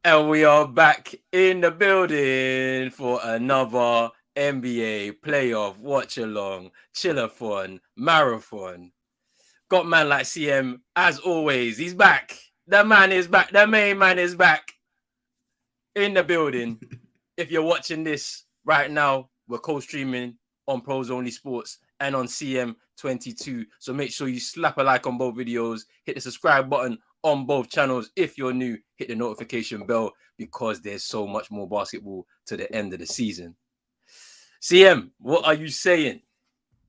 And we are back in the building for another NBA playoff watch along, Chill-A-Thon, marathon. Got man like CM, as always, he's back. The man is back. The main man is back in the building. If you're watching this right now, we're co-streaming on Pros Only Sports and on CM22. So make sure you slap a like on both videos, hit the subscribe button on both channels. If you're new, hit the notification bell because there's so much more basketball to the end of the season. CM, what are you saying?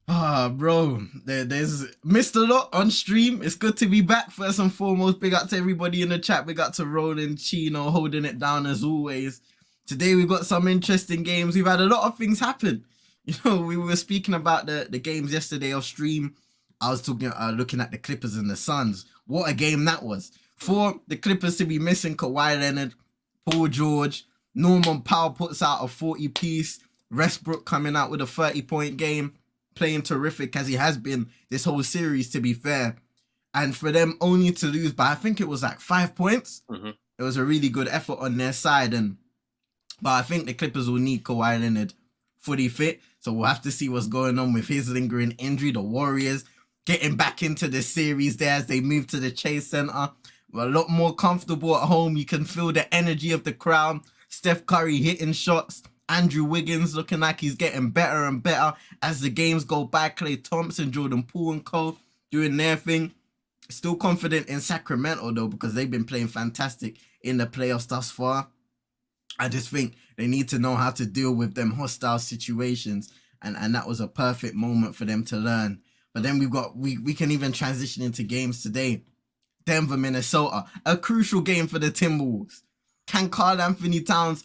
Bro, there's missed a lot on stream. It's good to be back. First and foremost, big up to everybody in the chat. Big up to Roland, Chino, holding it down as always. Today we've got some interesting games. We've had a lot of things happen. You know, we were speaking about the games yesterday off stream. I was looking at the Clippers and the Suns. What a game that was. For the Clippers to be missing Kawhi Leonard, Paul George, Norman Powell puts out a 40-piece. Westbrook coming out with a 30-point game, playing terrific as he has been this whole series, to be fair. And for them only to lose by, I think it was like 5 points. It was a really good effort on their side. But I think the Clippers will need Kawhi Leonard fully fit. So we'll have to see what's going on with his lingering injury. The Warriors getting back into the series there as they move to the Chase Center. We're a lot more comfortable at home. You can feel the energy of the crowd. Steph Curry hitting shots. Andrew Wiggins looking like he's getting better and better as the games go by. Klay Thompson, Jordan Poole and co doing their thing. Still confident in Sacramento though, because they've been playing fantastic in the playoffs thus far. I just think they need to know how to deal with them hostile situations, and that was a perfect moment for them to learn. But then we can even transition into games today. Denver, Minnesota, a crucial game for the Timberwolves. Can Karl Anthony Towns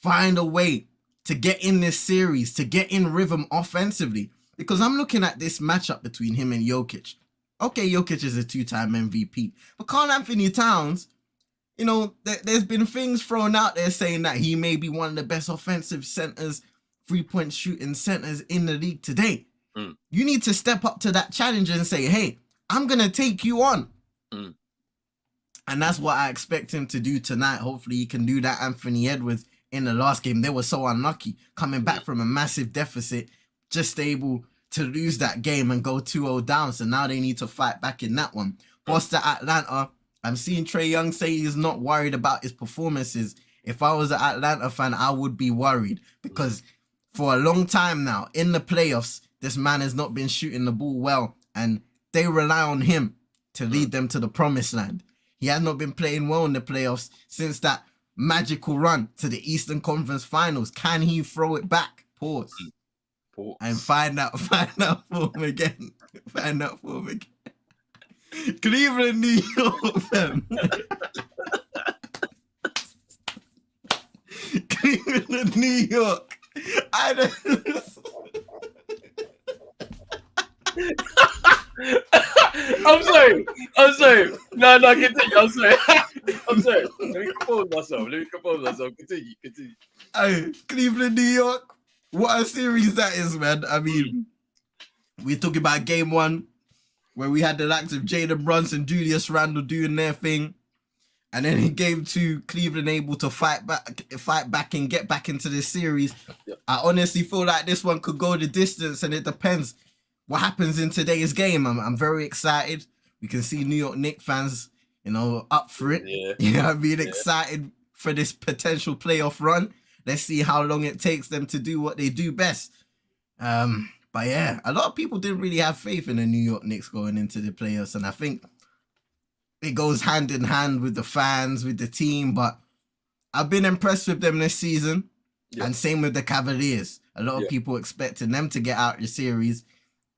find a way to get in this series, to get in rhythm offensively? Because I'm looking at this matchup between him and Jokic. Okay, Jokic is a 2-time MVP, but Karl Anthony Towns, you know, there's been things thrown out there saying that he may be one of the best offensive centers, 3-point shooting centers in the league today. You need to step up to that challenge and say, hey, I'm going to take you on. And that's what I expect him to do tonight. Hopefully he can do that. Anthony Edwards in the last game, they were so unlucky coming back from a massive deficit, just able to lose that game and go 2-0 down. So now they need to fight back in that one. Boston, Atlanta, I'm seeing Trae Young say he's not worried about his performances. If I was an Atlanta fan, I would be worried because for a long time now in the playoffs, this man has not been shooting the ball well and they rely on him to lead them to the promised land. He has not been playing well in the playoffs since that magical run to the Eastern Conference Finals. Can he throw it back? Pause. And find out for him again. Find out for him again. Cleveland, New York, fam. Cleveland, New York. I'm sorry. No, continue. I'm sorry. Let me compose myself. Continue. Hey, Cleveland, New York. What a series that is, man. I mean, we're talking about game one, where we had the likes of Jalen Brunson, Julius Randle doing their thing. And then in game two, Cleveland able to fight back and get back into this series. I honestly feel like this one could go the distance, and it depends what happens in today's game. I'm very excited. We can see New York Knicks fans, you know, up for it. Yeah. You know, I'm being excited for this potential playoff run. Let's see how long it takes them to do what they do best. But yeah, a lot of people didn't really have faith in the New York Knicks going into the playoffs, and I think it goes hand in hand with the fans, with the team. But I've been impressed with them this season, and same with the Cavaliers. A lot of people expecting them to get out of the series,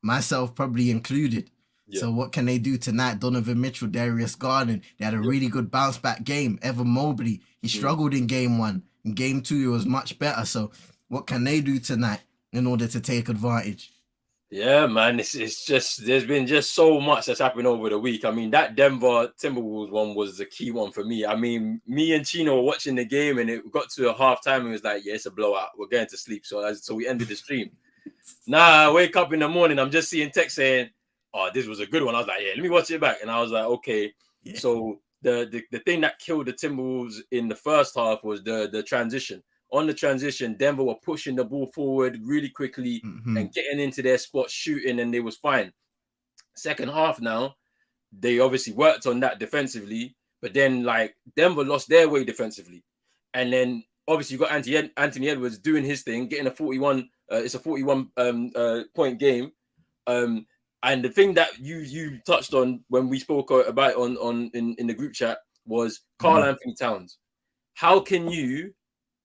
myself probably included. So what can they do tonight? Donovan Mitchell, Darius Garland, they had a really good bounce back game. Evan Mobley, he struggled in game one. In game two, it was much better. So what can they do tonight in order to take advantage? Yeah, man, it's just, there's been just so much that's happened over the week. I mean, that Denver Timberwolves one was the key one for me. I mean, me and Chino were watching the game and it got to a halftime and it was like, yeah, it's a blowout. We're going to sleep. So we ended the stream. Now I wake up in the morning, I'm just seeing text saying, oh, this was a good one. I was like, yeah, let me watch it back. And I was like, okay. So the thing that killed the Timberwolves in the first half was the transition. On the transition, Denver were pushing the ball forward really quickly and getting into their spot, shooting, and they was fine. Second half now, they obviously worked on that defensively, but then like Denver lost their way defensively, and then obviously you got Anthony Edwards doing his thing, getting a 41. It's a 41 point game. And the thing that you touched on when we spoke about in the group chat was Karl Anthony Towns. How can you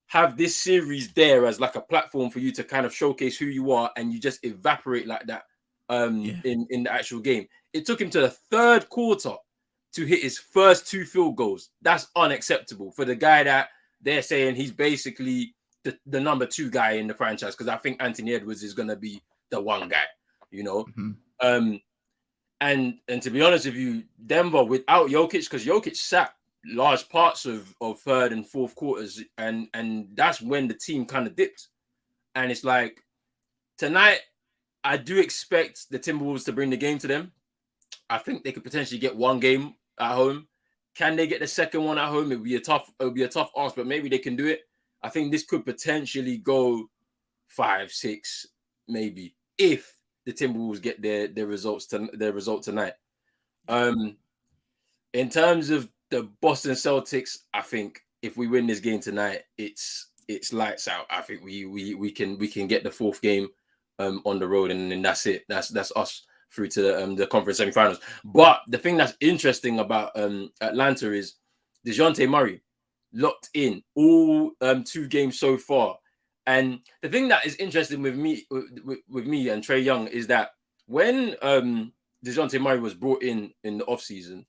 have this series there as like a platform for you to kind of showcase who you are, and you just evaporate like that in the actual game? It took him to the third quarter to hit his first 2 field goals. That's unacceptable for the guy that they're saying he's basically the number 2 guy in the franchise, because I think Anthony Edwards is going to be the one guy, you know. And to be honest with you, Denver without Jokic, because Jokic sat large parts of third and fourth quarters, and that's when the team kind of dipped. And it's like tonight, I do expect the Timberwolves to bring the game to them. I think they could potentially get one game at home. Can they get the second one at home? It would be a tough ask, but maybe they can do it. I think this could potentially go 5-6, maybe, if the Timberwolves get their result tonight. In terms of the Boston Celtics, I think if we win this game tonight, it's lights out. I think we can get the 4th game on the road, and then that's it. That's us through to the conference semifinals. But the thing that's interesting about Atlanta is DeJounte Murray locked in all 2 games so far. And the thing that is interesting with me and Trae Young is that when DeJounte Murray was brought in the offseason,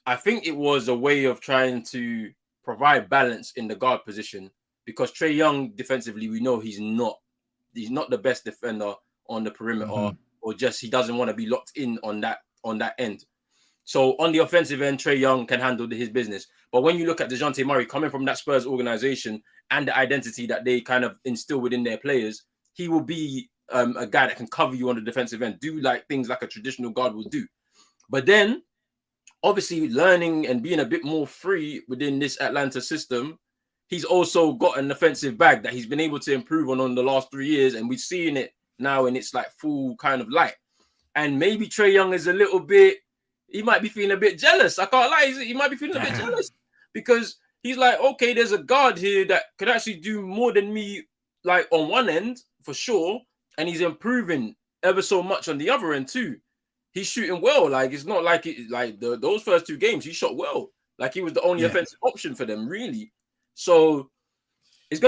I think it was a way of trying to provide balance in the guard position, because Trae Young defensively, we know he's not the best defender on the perimeter, or just he doesn't want to be locked in on that end. So on the offensive end, Trae Young can handle his business. But when you look at DeJounte Murray coming from that Spurs organization and the identity that they kind of instill within their players, he will be a guy that can cover you on the defensive end, do like things like a traditional guard will do. But then, obviously, learning and being a bit more free within this Atlanta system, he's also got an offensive bag that he's been able to improve on the last 3 years, and we're seeing it now in its like full kind of light. And maybe Trae Young is a little bit, he might be feeling a bit jealous. I can't lie, he might be feeling a bit jealous, because he's like, okay, there's a guard here that could actually do more than me, like on one end for sure, and he's improving ever so much on the other end too. He's shooting well. Like, it's not like those first 2 games he shot well. Like, he was the only offensive option for them, really. So it's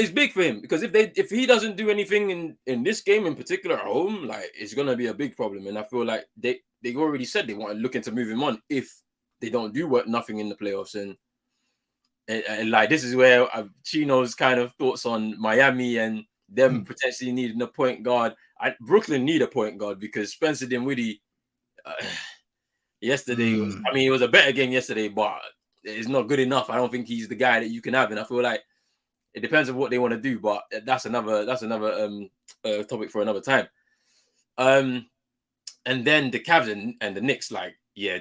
big for him, because if he doesn't do anything in this game in particular at home, like, it's gonna be a big problem. And I feel like they already said they want to look into moving on if they don't do nothing in the playoffs. And like, this is where Chino's kind of thoughts on Miami and them potentially needing a point guard. Brooklyn need a point guard, because Spencer Dinwiddie yesterday was, I mean, it was a better game yesterday, but it's not good enough. I don't think he's the guy that you can have, and I feel like it depends on what they want to do, but that's another topic for another time. And then the Cavs and the Knicks, like, yeah,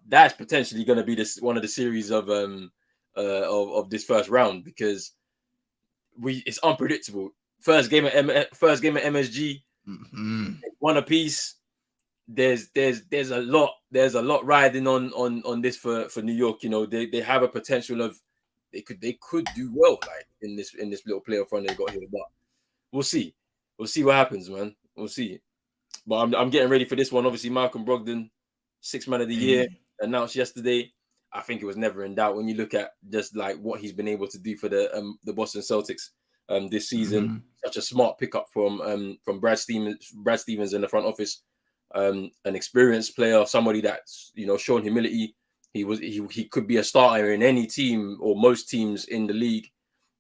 that's potentially going to be one of the series of this first round, because it's unpredictable. First game at MSG, one apiece. There's a lot riding on this for New York. You know, they have a potential of they could do well, like in this little playoff run they got here. But we'll see what happens, man. We'll see. But I'm getting ready for this one. Obviously, Malcolm Brogdon, 6th man of the year, announced yesterday. I think it was never in doubt when you look at just like what he's been able to do for the Boston Celtics this season. Such a smart pickup from Brad Stevens in the front office. An experienced player, somebody that's, you know, shown humility. He could be a starter in any team or most teams in the league,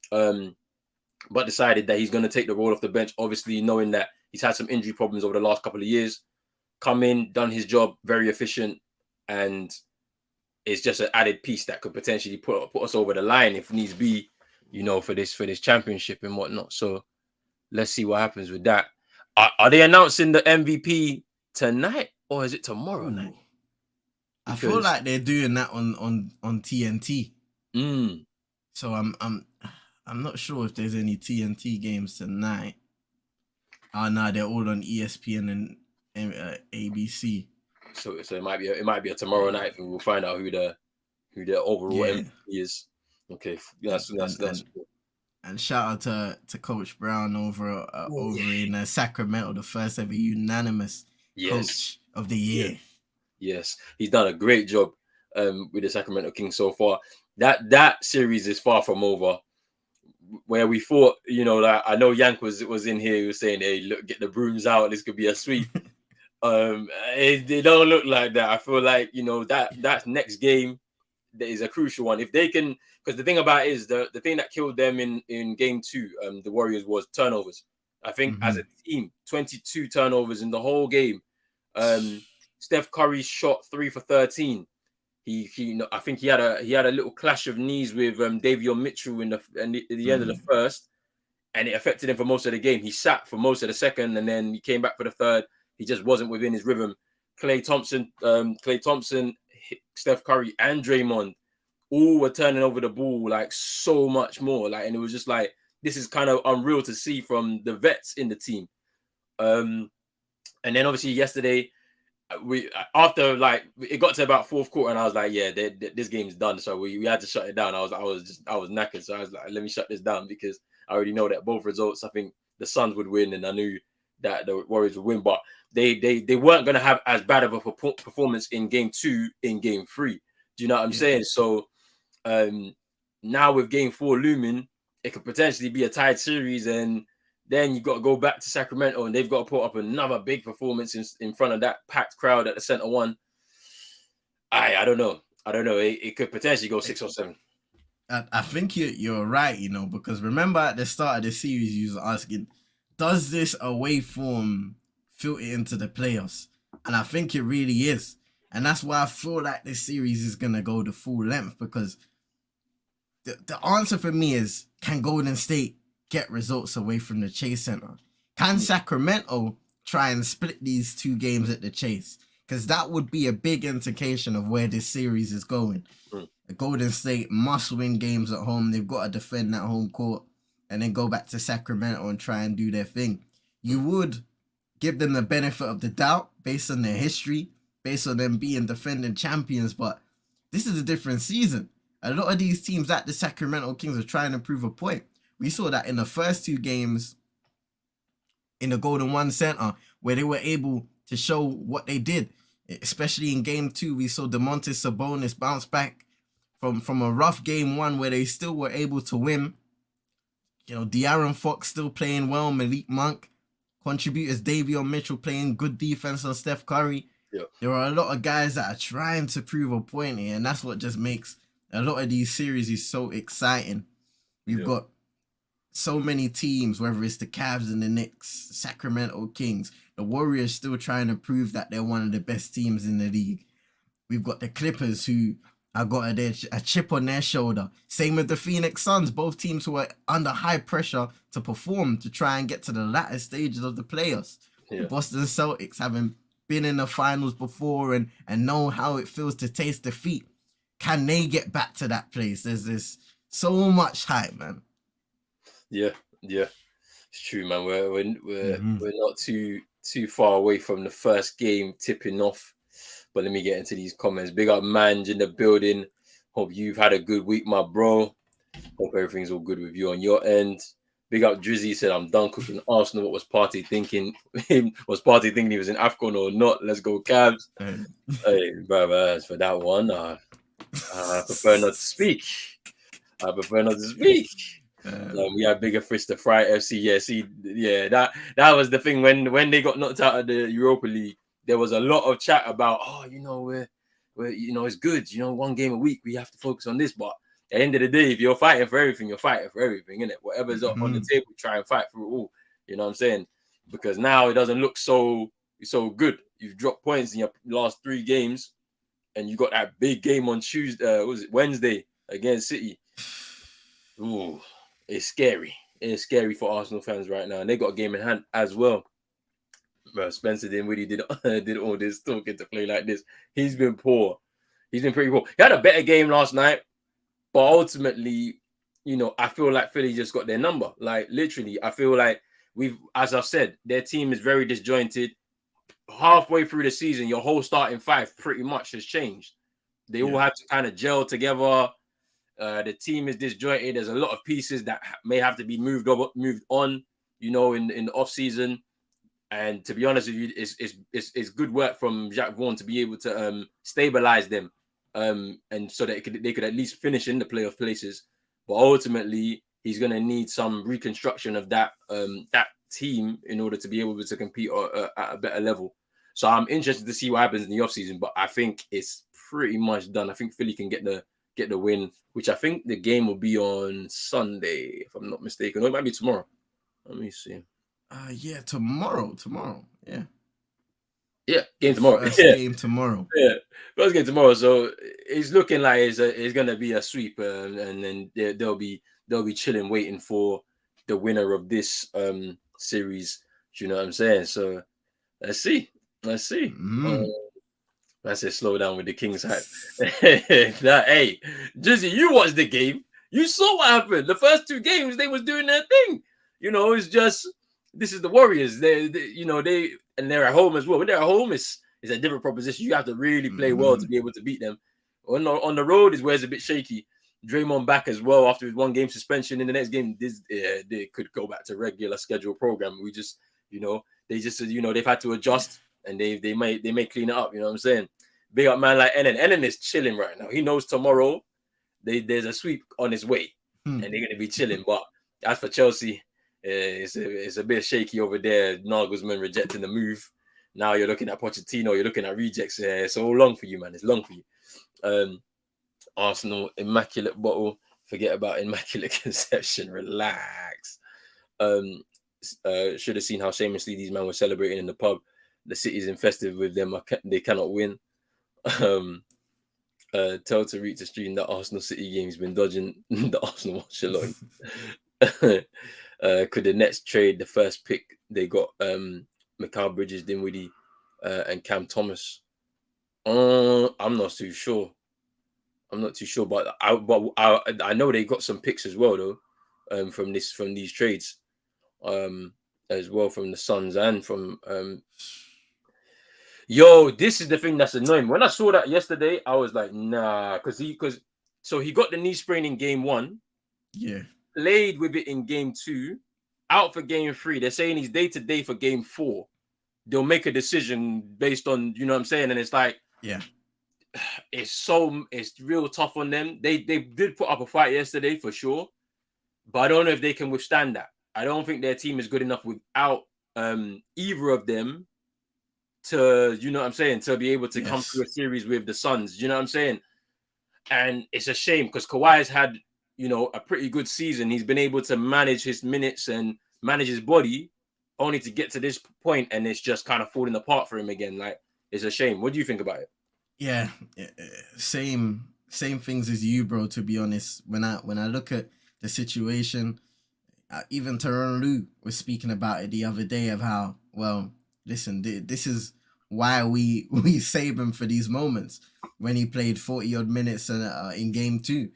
but decided that he's going to take the role off the bench, obviously knowing that he's had some injury problems over the last couple of years. Come in, done his job, very efficient, and it's just an added piece that could potentially put us over the line if needs be, you know, for this championship and whatnot. So let's see what happens with that. Are they announcing the MVP tonight, or is it tomorrow night? I feel because like they're doing that on TNT. mm, So I'm not sure if there's any TNT games tonight. Oh no, they're all on ESPN and ABC. so it might be a tomorrow Yeah, night, and we'll find out who their overall yeah. MVP is. Okay, And that's cool. and shout out to Coach Brown Oh, over in Sacramento, the first ever unanimous yes, Coach of the yes, Year. yes. He's done a great job with the Sacramento Kings so far. That series is far from over. Where we thought, that I know Yank was in here, he was saying, "Hey, look, get the brooms out. This could be a sweep." They don't look like that. I feel like that next game that is a crucial one. If they can, because the thing about it is the thing that killed them in game two, the Warriors, was turnovers. I think as Mm-hmm. a team, 22 turnovers in the whole game. Steph Curry shot 3 for 13. I think he had a little clash of knees with Davion Mitchell at the end of the first, and it affected him for most of the game. He sat for most of the second, and then he came back for the third. He just wasn't within his rhythm. Clay Thompson, Steph Curry, and Draymond all were turning over the ball like so much more. Like, and it was just like, this is kind of unreal to see from the vets in the team. And then obviously yesterday, we after like it got to about fourth quarter, and I was like, yeah, this game's done. So we had to shut it down. I was knackered, so I was like, let me shut this down because I already know that both results, I think the Suns would win, and I knew that the Warriors would win, but they weren't going to have as bad of a performance in game two in game three. Do you know what I'm Yeah. saying? So now with game four looming, it could potentially be a tied series, and then you got to go back to Sacramento, and they've got to put up another big performance in front of that packed crowd at the center one. I don't know. It could potentially go 6 or 7. I think you're right, because remember at the start of the series, you was asking, does this away form filter into the playoffs? And I think it really is. And that's why I feel like this series is going to go the full length, because the answer for me is, can Golden State get results away from the Chase Center? Can Sacramento try and split these two games at the Chase? Because that would be a big indication of where this series is going. Golden State must win games at home. They've got to defend that home court and then go back to Sacramento and try and do their thing. You would give them the benefit of the doubt based on their history, based on them being defending champions, but this is a different season. A lot of these teams like the Sacramento Kings are trying to prove a point. We saw that in the first two games in the Golden One Center, where they were able to show what they did. Especially in game two, we saw Domantas Sabonis bounce back from a rough game one where they still were able to win. De'Aaron Fox still playing well, Malik Monk, contributors Davion Mitchell playing good defense on Steph Curry. Yeah. There are a lot of guys that are trying to prove a point here, and that's what just makes a lot of these series is so exciting. We've got so many teams, whether it's the Cavs and the Knicks, the Sacramento Kings, the Warriors still trying to prove that they're one of the best teams in the league. We've got the Clippers who have got a chip on their shoulder. Same with the Phoenix Suns, both teams who are under high pressure to perform to try and get to the latter stages of the playoffs. The Boston Celtics, having been in the finals before and know how it feels to taste defeat, can they get back to that place? There's so much hype, man. Yeah, it's true, man. We're not too far away from the first game tipping off. But let me get into these comments. Big up Manj in the building. Hope you've had a good week, my bro. Hope everything's all good with you on your end. Big up Drizzy said, I'm done cooking Arsenal. What was Party thinking? Was Party thinking he was in AFCON or not? Let's go Cavs. Hey, brother, as for that one, I prefer not to speak. We had bigger fish to fry FC. That was the thing when they got knocked out of the Europa League. There was a lot of chat about, we're it's good. One game a week, we have to focus on this. But at the end of the day, if you're fighting for everything, you're fighting for everything, innit? Whatever's up on the table, try and fight for it all. You know what I'm saying? Because now it doesn't look so good. You've dropped points in your last 3 games, and you got that big game on Wednesday against City. Ooh, it's scary. It's scary for Arsenal fans right now, and they got a game in hand as well. Bro, Spencer didn't really did all this talking to play like this. He's been poor. He's been pretty cool. He had a better game last night, but ultimately, I feel like Philly just got their number. Like literally, I feel like as I've said, their team is very disjointed. Halfway through the season, your whole starting five pretty much has changed. They all have to kind of gel together. The team is disjointed. There's a lot of pieces that may have to be moved on, in the off season. And to be honest with you, it's good work from Jacques Vaughn to be able to stabilize them, and so that they could at least finish in the playoff places. But ultimately, he's going to need some reconstruction of that team in order to be able to compete at a better level. So I'm interested to see what happens in the offseason, but I think it's pretty much done. I think Philly can get the win, which I think the game will be on Sunday, if I'm not mistaken. Or it might be tomorrow. Let me see. Yeah, tomorrow. Yeah. Yeah, game tomorrow. First game tomorrow. Yeah, first game tomorrow. So it's looking like it's gonna be a sweep, and then they'll be chilling, waiting for the winner of this series. Do you know what I'm saying? So let's see. I said slow down with the Kings hype. Hey, Jizzy, you watched the game. You saw what happened. The first two games, they was doing their thing. It's just this is the Warriors. They and they're at home as well. When they're at home, it's a different proposition. You have to really play well to be able to beat them. On the road is where it's a bit shaky. Draymond back as well after his 1 game suspension. In the next game, they could go back to regular schedule program. We just, they've had to adjust and they may clean it up. You know what I'm saying? Big up man like Ennen. Ennen is chilling right now. He knows tomorrow there's a sweep on his way and they're going to be chilling. But as for Chelsea, it's a bit shaky over there. Nagelsmann rejecting the move. Now you're looking at Pochettino. You're looking at rejects. It's all long for you, man. It's long for you. Arsenal, immaculate bottle. Forget about immaculate conception. Relax. Should have seen how shamelessly these men were celebrating in the pub. The city's infested with them. They cannot win. Tell Tariq to stream that Arsenal City game's been dodging the Arsenal watch alone. Could the Nets trade the first pick they got? Mikal Bridges, Dinwiddie, and Cam Thomas. I'm not too sure. But I know they got some picks as well though, from these trades, as well from the Suns and from Yo, this is the thing that's annoying. When I saw that yesterday, I was like, nah, because he got the knee sprain in game 1. Yeah. Played with it in game 2, out for game 3. They're saying he's day-to-day for game 4. They'll make a decision based on, you know what I'm saying? And it's like, yeah, it's real tough on them. They did put up a fight yesterday for sure, but I don't know if they can withstand that. I don't think their team is good enough without either of them to, you know what I'm saying, to be able to come through a series with the Suns. You know what I'm saying? And it's a shame because Kawhi has had, a pretty good season. He's been able to manage his minutes and manage his body only to get to this point, and it's just kind of falling apart for him again. Like, it's a shame. What do you think about it? Yeah, same things as you, bro, to be honest. When I look at the situation, even Tyronn Lue was speaking about it the other day of how, well, listen, this is why we save him for these moments. When he played 40-odd minutes in game 2,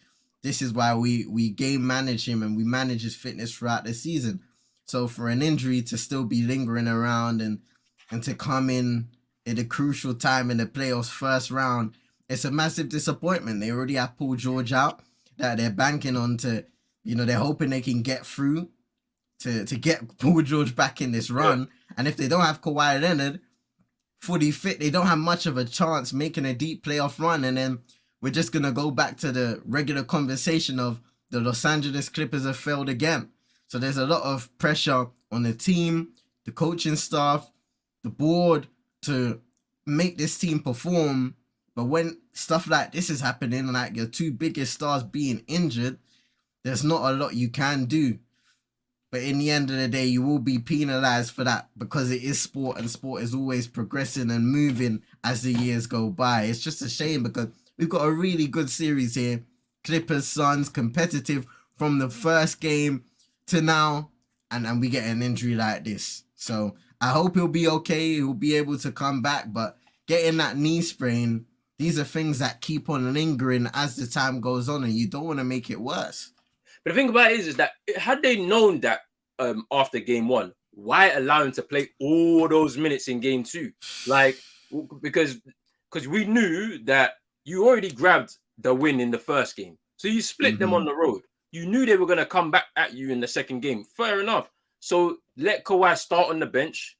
this is why we game manage him and we manage his fitness throughout the season. So for an injury to still be lingering around and to come in at a crucial time in the playoffs first round, it's a massive disappointment. They already have Paul George out that they're banking on to, they're hoping they can get through to get Paul George back in this run. Yeah. And if they don't have Kawhi Leonard fully fit, they don't have much of a chance making a deep playoff run. And then we're just going to go back to the regular conversation of the Los Angeles Clippers have failed again. So there's a lot of pressure on the team, the coaching staff, the board to make this team perform. But when stuff like this is happening, like your 2 biggest stars being injured, there's not a lot you can do. But in the end of the day, you will be penalized for that because it is sport and sport is always progressing and moving as the years go by. It's just a shame because we've got a really good series here. Clippers, Suns, competitive from the first game to now, and we get an injury like this. So I hope he'll be okay. He'll be able to come back, but getting that knee sprain, these are things that keep on lingering as the time goes on, and you don't want to make it worse. But the thing about it is that had they known that after game one, why allow him to play all those minutes in game two? Like, because we knew that you already grabbed the win in the first game. So you split them on the road. You knew they were going to come back at you in the second game. Fair enough. So let Kawhi start on the bench.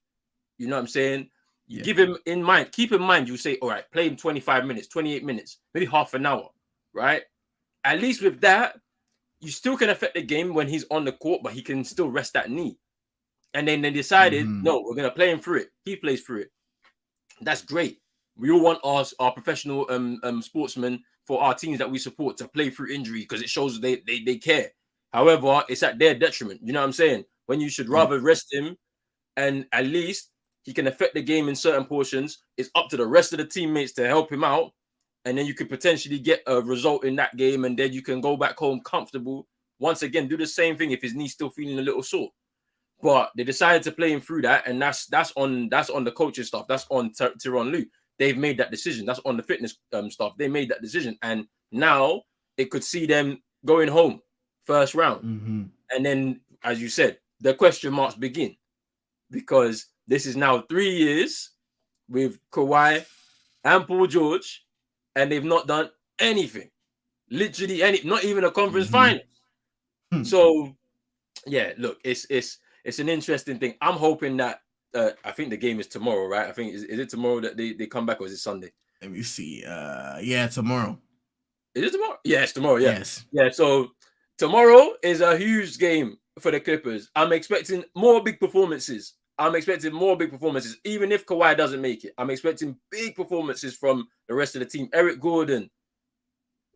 You know what I'm saying? You give him in mind. Keep in mind, you say, all right, play him 25 minutes, 28 minutes, maybe half an hour, right? At least with that, you still can affect the game when he's on the court, but he can still rest that knee. And then they decided, no, we're going to play him through it. He plays through it. That's great. We all want our professional sportsmen for our teams that we support to play through injury because it shows they care. However, it's at their detriment. You know what I'm saying? When you should rather rest him and at least he can affect the game in certain portions. It's up to the rest of the teammates to help him out. And then you could potentially get a result in that game. And then you can go back home comfortable. Once again, do the same thing if his knee's still feeling a little sore. But they decided to play him through that. And that's on the coaching staff. That's on Tyronn Lue. They've made that decision. That's on the fitness staff. They made that decision. And now it could see them going home first round. And then, as you said, the question marks begin. Because this is now 3 years with Kawhi and Paul George, and they've not done anything. Literally not even a conference final. So, yeah, look, it's an interesting thing. I'm hoping that I think the game is tomorrow, right? I think is it tomorrow that they come back, or is it Sunday? Let me see. Yeah, tomorrow. Is it tomorrow? Yeah, it's tomorrow. Yeah. Yes. Yeah. So tomorrow is a huge game for the Clippers. I'm expecting more big performances. Even if Kawhi doesn't make it. I'm expecting big performances from the rest of the team. Eric Gordon,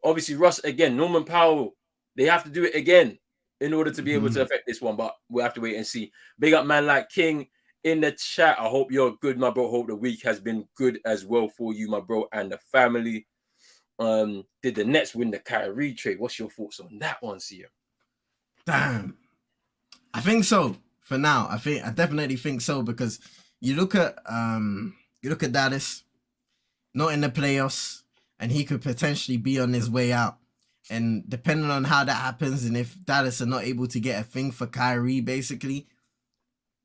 obviously Russ again, Norman Powell. They have to do it again in order to be able to affect this one, but we'll have to wait and see. Big up man like King in the chat. I hope you're good, my bro. Hope the week has been good as well for you, my bro, and the family. Did the Nets win the Kyrie trade? What's your thoughts on that one, Sia? Damn. I think so. For now, I definitely think so, because you look at Dallas, not in the playoffs, and he could potentially be on his way out. And depending on how that happens, and if Dallas are not able to get a thing for Kyrie, basically,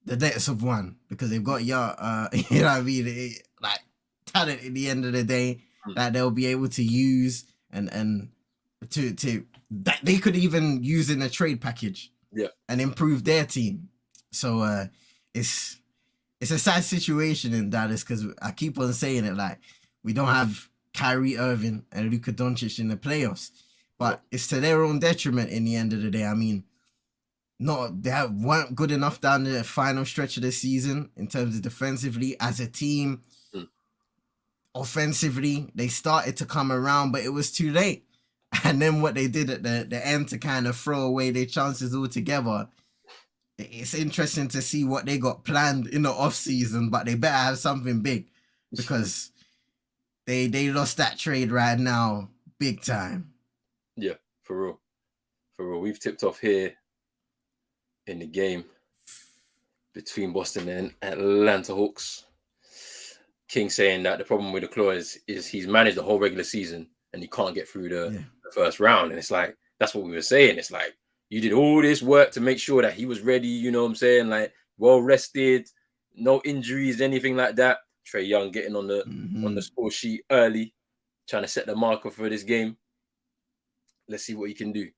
the Nets have won, because they've got you know what I mean, like talent at the end of the day that they'll be able to use and to that they could even use in a trade package, and improve their team. So it's a sad situation in Dallas, because I keep on saying it, like, we don't have Kyrie Irving and Luka Doncic in the playoffs, but it's to their own detriment in the end of the day. I mean, they weren't good enough down the final stretch of the season in terms of defensively as a team. Offensively, they started to come around, but it was too late. And then what they did at the end to kind of throw away their chances altogether. It's interesting to see what they got planned in the off season, but they better have something big, because they lost that trade right now big time. Yeah, for real. We've tipped off here in the game between Boston and Atlanta Hawks. King saying that the problem with the clause is he's managed the whole regular season and he can't get through the first round. And it's like, that's what we were saying. It's like, you did all this work to make sure that he was ready, you know what I'm saying? Like, well rested, no injuries, anything like that. Trae Young getting on the score sheet early, trying to set the marker for this game. Let's see what he can do.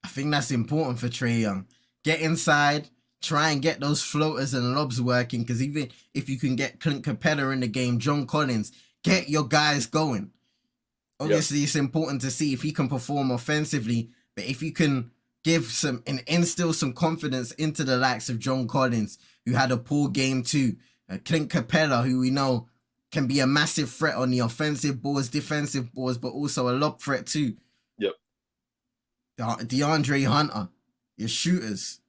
I think that's important for Trae Young. Get inside, try and get those floaters and lobs working, because even if you can get Clint Capella in the game, John Collins, get your guys going. Obviously, it's important to see if he can perform offensively, but if you can give some and instill some confidence into the likes of John Collins, who had a poor game too, Clint Capella, who we know can be a massive threat on the offensive boards, defensive boards, but also a lob threat too. DeAndre Hunter, your shooters.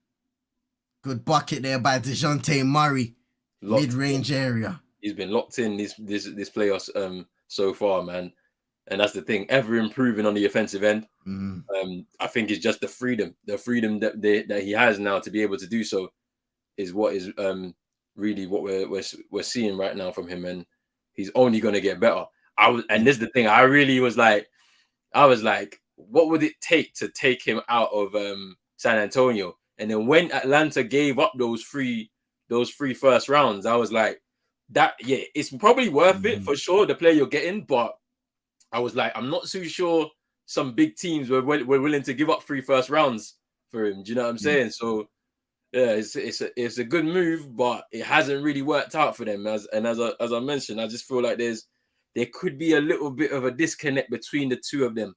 Good bucket there by DeJounte Murray, mid-range area. He's been locked in this playoffs so far, man. And that's the thing, ever improving on the offensive end. I think it's just the freedom that he has now to be able to do so is what is really what we're seeing right now from him, and he's only gonna get better. And this is the thing. I was like, what would it take to take him out of San Antonio? And then when Atlanta gave up those three first rounds, I was like, it's probably worth it for sure, the player you're getting. But I was like, I'm not too sure some big teams were willing to give up 3 first rounds for him. Do you know what I'm saying? So yeah, it's a good move, but it hasn't really worked out for them. As I mentioned, I just feel like there could be a little bit of a disconnect between the two of them.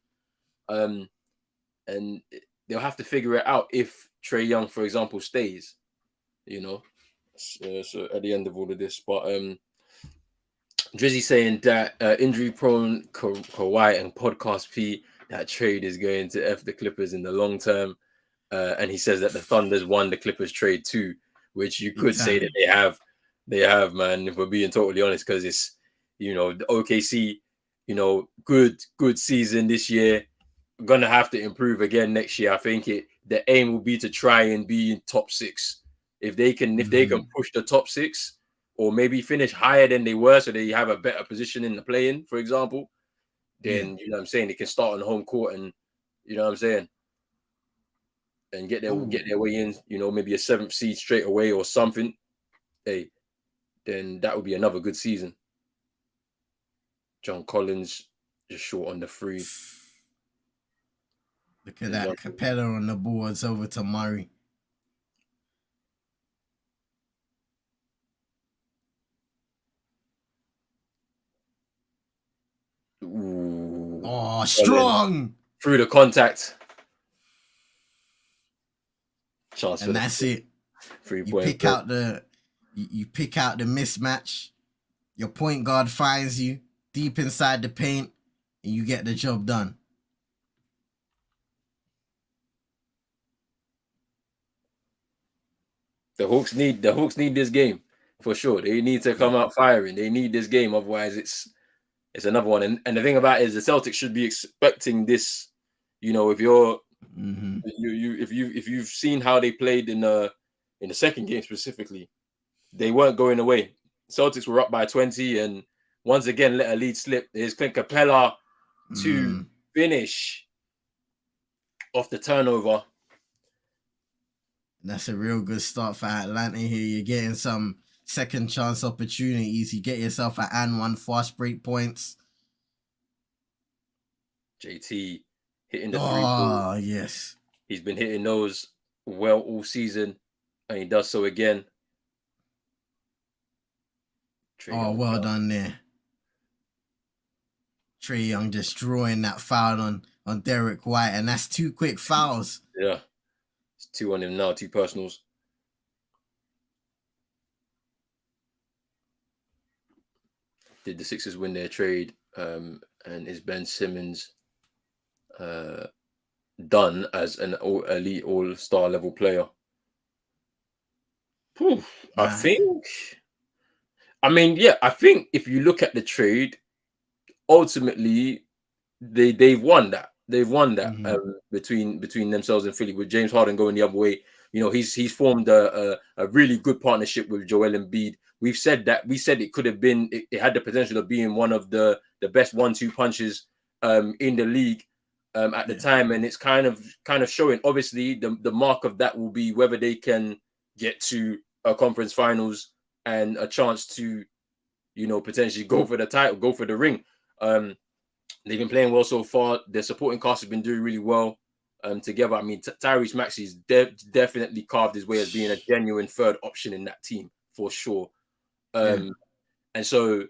And they'll have to figure it out if Trae Young, for example, stays. You know, so at the end of all of this, but Drizzy saying that injury-prone Kawhi and Podcast P, that trade is going to F the Clippers in the long term. And he says that the Thunders won the Clippers trade too, which you could say that they have, man, if we're being totally honest, because it's, the OKC, good season this year, gonna have to improve again next year. I think the aim will be to try and be in top 6. If they can push the top 6, or maybe finish higher than they were, so they have a better position in the play-in, for example, then you know what I'm saying, they can start on home court and you know what I'm saying, and get their way in, maybe a 7th seed straight away or something. Hey, then that would be another good season. John Collins just short on the 3. Look at that, Capella on the boards over to Murray. Ooh, oh, strong through the contact. Chance, and that's it. 3-point. You pick out the mismatch. Your point guard finds you deep inside the paint, and you get the job done. The Hawks need this game for sure. They need to come out firing. They need this game, otherwise it's another one. And the thing about it is the Celtics should be expecting this. If you're if you've seen how they played in the second game specifically, they weren't going away. Celtics were up by 20, and once again let a lead slip. There's Clint Capella to finish off the turnover. That's a real good start for Atlanta here. You're getting some second chance opportunities. You get yourself an and 1 fast break points. JT hitting the 3 ball. Yes. He's been hitting those well all season, and he does so again. Well done there. Trae Young just drawing that foul on Derek White, and that's 2 quick fouls. Yeah. It's 2 on him now, 2 personals. Did the Sixers win their trade? And is Ben Simmons done as an elite all-star level player? I think if you look at the trade, ultimately they've won that. They've won that between themselves and Philly, with James Harden going the other way. He's formed a really good partnership with Joel Embiid. We said it could have been, it had the potential of being one of the best 1-2 punches in the league at the time, and it's kind of showing. Obviously, the mark of that will be whether they can get to a conference finals and a chance to, potentially go for the title, go for the ring. They've been playing well so far. Their supporting cast has been doing really well together. I mean, Tyrese Maxey's definitely carved his way as being a genuine third option in that team for sure. And so,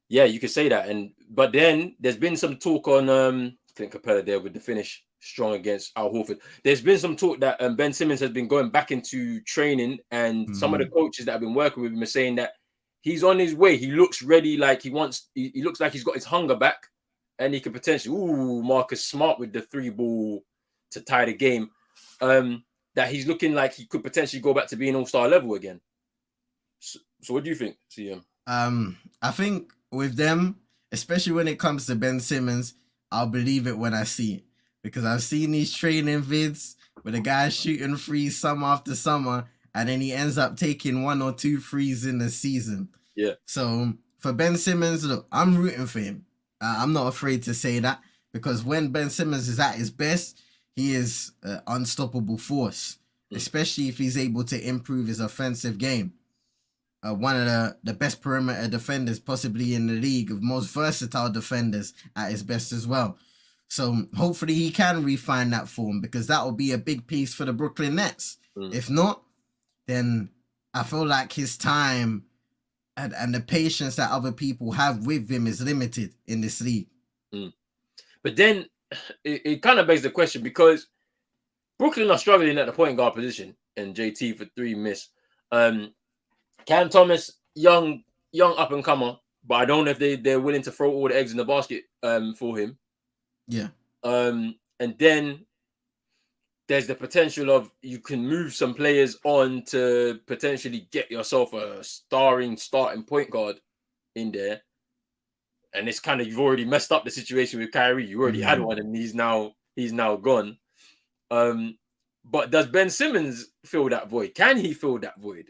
yeah, you could say that. But then there's been some talk on Clint Capella there with the finish strong against Al Horford. There's been some talk that Ben Simmons has been going back into training, and some of the coaches that have been working with him are saying that he's on his way. He looks ready, like he looks like he's got his hunger back, and he could potentially, Marcus Smart with the 3 ball to tie the game. That he's looking like he could potentially go back to being all-star level again. So what do you think, CM? I think with them, especially when it comes to Ben Simmons, I'll believe it when I see it, because I've seen these training vids where the guy's shooting threes summer after summer, and then he ends up taking 1 or 2 threes in the season. Yeah. So for Ben Simmons, look, I'm rooting for him. I'm not afraid to say that, because when Ben Simmons is at his best, he is an unstoppable force, especially if he's able to improve his offensive game. One of the best perimeter defenders possibly in the league, of most versatile defenders at his best as well. So hopefully he can refine that form, because that will be a big piece for the Brooklyn Nets. If not, then I feel like his time and the patience that other people have with him is limited in this league. But then it kind of begs the question, because Brooklyn are struggling at the point guard position, and JT for 3 miss. Cam Thomas, young up and comer, but I don't know if they're willing to throw all the eggs in the basket for him. Yeah. And then there's the potential of you can move some players on to potentially get yourself a starting point guard in there. And it's kind of, you've already messed up the situation with Kyrie. You already had one, and he's now gone. But does Ben Simmons fill that void? Can he fill that void?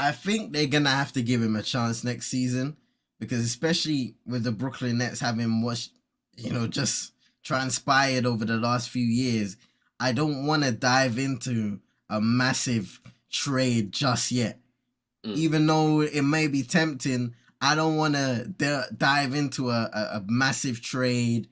I think they're gonna have to give him a chance next season, because especially with the Brooklyn Nets having watched, just transpired over the last few years, I don't want to dive into a massive trade just yet. Even though it may be tempting, I don't want to dive into a massive trade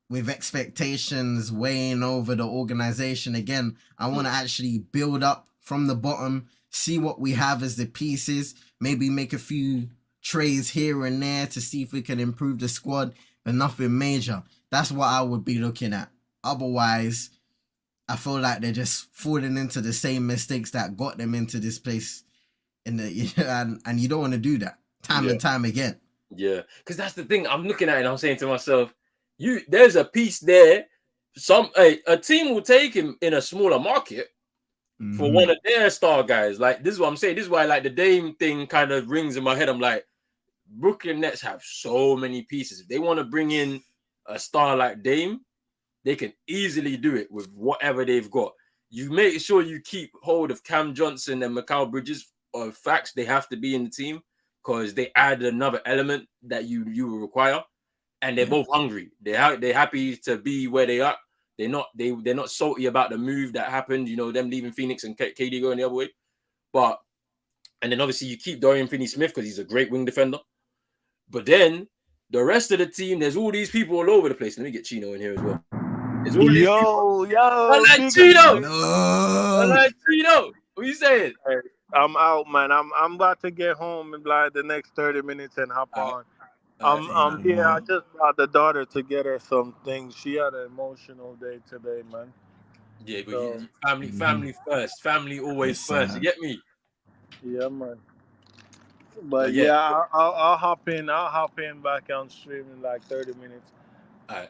with expectations weighing over the organization. Again, I want to actually build up from the bottom, see what we have as the pieces, maybe make a few trades here and there to see if we can improve the squad, but nothing major. That's what I would be looking at. Otherwise, I feel like they're just falling into the same mistakes that got them into this place, and you don't want to do that time and time again. Yeah, because that's the thing. I'm looking at it and I'm saying to myself, there's a piece there. A team will take him in a smaller market for one of their star guys. Like, this is what I'm saying. This is why, like, the Dame thing kind of rings in my head. I'm like, Brooklyn Nets have so many pieces. If they want to bring in a star like Dame, they can easily do it with whatever they've got. You make sure you keep hold of Cam Johnson and Mikal Bridges. Facts, they have to be in the team, because they add another element that you will require, and they're both hungry. They're happy to be where they are. They're not salty about the move that happened. Them leaving Phoenix and KD going the other way. And then obviously you keep Dorian Finney-Smith because he's a great wing defender. But then the rest of the team, there's all these people all over the place. Let me get Chino in here as well. There's all these people. I like Chino. I like Chino. What you saying? Hey, I'm out, man. I'm about to get home in like the next 30 minutes and hop on. I'm here. I just brought the daughter to get her some things. She had an emotional day today, man. Yeah, but family first. Family always first. You get me? Yeah, man. But yeah, I'll hop in. I'll hop in back on stream in like 30 minutes. All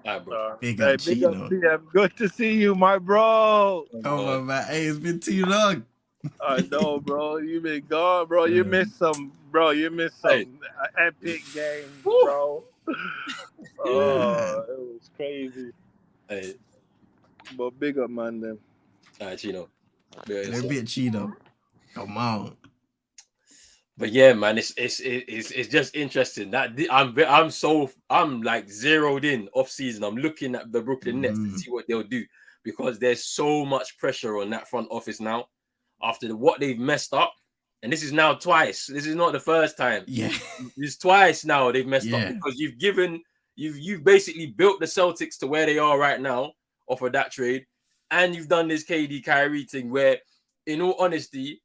right, bro. Big up, Chino. Good to see you, my bro. Oh, man. Hey, it's been too long. I know, bro. You been gone, bro. You missed some, bro. You missed some epic games, bro. Oh, it was crazy. Hey. But big up, man, them. All right, Chino. A bit Chino. Come on. But yeah, man, it's just interesting that I'm like zeroed in off season. I'm looking at the Brooklyn Nets to see what they'll do, because there's so much pressure on that front office now after what they've messed up. And this is now twice. This is not the first time. Yeah, it's twice now they've messed up, because you've basically built the Celtics to where they are right now off of that trade, and you've done this KD Kyrie thing where, in all honesty,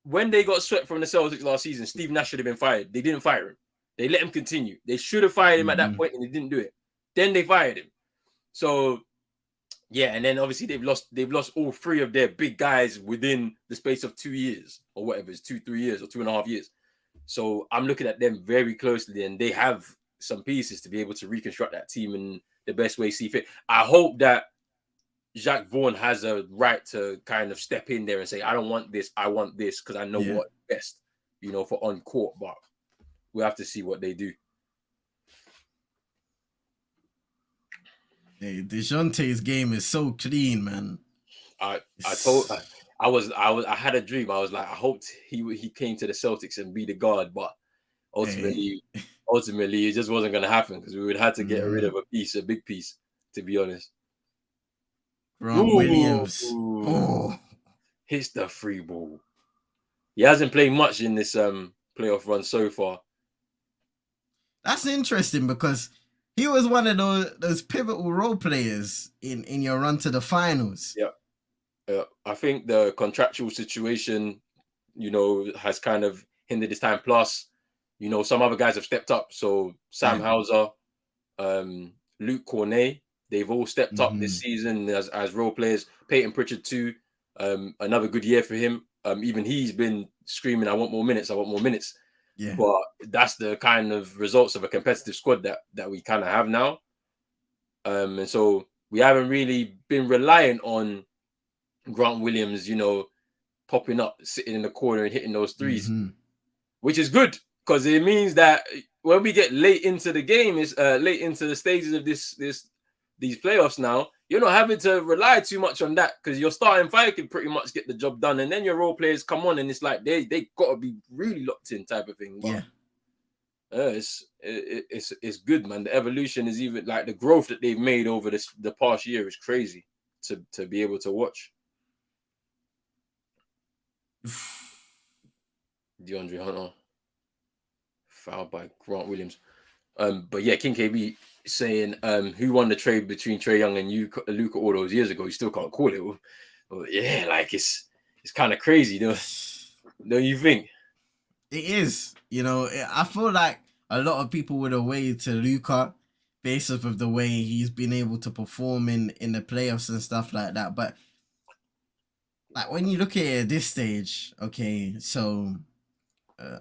when they got swept from the Celtics last season, Steve Nash should have been fired. They didn't fire him. They let him continue. They should have fired him at that point, and they didn't do it. Then they fired him. So, yeah, and then obviously they've lost all 3 of their big guys within the space of 2 years or whatever. It's 2-3 years or 2.5 years. So I'm looking at them very closely, and they have some pieces to be able to reconstruct that team in the best way see fit. I hope that Jacques Vaughn has a right to kind of step in there and say, I don't want this, I want this, because I know what's best, for on court. But we'll have to see what they do. Hey, DeJounte's game is so clean, man. I I had a dream. I was like, I hoped he came to the Celtics and be the guard, but ultimately, Hey. it just wasn't going to happen because we would have to get rid of a big piece, to be honest. Grant Williams. Oh, Hits the free ball. He hasn't played much in this playoff run so far. that's interesting because he was one of those pivotal role players in your run to the finals. Yeah. I think the contractual situation, has kind of hindered his time. Plus, some other guys have stepped up. So Sam Hauser, Luke Cornet, they've all stepped up this season as role players. Peyton Pritchard too, another good year for him. Even he's been screaming, "I want more minutes! I want more minutes!" Yeah. But that's the kind of results of a competitive squad that we kind of have now. And so we haven't really been reliant on Grant Williams, popping up, sitting in the corner and hitting those threes, which is good because it means that when we get late into the game, it's late into the stages of these playoffs now, you're not having to rely too much on that because your starting five can pretty much get the job done, and then your role players come on and it's like they got to be really locked in type of thing. But, it's good, man. The evolution is even like the growth that they've made over the past year is crazy to be able to watch. DeAndre Hunter fouled by Grant Williams. But yeah, King KB saying who won the trade between Trae Young and Luka all those years ago. You still can't call it. Well, yeah, like it's kind of crazy, don't you think? It is. I feel like a lot of people would have waited to Luka based off of the way he's been able to perform in the playoffs and stuff like that. But like when you look at it at this stage, okay, so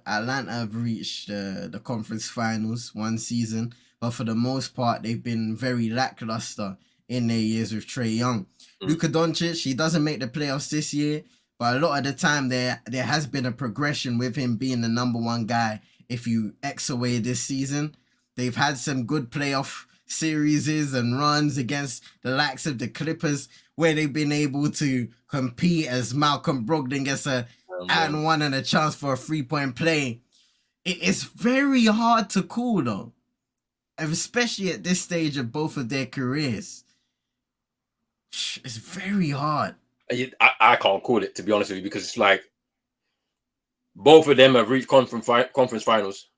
Atlanta have reached the conference finals one season, but for the most part, they've been very lackluster in their years with Trae Young. Luka Doncic, he doesn't make the playoffs this year, but a lot of the time there has been a progression with him being the number one guy. If you X away this season, they've had some good playoff series and runs against the likes of the Clippers where they've been able to compete as Malcolm Brogdon gets a and one and a chance for a 3-point play. It's very hard to call though, especially at this stage of both of their careers. It's very hard. I can't call it, to be honest with you, because it's like both of them have reached conference finals,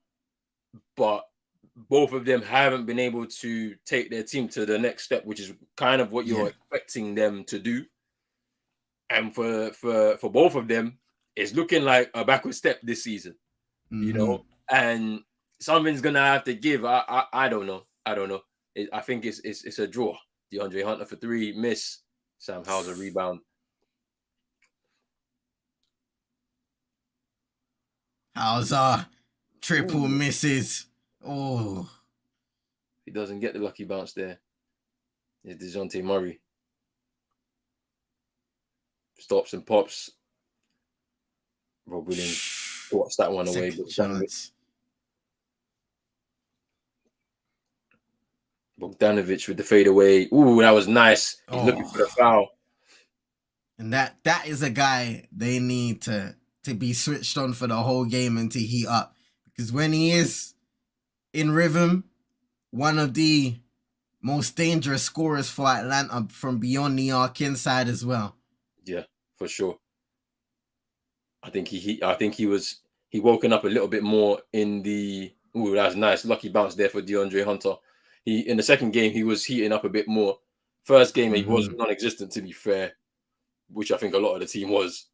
but both of them haven't been able to take their team to the next step, which is kind of what you're expecting them to do. And for both of them, it's looking like a backward step this season, and something's gonna have to give. I don't know. I think it's a draw. DeAndre Hunter for 3, miss. Sam Hauser rebound. Hauser triple misses. Oh, he doesn't get the lucky bounce there. It's DeJounte Murray. Stops and pops. Rob Williams watched that one away. Bogdanovic with the fadeaway. Ooh, that was nice. He's looking for the foul. And that is a guy they need to be switched on for the whole game and to heat up. Because when he is in rhythm, one of the most dangerous scorers for Atlanta from beyond the arc inside as well. Yeah, for sure. I think he woken up a little bit more in the. Ooh, that was nice. Lucky bounce there for DeAndre Hunter. In the second game, he was heating up a bit more. First game, he was non-existent, to be fair, which I think a lot of the team was.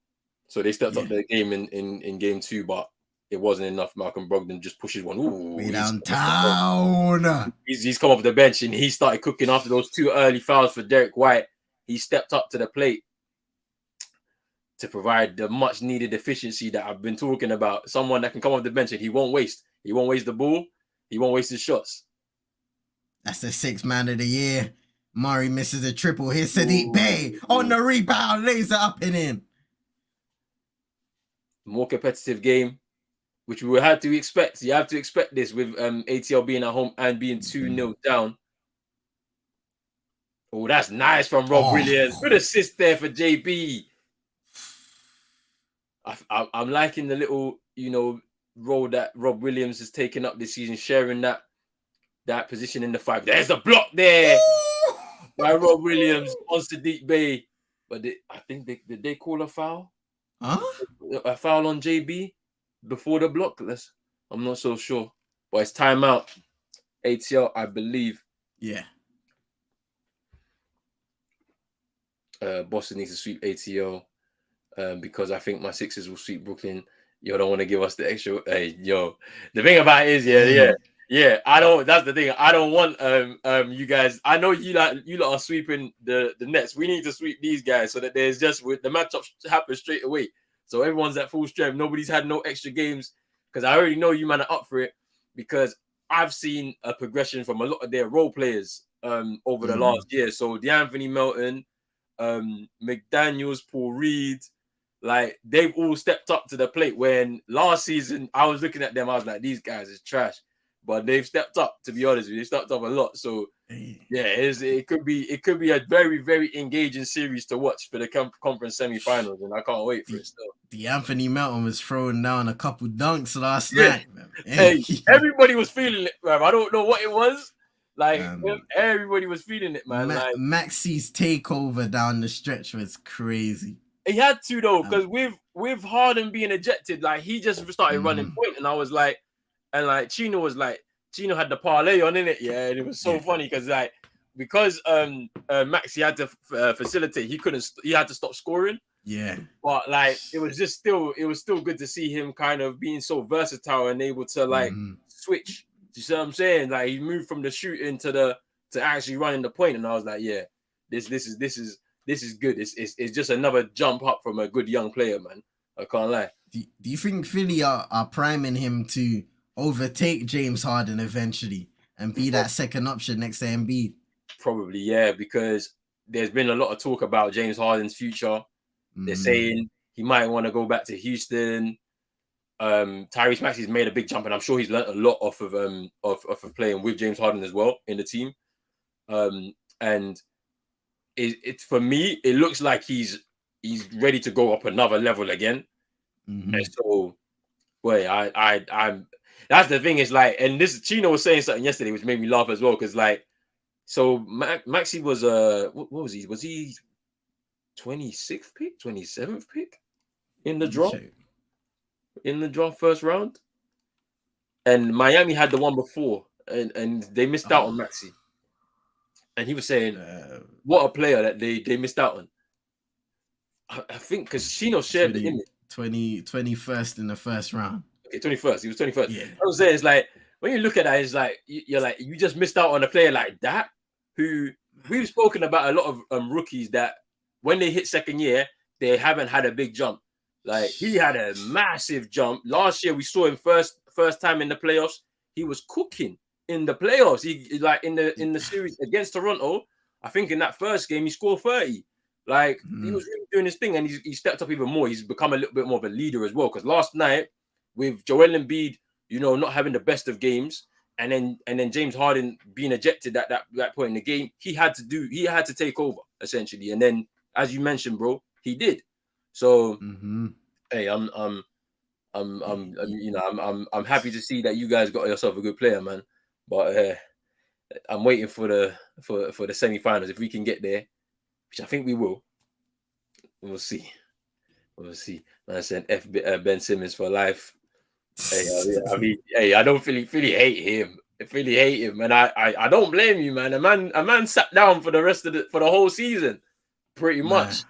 So they stepped up their game in game 2, but it wasn't enough. Malcolm Brogdon just pushes one. Ooh, way downtown. He's come off the bench and he started cooking after those 2 early fouls for Derek White. He stepped up to the plate to provide the much needed efficiency that I've been talking about. Someone that can come off the bench and he won't waste. He won't waste the ball. He won't waste his shots. That's the 6th man of the year. Murray misses a triple. Here's Sadiq Bey on the rebound. Lays it up and in. More competitive game, which we had to expect. You have to expect this with ATL being at home and being 2-0 down. Oh, that's nice from Rob Williams. Good assist there for JB. I'm liking the little, role that Rob Williams has taken up this season, sharing that position in the 5. There's a block there by Rob Williams on Sadiq Bey. But I think did they call a foul? Huh? A foul on JB before the block? I'm not so sure. But it's timeout. ATL, I believe. Yeah. Boston needs to sweep ATL because I think my Sixers will sweep Brooklyn. Yo, don't want to give us the extra. Hey, yo, the thing about it is, yeah. I don't. That's the thing. I don't want you guys. I know you lot are sweeping the Nets. We need to sweep these guys so that there's just with the matchups happen straight away. So everyone's at full strength. Nobody's had no extra games because I already know you man are up for it because I've seen a progression from a lot of their role players over the last year. So DeAnthony Melton, McDaniels, Paul Reed, like they've all stepped up to the plate. When last season I was looking at them, I was like, these guys is trash. But they've stepped up, to be honest with you. They stepped up a lot. So yeah, it could be a very, very engaging series to watch for the conference semifinals, and I can't wait for it still. DeAnthony Melton was throwing down a couple dunks last night, man. Hey, everybody was feeling it, man. I don't know what it was. Like everybody was feeling it, man. Maxi's takeover down the stretch was crazy. He had to though, because with Harden being ejected, like he just started running point, and I was like, Chino was like, Chino had the parlay on in it, yeah, and it was so funny because Maxi had to facilitate, he had to stop scoring. Yeah, but like it was still good to see him kind of being so versatile and able to like switch. You see what I'm saying? Like he moved from the shooting to actually running the point, and I was like, yeah, this is good. It's just another jump up from a good young player, man. I can't lie. Do you think Philly are priming him to overtake James Harden eventually and be that second option next to Embiid? Probably, yeah, because there's been a lot of talk about James Harden's future. They're saying he might want to go back to Houston. Tyrese Maxey's made a big jump, and I'm sure he's learned a lot off of playing with James Harden as well in the team. And it's for me, it looks like he's ready to go up another level again. And so, boy, I'm. That's the thing is like, and this Chino was saying something yesterday which made me laugh as well because like, so Maxey was what was he? Was he 26th pick, 27th pick in the draw? In the draw first round, and Miami had the one before, and they missed out on Maxey. And he was saying, "What a player that they missed out on." I think because Chino shared the image. 21st in the first round. Okay, 21st. He was 21st. Yeah. I was saying, it's like when you look at that, it's like you're like you just missed out on a player like that. Who we've spoken about a lot of rookies that when they hit second year, they haven't had a big jump. Like he had a massive jump last year. We saw him first time in the playoffs. He was cooking in the playoffs. He like in the series against Toronto. I think in that first game he scored 30. Like he was really doing his thing, and he stepped up even more. He's become a little bit more of a leader as well. Because last night with Joel Embiid, not having the best of games, and then James Harden being ejected at that point in the game, he had to take over essentially. And then, as you mentioned, bro, he did. So, hey, I'm happy to see that you guys got yourself a good player, man. But I'm waiting for the semifinals if we can get there, which I think we will. We'll see. Man, I said Ben Simmons for life. Hey, I mean, I don't Philly hate him. Philly hate him, and I don't blame you, man. A man sat down for the whole season, pretty much.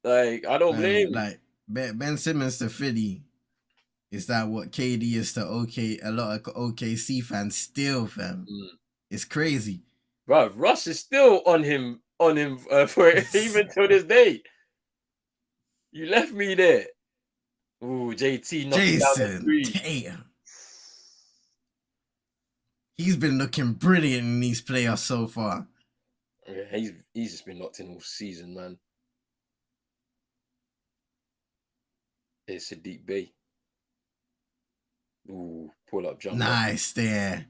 Like I don't blame you. Like Ben Simmons to Philly, is that what KD is to a lot of OKC fans still, fam? It's crazy, bro. Russ is still on him for it, even to this day. You left me there. Ooh, JT knocking down the three. Damn. He's been looking brilliant in these playoffs so far. Yeah, he's just been locked in all season, man. It's a deep bay. Ooh, pull up jump. Nice there.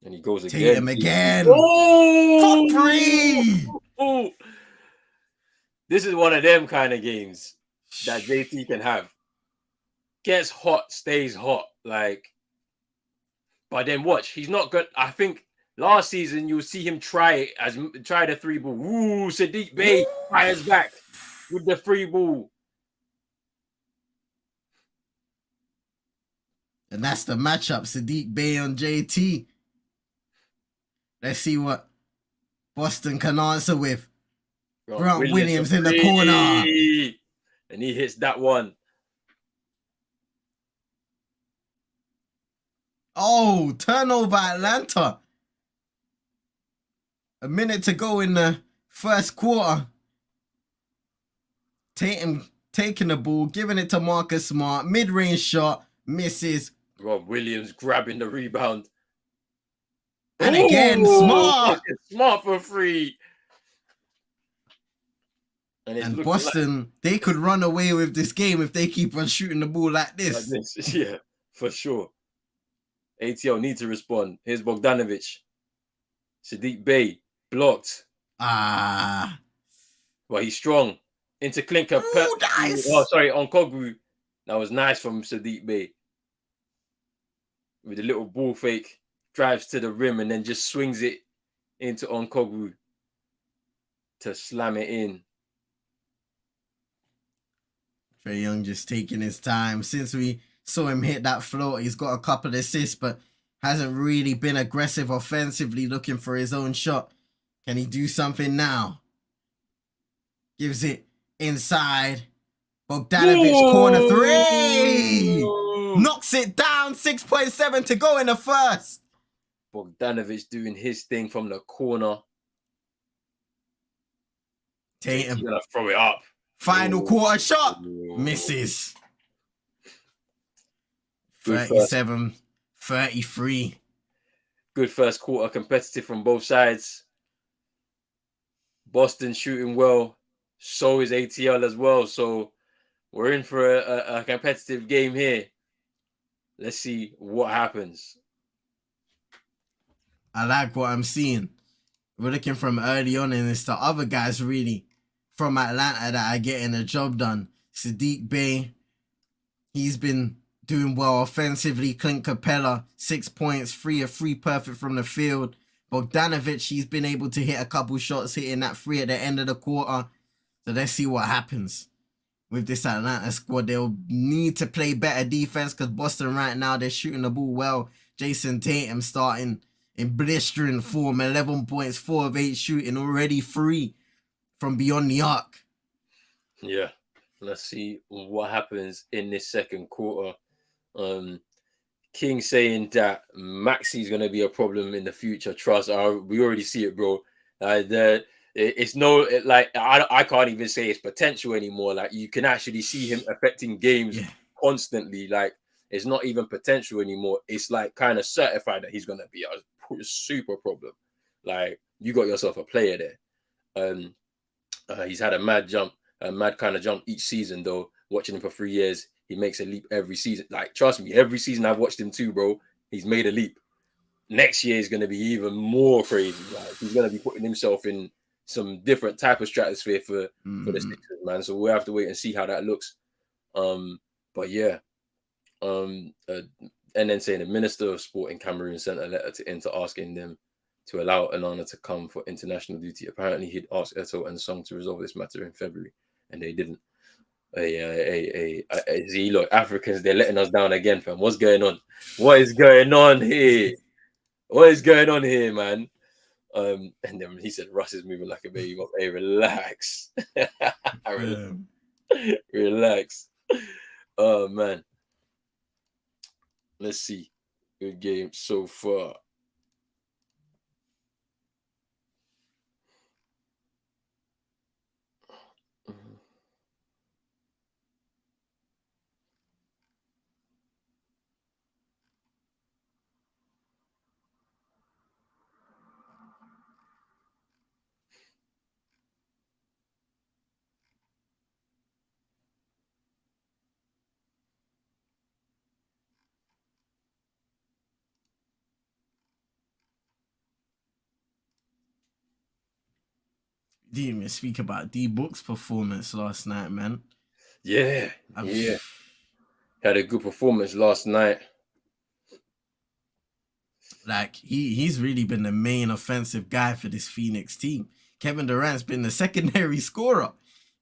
And he goes Tatum again. again. Oh! For free! Oh! This is one of them kind of games that JT can have. Gets hot, stays hot. Like, but then watch, he's not good. I think last season you'll see him try the 3-ball. Ooh, Sadiq Bey fires back with the 3-ball. And that's the matchup, Sadiq Bey on JT. Let's see what Boston can answer with. Grant Williams in the corner. And he hits that one. Oh, turnover Atlanta. A minute to go in the first quarter. Tatum taking the ball, giving it to Marcus Smart. Mid-range shot, misses. Rob Williams grabbing the rebound. And again, Smart. Smart for free. And Boston, they could run away with this game if they keep on shooting the ball like this. Yeah, for sure. ATL need to respond. Here's Bogdanovic. Sadiq Bey blocked. Well, he's strong. Into Clinker. Ooh, nice. Oh, sorry, on Kogwu. That was nice from Sadiq Bey. With a little ball fake, drives to the rim and then just swings it into Onkogwu to slam it in. Trae Young just taking his time. Since we saw him hit that float, he's got a couple of assists, but hasn't really been aggressive offensively looking for his own shot. Can he do something now? Gives it inside. Bogdanovic, corner 3! Knocks it down, 6.7 to go in the first. Bogdanovic doing his thing from the corner. Tatum. He's gonna throw it up. Final quarter shot. Misses. 37-33. Good first quarter, competitive from both sides. Boston shooting well. So is ATL as well. So we're in for a competitive game here. Let's see what happens. I like what I'm seeing. We're looking from early on, and it's the other guys really from Atlanta that are getting the job done. Sadiq Bey, he's been doing well offensively. Clint Capella, 6 points, 3 of 3 perfect from the field. Bogdanovic, he's been able to hit a couple shots, hitting that 3 at the end of the quarter. So let's see what happens with this Atlanta squad. They'll need to play better defense because Boston right now, they're shooting the ball well. Jason Tatum starting in blistering form, 11 points, 4 of 8 shooting, already 3 from beyond the arc. Yeah, let's see what happens in this second quarter. King saying that Maxi's going to be a problem in the future. Trust, we already see it, bro. It's no, like, I can't even say it's potential anymore. Like, you can actually see him affecting games constantly. Like, it's not even potential anymore. It's like kind of certified that he's going to be a super problem. Like, you got yourself a player there. He's had a mad kind of jump each season, though. Watching him for 3 years, he makes a leap every season. Like, trust me, every season I've watched him too, bro, he's made a leap. Next year is going to be even more crazy. Like, he's going to be putting himself in some different type of stratosphere for the Sixers, man. So we'll have to wait and see how that looks. But yeah. And then saying the Minister of Sport in Cameroon sent a letter to Inter asking them to allow Onana to come for international duty. Apparently, he'd asked Eto'o and Song to resolve this matter in February, and they didn't. See, look, Africans, they're letting us down again, fam. What's going on? What is going on here? What is going on here, man? And then he said, Russ is moving like a baby. Hey, relax. Relax. Oh, man. Let's see. Good game so far. Didn't even speak about D-Book's performance last night, man. Yeah. Had a good performance last night. Like he's really been the main offensive guy for this Phoenix team. Kevin Durant's been the secondary scorer,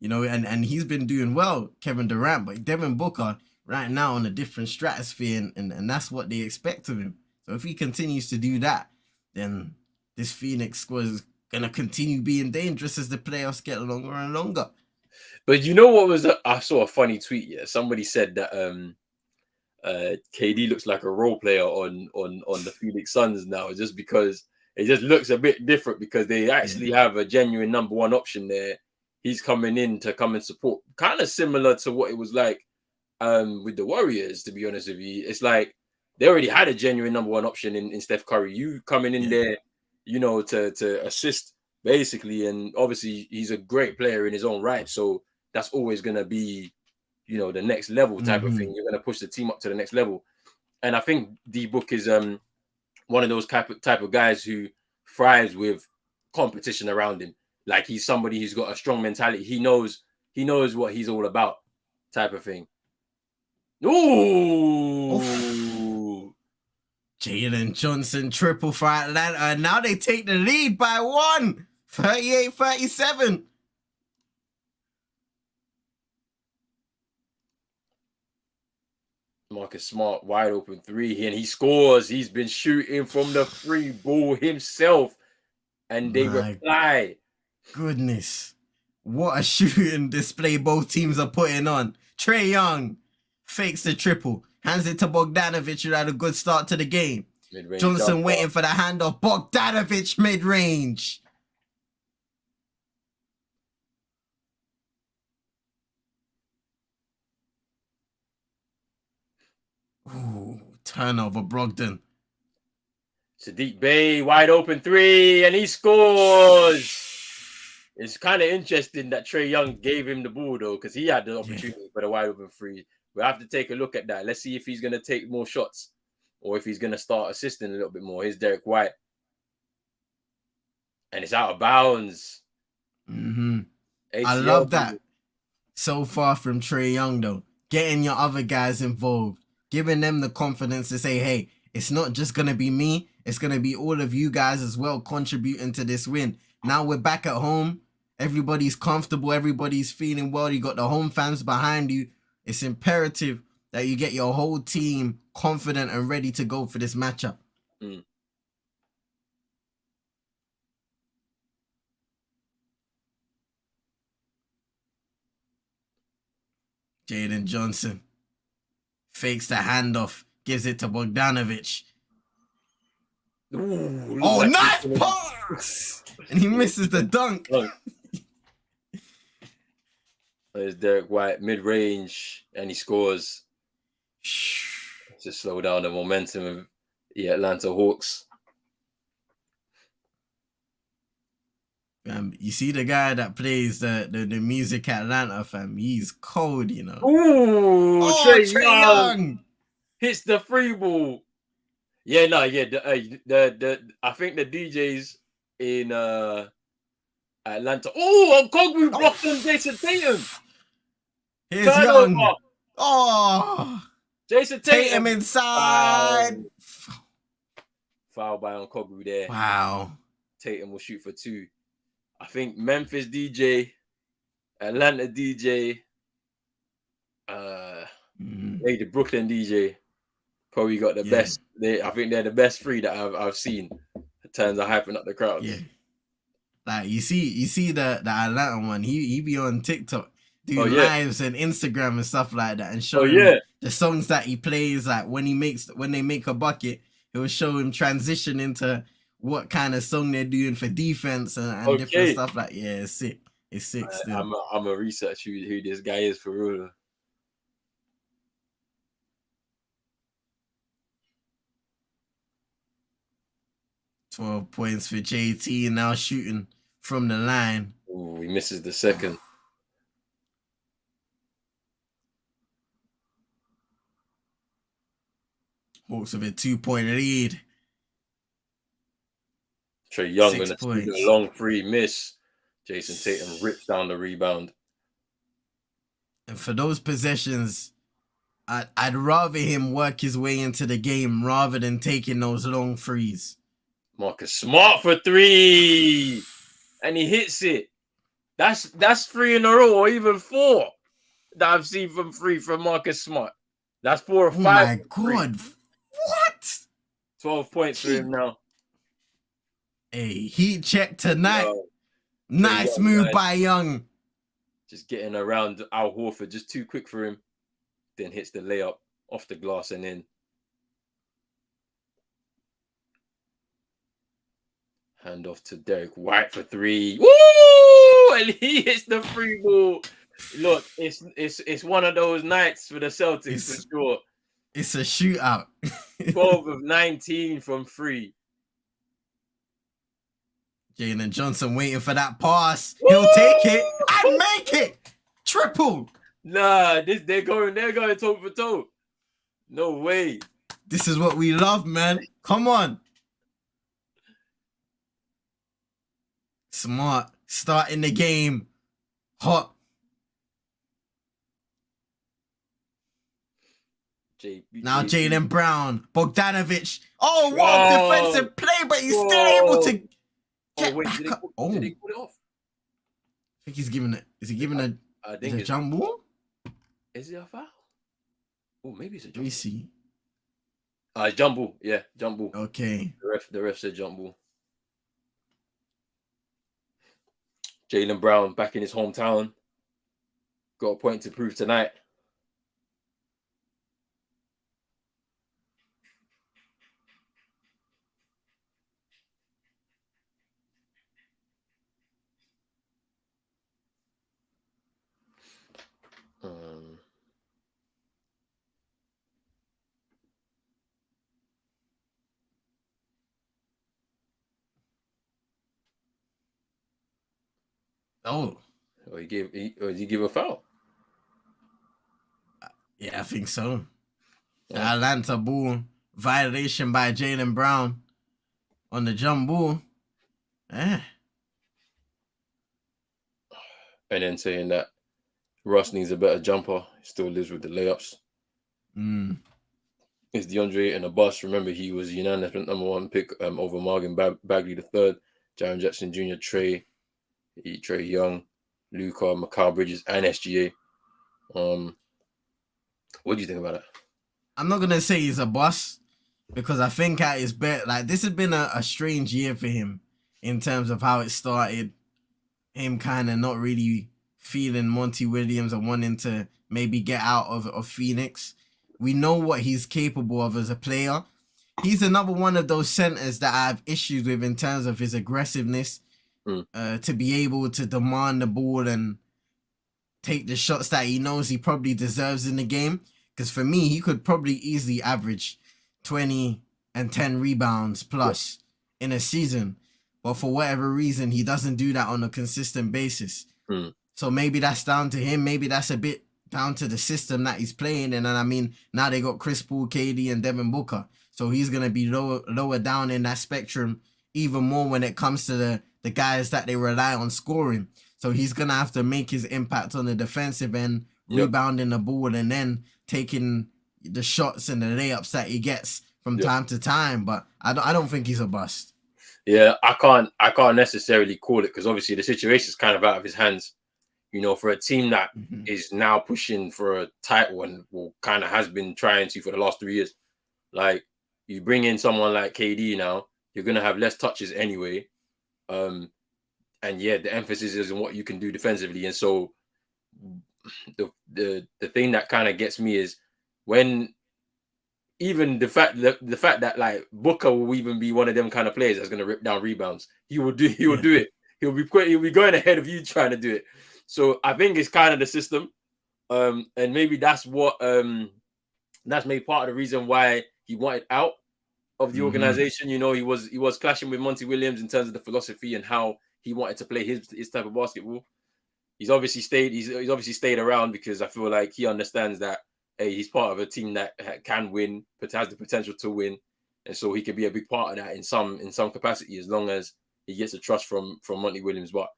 and he's been doing well, Kevin Durant, but Devin Booker right now on a different stratosphere, and that's what they expect of him. So if he continues to do that, then this Phoenix squad is gonna continue being dangerous as the playoffs get longer and longer. But you know what was I saw a funny tweet. Yeah, somebody said that KD looks like a role player on the Phoenix Suns now, just because it just looks a bit different because they actually have a genuine number one option there. He's coming in to come and support, kind of similar to what it was like with the Warriors. To be honest with you, it's like they already had a genuine number one option in Steph Curry. You coming in there, to assist basically, and obviously he's a great player in his own right. So that's always going to be, the next level type of thing. You're going to push the team up to the next level. And I think D-Book is one of those type of guys who thrives with competition around him. Like he's somebody who's got a strong mentality. He knows what he's all about type of thing. Ooh. Jalen Johnson triple for Atlanta. And now they take the lead by 1, 38-37. Marcus Smart, wide open 3, and he scores. He's been shooting from the free ball himself, and they reply. Goodness. What a shooting display both teams are putting on. Trae Young fakes the triple, hands it to Bogdanovic, who had a good start to the game. Mid-range Johnson jumper. waiting for the handoff. Bogdanovic mid-range. Ooh, turnover, Brogdon. Sadiq Bey, wide open 3, and he scores. It's kind of interesting that Trae Young gave him the ball, though, because he had the opportunity for the wide open 3. We'll have to take a look at that. Let's see if he's going to take more shots or if he's going to start assisting a little bit more. Here's Derek White. And it's out of bounds. I love that. So far from Trae Young, though. Getting your other guys involved. Giving them the confidence to say, hey, it's not just going to be me. It's going to be all of you guys as well contributing to this win. Now we're back at home. Everybody's comfortable. Everybody's feeling well. You got the home fans behind you. It's imperative that you get your whole team confident and ready to go for this matchup. Jalen Johnson fakes the handoff, gives it to Bogdanovic. Ooh, nice pass! And he misses the dunk. There's Derek White, mid-range, and he scores. To slow down the momentum of the Atlanta Hawks. You see the guy that plays the music at Atlanta, fam. He's cold, you know. Ooh, Trae Young hits the free ball. Yeah, no, yeah. The I think the DJs in Atlanta. Oh, Kogbu blocked on Jason Tatum. Here's Young. Oh, Jason Tatum inside. Foul by Kogbu there. Wow. Tatum will shoot for 2. I think Memphis DJ, Atlanta DJ, the Brooklyn DJ probably got the best. I think they're the best 3 that I've seen in terms of hyping up the crowds. Yeah. Like you see the Atlanta one, he be on TikTok doing lives and Instagram and stuff like that, and showing the songs that he plays. Like when they make a bucket, it will show him transition into what kind of song they're doing for defense and different stuff. Like it's sick. It's sick. Still, I'm a research who this guy is for real. 12 points for JT, now shooting from the line. Ooh, he misses the second. Hawks with a 2-point lead. Trae Young gonna shoot a long 3, miss. Jason Tatum rips down the rebound. And for those possessions, I'd rather him work his way into the game rather than taking those long threes. Marcus Smart for 3. And he hits it. That's 3 in a row, or even 4 that I've seen from 3 from Marcus Smart. That's 4 or 5. Oh my God. What? 12 points for him now. Hey, heat check tonight. Yo, nice Young, move nice. by Young. Just getting around Al Horford, just too quick for him. Then hits the layup off the glass and in. Hand off to Derek White for 3. Woo! And he hits the free ball. Look, it's one of those nights for the Celtics for sure. It's a shootout. 12 of 19 from 3. Jalen Johnson waiting for that pass. He'll take it and make it. Triple. Nah, they're going toe for toe. No way. This is what we love, man. Come on. Smart. Starting the game. Hot. Now Jaylen Brown. Bogdanovic. Oh, what a defensive play, but he's still able to get back up. Did he pull it off? I think he's giving it. Is he giving a jump ball? Is it a foul? Oh, maybe it's a jump ball. Let me see. Jump ball. Yeah, jump ball. Okay. The ref said jump ball. Jaylen Brown back in his hometown. Got a point to prove tonight. Did he give a foul? Yeah, I think so. The Atlanta ball violation by Jaylen Brown on the jump ball. And then saying that Russ needs a better jumper. He still lives with the layups. Is DeAndre in a bust? Remember, he was unanimous number 1 pick over Marvin Bagley III, Jaren Jackson Jr., Trey Young, Luka, Mikal Bridges, and SGA. What do you think about it? I'm not gonna say he's a bust because I think at his best, like this has been a strange year for him in terms of how it started. Him kind of not really feeling Monty Williams and wanting to maybe get out of Phoenix. We know what he's capable of as a player. He's another one of those centers that I have issues with in terms of his aggressiveness. To be able to demand the ball and take the shots that he knows he probably deserves in the game. Because for me, he could probably easily average 20 and 10 rebounds plus in a season. But for whatever reason, he doesn't do that on a consistent basis. So maybe that's down to him. Maybe that's a bit down to the system that he's playing. And then, I mean, now they got Chris Paul, KD, and Devin Booker. So he's going to be lower down in that spectrum even more when it comes to the guys that they rely on scoring. So he's going to have to make his impact on the defensive end, rebounding the ball, and then taking the shots and the layups that he gets from time to time. But I don't think he's a bust. Yeah, I can't necessarily call it because obviously the situation is kind of out of his hands. You know, for a team that is now pushing for a title and kind of has been trying to for the last 3 years. Like, you bring in someone like KD now, you're going to have less touches anyway. And yeah, the emphasis is on what you can do defensively. And so the thing that kind of gets me is when even the fact that like Booker will even be one of them kind of players that's going to rip down rebounds. He will do it. He'll be going ahead of you trying to do it. So I think it's kind of the system. And maybe that's what that's maybe part of the reason why he wanted out of the organization. You know, he was clashing with Monty Williams in terms of the philosophy and how he wanted to play his type of basketball. He's obviously stayed around because I feel like he understands that he's part of a team that can win, but has the potential to win, and so he can be a big part of that in some capacity as long as he gets the trust from Monty Williams. But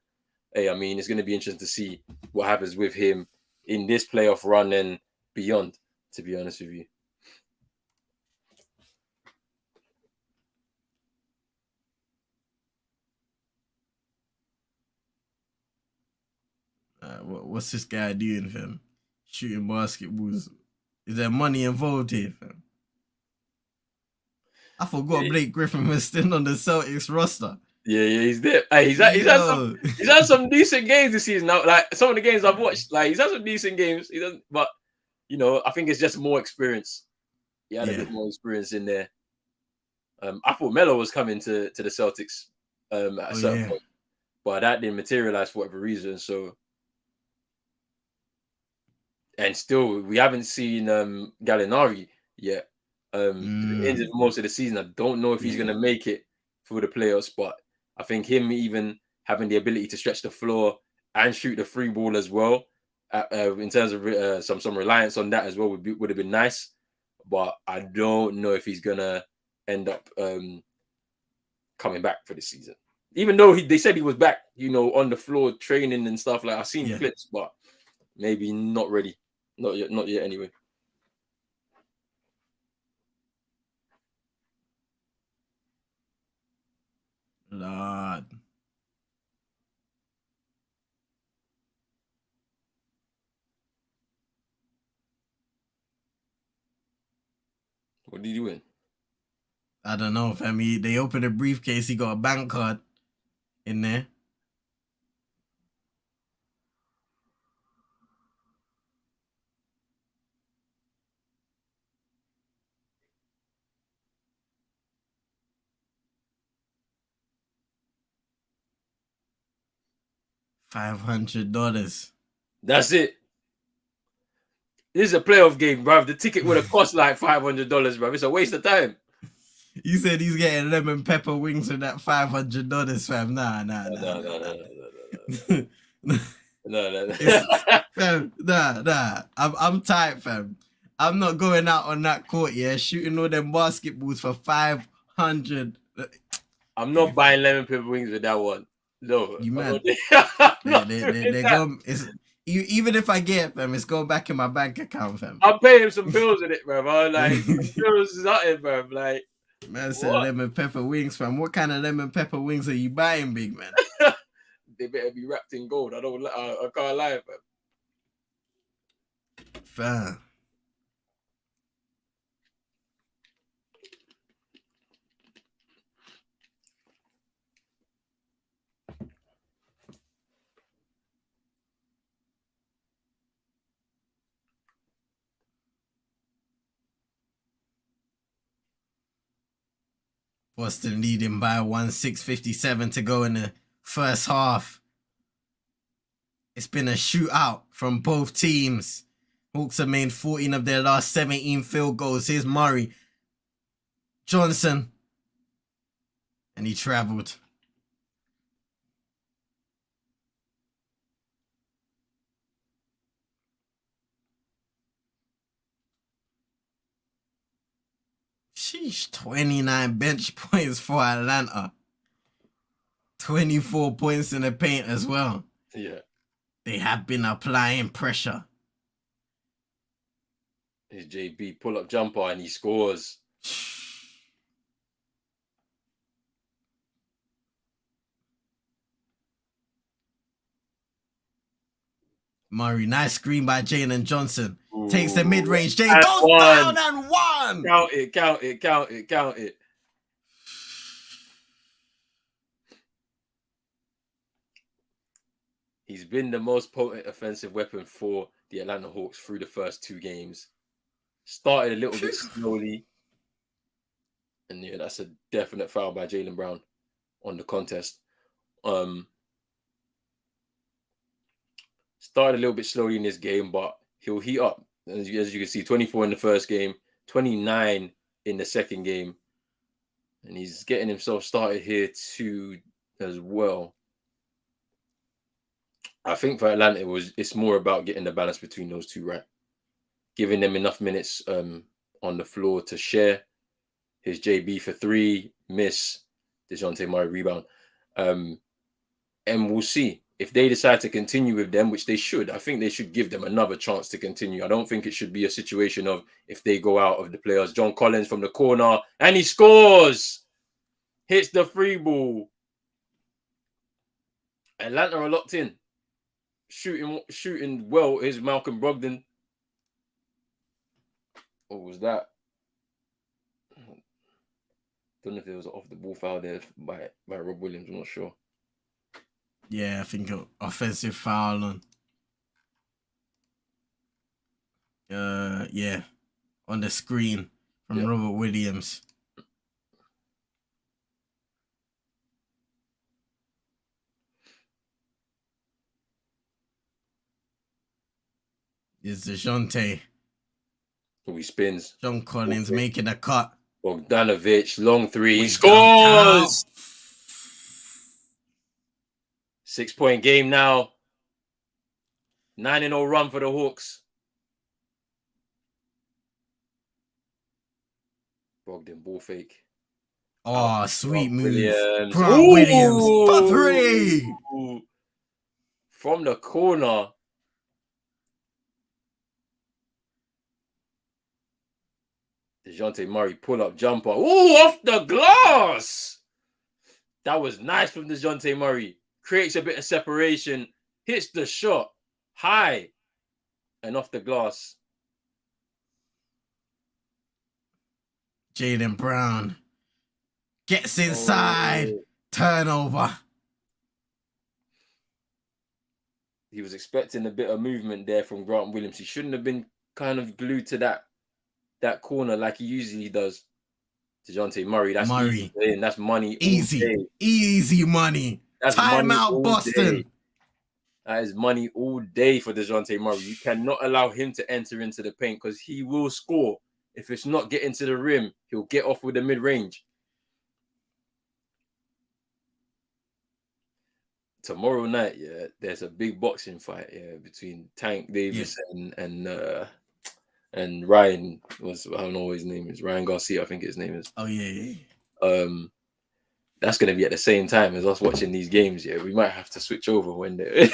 hey, I mean, it's going to be interesting to see what happens with him in this playoff run and beyond, to be honest with you. What's this guy doing, fam? Shooting basketballs. Is there money involved here, fam? I forgot Blake Griffin was still on the Celtics roster. Yeah, he's there. Hey, he's had some decent games this season. Now, like some of the games I've watched, like he's had some decent games. He doesn't, but you know, I think it's just more experience. He had a bit more experience in there. I thought Melo was coming to the Celtics at a certain point, but that didn't materialize for whatever reason. So, and still, we haven't seen Gallinari yet. Injured most of the season. I don't know if he's going to make it for the playoffs, but I think him even having the ability to stretch the floor and shoot the free ball as well, in terms of some reliance on that as well would have been nice. But I don't know if he's gonna end up coming back for the season. Even though they said he was back, you know, on the floor training and stuff. Like I've seen clips, but maybe not ready, not yet anyway. Lord. What are you doing? I don't know, fam. They opened a briefcase. He got a bank card in there. $500. That's it. This is a playoff game, bruv. The ticket would have cost like $500, bruv. It's a waste of time. You said he's getting lemon pepper wings for that $500, fam. Nah. No. Fam, nah. I'm tight, fam. I'm not going out on that court, shooting all them basketballs for $500. I'm not buying lemon pepper wings with that one. No. You mad? They're going, even if I get them, it's going back in my bank account, fam. I'll pay him some bills with it, bruv. Bills is nothing, bruv. Like, man said lemon pepper wings, fam. What kind of lemon pepper wings are you buying, big man? They better be wrapped in gold. I can't lie, fam. Boston leading by 1-6-57 to go in the first half. It's been a shootout from both teams. Hawks have made 14 of their last 17 field goals. Here's Murray. Johnson. And he traveled. Sheesh, 29 bench points for Atlanta. 24 points in the paint as well. Yeah. They have been applying pressure. His JB pull-up jumper and he scores. Murray, nice screen by Jalen Johnson. Ooh. Takes the mid-range. Jay goes down and one. Count it. He's been the most potent offensive weapon for the Atlanta Hawks through the first two games. Started a little bit slowly. And yeah, that's a definite foul by Jaylen Brown on the contest. Started a little bit slowly in this game, but he'll heat up. As you can see, 24 in the first game, 29 in the second game. And he's getting himself started here too as well. I think for Atlanta, it's more about getting the balance between those two, right? Giving them enough minutes on the floor to share. His JB for three, miss. DeJounte Murray rebound. And we'll see. if they decide to continue with them, which they should, I think they should give them another chance to continue. I don't think it should be a situation of if they go out of the playoffs. John Collins from the corner, and he scores. Hits the free ball. Atlanta are locked in. Shooting well is Malcolm Brogdon. What was that? Don't know if it was off the ball foul there by Rob Williams. I'm not sure. Yeah, I think an offensive foul on. Yeah, on the screen from Robert Williams. It's DeJounte. Oh, he spins. John Collins making a cut. Bogdanovic, long three. He scores! 6-point game now. 9-0 run for the Hawks. Brogdon, ball fake. Oh, sweet move. Williams. Grant Williams for three. From the corner. DeJounte Murray pull-up jumper. Ooh, off the glass. That was nice from DeJounte Murray. Creates a bit of separation. Hits the shot. High. And off the glass. Jaylen Brown gets inside. Turnover. He was expecting a bit of movement there from Grant Williams. He shouldn't have been kind of glued to that corner like he usually does. DeJounte Murray, that's Murray. Easy. That's money. Easy money. That's timeout, Boston. Day. That is money all day for DeJounte Murray. You cannot allow him to enter into the paint because he will score. If it's not getting to the rim, he'll get off with the mid-range. Tomorrow night, there's a big boxing fight, between Tank Davis and Ryan. I don't know what his name is. Ryan Garcia, I think his name is. Oh yeah. That's gonna be at the same time as us watching these games. Yeah, we might have to switch over when they.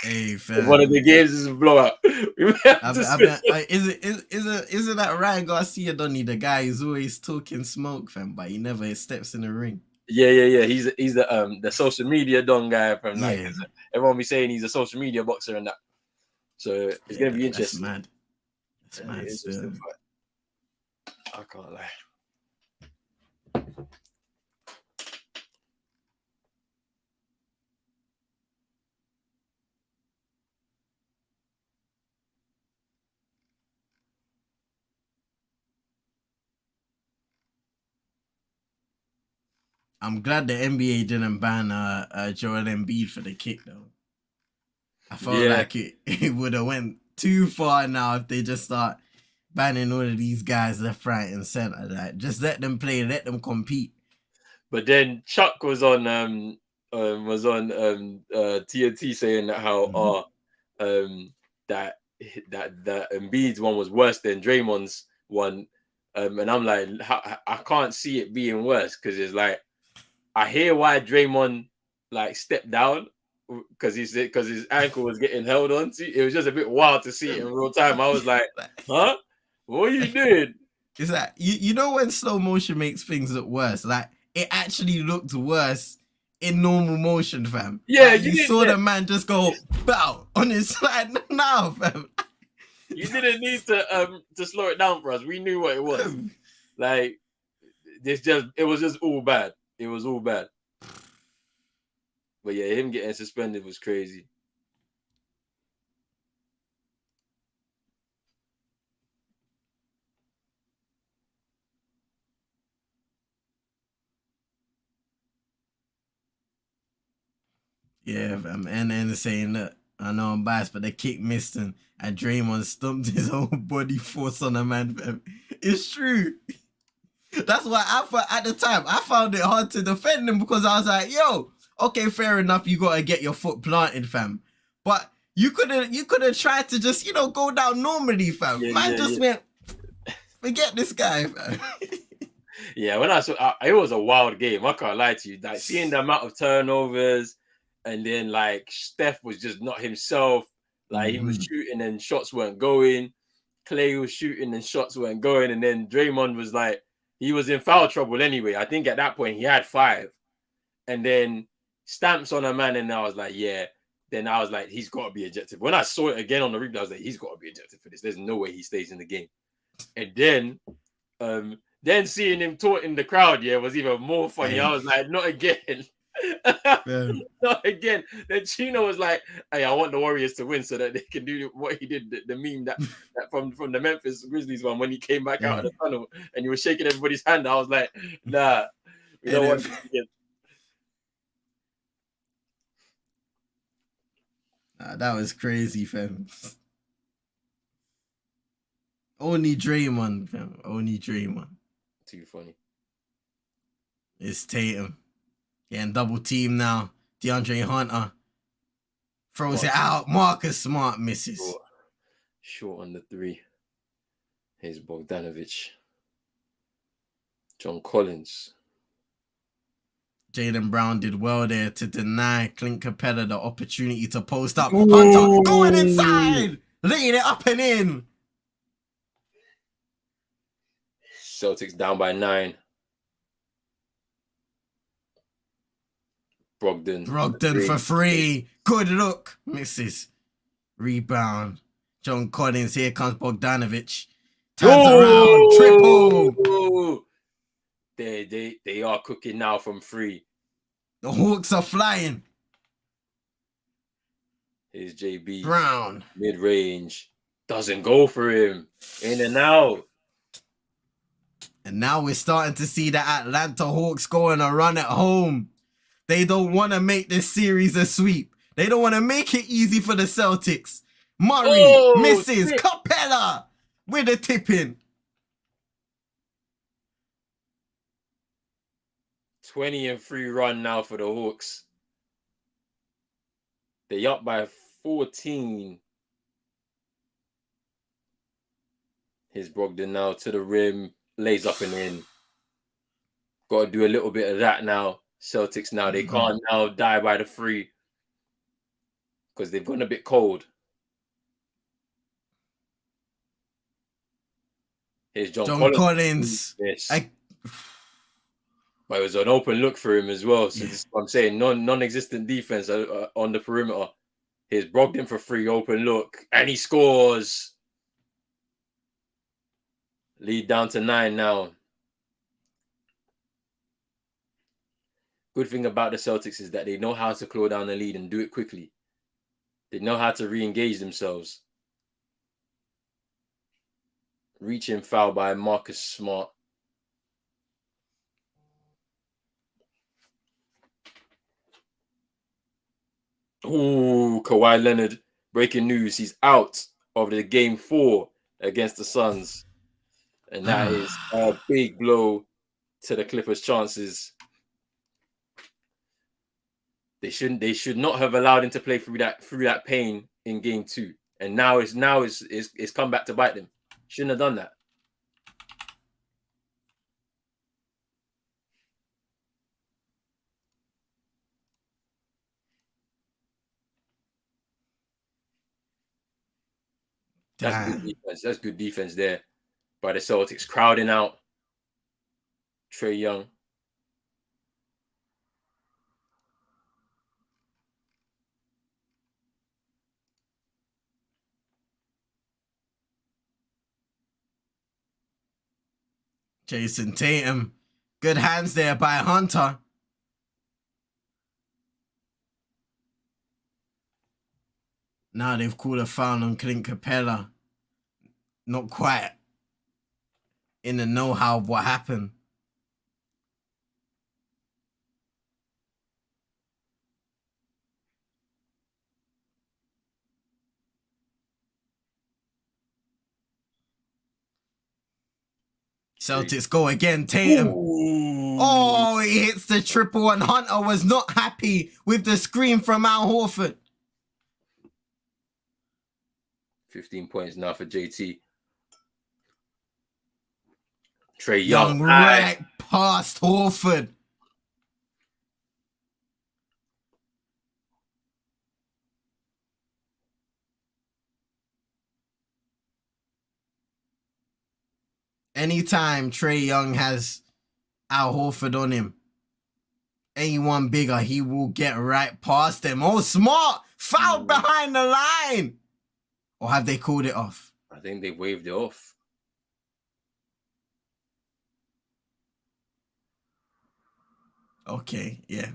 Hey, fam. One of the games is a blowout. Is it that Ryan Garcia, Donny, the guy who's always talking smoke, fam, but he never steps in the ring? Yeah. He's the social media don guy from everyone be saying he's a social media boxer and that. So it's gonna be interesting. That's mad. Still. I can't lie. I'm glad the NBA didn't ban Joel Embiid for the kick though. I felt like it would have went too far now if they just start banning all of these guys left, right, and center. Like, just let them play, let them compete. But then Chuck was on TNT saying that how that Embiid's one was worse than Draymond's one, and I'm like, I can't see it being worse because it's like I hear why Draymond like stepped down because his ankle was getting held on. It was just a bit wild to see it in real time. I was like, huh? What are you doing? Is that you know when slow motion makes things look worse? Like it actually looked worse in normal motion, fam. Yeah, like, you saw the man just go bow on his side now, fam. You didn't need to slow it down for us. We knew what it was. Like it was just all bad. It was all bad. But yeah, him getting suspended was crazy. Yeah, fam. And then saying that I know I'm biased, but the kick missed and Draymond stumped his own body force on a man, fam. It's true. That's why at the time I found it hard to defend him because I was like, yo, okay, fair enough, you gotta get your foot planted, fam. But you could have tried to just, go down normally, fam. Went, forget this guy, fam. Yeah, when I saw it was a wild game. I can't lie to you. Like seeing the amount of turnovers, And then like Steph was just not himself. Like he was Mhm. shooting and shots weren't going. Clay was shooting and shots weren't going. And then Draymond was like, he was in foul trouble anyway. I think at that point he had 5. And then stamps on a man, and I was like, yeah. Then I was like, he's got to be ejected. When I saw it again on the replay, I was like, he's got to be ejected for this. There's no way he stays in the game. And then seeing him taunt in the crowd, yeah, was even more funny. I was like, not again. Not again. Then Chino was like, hey, I want the Warriors to win so that they can do what he did, the meme that from the Memphis Grizzlies one when he came back out of the tunnel and he was shaking everybody's hand. I was like, nah, we don't want this again. Nah, that was crazy, fam. Only Draymond, fam. Only Draymond. Too funny. It's Tatum. Getting double team now. DeAndre Hunter throws it out. Marcus Smart misses. Short on the 3. Here's Bogdanovic. John Collins. Jaylen Brown did well there to deny Clint Capella the opportunity to post up. Hunter going inside, laying it up and in. Celtics down by 9. Brogdon for 3. Good look. Misses. Rebound. John Collins. Here comes Bogdanovic. Turns around. Triple. They are cooking now from 3. The Hawks are flying. Here's JB. Brown. Mid-range. Doesn't go for him. In and out. And now we're starting to see the Atlanta Hawks go on a run at home. They don't want to make this series a sweep. They don't want to make it easy for the Celtics. Murray misses. Tip. Capella with a tip-in. 20-3 run now for the Hawks. They up by 14. Here's Brogdon now to the rim. Lays up and in. Got to do a little bit of that now. Celtics now, they can't now die by the 3 because they've gone a bit cold. Here's John Collins. Yes. But it was an open look for him as well. So this is what I'm saying. Non-existent defense on the perimeter. Here's Brogdon for 3, open look. And he scores. Lead down to 9 now. Good thing about the Celtics is that they know how to claw down the lead and do it quickly. They know how to re-engage themselves. Reaching foul by Marcus Smart. Ooh, Kawhi Leonard. Breaking news. He's out of the game 4 against the Suns. And that is a big blow to the Clippers' chances. They should not have allowed him to play through that pain in game 2. And now it's come back to bite them. Shouldn't have done that. That's good defense. That's good defense there by the Celtics. Crowding out Trae Young. Jason Tatum. Good hands there by Hunter. Now they've called a foul on Clint Capella. Not quite in the know-how of what happened. Celtics go again. Tatum. Ooh. Oh, he hits the triple and Hunter was not happy with the screen from Al Horford. 15 points now for JT. Trae Young right past Horford. anytime Trae Young has Al Horford on him, anyone bigger, he will get right past them. Oh, smart! Foul behind the line! Or have they called it off? I think they waved it off. Okay, yeah.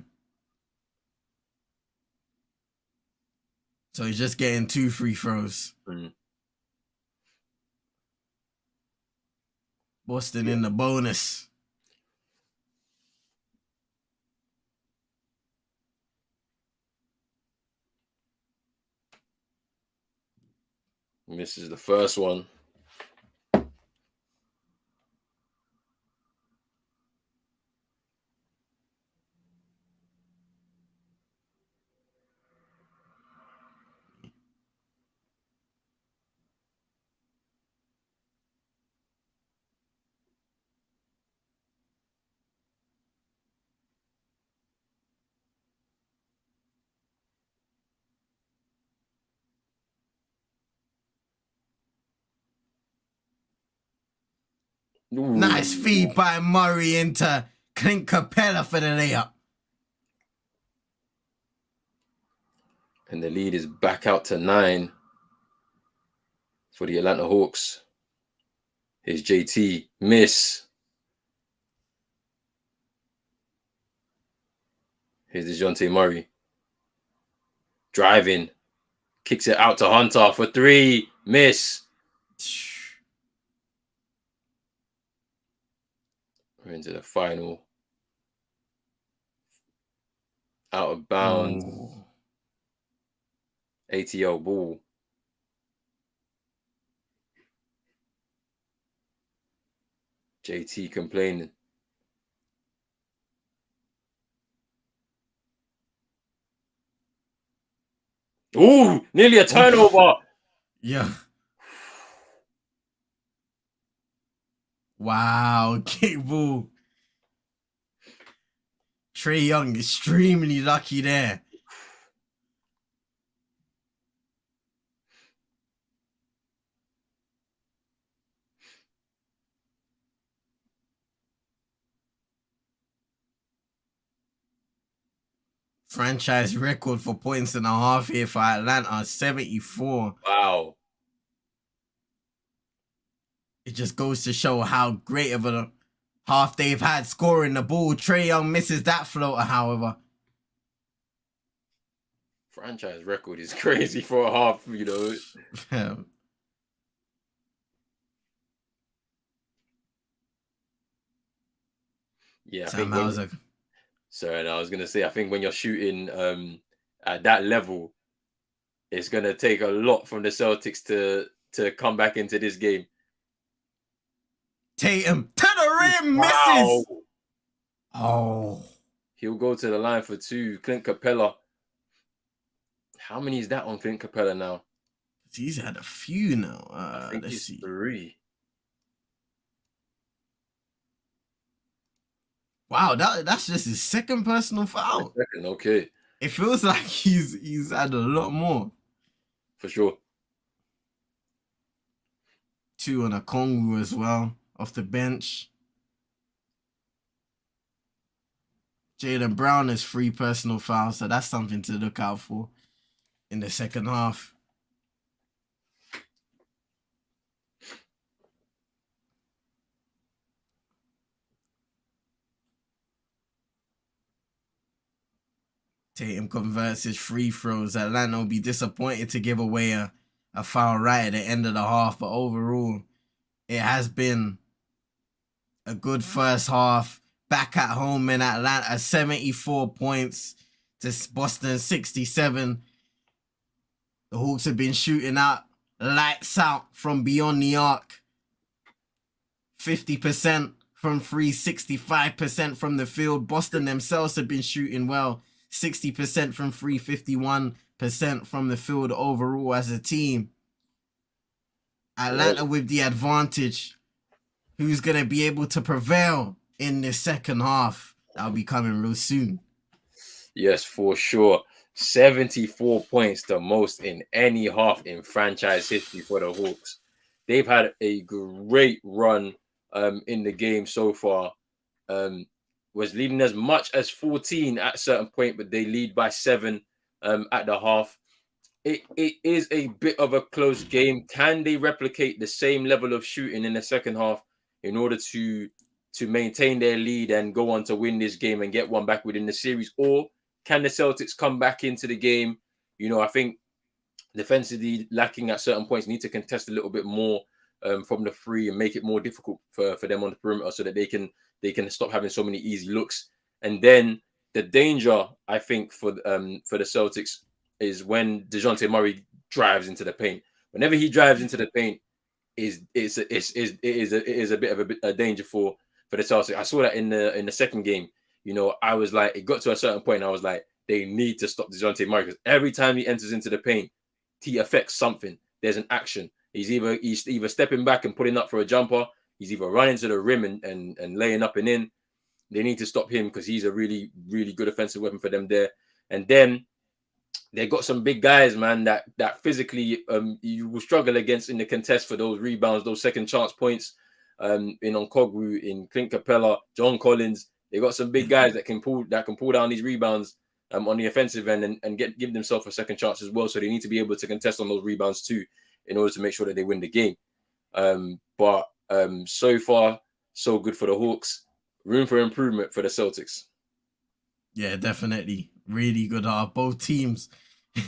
So he's just getting 2 free throws. Boston in the bonus. Misses the first one. Ooh. Nice feed by Murray into Clint Capella for the layup. And the lead is back out to 9 for the Atlanta Hawks. Here's JT. Miss. Here's DeJounte Murray. Driving. Kicks it out to Hunter for 3. Miss. We're into the final. Out of bounds. Ooh. ATL ball. JT complaining. Ooh, nearly a turnover. Yeah. Wow, kick ball. Trae Young extremely lucky there. Franchise record for points and a half here for Atlanta, 74. Wow. It just goes to show how great of a half they've had scoring the ball. Trae Young misses that floater, however. Franchise record is crazy for a half, you know. Yeah, I think sorry, I was gonna say, I think when you're shooting at that level, it's gonna take a lot from the Celtics to come back into this game. Tatum to the rim, misses. Oh. He'll go to the line for 2. Clint Capella. How many is that on Clint Capella now? He's had a few now. I think let's see. 3. Wow, that's just his second personal foul. Second, okay. It feels like he's had a lot more. For sure. 2 on a Kongu as well, off the bench. Jaylen Brown has 3 personal fouls, so that's something to look out for in the second half. Tatum converts his free throws. Atlanta will be disappointed to give away a foul right at the end of the half, but overall, it has been a good first half. Back at home in Atlanta, 74 points to Boston 67. The Hawks have been shooting out lights out from beyond the arc. 50% from 3, 65% from the field. Boston themselves have been shooting well. 60% from 3, 51% from the field overall as a team. Atlanta with the advantage. Who's going to be able to prevail in the second half? That'll be coming real soon. Yes, for sure. 74 points, the most in any half in franchise history for the Hawks. They've had a great run in the game so far. Was leading as much as 14 at a certain point, but they lead by 7 at the half. It is a bit of a close game. Can they replicate the same level of shooting in the second half in order to maintain their lead and go on to win this game and get one back within the series? Or can the Celtics come back into the game? I think defensively lacking at certain points, need to contest a little bit more from the free and make it more difficult for them on the perimeter so that they can stop having so many easy looks. And then the danger, I think, for the Celtics is when DeJounte Murray drives into the paint. Whenever he drives into the paint, it is a bit of a danger for the Celtics. I saw that in the second game. I was like, it got to a certain point. I was like, they need to stop DeJounte Murray because every time he enters into the paint, he affects something. There's an action. He's either stepping back and putting up for a jumper. He's either running to the rim and laying up and in. They need to stop him because he's a really, really good offensive weapon for them there. And then they got some big guys, man, that physically you will struggle against in the contest for those rebounds, those second chance points. In Onkogwu, in Clint Capella, John Collins. They got some big guys that can pull down these rebounds on the offensive end and give themselves a second chance as well. So they need to be able to contest on those rebounds too in order to make sure that they win the game. But so far, so good for the Hawks. Room for improvement for the Celtics. Yeah, definitely. Really good. Both teams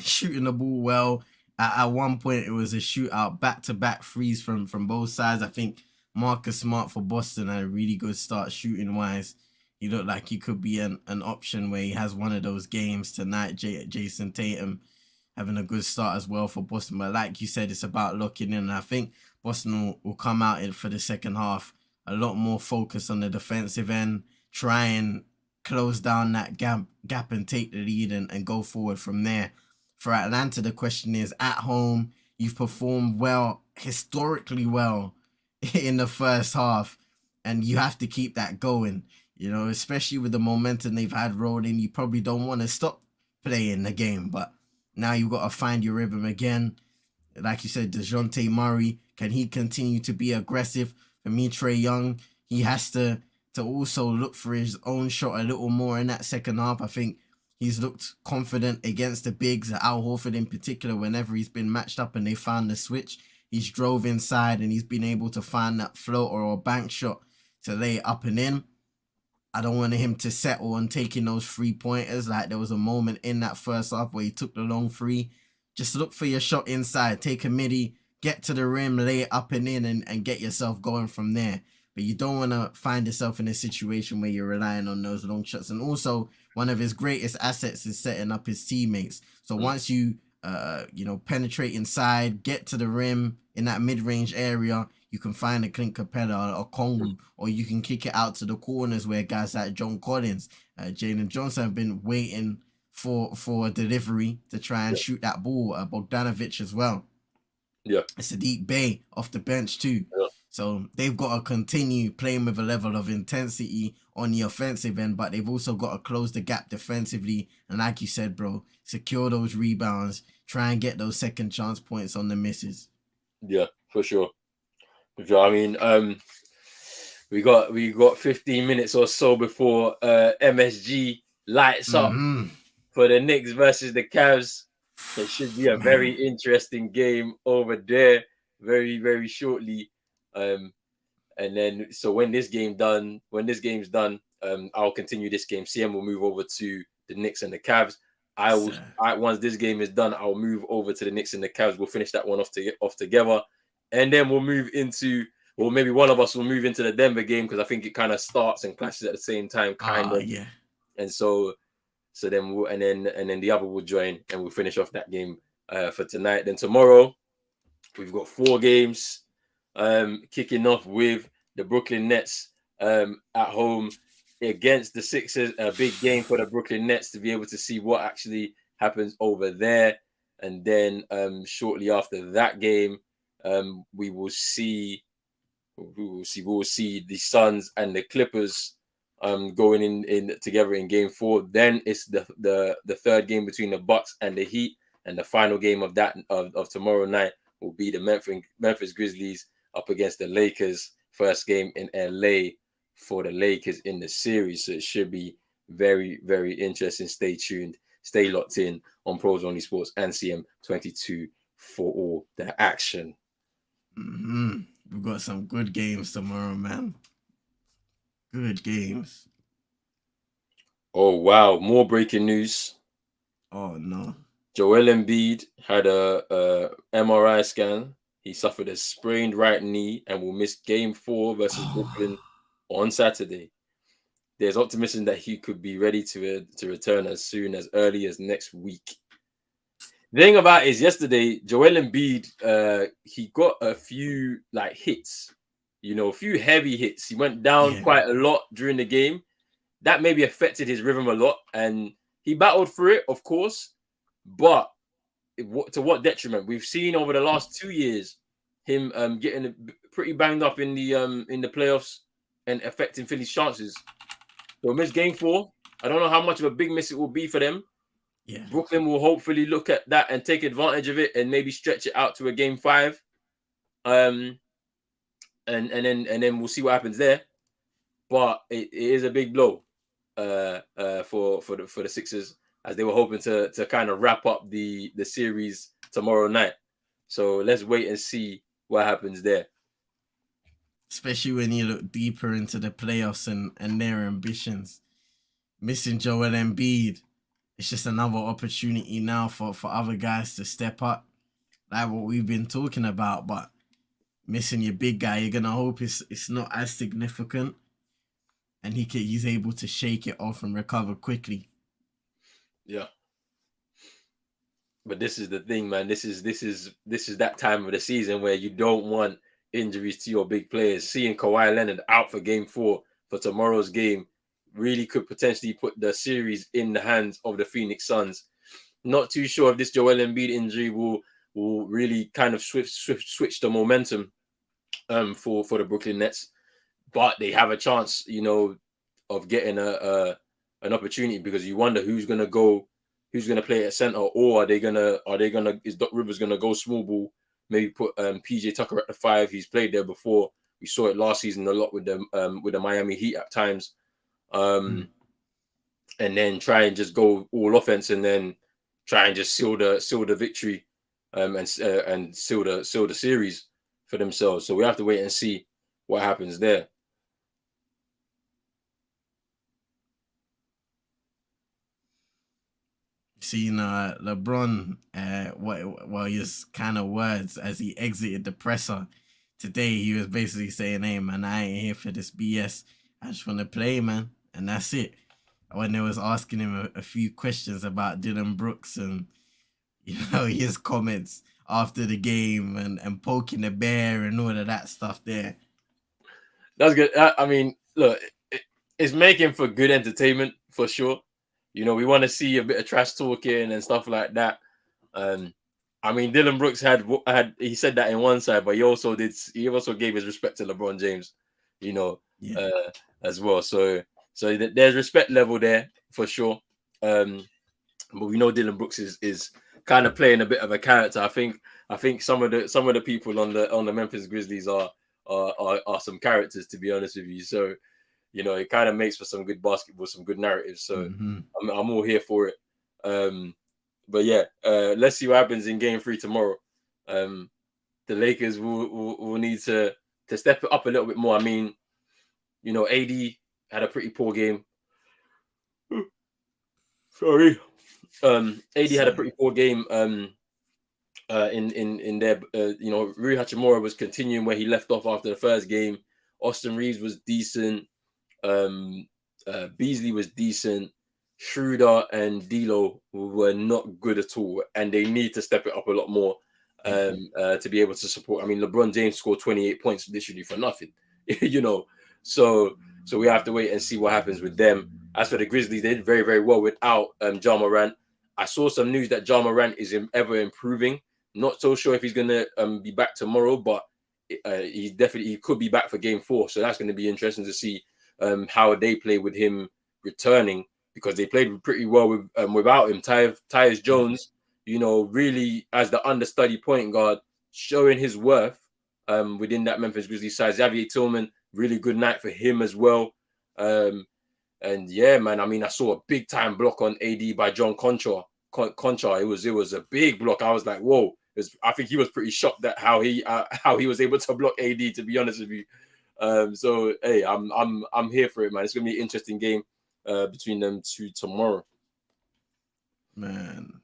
shooting the ball well. At one point, it was a shootout, back-to-back threes from both sides. I think Marcus Smart for Boston had a really good start shooting-wise. He looked like he could be an option where he has one of those games tonight. Jason Tatum having a good start as well for Boston. But like you said, it's about locking in. And I think Boston will come out in for the second half a lot more focus on the defensive end, try and close down that gap and take the lead and go forward from there. For Atlanta, the question is, at home, you've performed well, historically well, in the first half, and you have to keep that going. Especially with the momentum they've had rolling, you probably don't want to stop playing the game, but now you've got to find your rhythm again. Like you said, DeJounte Murray, can he continue to be aggressive? For me, Trae Young, he has to also look for his own shot a little more in that second half. I think he's looked confident against the bigs, Al Horford in particular, whenever he's been matched up and they found the switch. He's drove inside and he's been able to find that float or a bank shot to lay it up and in. I don't want him to settle on taking those 3-pointers. Like there was a moment in that first half where he took the long three. Just look for your shot inside, take a midi, get to the rim, lay it up and in and get yourself going from there. But you don't want to find yourself in a situation where you're relying on those long shots. And also, one of his greatest assets is setting up his teammates. So once you, penetrate inside, get to the rim in that mid-range area, you can find a Clint Capella or Kongu, or you can kick it out to the corners where guys like John Collins, Jalen Johnson have been waiting for a delivery to try and shoot that ball. Bogdanovic as well. Yeah. Sadiq Bey off the bench too. Yeah. So they've got to continue playing with a level of intensity on the offensive end, but they've also got to close the gap defensively. And like you said, bro, secure those rebounds, try and get those second chance points on the misses. Yeah, for sure. I mean, we got 15 minutes or so before MSG lights up for the Knicks versus the Cavs. It should be a very interesting game over there very, very shortly. And then so when this game's done, I'll continue this game. CM will move over to the Knicks and the Cavs. Once this game is done, I'll move over to the Knicks and the Cavs. We'll finish that one off together. And then we'll move into, or maybe one of us will move into the Denver game because I think it kind of starts and clashes at the same time, kind of. Yeah. And so then and then the other will join and we'll finish off that game for tonight. Then tomorrow we've got 4 games, kicking off with the Brooklyn Nets at home against the Sixers. A big game for the Brooklyn Nets to be able to see what actually happens over there. And then shortly after that game, we will see the Suns and the Clippers going in together in game 4. Then it's the third game between the Bucks and the Heat, and the final game of that of tomorrow night will be the Memphis Grizzlies up against the Lakers First game in LA for the Lakers in the series. So it should be very, very interesting. Stay tuned. Stay locked in on Pros Only Sports and CM22 for all the action. We've got some good games tomorrow, man. Good games. Oh, wow. More breaking news. Oh, no. Joel Embiid had a MRI scan. He suffered a sprained right knee and will miss Game 4 versus Brooklyn on Saturday. There's optimism that he could be ready to return as soon as early as next week. The thing about it is, yesterday, Joel Embiid, he got a few hits, a few heavy hits. He went down quite a lot during the game. That maybe affected his rhythm a lot, and he battled through it, of course. But to what detriment? We've seen over the last 2 years him getting pretty banged up in the playoffs and affecting Philly's chances. So miss Game 4. I don't know how much of a big miss it will be for them. Yeah. Brooklyn will hopefully look at that and take advantage of it and maybe stretch it out to a Game 5. And then we'll see what happens there. But it is a big blow for the Sixers, as they were hoping to kind of wrap up the series tomorrow night. So let's wait and see what happens there. Especially when you look deeper into the playoffs and their ambitions. Missing Joel Embiid, it's just another opportunity now for other guys to step up, like what we've been talking about. But missing your big guy, you're gonna hope it's not as significant, and he's able to shake it off and recover quickly. Yeah. But this is the thing, man. This is that time of the season where you don't want injuries to your big players. Seeing Kawhi Leonard out for Game 4 for tomorrow's game really could potentially put the series in the hands of the Phoenix Suns. Not too sure if this Joel Embiid injury will really kind of switch the momentum for the Brooklyn Nets, but they have a chance, of getting an opportunity, because you wonder who's gonna play at center, or is Doc Rivers gonna go small ball? Maybe put PJ Tucker at the 5. He's played there before. We saw it last season a lot with the Miami Heat at times. And then try and just go all offense, and then try and just seal the victory, and seal the series for themselves. So we have to wait and see what happens there. Seeing LeBron, his kind of words as he exited the presser today, he was basically saying, "Hey man, I ain't here for this BS. I just want to play, man, and that's it." When they was asking him a few questions about Dylan Brooks and his comments after the game and poking the bear and all of that stuff there. That's good. I mean, look, it's making for good entertainment for sure. We want to see a bit of trash talking and stuff like that. I mean, Dylan Brooks he said that in one side, but he also gave his respect to LeBron James, as well. So there's respect level there for sure. But we know Dylan Brooks is kind of playing a bit of a character. I think some of the people on the Memphis Grizzlies are some characters, to be honest with you. So it kind of makes for some good basketball, some good narratives. So I'm all here for it. But yeah, let's see what happens in Game 3 tomorrow. The Lakers will need to step it up a little bit more. I mean, AD had a pretty poor game. Sorry. AD had a pretty poor game. In there, Rui Hachimura was continuing where he left off after the first game. Austin Reeves was decent. Beasley was decent. Schroeder and D'Lo were not good at all, and they need to step it up a lot more to be able to support. I mean, LeBron James scored 28 points literally for nothing, So we have to wait and see what happens with them. As for the Grizzlies, they did very, very well without Ja Morant. I saw some news that Ja Morant is ever improving. Not so sure if he's gonna be back tomorrow, but he could be back for Game 4. So that's going to be interesting to see how they play with him returning, because they played pretty well without him. Tyus Jones, really as the understudy point guard, showing his worth within that Memphis Grizzlies side. Xavier Tillman, really good night for him as well. And yeah, man, I mean, I saw a big time block on AD by John Concha. It was a big block. I was like, whoa. I think he was pretty shocked at how he was able to block AD, to be honest with you. So hey, I'm here for it, man. It's gonna be an interesting game between them two tomorrow. Man,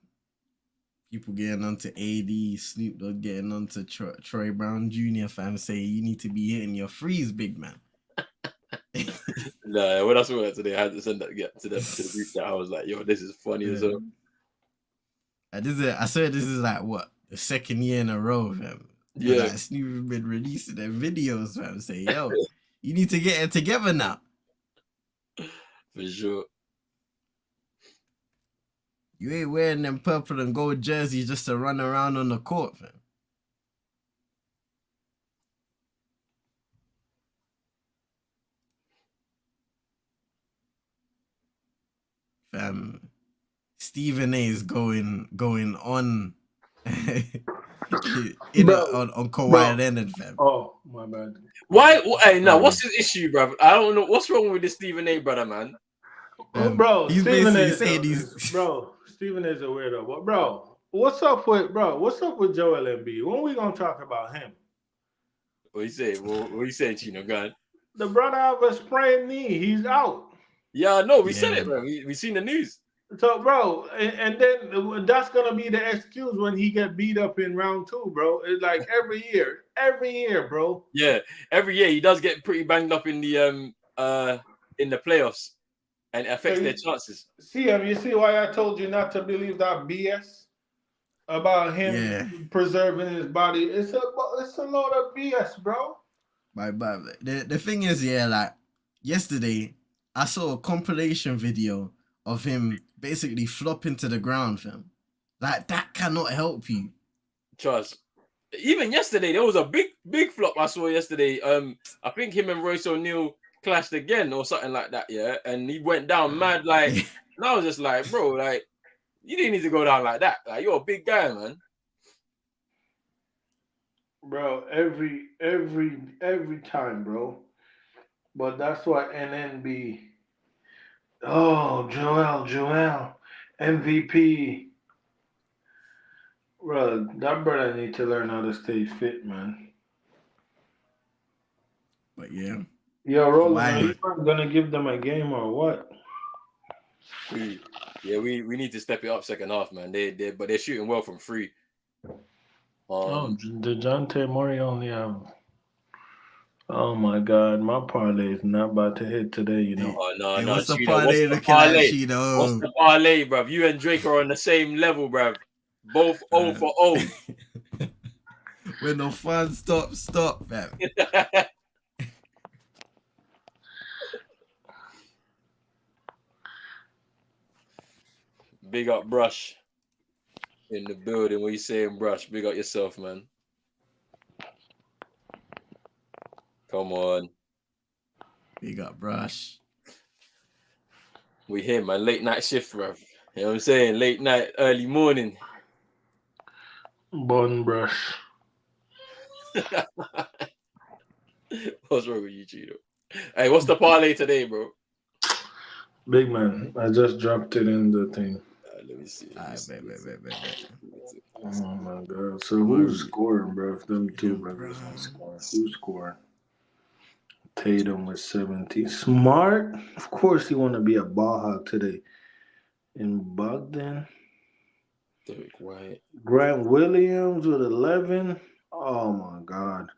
people getting onto AD, Snoop Dogg getting onto Troy Brown Jr. fam, say you need to be hitting your freeze, big man. Nah, when I saw that today, I had to send that to the group chat. I was like, yo, this is funny as well. I swear this is like what, the second year in a row, fam. Yeah, like Snoop has been releasing their videos, fam, say, yo, you need to get it together now. For sure. You ain't wearing them purple and gold jerseys just to run around on the court, fam. Stephen A is going on on Kawhi Leonard, fam. Oh, my bad. Why? Hey, no, what's his issue, bro? I don't know. What's wrong with this Stephen A, brother, man? Bro, he's Stephen basically saying bro, Stephen is a weirdo. But bro, what's up with Joel Embiid? When we gonna talk about him? What you say? What you saying, Chino? Go on. The brother have a sprained knee. He's out. Yeah, no, we said it, bro. We seen the news. So, bro, and then that's gonna be the excuse when he get beat up in round 2, bro. It's like every year, bro. Yeah, every year he does get pretty banged up in the playoffs, and it affects their chances. You see why I told you not to believe that BS about him preserving his body? It's a load of BS, bro. But the thing is, like yesterday, I saw a compilation video of him basically flopping to the ground, fam. Like, that cannot help you. Trust. Even yesterday, there was a big flop I saw yesterday. I think him and Royce O'Neal clashed again or something like that, yeah. And he went down mad, like, and I was just like, bro, like, you didn't need to go down like that. Like, you're a big guy, man. Bro, every time, bro. But that's what NNB. Oh, Joel, MVP. Bro, that brother need to learn how to stay fit, man. But yeah. Yo, Roland, are you gonna give them a game or what? We need to step it up second half, man. But they're shooting well from free. DeJounte Murray only have. Oh my God, my parlay is not about to hit today, you know. Oh, no, what's the parlay looking at, Chino? What's the parlay, bruv? You and Drake are on the same level, bruv. Both 0 for 0. When the fun stop, man. Big up Brush in the building. What you saying, Brush? Big up yourself, man. Come on. Big up Brush. We here, man. Late night shift, bruv. You know what I'm saying? Late night, early morning. Bun Brush. What's wrong with you, Cheeto? Hey, what's the parlay today, bro? Big man, I just dropped it in the thing. Let me see. Oh my God! So who's scoring, bro? If them two brothers not scoring, who's scoring? Tatum with 17. Smart, of course, he want to be a ball hog today. In Bogdan, Derek White, Grant Williams with 11. Oh my God!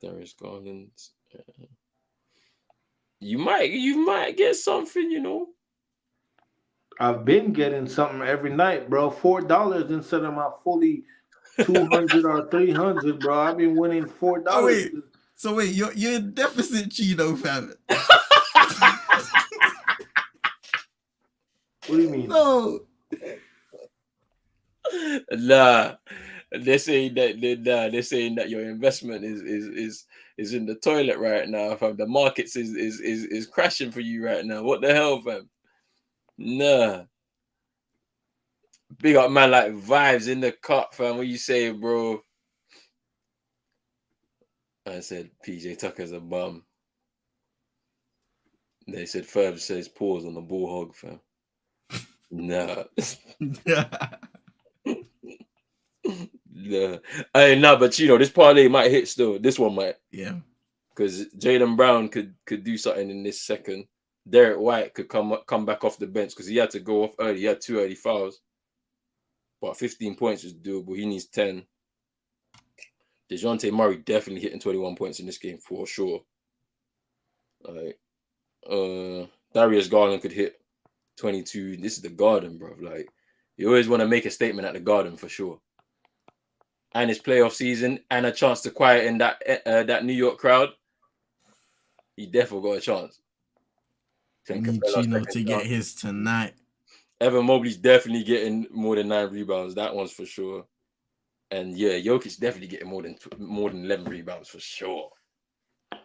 Darius Garland. You might get something, you know. I've been getting something every night, bro. $4 instead of my fully 200 or 300, bro. I've been winning $4. Oh, wait. So wait, you're in deficit, Chino, fam. What do you mean? No. Nah. They're saying that your investment is in the toilet right now, fam. The markets is crashing for you right now. What the hell, fam? Nah. Big up man like Vibes in the cup, fam. What you saying, bro? I said PJ Tucker's a bum. They said Ferb says pause on the ball hog, fam. Nah. Nah. Hey, nah, but this parlay might hit still. This one might. Yeah. Because Jaylen Brown could do something in this second. Derek White could come back off the bench because he had to go off early. He had 2 early fouls. But 15 points is doable. He needs 10. DeJounte Murray definitely hitting 21 points in this game for sure. Like, Darius Garland could hit 22. This is the Garden, bro. Like, you always want to make a statement at the Garden for sure. And it's playoff season and a chance to quieten that New York crowd. He definitely got a chance. We need Chino to get his tonight. Evan Mobley's definitely getting more than 9 rebounds. That one's for sure. And yeah, Jokic's definitely getting more than 11 rebounds for sure.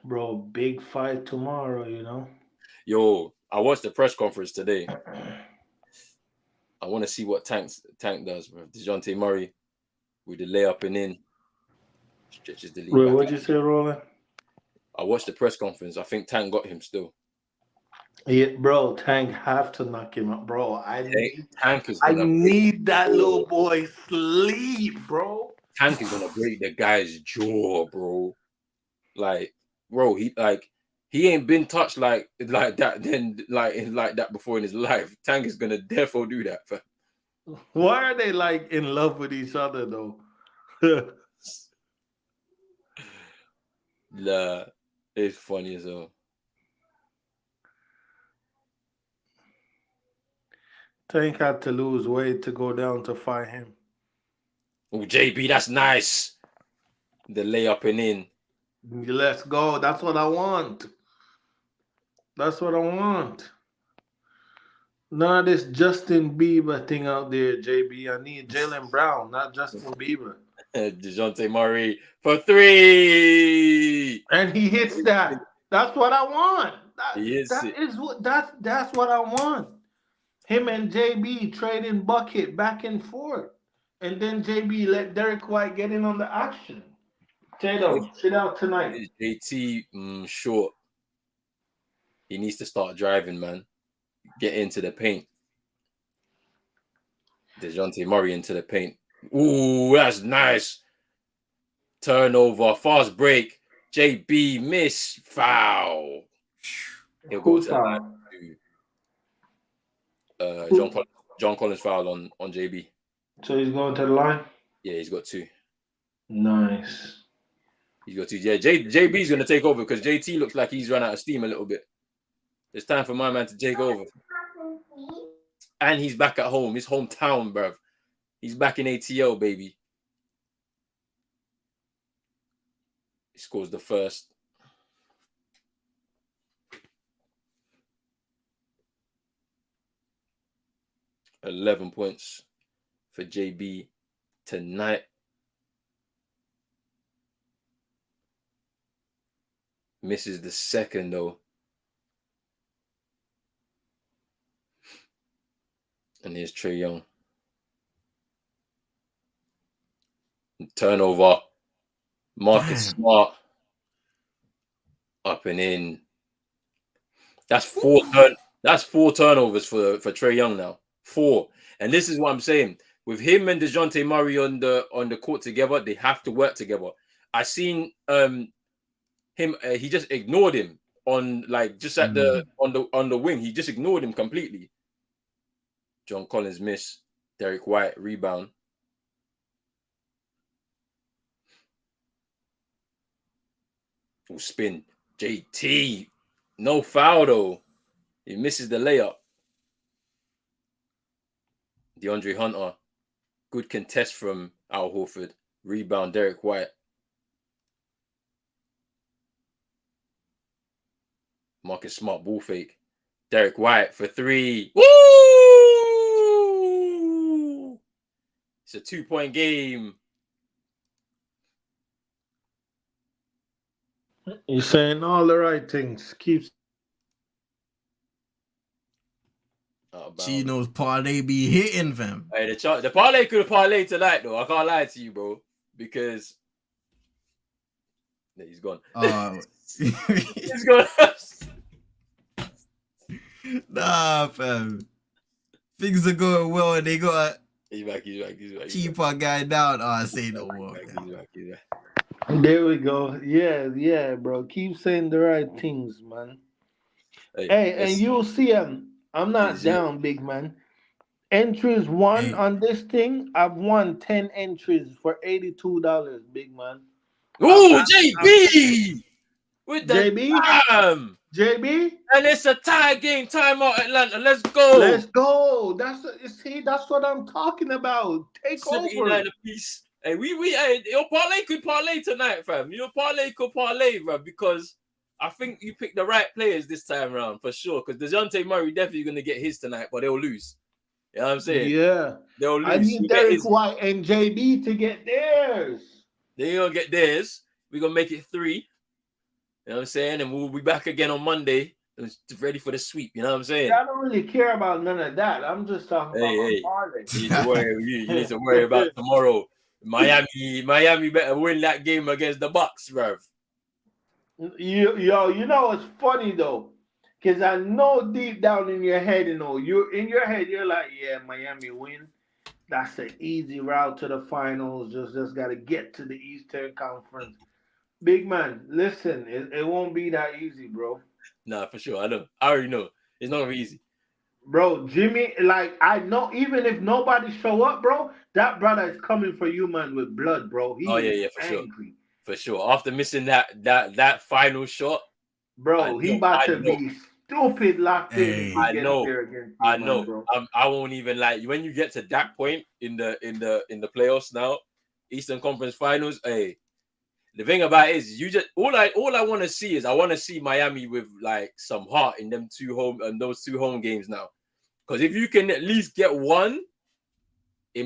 Bro, big fight tomorrow, Yo, I watched the press conference today. I want to see what Tank does, bro. DeJounte Murray with the layup and in. Stretches the lead. Wait, what'd you say, Roland? I watched the press conference. I think Tank got him still. Yeah, bro, Tank have to knock him out, bro. I need that little boy sleep, bro. Tank is gonna break the guy's jaw, bro. Like, bro, he ain't been touched like that like that before in his life. Tank is gonna definitely do that. Fam. Why are they like in love with each other though? Nah, it's funny as hell. Tank had to lose weight to go down to fight him. Oh, JB, that's nice. The layup and in. Let's go. That's what I want. That's what I want. None of this Justin Bieber thing out there, JB. I need Jaylen Brown, not Justin Bieber. DeJounte Murray for 3. And he hits that. That's what I want. That's what I want. Him and JB trading bucket back and forth. And then JB let Derek White get in on the action. Tatum, sit out tonight. JT short. He needs to start driving, man. Get into the paint. DeJounte Murray into the paint. Ooh, that's nice. Turnover, fast break. JB miss, foul. He'll go to the line. John Collins foul on JB. So he's going to the line? Yeah, he's got 2. Nice. He's got 2. Yeah, JB's going to take over because JT looks like he's run out of steam a little bit. It's time for my man to take over. And he's back at home. His hometown, bruv. He's back in ATL, baby. He scores the first. $11 points for JB tonight. Misses the second, though. And here's Trae Young. Turnover. Marcus Smart. Up and in. That's 4 turnovers for Trae Young now. 4. And this is what I'm saying. With him and DeJounte Murray on the court together, they have to work together. I seen him. He just ignored him on just at on the wing. He just ignored him completely. John Collins miss. Derek White rebound. Full spin. JT. No foul though. He misses the layup. DeAndre Hunter. Good contest from Al Horford. Rebound Derek White. Marcus Smart ball fake. Derek White for 3. Woo! It's a 2-point game. You're saying all the right things. Keeps. Chino's parlay be hitting, fam. Hey, the parlay could have parlayed tonight, though. I can't lie to you, bro. Because Yeah, he's gone. He's gone. Nah, fam. Things are going well, and they got He's back. keep our guy down. Oh, say no more. He's back. There we go. Yeah, bro. Keep saying the right things, man. Hey, and you'll see I'm not down, big man. Entries won on this thing. I've won 10 entries for $82, big man. Ooh, JB with the JB? damn. JB? And it's a tie game. Timeout, Atlanta. Let's go. Let's go. That's what I'm talking about. Take 79 over. apiece. Hey, your parlay could parlay tonight, fam. Your parlay could parlay, bro, because I think you picked the right players this time around for sure. Because DeJounte Murray definitely going to get his tonight, but they'll lose. You know what I'm saying? Yeah. They'll lose. I need Derek White and JB to get theirs. They ain't going to get theirs. We're going to make it 3. You know what I'm saying? And we'll be back again on Monday. Ready for the sweep. You know what I'm saying? I don't really care about none of that. I'm just talking about my parlay. You need to worry about tomorrow. Miami better win that game against the Bucks, bruv. You know it's funny though, because I know deep down in your head, you're like, yeah, Miami win. That's an easy route to the finals. Just got to get to the Eastern Conference. Big man, listen, it won't be that easy, bro. Nah, for sure. I know. I already know. It's not gonna be easy. Bro, Jimmy, like, I know even if nobody show up, bro, that brother is coming for you, man, with blood, bro. For angry. Sure. For sure. After missing that final shot, bro, he about to be stupid locked in. I know. Bro. I won't even like when you get to that point in the playoffs now, Eastern Conference Finals. Hey, the thing about it is, you just all I want to see is I want to see Miami with like some heart in those 2 home games now, because if you can at least get one, it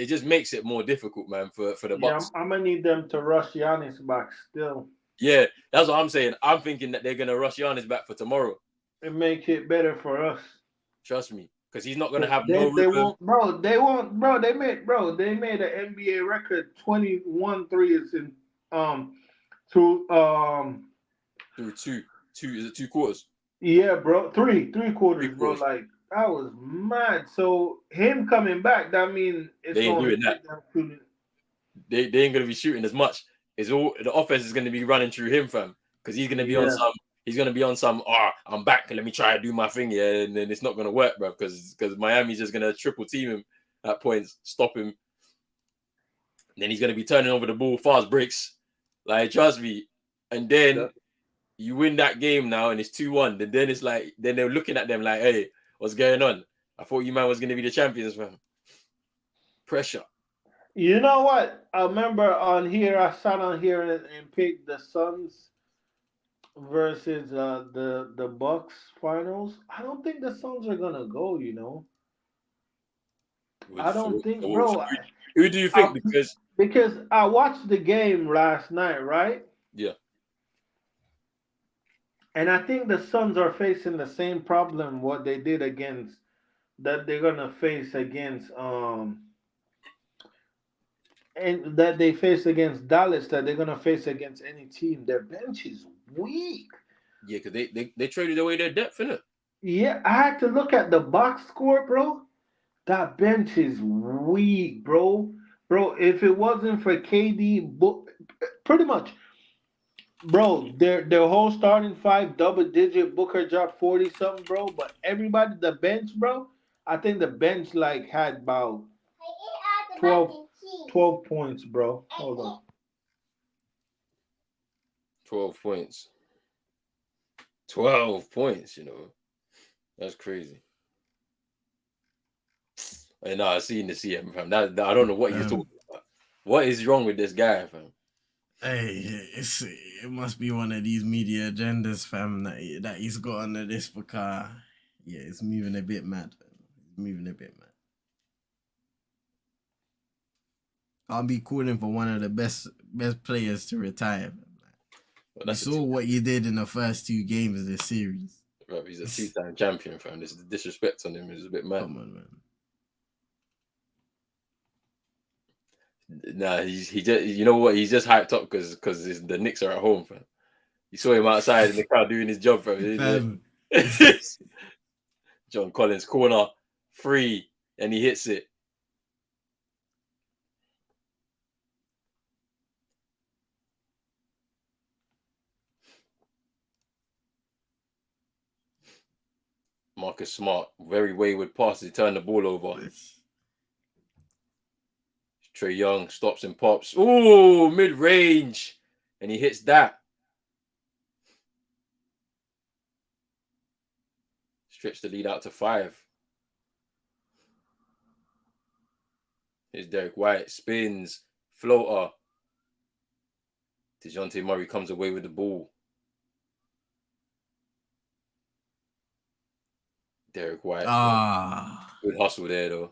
just makes it more difficult, man, for the Bucks. Yeah, I'm gonna need them to rush Giannis back still. Yeah, that's what I'm saying. I'm thinking that they're gonna rush Giannis back for tomorrow. It make it better for us. Trust me, because he's not gonna have they rhythm. They won't, bro. They made an NBA record 21 threes in through two quarters. Yeah, bro. Three quarters, bro. Like that was mad. So him coming back, that means they ain't doing that. They ain't gonna be shooting as much. It's all the offense is gonna be running through him, fam, because he's gonna be on some. He's gonna be on some. I'm back. Let me try to do my thing, yeah, and then it's not gonna work, bro, because Miami's just gonna triple team him at points, stop him. And then he's gonna be turning over the ball, fast breaks, like trust me. And then you win that game now, and it's 2-1. And then it's like, then they're looking at them like, hey, what's going on? I thought you man was gonna be the champions, man. Pressure. You know what? I remember I sat on here and picked the Suns versus the Bucks finals. I don't think the Suns are gonna go. You know, I don't think, bro. Who do you think? Because I watched the game last night, right? Yeah. And I think the Suns are facing the same problem what they did that they're gonna face against and that they face against Dallas, that they're gonna face against any team. Their bench is weak. Yeah, because they traded away their depth, innit? Yeah, I had to look at the box score, bro. That bench is weak, bro. Bro, if it wasn't for KD, pretty much, bro, their whole starting 5, double digit. Booker dropped 40 something, bro. But everybody, the bench, bro, I think the bench like had about 12 points, bro. Hold on. 12 points. 12 points, you know. That's crazy. And I seen the CM, fam. I don't know what you're talking about. What is wrong with this guy, fam? Hey, it must be one of these media agendas, fam, that he's got under this because, yeah, it's moving a bit mad. It's moving a bit mad. I'll be calling for one of the best players to retire. We saw what he did in the first 2 games of this series. Bro, he's a 2-time champion, fam. This disrespect on him is a bit mad. Come on, man. Nah, he just, you know what? He's just hyped up because the Knicks are at home, fam. You saw him outside in the crowd doing his job, fam. John Collins corner, free, and he hits it. Marcus Smart, very wayward pass. He turned the ball over. Trae Young stops and pops. Ooh, mid-range. And he hits that. Stretch the lead out to 5. Here's Derek White. Spins. Floater. DeJounte Murray comes away with the ball. Derek White. Good hustle there, though.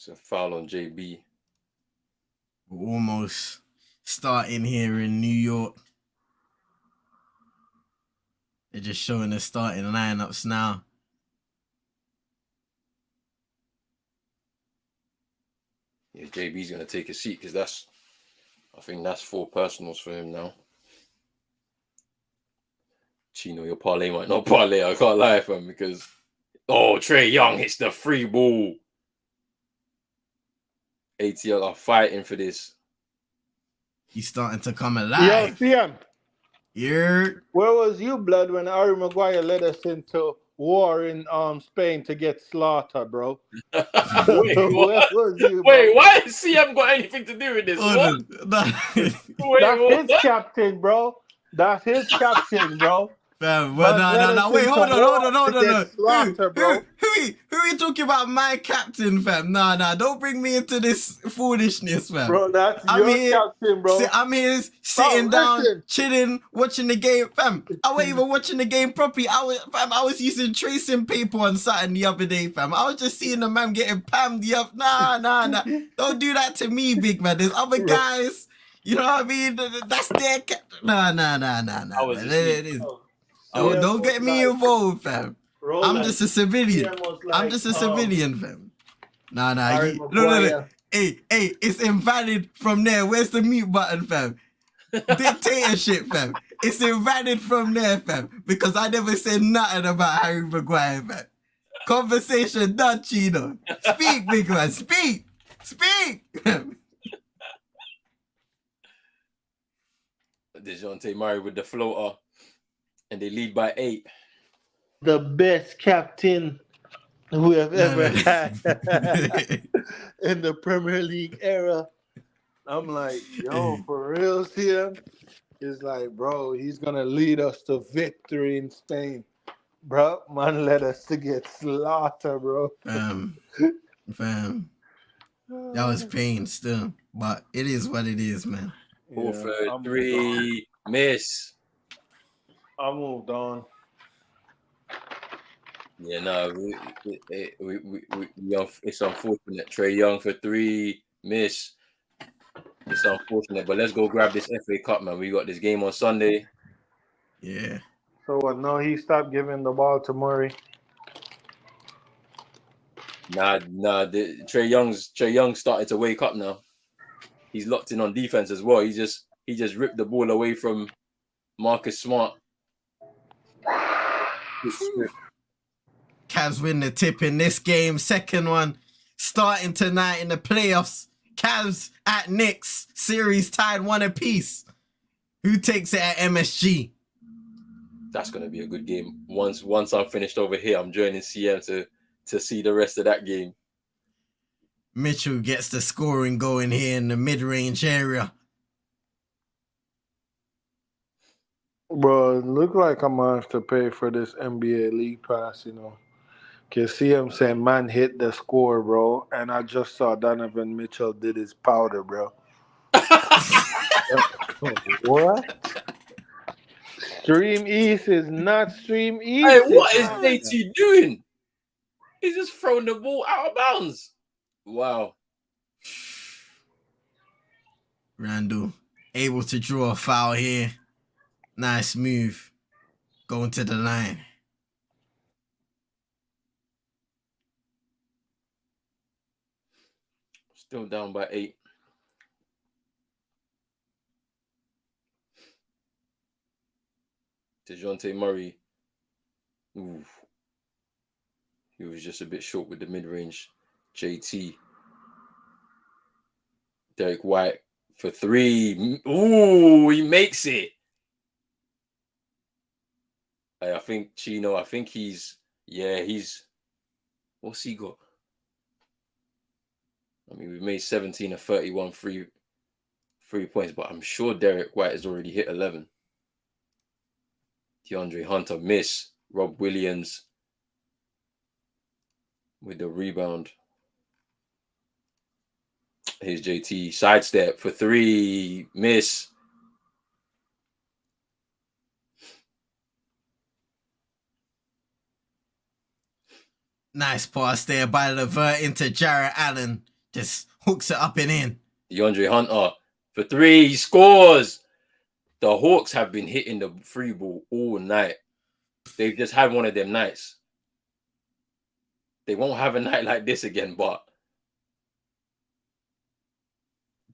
It's a foul on JB. Almost starting here in New York. They're just showing the starting lineups now. Yeah, JB's going to take a seat because I think that's 4 personals for him now. Chino, your parlay might not parlay. I can't lie for him because, Trae Young hits the free ball. ATL are fighting for this. He's starting to come alive. Yo, CM. Yeah. Where was you, blood, when Harry Maguire led us into war in Spain to get slaughtered, bro? Wait, where was you, bro? Wait, why has CM got anything to do with this? That's his captain, bro. That's his captain, bro. Fam, well, no. Wait, hold on. Who are you talking about? My captain, fam? Nah. Don't bring me into this foolishness, fam. Bro, that's your captain, bro. I'm here sitting down, chilling, watching the game, fam. I wasn't even watching the game properly. I was using tracing paper on something the other day, fam. I was just seeing the man getting pammed the other. Nah. Don't do that to me, big man. There's other guys. You know what I mean? That's their Nah. Don't get me involved, fam. I'm just a civilian. I'm just a civilian, fam. Nah. No. Hey, it's invalid from there. Where's the mute button, fam? Dictatorship, fam. It's invalid from there, fam. Because I never said nothing about Harry Maguire, fam. Conversation done, Chino. Speak, big man. Speak. DeJounte Murray with the floater. And they lead by 8. The best captain we have ever had in the Premier League era. I'm like, yo, for real, CM? It's like, bro, he's going to lead us to victory in Spain. Bro, man led us to get slaughtered, bro. Fam. That was pain still. But it is what it is, man. 4 for 3. Miss. I moved on. Yeah, no, it's unfortunate. Trae Young for 3, miss. It's unfortunate, but let's go grab this FA Cup, man. We got this game on Sunday. Yeah. So what? No, he stopped giving the ball to Murray. Nah. Trae Young's starting to wake up now. He's locked in on defense as well. He just ripped the ball away from Marcus Smart. Cavs win the tip in this game. Second one starting tonight in the playoffs. Cavs at Knicks. Series tied 1 apiece. Who takes it at MSG? That's going to be a good game. Once I'm finished over here, I'm joining CM to see the rest of that game. Mitchell gets the scoring going here in the mid-range area. Bro, it look like I'm going to have to pay for this NBA League Pass, you know. Because CM saying, man, hit the score, bro. And I just saw Donovan Mitchell did his powder, bro. What? Stream East is not Stream Hey, East. what is JT doing? He's just thrown the ball out of bounds. Wow. Randall able to draw a foul here. Nice move. Going to the line. Still down by 8. DeJounte Murray. Ooh. He was just a bit short with the mid-range. JT. Derek White for 3. Ooh, he makes it. I think Chino, he's, what's he got? I mean, we've made 17 of 31 free points, but I'm sure Derek White has already hit 11. DeAndre Hunter miss. Rob Williams with the rebound. Here's JT. Sidestep for 3. Miss. Nice pass there by Levert into Jarrett Allen. Just hooks it up and in. DeAndre Hunter for 3. He scores. The Hawks have been hitting the free ball all night. They've just had one of them nights. They won't have a night like this again, but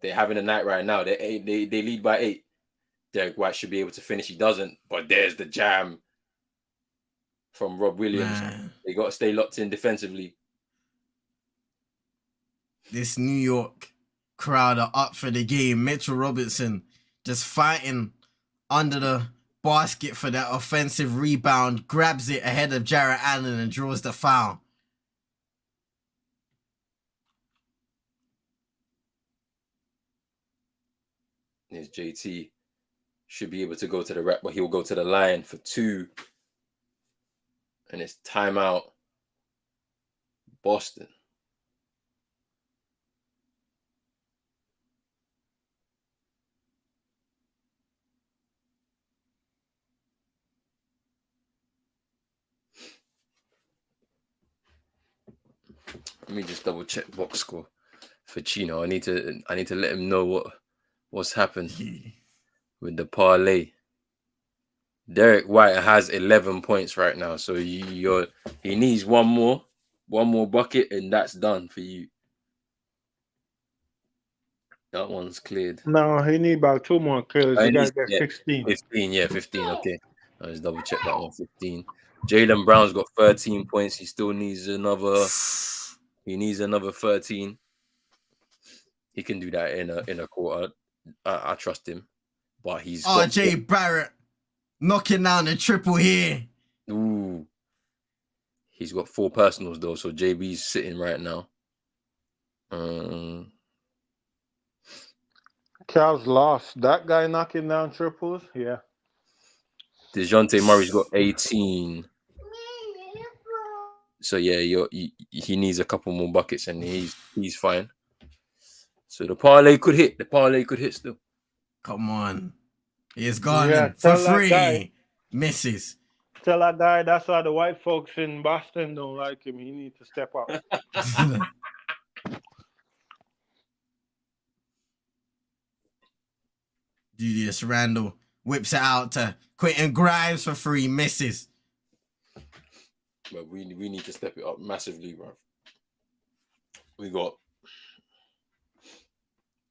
they're having a night right now. They lead by 8. Derek White should be able to finish. He doesn't, but there's the jam from Rob Williams. Man. They got to stay locked in defensively. This New York crowd are up for the game. Mitchell Robinson just fighting under the basket for that offensive rebound, grabs it ahead of Jarrett Allen and draws the foul. Here's JT. Should be able to go to the rack, but he'll go to the line for 2. And it's timeout. Boston. Let me just double check box score for Chino. I need to let him know what's happened with the parlay. Derek White has 11 points right now, so he needs one more bucket, and that's done for you. That one's cleared. No, he need about 2 more kills. He got to get 16. 15, 15. Okay, I'll just double check that one. 15. Jaylen Brown's got 13 points. He still needs another. He needs another 13. He can do that in a quarter. I trust him, but he's RJ Barrett knocking down the triple here. Ooh, he's got 4 personals though, so JB's sitting right now. Cavs lost. That guy knocking down triples. Yeah. DeJounte Murray's got 18. So yeah, he needs a couple more buckets and he's fine. So the parlay could hit. The parlay could hit still. Come on. He's gone for free. Guy, misses. Tell that guy that's why the white folks in Boston don't like him. He needs to step up. Julius Randle whips it out to Quentin Grimes for 3, misses. But we need to step it up massively, bro. We got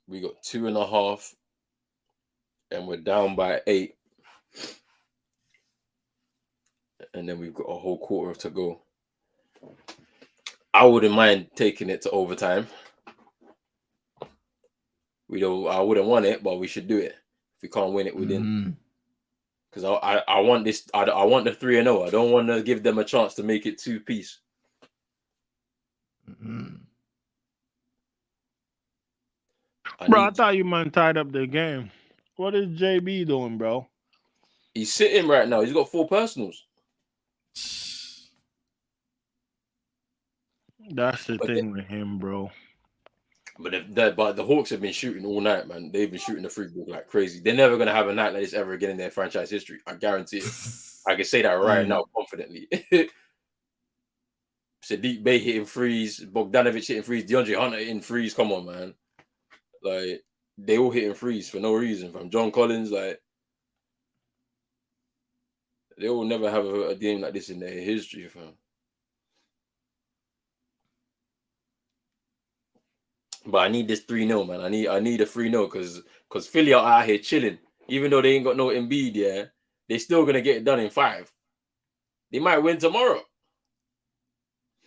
2.5, and we're down by 8. And then we've got a whole quarter to go. I wouldn't mind taking it to overtime. I wouldn't want it, but we should do it. If we can't win it within. Because I want this. I want the 3-0. I don't want to give them a chance to make it 2-piece. I thought you man tied up the game. What is JB doing, bro? He's sitting right now. He's got 4 personals. That's the thing with him, bro. But the Hawks have been shooting all night, man. They've been shooting the free ball like crazy. They're never gonna have a night like this ever again in their franchise history. I guarantee it. I can say that right now confidently. Sadiq Bey hitting threes, Bogdanovic hitting threes, DeAndre Hunter hitting threes. Come on, man. Like, they all hitting threes for no reason. From John Collins, like, they will never have a game like this in their history, fam. But I need this 3-0, man. I need a 3-0 because Philly are out here chilling. Even though they ain't got no Embiid, yeah, they're still gonna get it done in 5. They might win tomorrow.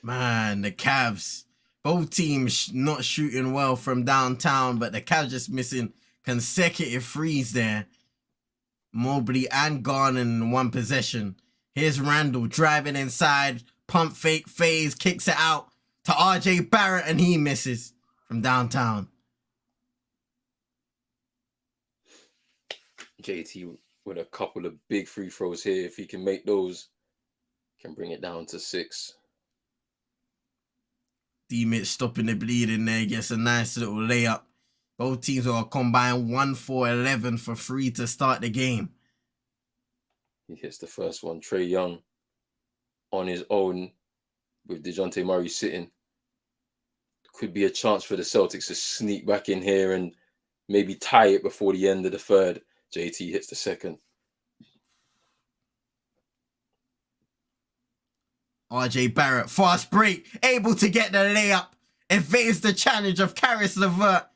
Man, the Cavs. Both teams not shooting well from downtown, but the Cavs just missing consecutive threes there. Mobley and Garner in one possession. Here's Randall driving inside, pump fake, phase, kicks it out to RJ Barrett, and he misses from downtown. JT with a couple of big free throws here. If he can make those, can bring it down to 6. D-Mitch stopping the bleeding there, gets a nice little layup. Both teams are combined 1-for-11 for 3 to start the game. He hits the first one. Trae Young on his own with DeJounte Murray sitting. Could be a chance for the Celtics to sneak back in here and maybe tie it before the end of the third. JT hits the second. RJ Barrett, fast break, able to get the layup, evades the challenge of Karis LeVert.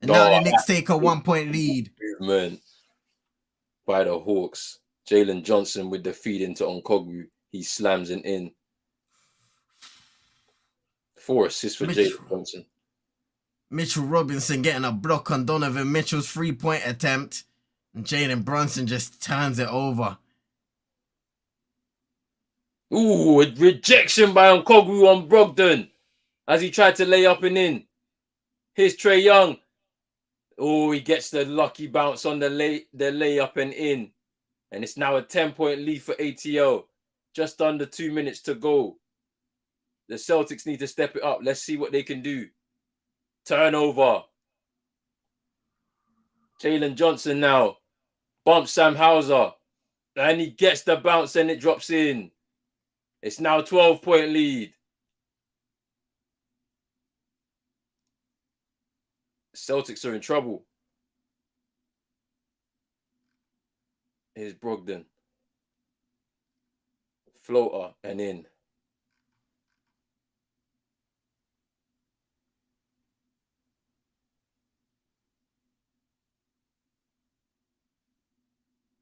And now the Knicks take a 1-point lead. Movement by the Hawks. Jalen Johnson with the feed into Onkogwu. He slams it in. 4 assists for Jalen Johnson. Mitchell Robinson getting a block on Donovan Mitchell's 3-point attempt. And Jalen Brunson just turns it over. Ooh, a rejection by Onkogwu on Brogdon as he tried to lay up and in. Here's Trae Young. Oh, he gets the lucky bounce on the layup and in. And it's now a 10-point lead for ATL. Just under 2 minutes to go. The Celtics need to step it up. Let's see what they can do. Turnover. Jalen Johnson now. Bumps Sam Hauser. And he gets the bounce and it drops in. It's now a 12-point lead. Celtics are in trouble. Here's Brogdon. Floater and in.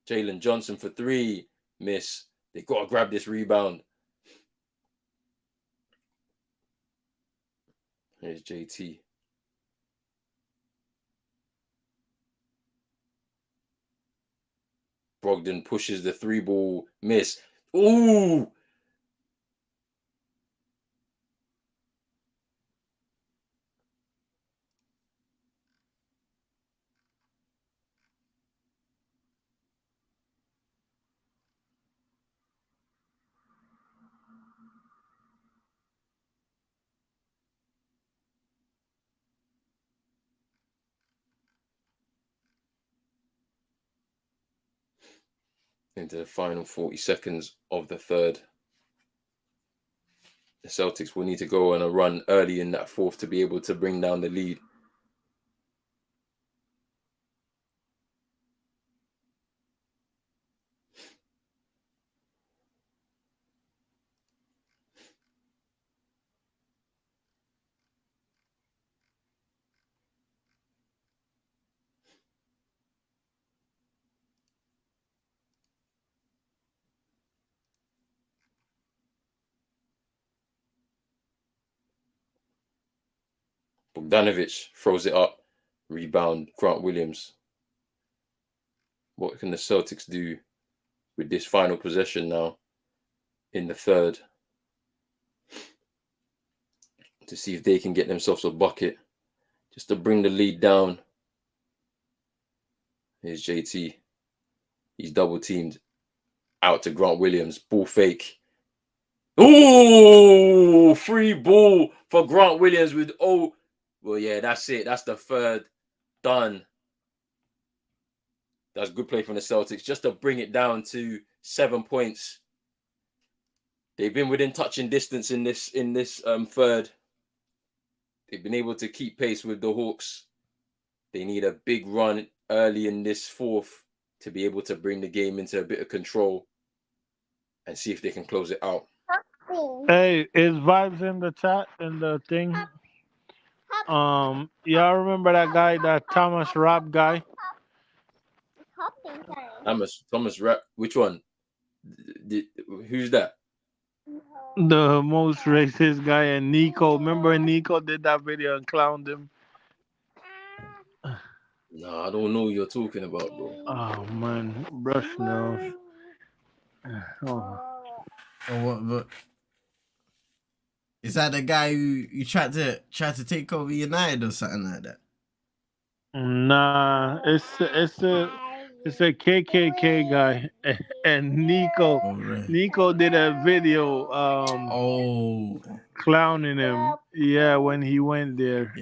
Jalen Johnson for 3. Miss. They got to grab this rebound. Here's JT. Brogdon pushes the 3-ball. Miss. Ooh! Into the final 40 seconds of the third. The Celtics will need to go on a run early in that fourth to be able to bring down the lead. Bogdanovic throws it up. Rebound, Grant Williams. What can the Celtics do with this final possession now in the third to see if they can get themselves a bucket just to bring the lead down? Here's JT. He's double teamed out to Grant Williams. Ball fake. Ooh, free ball for Grant Williams with Well, yeah, that's it. That's the third done. That's good play from the Celtics. Just to bring it down to 7 points. They've been within touching distance in this third. They've been able to keep pace with the Hawks. They need a big run early in this fourth to be able to bring the game into a bit of control and see if they can close it out. Hey, is Vibes in the chat in the thing? Y'all remember that guy, that Thomas Rapp guy? Thomas Rapp. Which one? Who's that? The most racist guy, and Nico. Remember Nico did that video and clowned him? No, I don't know what you're talking about, bro. Oh man, brush nose. Oh. What? But is that the guy who tried to take over United or something like that? Nah, it's a KKK guy, and Nico. Oh, right. Nico did a video clowning him. Yeah, when he went there,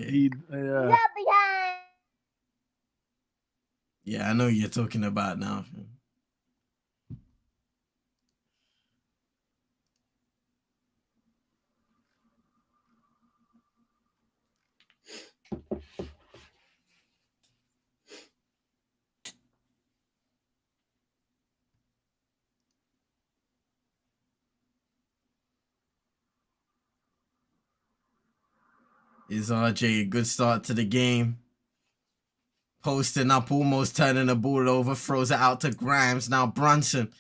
Yeah, I know you're talking about now. Is RJ a good start to the game? Posting up, almost turning the ball over, throws it out to Grimes. Now Brunson,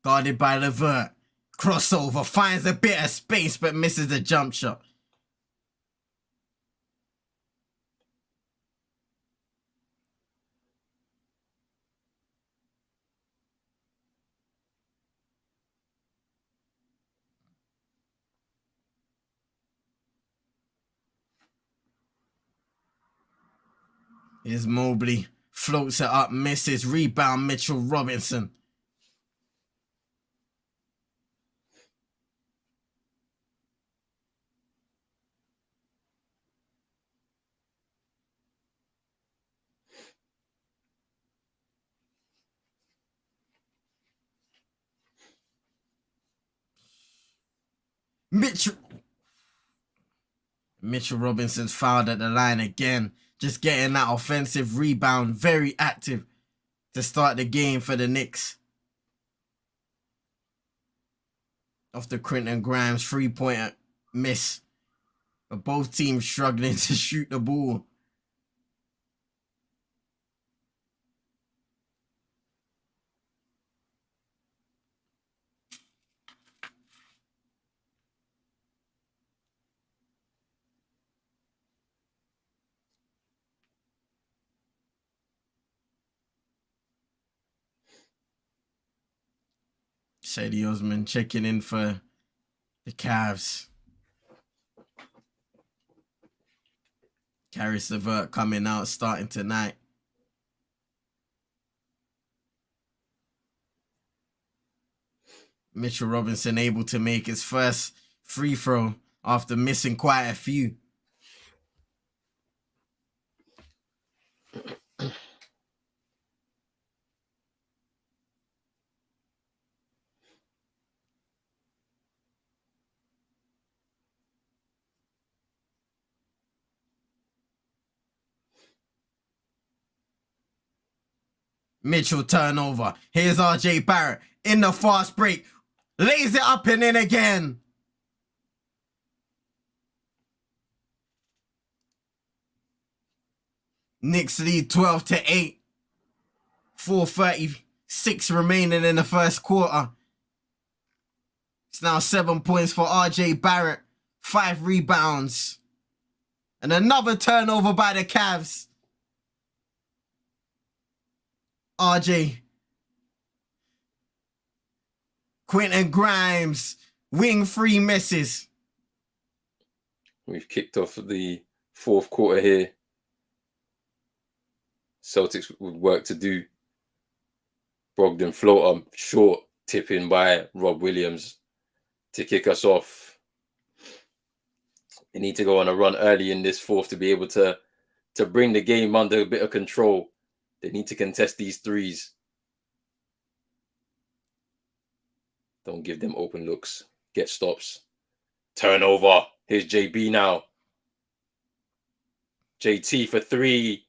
guarded by Levert. Crossover, finds a bit of space but misses the jump shot. Here's Mobley, floats it up, misses, rebound Mitchell Robinson. Mitchell Robinson's fouled at the line again. Just getting that offensive rebound, very active to start the game for the Knicks. Off the Quentin Grimes 3-pointer miss. But both teams struggling to shoot the ball. Sadie Osman checking in for the Cavs. Caris LeVert coming out, starting tonight. Mitchell Robinson able to make his first free throw after missing quite a few. Mitchell turnover. Here's RJ Barrett in the fast break. Lays it up and in again. Knicks lead 12-8. 4:36 remaining in the first quarter. It's now 7 points for RJ Barrett. 5 rebounds. And another turnover by the Cavs. RJ. Quentin Grimes. Wing 3 misses. We've kicked off the fourth quarter here. Celtics with work to do. Brogdon floater short, tipping by Rob Williams to kick us off. They need to go on a run early in this fourth to be able to bring the game under a bit of control. They need to contest these threes. Don't give them open looks. Get stops. Turnover. Here's JB now. JT for three.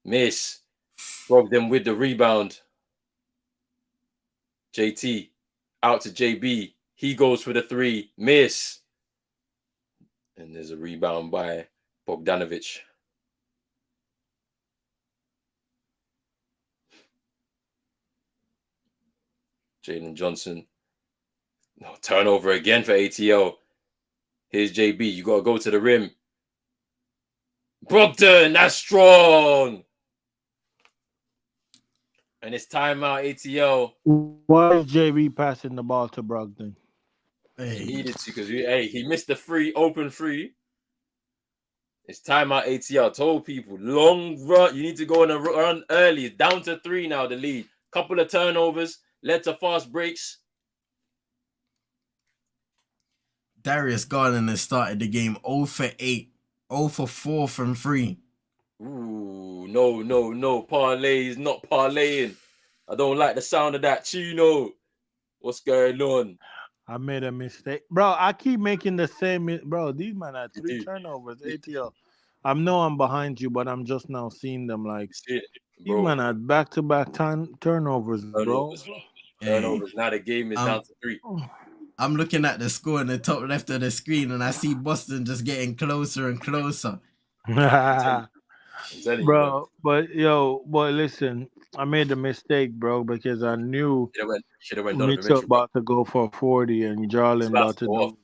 Miss. Rob them with the rebound. JT out to JB. He goes for the three. Miss. And there's a rebound by Bogdanovic. Jalen Johnson. No, turnover again for ATL. Here's JB. You got to go to the rim. Brogdon, that's strong. And it's timeout, ATL. Why is JB passing the ball to Brogdon? He needed to because he missed the free, open free. It's timeout, ATL. Told people, long run. You need to go on a run early. It's down to 3 now, the lead. Couple of turnovers, led to fast breaks. Darius Garland has started the game 0 for 8, 0 for 4 from 3. Ooh, no. Parlay is not parlaying. I don't like the sound of that. Chino, what's going on? I made a mistake. Bro, I keep making the same. Bro, these men had 3 turnovers. ATL. I know I'm behind you, but I'm just now seeing them like. These men had back-to-back turnovers, bro. Turnovers. Now the game is down to 3. I'm looking at the score in the top left of the screen, and I see Boston just getting closer and closer. Bro, but listen, I made a mistake, bro, because I knew Mitchell about to go for 40 and Jarlin about to do.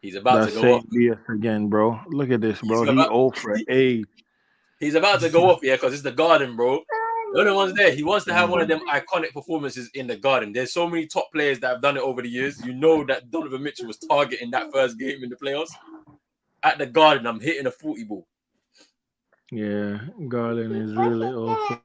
He's about to go off BS again, bro. Look at this, bro. He 0 for 8. He's about to go off, because it's the Garden, bro. The only one's there. He wants to have one of them iconic performances in the Garden. There's so many top players that have done it over the years. You know that Donovan Mitchell was targeting that first game in the playoffs. At the Garden, I'm hitting a 40 ball. Yeah, Garland is really awful.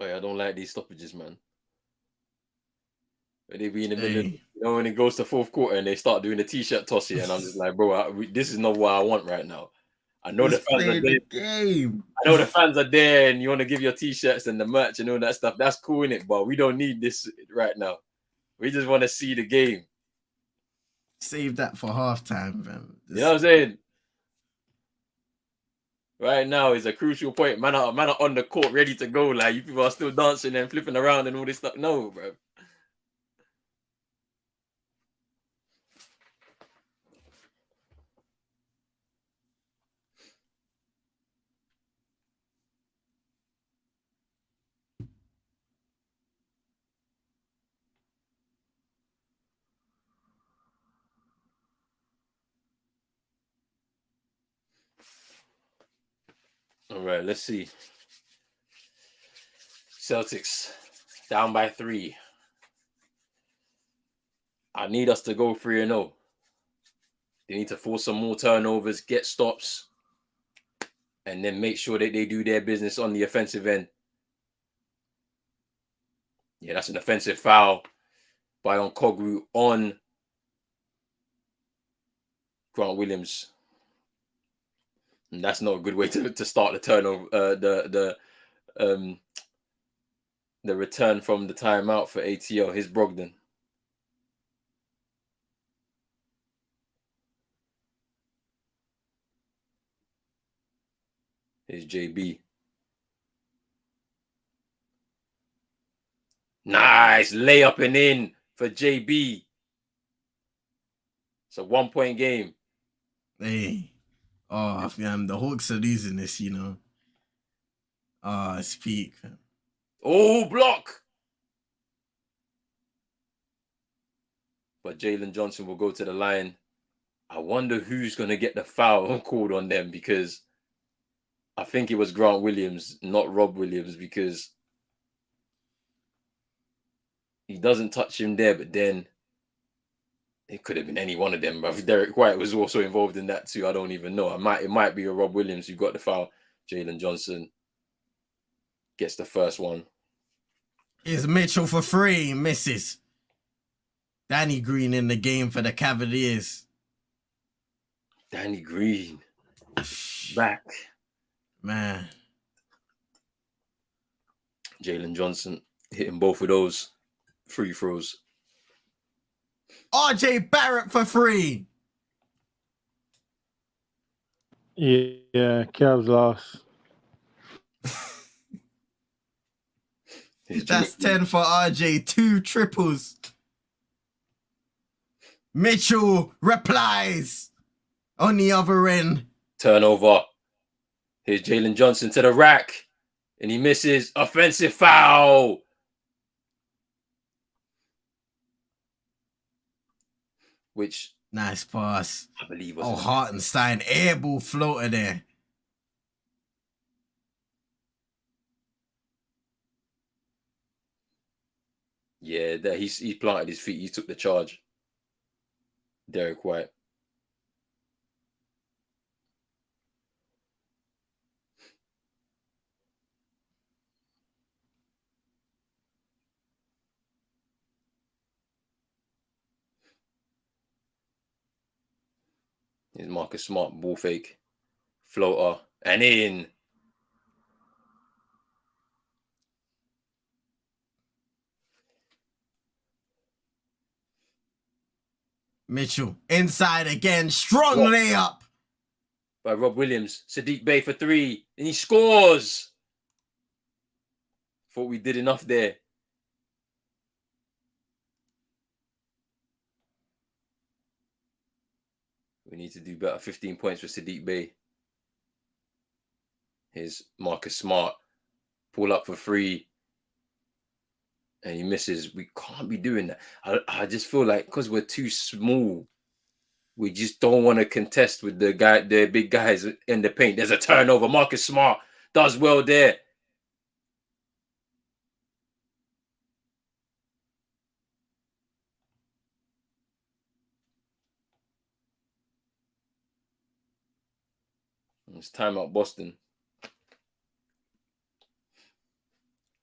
I don't like these stoppages, man. When they be in the middle, when it goes to fourth quarter and they start doing the t-shirt toss here, and I'm just like, bro, this is not what I want right now. I know the fans are there. I know the fans are there, and you want to give your t-shirts and the merch and all that stuff. That's cool, innit? But we don't need this right now. We just want to see the game. Save that for halftime, man. You know what I'm saying? Right now is a crucial point. Man are on the court ready to go. Like, you people are still dancing and flipping around and all this stuff. No, bro. All right, let's see. Celtics down by 3. I need us to go 3-0. They need to force some more turnovers, get stops, and then make sure that they do their business on the offensive end. Yeah, that's an offensive foul by Onkogwu on Grant Williams. And that's not a good way to start the turnover, the return from the timeout for ATL. Here's Brogdon. Here's JB. Nice layup and in for JB. It's a 1-point game. Hey. Oh, fam, the Hawks are losing this, you know. Oh, it's peak. Oh, block. But Jalen Johnson will go to the line. I wonder who's going to get the foul called on them, because I think it was Grant Williams, not Rob Williams, because he doesn't touch him there, but then it could have been any one of them. But Derek White was also involved in that too. I don't even know. It might be a Rob Williams who got the foul. Jalen Johnson gets the first one. Here's Mitchell for 3, misses. Danny Green in the game for the Cavaliers. Danny Green back. Man. Jalen Johnson hitting both of those free throws. RJ Barrett for 3. Yeah, Cavs lost. That's 10 for RJ. 2 triples. Mitchell replies on the other end. Turnover. Here's Jalen Johnson to the rack, and he misses. Offensive foul. Which, nice pass. I believe was Hartenstein, airball floater there. Yeah, that he planted his feet. He took the charge. Derek White. Here's Marcus Smart, ball fake, floater, and in. Mitchell inside again, strong layup By Rob Williams. Sadiq Bey for 3, and he scores. Thought we did enough there. We need to do better. 15 points for Sadiq Bey. Here's Marcus Smart. Pull up for 3. And he misses. We can't be doing that. I just feel like because we're too small, we just don't want to contest with the big guys in the paint. There's a turnover. Marcus Smart does well there. It's timeout, Boston.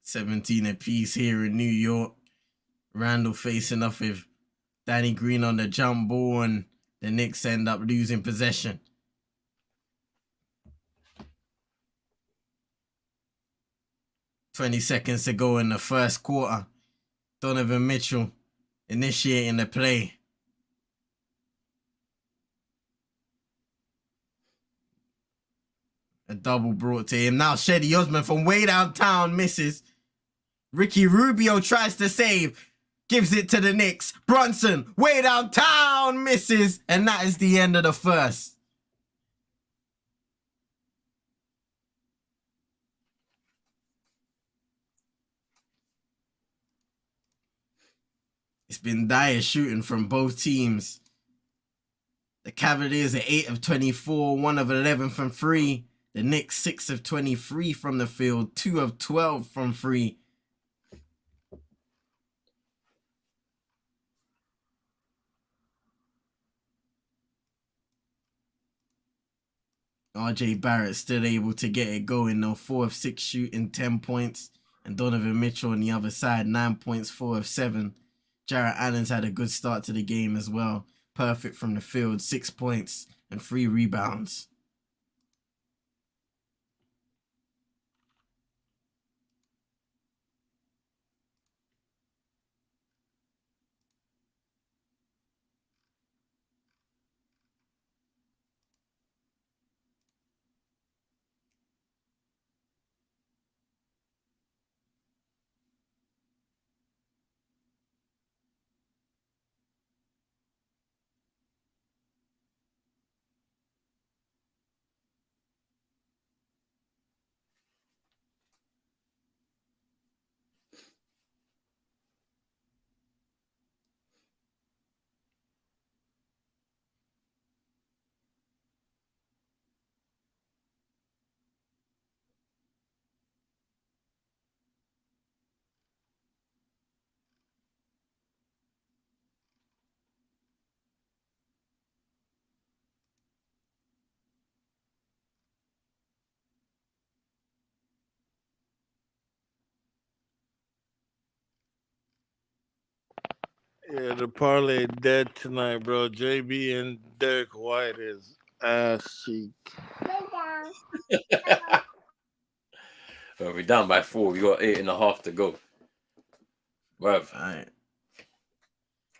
17 apiece here in New York. Randall facing off with Danny Green on the jump ball, and the Knicks end up losing possession. $20 to go in the first quarter. Donovan Mitchell initiating the play. A double brought to him. Now Sheddy Osman from way downtown misses. Ricky Rubio tries to save. Gives it to the Knicks. Brunson, way downtown, misses. And that is the end of the first. It's been dire shooting from both teams. The Cavaliers are 8 of 24, 1 of 11 from 3. The Knicks 6 of 23 from the field, 2 of 12 from 3. RJ Barrett still able to get it going though, 4 of 6 shooting, 10 points. And Donovan Mitchell on the other side, 9 points, 4 of 7. Jarrett Allen's had a good start to the game as well. Perfect from the field, 6 points and 3 rebounds. Yeah, the parlay dead tonight, bro. JB and Derek White is ass cheek. Well, we're down by 4. We got 8.5 to go. Bruv, Alright.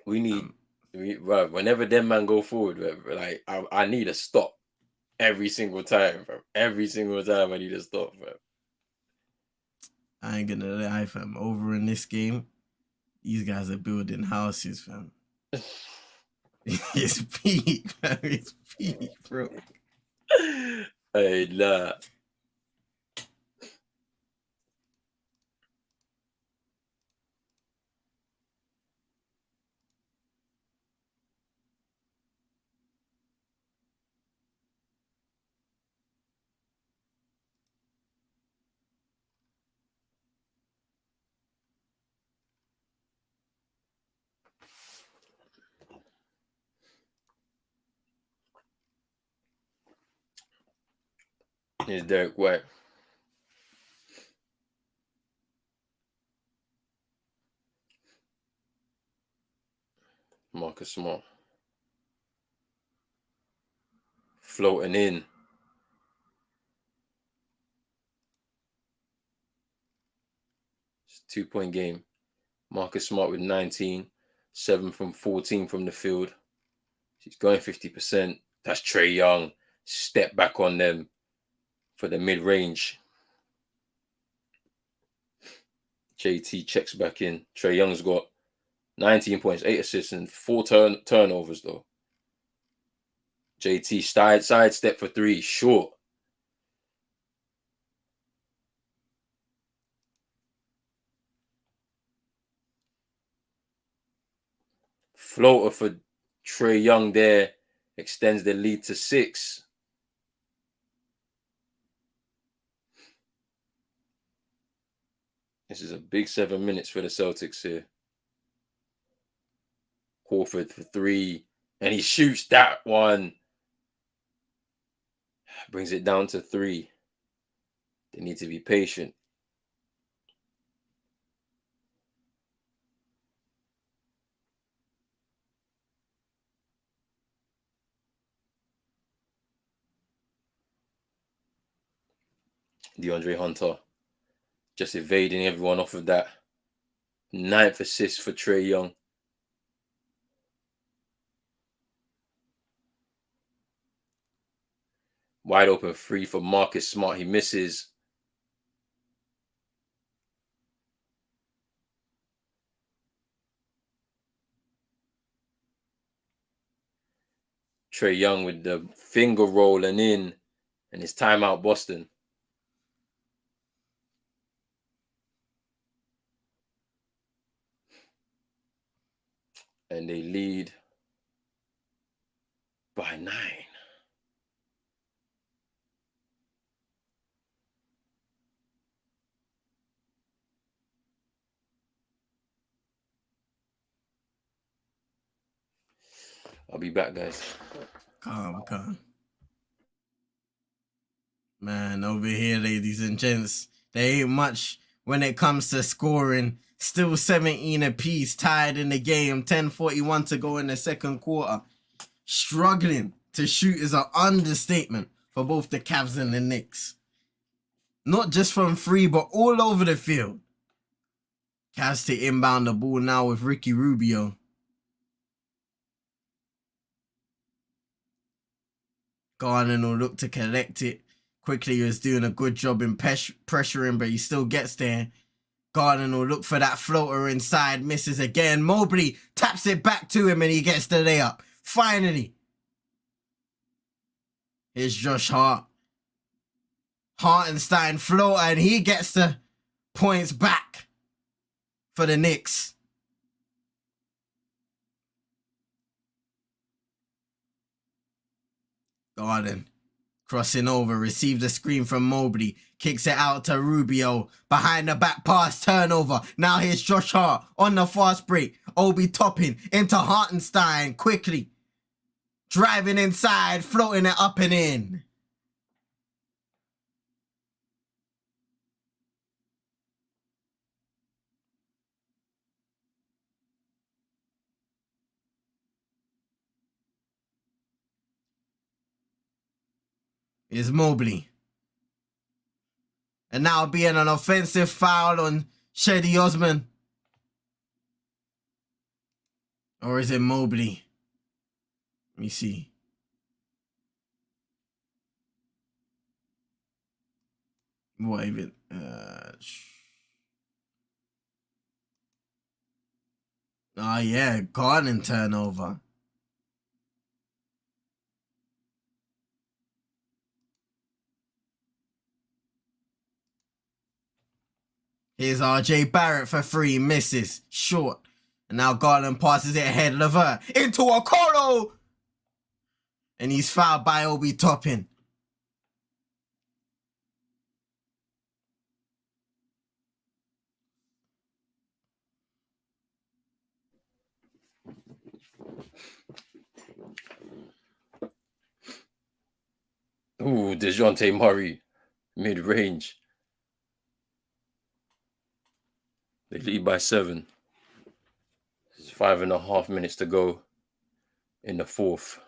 we need, bruv, whenever them man go forward, bruv, like, I need a stop every single time, bro. Every single time I need a stop, bro. I ain't gonna lie, fam. Over in this game, these guys are building houses, fam. It's peak, fam. It's peak, bro. Hey, nah. Here's Derek White. Marcus Smart. Floating in. It's a 2-point game. Marcus Smart with 19. 7 from 14 from the field. He's going 50%. That's Trae Young. Step back on them for the mid-range. JT checks back in. Trae Young's got 19 points, 8 assists, and 4 turnovers, though. JT sidestep for 3, short. Floater for Trae Young there. Extends the lead to 6. This is a big 7 minutes for the Celtics here. Horford for 3. And he shoots that one. Brings it down to 3. They need to be patient. DeAndre Hunter just evading everyone off of that. 9th assist for Trae Young. Wide open 3 for Marcus Smart. He misses. Trae Young with the finger rolling in, and it's timeout Boston. And they lead by 9. I'll be back, guys. Calm. Man, over here, ladies and gents, there ain't much when it comes to scoring. Still 17 apiece, tied in the game. 10:41 to go in the second quarter. Struggling to shoot is an understatement for both the Cavs and the Knicks. Not just from 3, but all over the field. Cavs to inbound the ball now with Ricky Rubio. Garden will look to collect it. Quickly, he was doing a good job in pressuring, but he still gets there. Garden will look for that floater inside, misses again. Mobley taps it back to him and he gets the layup. Finally. Here's Josh Hart. Hartenstein floater and he gets the points back for the Knicks. Garden crossing over, received the screen from Mobley, kicks it out to Rubio, behind the back pass, turnover. Now here's Josh Hart on the fast break. Obi topping into Hartenstein quickly, driving inside, floating it up and in. is Mobley. And now being an offensive foul on Shady Osman. Or is it Mobley? Let me see. What even? Yeah, Garden turnover. Here's RJ Barrett for 3, misses, short. And now Garland passes it ahead, Levert into Okoro! And he's fouled by Obi Toppin. Ooh, DeJounte Murray, mid-range. They lead by 7. There's 5.5 minutes to go in the fourth.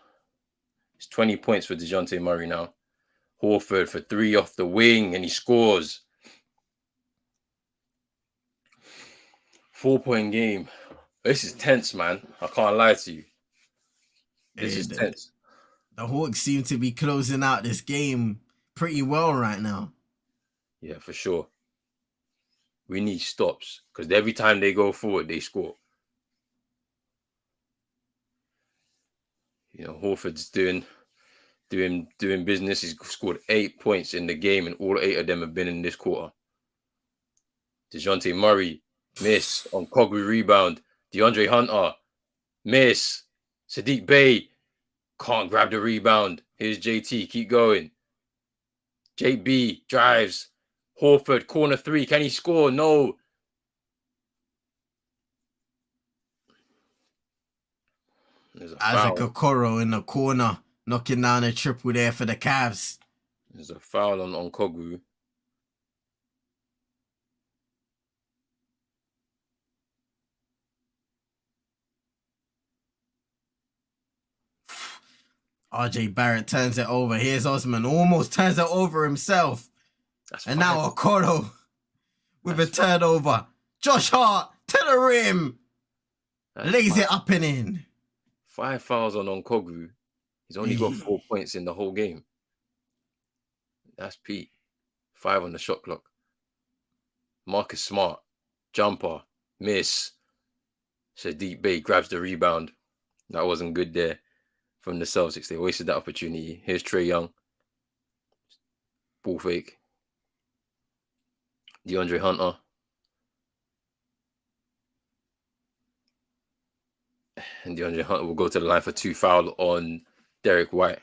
It's 20 points for DeJounte Murray now. Horford for 3 off the wing, and he scores. 4-point game. This is tense, man. I can't lie to you. This is tense. The Hawks seem to be closing out this game pretty well right now. Yeah, for sure. We need stops because every time they go forward, they score. You know, Horford's doing business. He's scored 8 points in the game, and all 8 of them have been in this quarter. DeJounte Murray, miss on Koglu rebound. DeAndre Hunter, miss. Sadiq Bey can't grab the rebound. Here's JT, keep going. JB drives. Horford, corner 3. Can he score? No. Isaac Okoro in the corner, knocking down a triple there for the Cavs. There's a foul on Koglu. RJ Barrett turns it over. Here's Osman, almost turns it over himself. And now Okoro with a turnover. Josh Hart to the rim. Lays it up and in. 5 fouls on Koglu. He's only got 4 points in the whole game. That's Pete. 5 on the shot clock. Marcus Smart. Jumper. Miss. Sadiq Bey grabs the rebound. That wasn't good there from the Celtics. They wasted that opportunity. Here's Trae Young. Ball fake. DeAndre Hunter. And DeAndre Hunter will go to the line for 2 foul on Derek White.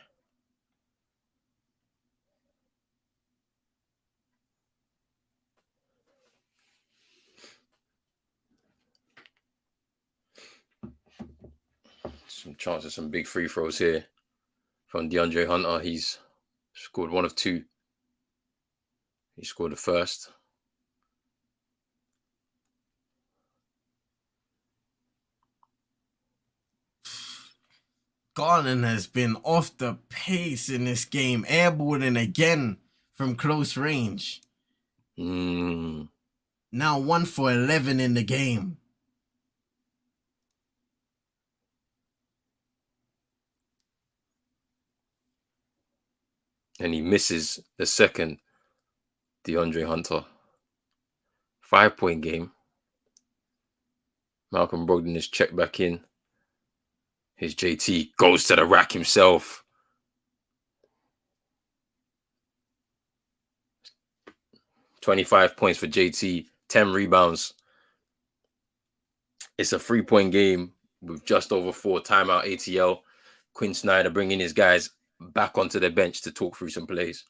Some chances, some big free throws here from DeAndre Hunter. He's scored 1 of 2. He scored the first. Garland has been off the pace in this game, airballing again from close range. Now 1 for 11 in the game. And he misses the second. DeAndre Hunter. 5-point game. Malcolm Brogdon is checked back in. His JT goes to the rack himself. $25 points for JT, 10 rebounds. It's a 3-point game with just over 4 timeout ATL. Quinn Snyder bringing his guys back onto the bench to talk through some plays.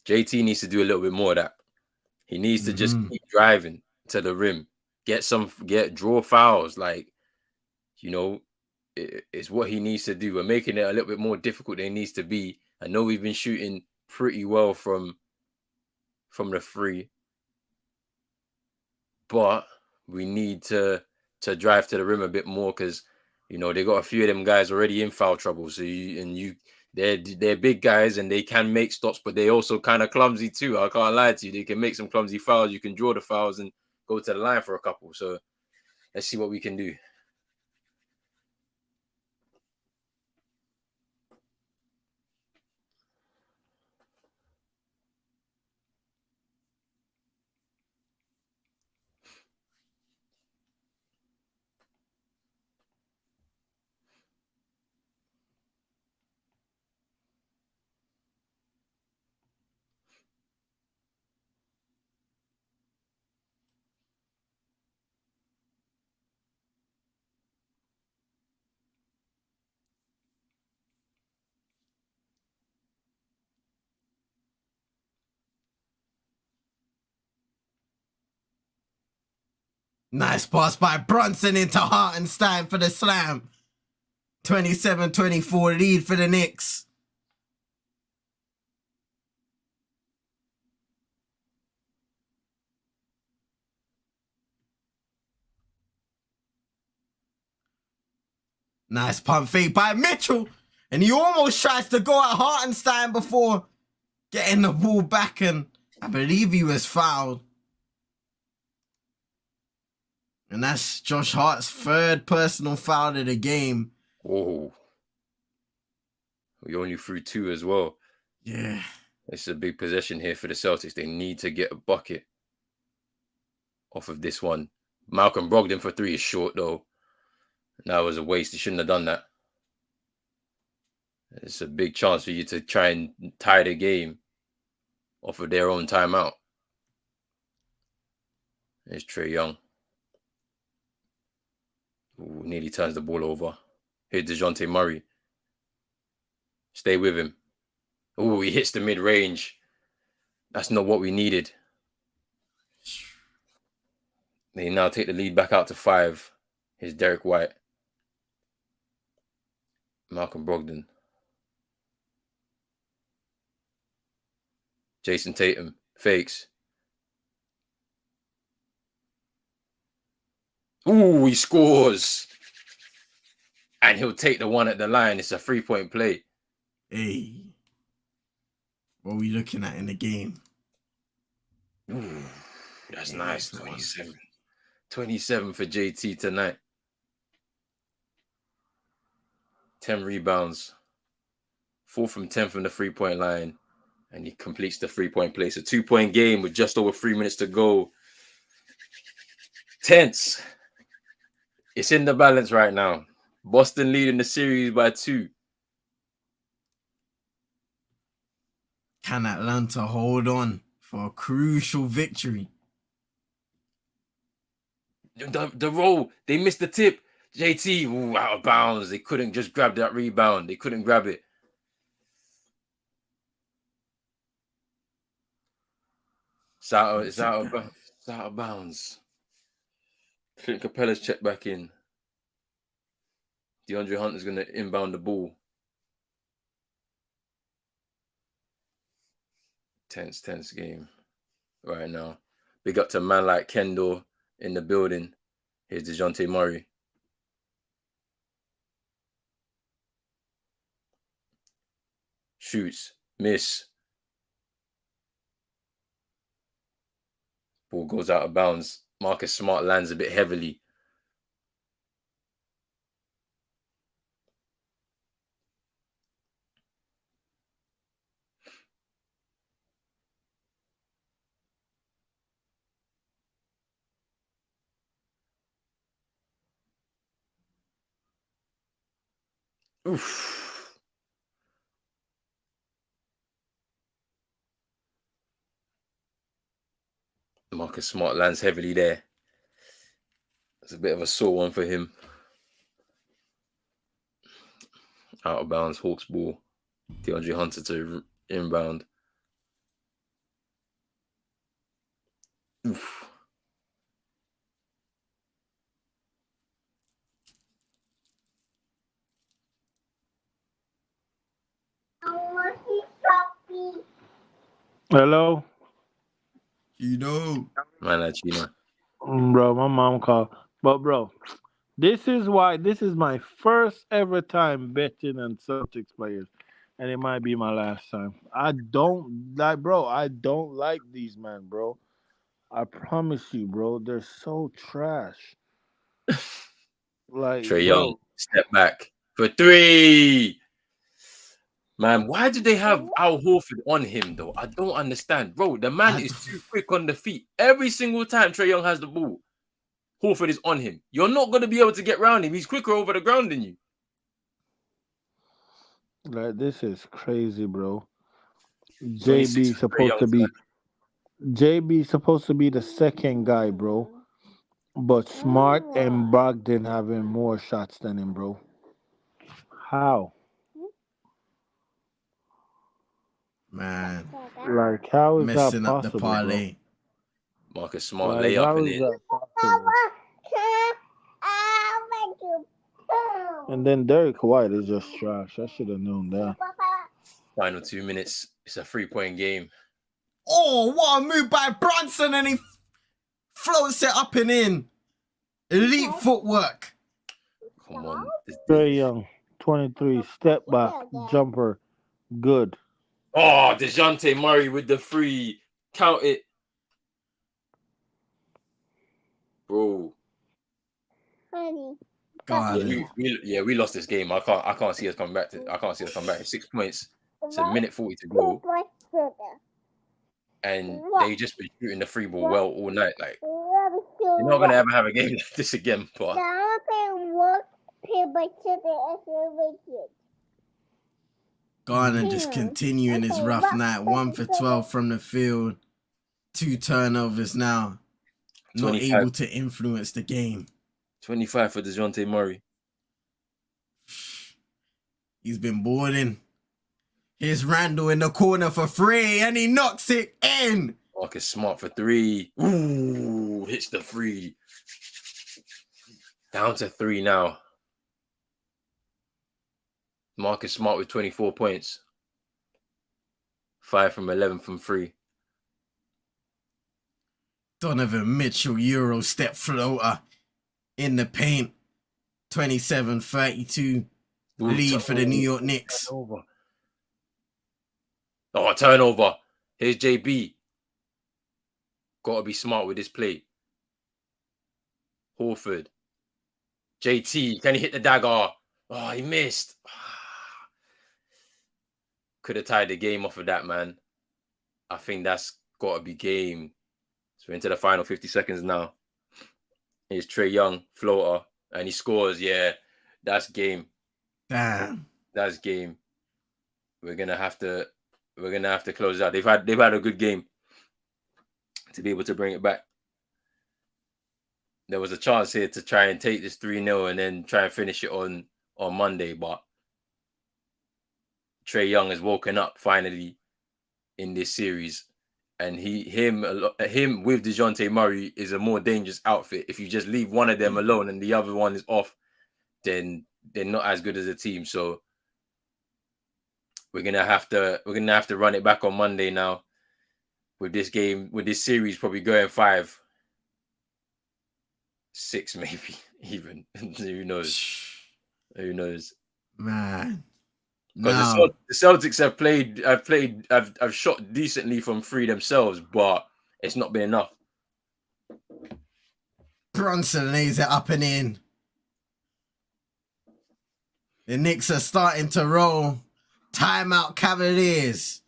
JT needs to do a little bit more of that. He needs to just keep driving to the rim, draw fouls. Like, you know, it's what he needs to do. We're making it a little bit more difficult than it needs to be. I know we've been shooting pretty well from the 3, but we need to drive to the rim a bit more because You know, they got a few of them guys already in foul trouble. So they're big guys and they can make stops, but they also kind of clumsy too. I can't lie to you. They can make some clumsy fouls. You can draw the fouls and go to the line for a couple. So let's see what we can do. Nice pass by Brunson into Hartenstein for the slam. 27-24 lead for the Knicks. Nice pump fake by Mitchell. And he almost tries to go at Hartenstein before getting the ball back, and I believe he was fouled. And that's Josh Hart's third personal foul of the game. Oh, we only threw 2 as well. Yeah. It's a big possession here for the Celtics. They need to get a bucket off of this one. Malcolm Brogdon for 3 is short, though. That was a waste. He shouldn't have done that. It's a big chance for you to try and tie the game off of their own timeout. There's Trae Young. Ooh, nearly turns the ball over. Here's DeJounte Murray. Stay with him. Ooh, he hits the mid-range. That's not what we needed. They now take the lead back out to 5. Here's Derek White. Malcolm Brogdon. Jason Tatum. Fakes. Ooh, he scores. And he'll take the one at the line. It's a 3-point play. Hey. What are we looking at in the game? Ooh, that's nice. 27. 27 for JT tonight. 10 rebounds. 4 from 10 from the 3-point line. And he completes the 3-point play. It's a 2-point game with just over 3 minutes to go. Tense. It's in the balance right now. Boston leading the series by 2. Can Atlanta hold on for a crucial victory? The roll, they missed the tip. JT, ooh, out of bounds. They couldn't just grab that rebound. They couldn't grab it. It's out of bounds. Clint Capella's checked back in. DeAndre Hunter's going to inbound the ball. Tense game right now. Big up to a man like Kendall in the building. Here's DeJounte Murray. Shoots. Miss. Ball goes out of bounds. Marcus Smart lands a bit heavily. Oof. Marcus Smart lands heavily there. It's a bit of a sore one for him. Out of bounds, Hawks ball. DeAndre Hunter to inbound. Oof. Hello? You know. Man, actually, Bro, my mom called. But, bro, This is why this is my first ever time betting on Celtics players, and it might be my last time. I don't like, bro. I don't like these men, bro. I promise you, bro. They're so trash. Like, Trey Young, bro. step back for three. Man, why do they have Al Horford on him though? I don't understand, bro. The man I, is too quick on the feet. Every single time Trey Young has the ball, Horford is on him. You're not going to be able to get around him. He's quicker over the ground than you. Like, this is crazy, bro. 26 JB for Trey supposed Young to be JB supposed to be the second guy, bro. But Smart and Brogdon having more shots than him, bro. How? man, Like, how is that messing up the possible, bro? parlay. Marcus Smart Like, layup how in is it. that possible? And then Derek White is just trash. I should have known that. Final 2 minutes. It's a 3-point game. Oh, what a move by Brunson, and he floats it up and in. Elite footwork. Come on. Trey Young, 23, step back, jumper, good. Oh, DeJounte Murray with the free. Count it. Bro. God, We lost this game. I can't see us come back. I can't see us come back. It's 6 points. It's a minute 40 to go. And they just been shooting the free ball well all night. Like, you're not gonna ever have a game like this again, but Garner just continuing his rough night. 1 for 12 from the field. 2 turnovers now. Not 25. able to influence the game. 25 for DeJounte Murray. He's been boarding. Here's Randall in the corner for 3, and he knocks it in. Marcus Smart for 3. Ooh, hits the 3. Down to 3 now. Marcus Smart with 24 points. 5 from 11 from 3. Donovan Mitchell Euro step floater in the paint. 27-32 lead for the New York Knicks. Turnover. Oh, turnover. Here's JB. Got to be smart with this play. Horford. JT, can he hit the dagger? Oh, he missed. Could have tied the game off of that, man. I think that's got to be game. So we're into the final 50 seconds now. Here's Trey Young, floater, and he scores. Yeah, that's game. Damn. That's game. We're gonna have to close it out. They've had a good game to be able to bring it back. There was a chance here to try and take this 3-0 and then try and finish it on Monday, but Trey Young has woken up finally in this series, and him with DeJounte Murray is a more dangerous outfit. If you just leave one of them alone and the other one is off, then they're not as good as a team. So we're gonna have to run it back on Monday now. With this game, with this series probably going 5, 6 maybe even. Who knows? Who knows? Man. Because Now, the Celtics have shot decently from 3 themselves, but it's not been enough. Brunson lays it up and in. The Knicks are starting to roll. Timeout Cavaliers.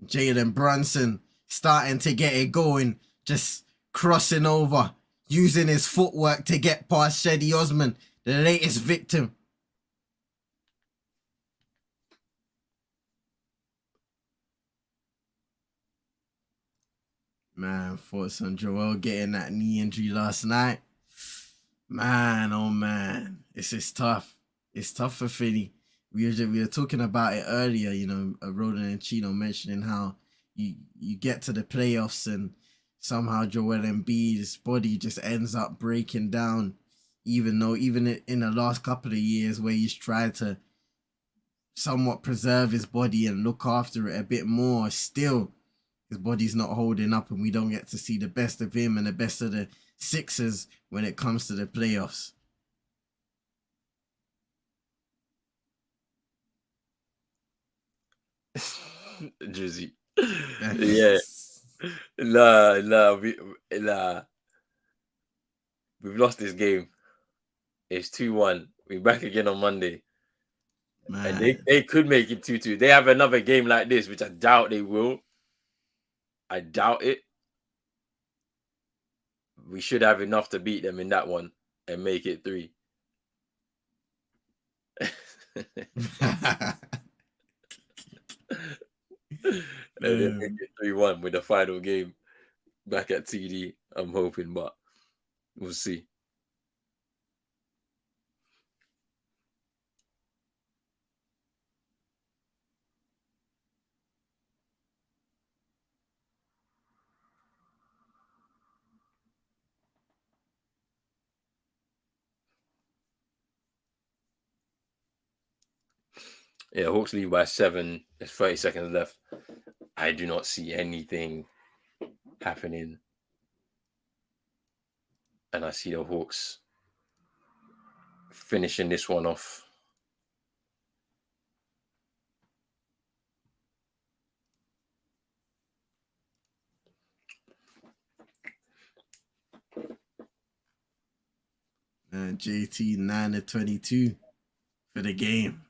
Jalen Brunson starting to get it going. Just crossing over. Using his footwork to get past Shedi Osman, the latest victim. Man, thoughts on Joel getting that knee injury last night. Man, oh man, it's just tough. It's tough for Philly. We were talking about it earlier, you know, Roland and Chino mentioning how you get to the playoffs and somehow Joel Embiid's body just ends up breaking down, even in the last couple of years where he's tried to somewhat preserve his body and look after it a bit more, still his body's not holding up, and we don't get to see the best of him and the best of the Sixers when it comes to the playoffs. Drizzy. Yeah. Nah. We've lost this game. It's 2-1. We're back again on Monday. Man. And they could make it 2-2. They have another game like this, which I doubt they will. I doubt it. We should have enough to beat them in that one and make it 3. And then make it 3-1 with the final game back at TD. I'm hoping, but we'll see. Yeah, Hawks lead by 7. There's 30 seconds left. I do not see anything happening. And I see the Hawks finishing this one off. JT 9-22 for the game.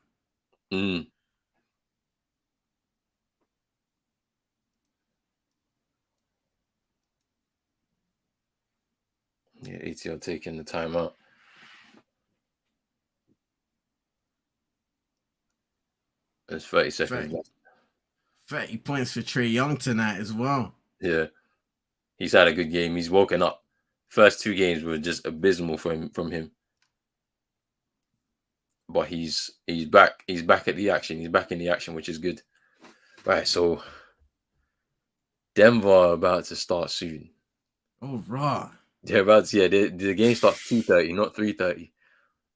Yeah, ATL taking the timeout. There's 30 seconds left. 30 points for Trae Young tonight as well. Yeah. He's had a good game. He's woken up. First 2 games were just abysmal from him. But he's back. He's back at the action. He's back in the action, which is good. Right, so Denver about to start soon. Oh, raw. They're about to, the game starts 2:30, not 3:30.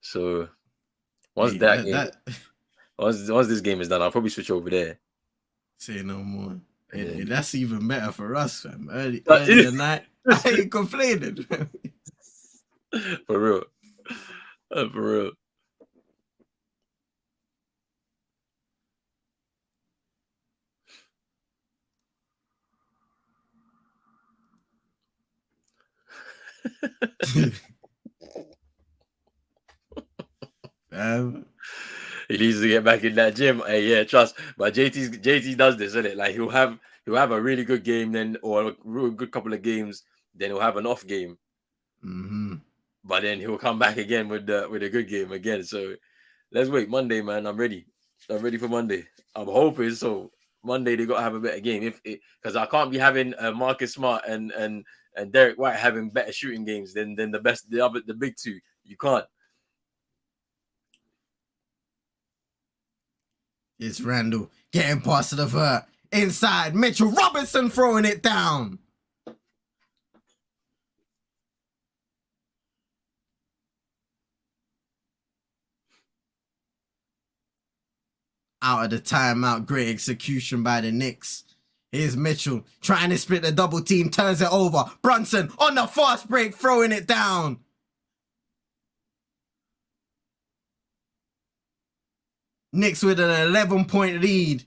So once once this game is done, I'll probably switch over there. Say no more. Hey, that's even better for us, fam. Early at night, I ain't complaining. For real. For real. He needs to get back in that gym. Hey, yeah, trust. But JT does this, isn't it? Like he'll have a really good game then, or a real good couple of games, then he'll have an off game. Mm-hmm. But then he'll come back again with a good game again. So let's wait. Monday, man. I'm ready. I'm ready for Monday. I'm hoping so. Monday they gotta have a better game. Because I can't be having Marcus Smart and Derek White having better shooting games than the big two. You can't. It's Randall getting past the vert. Inside, Mitchell Robinson throwing it down. Out of the timeout, great execution by the Knicks. Here's Mitchell trying to split the double team, turns it over. Brunson on the fast break, throwing it down. Knicks with an 11-point lead.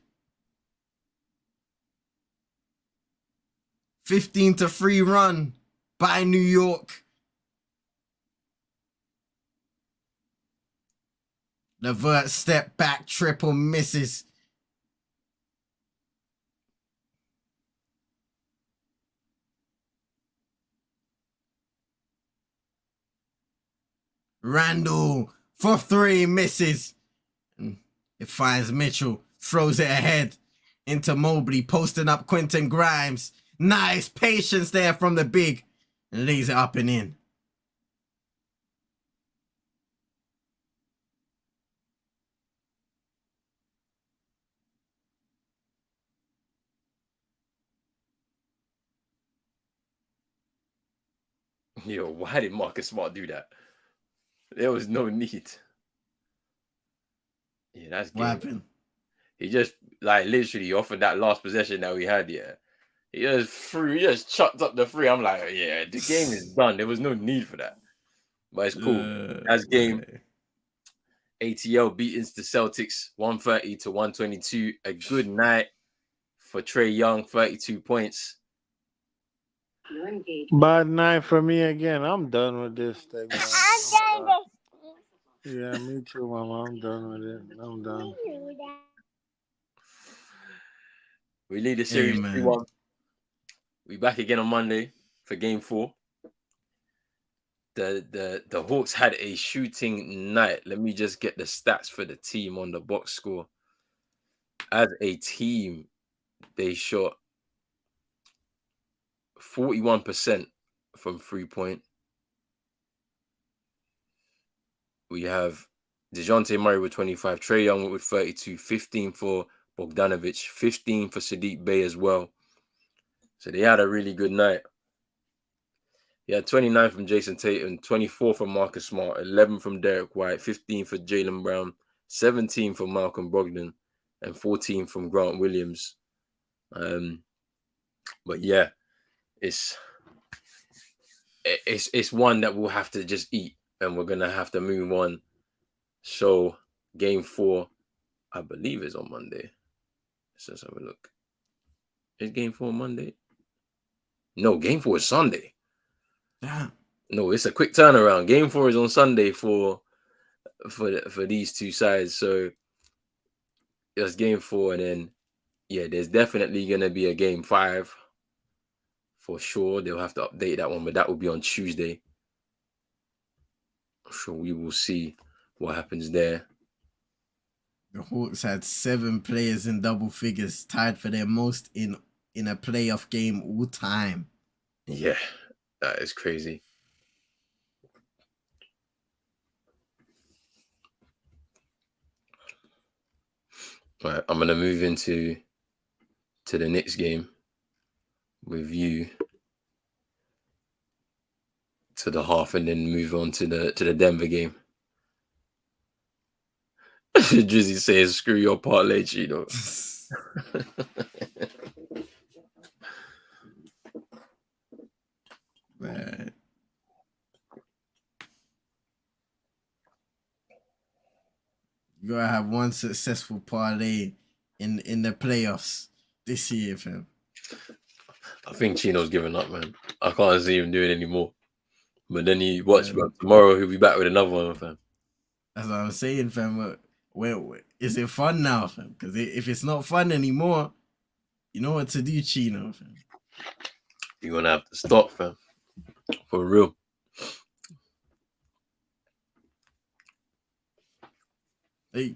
15-3 run by New York. The vert step back triple misses. Randall for 3 misses. It finds Mitchell, throws it ahead into Mobley, posting up Quentin Grimes. Nice patience there from the big, and lays it up and in. Yo, why did Marcus Smart do that? There was no need. Yeah, that's what happened. He just like literally offered that last possession that we had. Yeah, He just chucked up the three. I'm like, yeah, the game is done. There was no need for that. But it's cool. As game, ATL beatings the Celtics 130 to 122. A good night for Trae Young, 32 points. Bad night for me again. I'm done with this thing, man. Yeah, me too, Mama. I'm done with it. I'm done. We lead the Hey, series man. 3-1. We back again on Monday for game 4. The Hawks had a shooting night. Let me just get the stats for the team on the box score. As a team, they shot 41% from 3-point. We have DeJounte Murray with 25, Trae Young with 32, 15 for Bogdanovic, 15 for Sadiq Bey as well. So they had a really good night. He had 29 from Jason Tatum, 24 from Marcus Smart, 11 from Derek White, 15 for Jaylen Brown, 17 for Malcolm Brogdon, and 14 from Grant Williams. But yeah, it's one that we'll have to just eat, and we're gonna have to move on. So game 4, I believe, is on Monday. Let's have a look. Is game 4 Monday? No, game 4 is Sunday. Damn. No, it's a quick turnaround. Game 4 is on Sunday for these two sides. So it's game 4, and then there's definitely gonna be a game 5 for sure. They'll have to update that one, but that will be on Tuesday. So we will see what happens there. The Hawks had 7 players in double figures, tied for their most in a playoff game all time. Yeah, that is crazy. All right, I'm gonna move into the Knicks game with you to the half, and then move on to the Denver game. Drizzy says, "Screw your parlay, Chino." Man. You gotta have one successful parlay in the playoffs this year, fam. I think Chino's given up, man. I can't see him doing anymore. But then he watch, bro. Tomorrow he'll be back with another one, fam. That's what I'm saying, fam. Where is it fun now, fam? Because if it's not fun anymore, you know what to do, Chino, fam. You're gonna have to stop, fam. For real. Hey.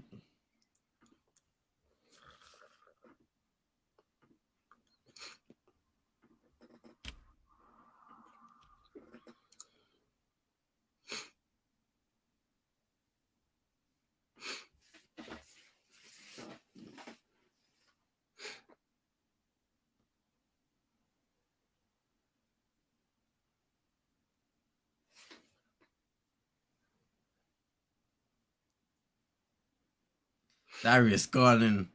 Darius Garland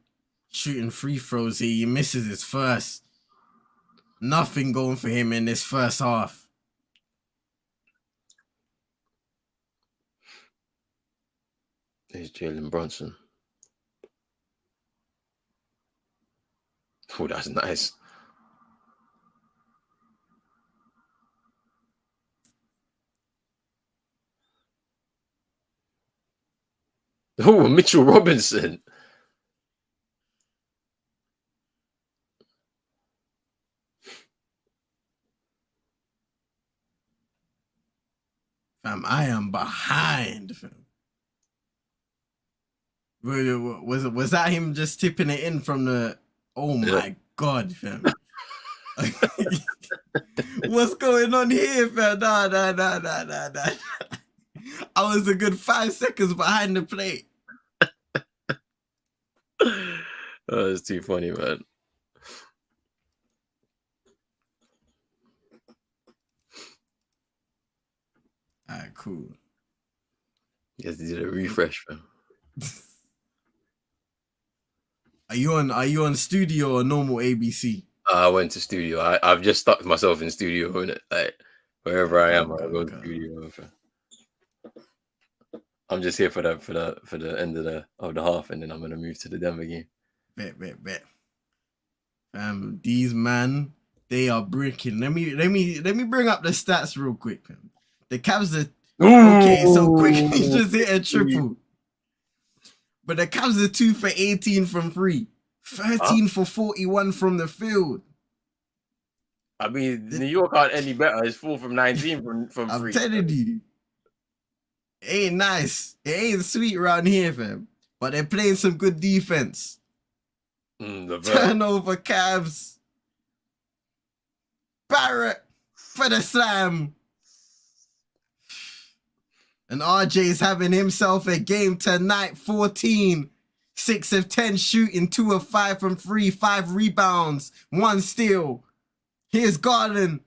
shooting free throws here. He misses his first. Nothing going for him in this first half. There's Jalen Brunson. Oh, that's nice. Oh, Mitchell Robinson. Fam, I am behind, fam. Was that him just tipping it in from the... Oh my God, fam. What's going on here, fam? Nah. I was a good 5 seconds behind the plate. Oh, that's too funny, man. Alright, cool. Yes, did a refresh, man. Are you on studio or normal ABC? I went to studio. I've just stuck myself in studio, innit? Like wherever I am, I go to studio. I'm just here for the end of the half, and then I'm gonna move to the Denver game. Bet. These man, they are breaking. Let me bring up the stats real quick. The Cavs are okay. So quickly just hit a triple. But the Cavs are 2 for 18 from 3, 13 for 41 from the field. I mean, New York aren't any better. It's 4 from 19 from 3. I'm telling you, it ain't nice. It ain't sweet around here, fam. But they're playing some good defense. Turnover Cavs. Barrett for the slam. And RJ's having himself a game tonight. 14, 6 of 10 shooting, 2 of 5 from 3, 5 rebounds, 1 steal. Here's Garland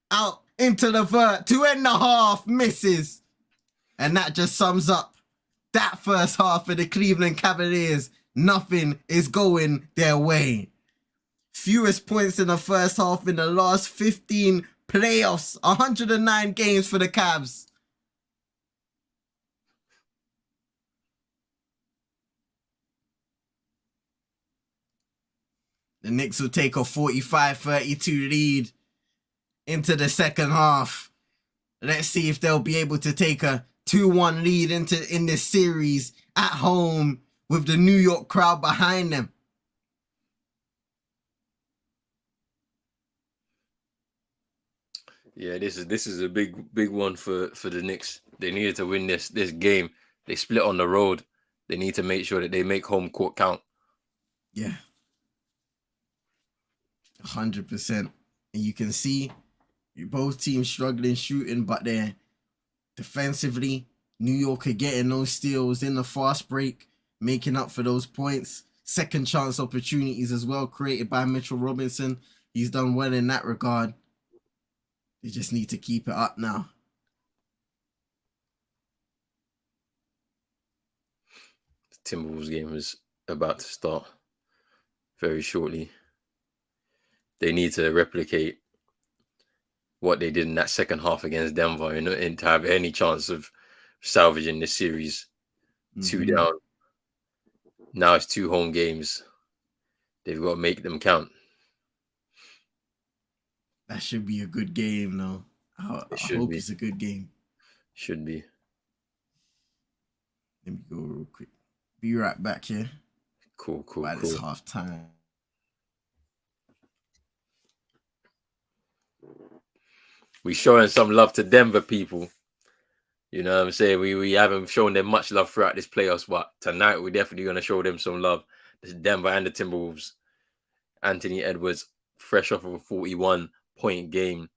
out into the vert, 2.5 misses. And that just sums up that first half of the Cleveland Cavaliers. Nothing is going their way. Fewest points in the first half in the last 15 playoffs. 109 games for the Cavs. The Knicks will take a 45-32 lead into the second half. Let's see if they'll be able to take a 2-1 lead in this series at home with the New York crowd behind them. Yeah, this is a big one for the Knicks. They needed to win this game. They split on the road. They need to make sure that they make home court count. Yeah. 100%. And you can see both teams struggling shooting, but they're defensively. New York are getting those steals in the fast break, making up for those points. Second chance opportunities as well, created by Mitchell Robinson. He's done well in that regard. They just need to keep it up now. The Timberwolves game is about to start very shortly. They need to replicate what they did in that second half against Denver and to have any chance of salvaging this series. 2 down. Now it's 2 home games. They've got to make them count. That should be a good game, though. I hope it's a good game. Should be. Let me go real quick. Be right back here. Cool. It's half time. We showing some love to Denver people. You know what I'm saying? We haven't shown them much love throughout this playoffs, but tonight we're definitely going to show them some love. This is Denver and the Timberwolves. Anthony Edwards, fresh off of a 41-point game.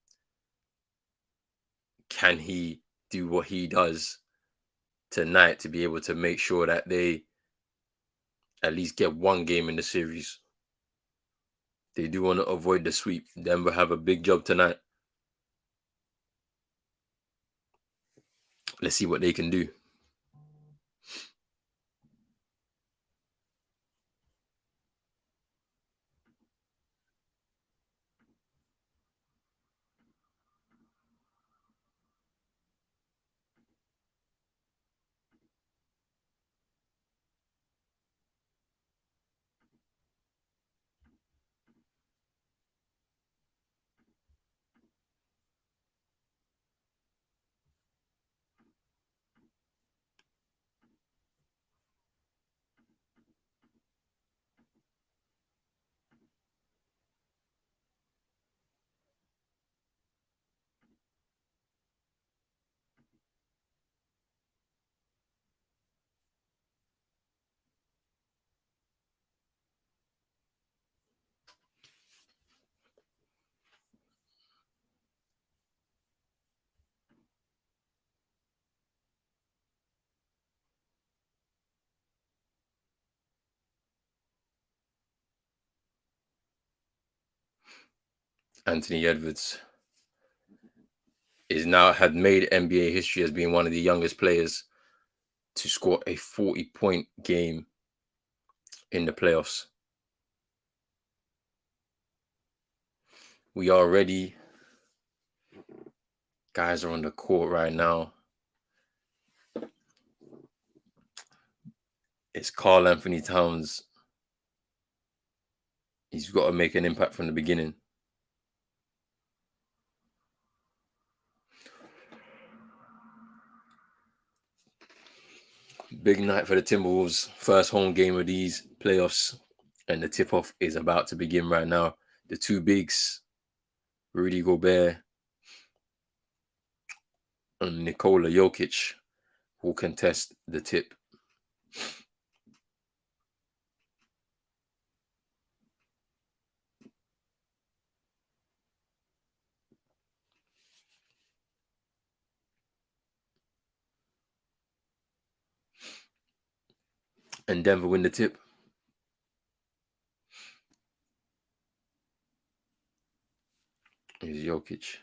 Can he do what he does tonight to be able to make sure that they at least get 1 game in the series? They do want to avoid the sweep. Denver have a big job tonight. Let's see what they can do. Anthony Edwards had made NBA history as being one of the youngest players to score a 40-point game in the playoffs. We are ready. Guys are on the court right now. It's Karl Anthony Towns. He's got to make an impact from the beginning. Big night for the Timberwolves. First home game of these playoffs. And the tip-off is about to begin right now. The two bigs, Rudy Gobert and Nikola Jokic, will contest the tip. And Denver win the tip. Here's Jokic.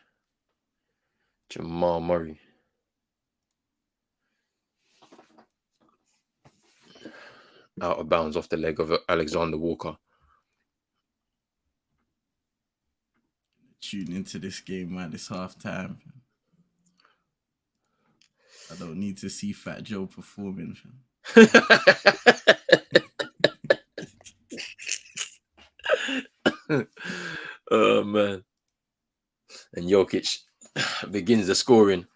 Jamal Murray. Out of bounds off the leg of Alexander Walker. Tune into this game, man. It's halftime. I don't need to see Fat Joe performing. Oh man. And Jokic begins the scoring.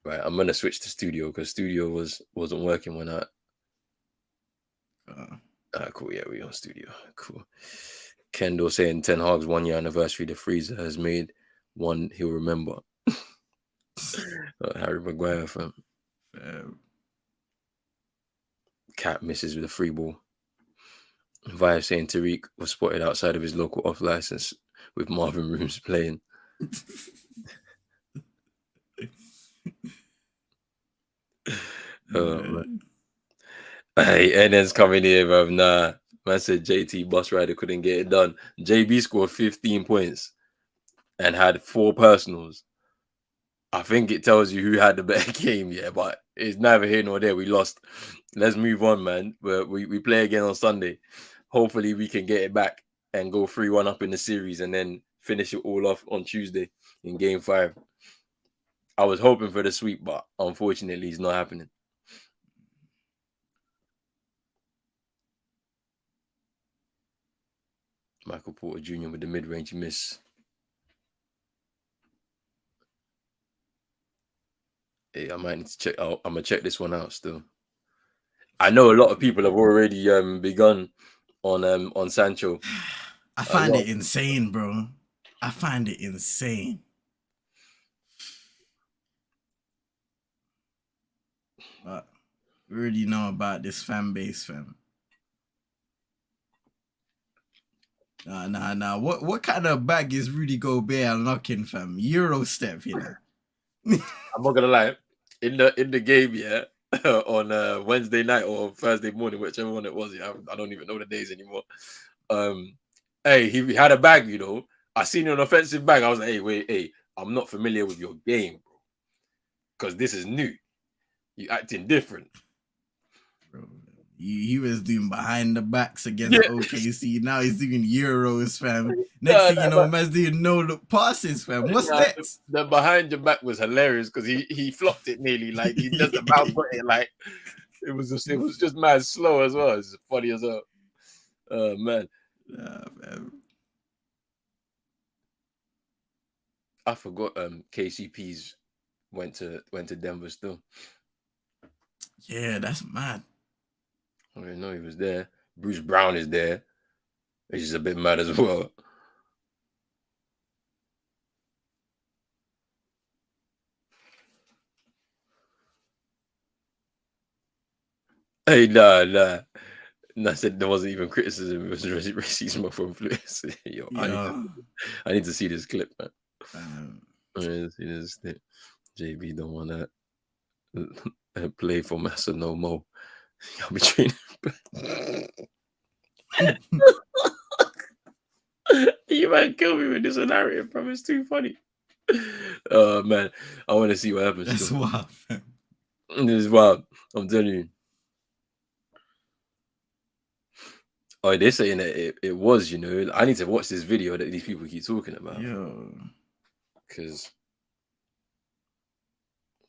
Right, I'm gonna switch to studio because studio wasn't working when I. Cool. Yeah, we on studio. Cool. Kendall saying Ten Hag's 1 year anniversary. The freezer has made one he'll remember. Harry Maguire from. Cat misses with a free ball. Via saying Tariq was spotted outside of his local off license with Marvin Rooms playing. Oh man. Hey, NN's coming here, bro. Nah. Man said JT bus rider couldn't get it done. JB scored 15 points and had 4 personals. I think it tells you who had the better game, yeah, but it's neither here nor there. We lost. Let's move on, man. We play again on Sunday. Hopefully we can get it back and go 3-1 up in the series and then finish it all off on Tuesday in game 5. I was hoping for the sweep, but unfortunately it's not happening. Michael Porter Jr. with the mid-range miss. Hey, I might need to check out. I'm gonna check this one out still. I know a lot of people have already begun on Sancho. I find it insane, bro. I find it insane. But we already know about this fan base, fam. Nah. What kind of bag is Rudy Gobert unlocking, fam? Euro step, you know. I'm not gonna lie. In the game, yeah, on Wednesday night or Thursday morning, whichever one it was, yeah, I don't even know the days anymore. Hey, he had a bag, you know. I seen an offensive bag. I was like, hey, I'm not familiar with your game, bro, because this is new. You acting different. Bro, he was doing behind the backs against OKC. Now he's doing Euros, fam. Next thing you know, man's doing no-look passes, fam. What's that? The behind your back was hilarious because he flopped it nearly. Like, he just about put it. Like, it was just mad slow as well. It's funny as well. Man. Man. I forgot KCP's went to Denver still. Yeah, that's mad. I didn't know he was there. Bruce Brown is there. Which is a bit mad as well. Hey, nah. And I said there wasn't even criticism. It was racism from influence. Yo, I need to see this clip, man. I need to see this clip. JB don't want to play for Massa no more. I'll be training. You might kill me with this scenario, bro. It's too funny. Oh man, I want to see what happens. That's wild. This is wild. I'm telling you. Oh, they're saying that it was, you know. I need to watch this video that these people keep talking about. Yo. Because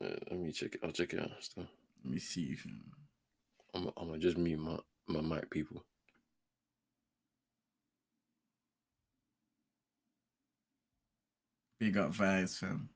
let me check it. I'll check it out still. Let me see. I'm gonna just mute my mic, people. Big up vibes, fam.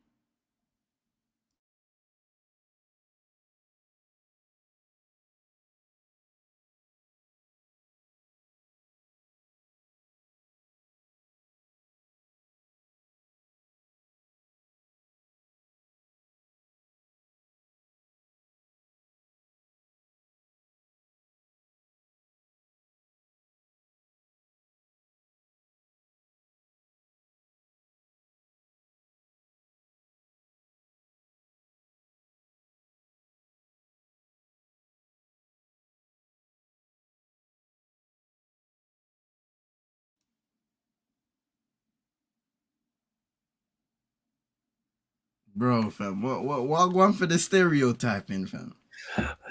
Bro, fam, what one for the stereotyping, fam?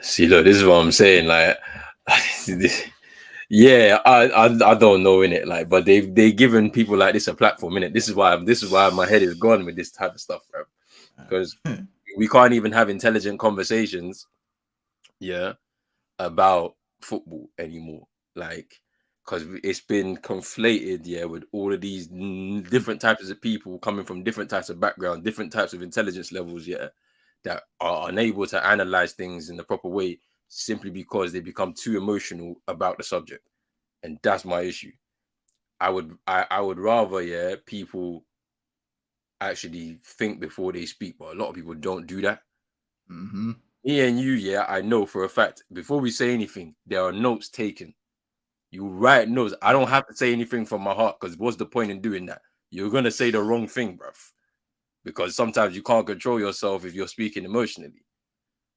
See, look, this is what I'm saying. Like, yeah, I don't know in it, like, but they given people like this a platform in it. This is why my head is gone with this type of stuff, bro. Because we can't even have intelligent conversations, yeah, about football anymore. Like, because it's been conflated, yeah, with all of these different types of people coming from different types of background, different types of intelligence levels, yeah, that are unable to analyze things in the proper way simply because they become too emotional about the subject. And that's my issue. I would rather, yeah, people actually think before they speak, but a lot of people don't do that. Mm-hmm. Me and you, yeah, I know for a fact, before we say anything, there are notes taken. You write notes. I don't have to say anything from my heart, because what's the point in doing that? You're gonna say the wrong thing, bruv. Because sometimes you can't control yourself if you're speaking emotionally.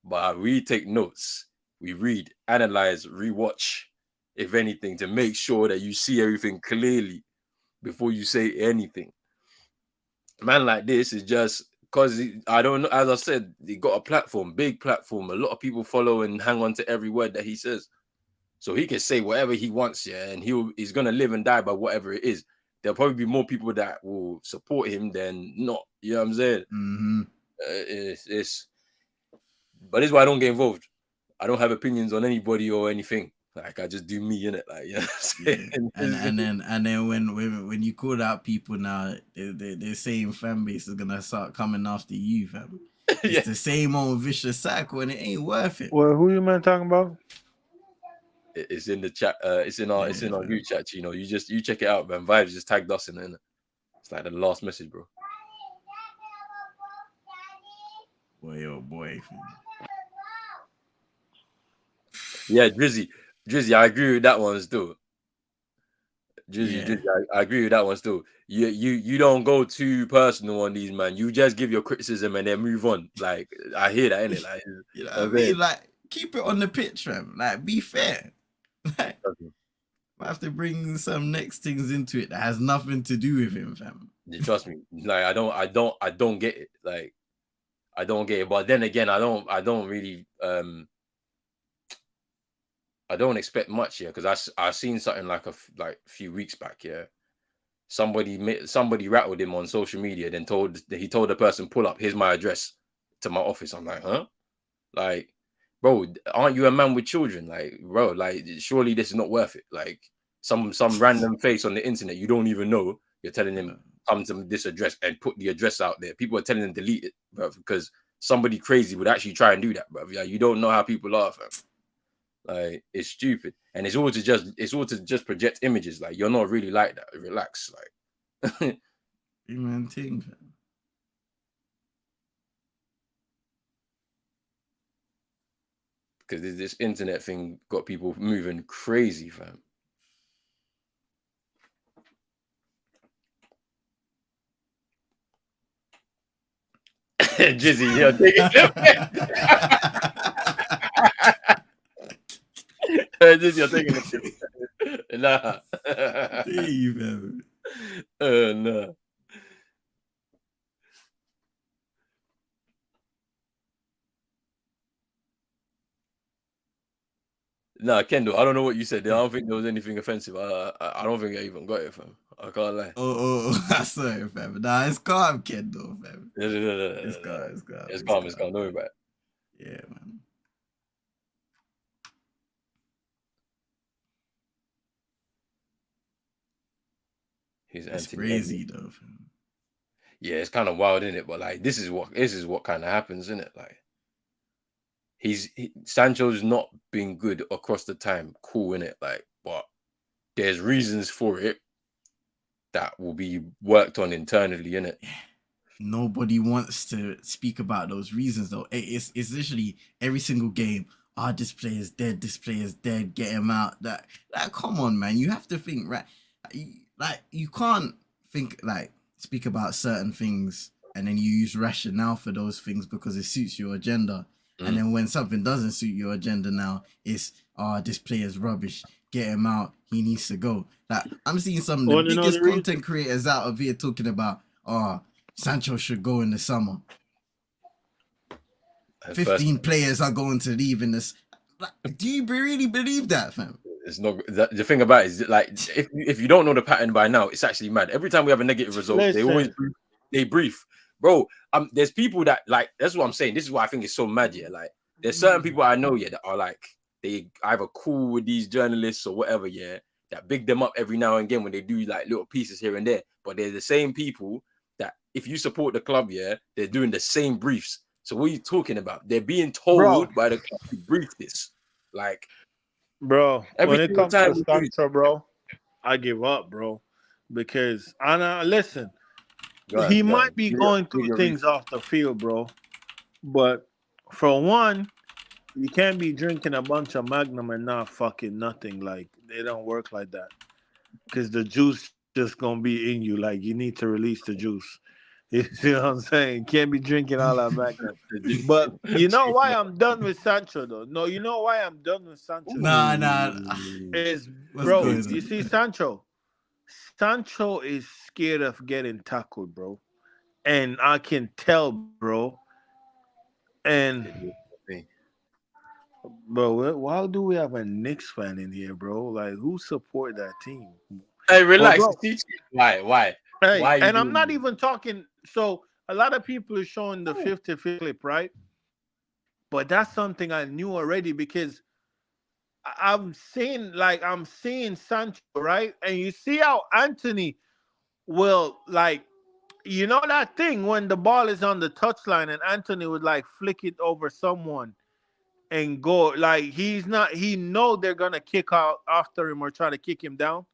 But we take notes, we read, analyze, rewatch, if anything, to make sure that you see everything clearly before you say anything. Man like this is just because I don't know. As I said, he got a platform, big platform. A lot of people follow and hang on to every word that he says. So he can say whatever he wants, yeah, and he's gonna live and die by whatever it is. There'll probably be more people that will support him than not. You know what I'm saying? Mm-hmm. But it's why I don't get involved. I don't have opinions on anybody or anything. Like, I just do me in it. Like, you know what I'm saying? And then when you call out people now, they're saying fan base is gonna start coming after you, fam. It's Yeah. the same old vicious cycle, and it ain't worth it. Well, who you man talking about? It's in the chat. It's in our Yeah, group chat. You know, you check it out, man. Vibes just tagged us in it. It's like the last message, bro. boy, oh boy, fam. Yeah, Drizzy, I agree with that one still. Yeah. Drizzy, I agree with that one still. You don't go too personal on these, man. You just give your criticism and then move on. Like, I hear that, innit? Like, You know what I mean? Like, keep it on the pitch, fam. Like, be fair. Like, I have to bring some next things into it that has nothing to do with him, fam. trust me. Like, I don't get it. Like, I don't get it. But then again, I don't really I don't expect much here, because I seen something like a few weeks back. Yeah, somebody rattled him on social media, then he told the person, pull up, here's my address to my office. I'm like, huh? Like, bro, aren't you a man with children? Like, bro, like, surely this is not worth it. Like, some random face on the internet you don't even know, you're telling him come to this address and put the address out there. People are telling him delete it, bro, because somebody crazy would actually try and do that, bro. Yeah, you don't know how people are, fam. Like, it's stupid, and it's all to just project images. Like, you're not really like that. Relax, like. Man, thing, fam. Because this internet thing got people moving crazy, fam. Jizzy, you're taking Jizzy, you're taking the nah. Hey, fam. Nah. Nah, Kendall, I don't know what you said. I don't think there was anything offensive. I don't think I even got it, fam. I can't lie. I sorry, fam. Nah, it's calm, Kendall, fam. No, no, no, no, no, It's no, no. calm, it's calm. It's calm. It's calm. Don't worry about it. Yeah, man. He's It's anti. crazy though, fam. Yeah, it's kind of wild, isn't it? But like, this is what kind of happens, isn't it? Like, Sancho's not been good across the time. Cool, innit? Like, but there's reasons for it that will be worked on internally, innit? Nobody wants to speak about those reasons though. It's literally every single game. This player's dead. This player's dead. Get him out. That come on, man. You have to think right. Like you can't think like speak about certain things and then you use rationale for those things because it suits your agenda. And then when something doesn't suit your agenda now, it's this player's rubbish. Get him out. He needs to go. Like I'm seeing some of the biggest content creators out of here talking about Sancho should go in the summer. 15 players are going to leave in this. Do you really believe that, fam? It's not the thing about it is like if you don't know the pattern by now, it's actually mad. Every time we have a negative result, they brief. Bro, there's people that like that's what I'm saying. This is what I think is so mad, yeah. Like there's certain people I know, yeah, that are like they either cool with these journalists or whatever, yeah, that big them up every now and again when they do like little pieces here and there. But they're the same people that if you support the club, yeah, they're doing the same briefs. So what are you talking about? They're being told by the club to brief this. Like, bro, when it comes to Sancho, bro, I give up, bro, because listen, he might be going through things off the field, bro, but for one, you can't be drinking a bunch of Magnum and not fucking nothing. Like they don't work like that, because the juice just gonna be in you. Like you need to release the juice. You see what I'm saying? Can't be drinking all that Magnum. But you know why I'm done with Sancho though? No, you know why I'm done with Sancho? Nah. Is bro, you see Sancho? Sancho is scared of getting tackled, bro. And I can tell, bro. And bro, why do we have a Knicks fan in here, bro? Like who support that team? Hey, relax. Why? Hey, why and I'm not even talking. So a lot of people are showing the 50-50 clip, right? But that's something I knew already because I'm seeing Sancho, right? And you see how Anthony will like, you know that thing when the ball is on the touchline and Anthony would like flick it over someone and go like he know they're gonna kick out after him or try to kick him down.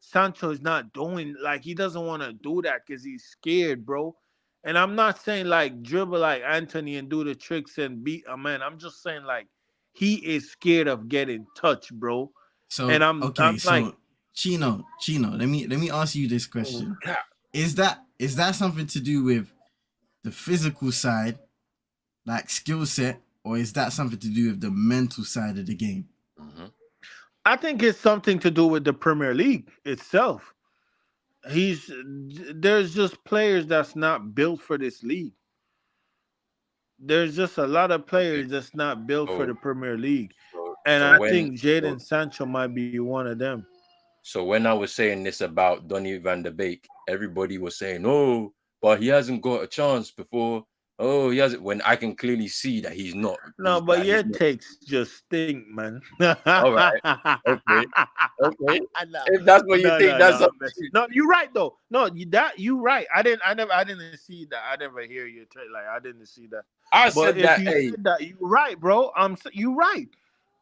Sancho is not doing like he doesn't want to do that because he's scared, bro. And I'm not saying like dribble like Anthony and do the tricks and beat a man. I'm just saying like he is scared of getting touched, bro. So and I'm like, Chino, let me ask you this question. Is that something to do with the physical side, like skill set, or is that something to do with the mental side of the game? I think it's something to do with the Premier League itself. There's just players that's not built for this league. There's just a lot of players that's not built for the Premier League. And I think Jadon Sancho might be one of them. So when I was saying this about Donny van der Beek, everybody was saying, "Oh, but he hasn't got a chance before. Oh, he hasn't." When I can clearly see that he's not. No, but your takes just stink, man. All right. Okay. If that's what you think, that's no. You're right though. No, you right. I didn't see that. I never hear you like I didn't see that. Said that, you're right, bro. You right.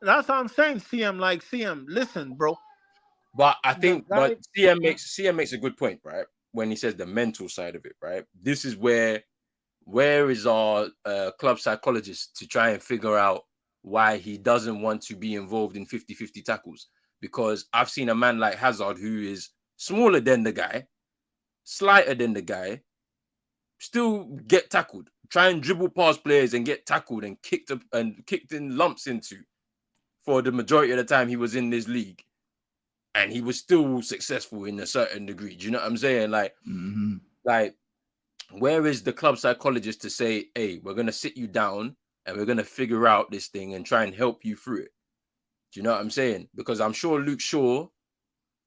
That's what I'm saying. CM, listen, bro. But I think, CM makes a good point, right? When he says the mental side of it, right? This is where is our club psychologist to try and figure out why he doesn't want to be involved in 50-50 tackles? Because I've seen a man like Hazard who is smaller than the guy, slighter than the guy, still get tackled, try and dribble past players and get tackled and kicked in lumps into for the majority of the time he was in this league. And he was still successful in a certain degree. Do you know what I'm saying? Like, like, where is the club psychologist to say, "Hey, we're gonna sit you down and we're gonna figure out this thing and try and help you through it"? Do you know what I'm saying? Because I'm sure Luke Shaw,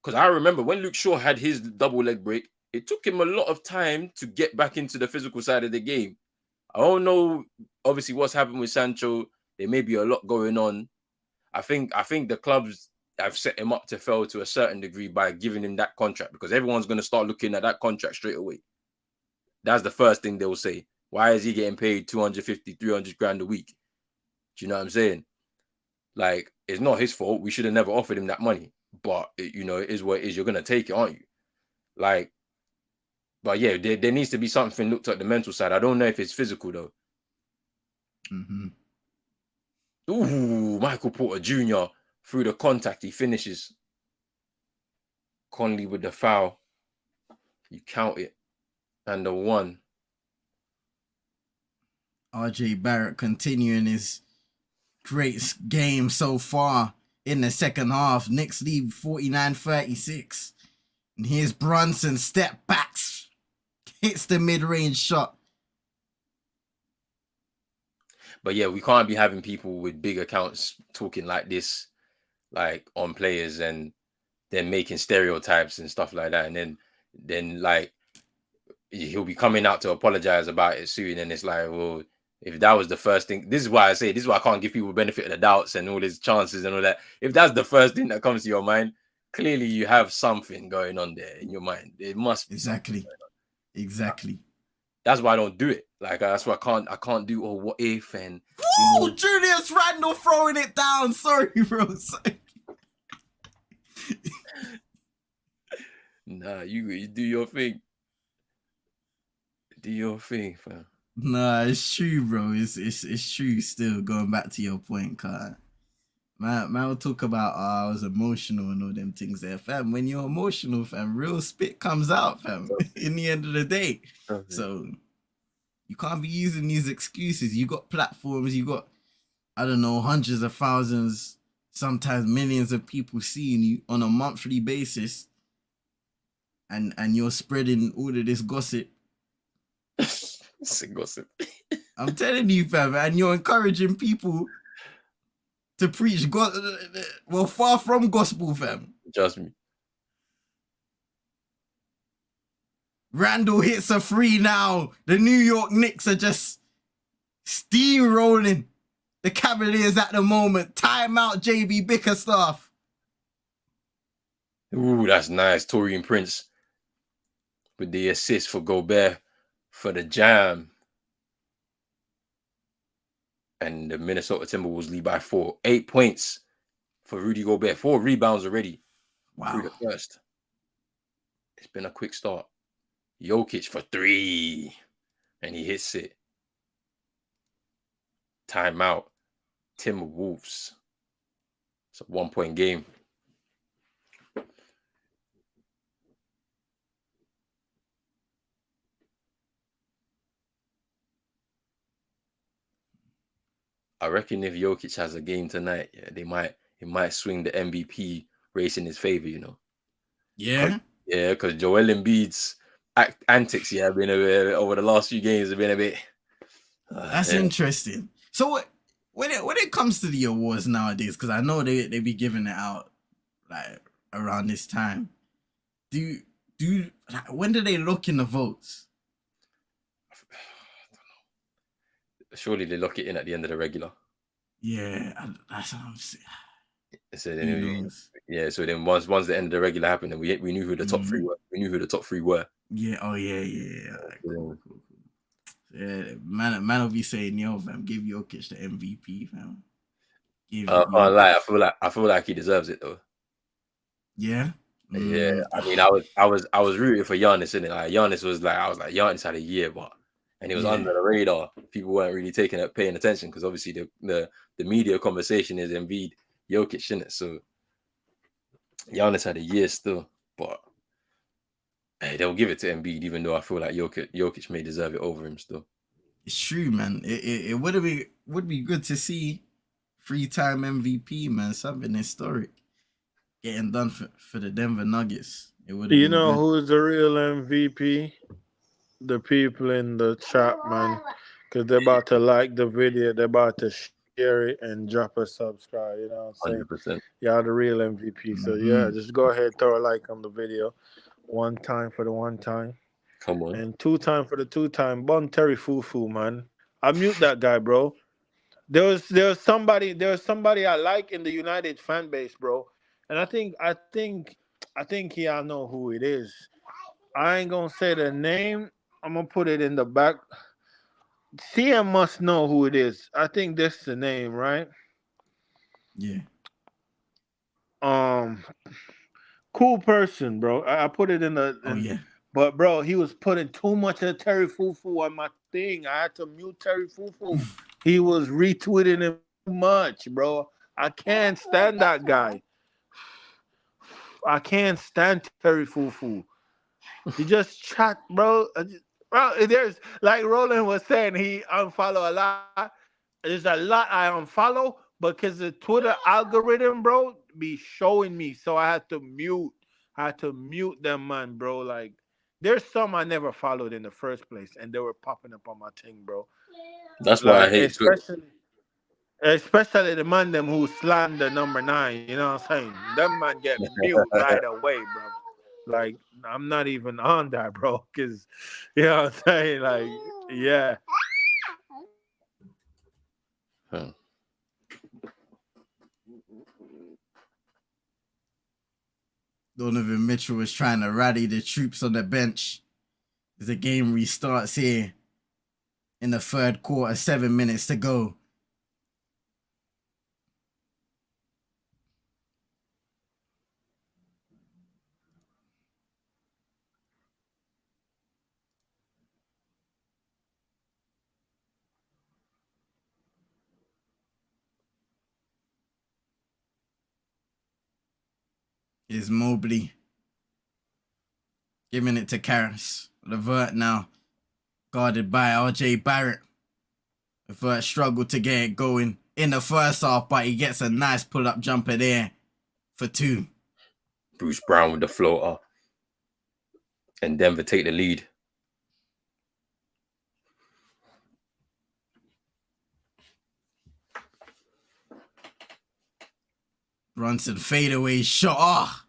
because I remember when Luke Shaw had his double leg break, it took him a lot of time to get back into the physical side of the game. I don't know, obviously, what's happened with Sancho. There may be a lot going on. I think the clubs have set him up to fail to a certain degree by giving him that contract, because everyone's going to start looking at that contract straight away. That's the first thing they'll say. Why is he getting paid 250, 300 grand a week? Do you know what I'm saying? Like, it's not his fault. We should have never offered him that money. But, it is what it is. You're going to take it, aren't you? Like, but yeah, there needs to be something looked at the mental side. I don't know if it's physical, though. Mm-hmm. Ooh, Michael Porter Jr. through the contact. He finishes. Conley with the foul. You count it. And the one. RJ Barrett continuing his great game so far in the second half. Knicks lead 49-36. And here's Brunson, step backs, hits the mid-range shot. But yeah, we can't be having people with big accounts talking like this, like on players, and then making stereotypes and stuff like that. And then like he'll be coming out to apologize about it soon. And it's like, well, if that was the first thing, this is why I can't give people benefit of the doubts and all these chances and all that. If that's the first thing that comes to your mind, clearly you have something going on there in your mind. It must be exactly. That's why I don't do it. Like, that's why I can't do what if and Julius Randle throwing it down. Sorry, bro. Sorry. Nah, you do your thing. Do your thing, fam. Nah, it's true, bro. It's true. Still going back to your point, car. Man will talk about I was emotional and all them things there, fam. When you're emotional, fam, real spit comes out, fam. In the end of the day, so you can't be using these excuses. You got platforms. You got, I don't know, hundreds of thousands, sometimes millions of people seeing you on a monthly basis, and you're spreading all of this gossip. Gossip. I'm telling you, fam, and you're encouraging people to preach God. Well, far from gospel, fam. Trust me. Randall hits a free now. The New York Knicks are just steamrolling the Cavaliers at the moment. Timeout, JB Bickerstaff. Ooh, that's nice. Torian Prince with the assist for Gobert for the jam. And the Minnesota Timberwolves lead by 4. 8 points for Rudy Gobert. 4 rebounds already. Wow. Through the first. It's been a quick start. Jokic for 3. And he hits it. Timeout. Timberwolves. It's a 1-point game. I reckon if Jokic has a game tonight, it might swing the MVP race in his favor, Yeah? Yeah, because Joel Embiid's antics, have been a bit, over the last few games, have been a bit. That's interesting. So when it comes to the awards nowadays, because I know they be giving it out like around this time. When do they look in the votes? Surely they lock it in at the end of the regular. Yeah, that's what I'm saying. So then once the end of the regular happened, and we knew who the top 3 were. We knew who the top 3 were. Yeah. Oh yeah. Cool. Yeah, man will be saying, yo, fam, give Jokic the MVP, fam. I can't lie. I feel like he deserves it though. Yeah. Yeah. I mean, I was rooting for Giannis, innit? Like Giannis was like, I was like, Giannis had a year, and he was under the radar. People weren't really paying attention because obviously the media conversation is Embiid, Jokic, innit? So Giannis had a year still, but hey, they'll give it to Embiid, even though I feel like Jokic may deserve it over him still. It's true, man. It would be good to see 3-time MVP, man. Something historic getting done for the Denver Nuggets. It would. You know who's the real MVP? The people in the chat, man, because they're about to like the video. They're about to share it, and drop a subscribe. You know what I'm saying? 100%. Y'all the real MVP. So yeah, just go ahead, throw a like on the video. One time for the one time. Come on. And two time for the two time. Bon Terry Fufu, man. I mute that guy, bro. There was somebody I like in the United fan base, bro. And I think y'all know who it is. I ain't gonna say the name. I'm gonna put it in the back. CM must know who it is. I think that's the name, right? Yeah. Um, cool person, bro. I put it in the Oh yeah. but bro, he was putting too much of Terry Fufu on my thing. I had to mute Terry Fufu. He was retweeting him too much, bro. I can't stand that guy. I can't stand Terry Fufu. He just chat, bro. Bro, there's like Roland was saying, he unfollow a lot. There's a lot I unfollow because the Twitter algorithm, bro, be showing me. So I had to mute. I had to mute them, man, bro. Like, there's some I never followed in the first place, and they were popping up on my thing, bro. That's why I Like, hate Twitter. especially the man them who slander number 9. You know what I'm saying? Them man get mute right away, bro. Like, I'm not even on that, bro. Cause you know what I'm saying? Like, yeah. Huh. Donovan Mitchell was trying to rally the troops on the bench as the game restarts here in the third quarter, 7 minutes to go. Is Mobley giving it to Karras. Levert now guarded by RJ Barrett. Levert struggled to get it going in the first half, but he gets a nice pull-up jumper there for 2. Bruce Brown with the floater. And Denver take the lead. Brunson fadeaway shot. Ah,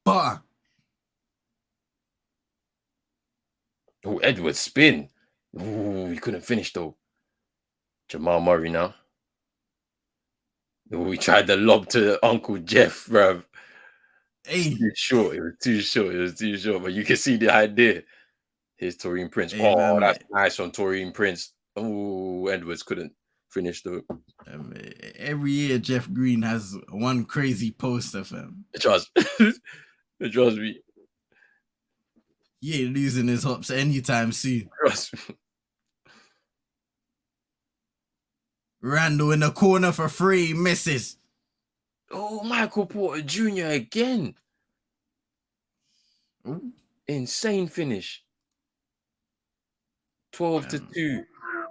but Oh, Edwards spin. Ooh, he couldn't finish though. Jamal Murray now. Ooh, he tried the lob to Uncle Jeff, bruv. hey, Too short. It was too short. It was too short. But you can see the idea. Here's Torian Prince. hey Oh, man, that's nice from Torian Prince. Oh, Edwards couldn't finish though. every year Jeff Green has one crazy poster, fam. Trust, trust me. He ain't losing his hops anytime soon. Trust me. Randall in the corner for 3, misses. Oh, Michael Porter Jr. again. Ooh. Insane finish. 12-2.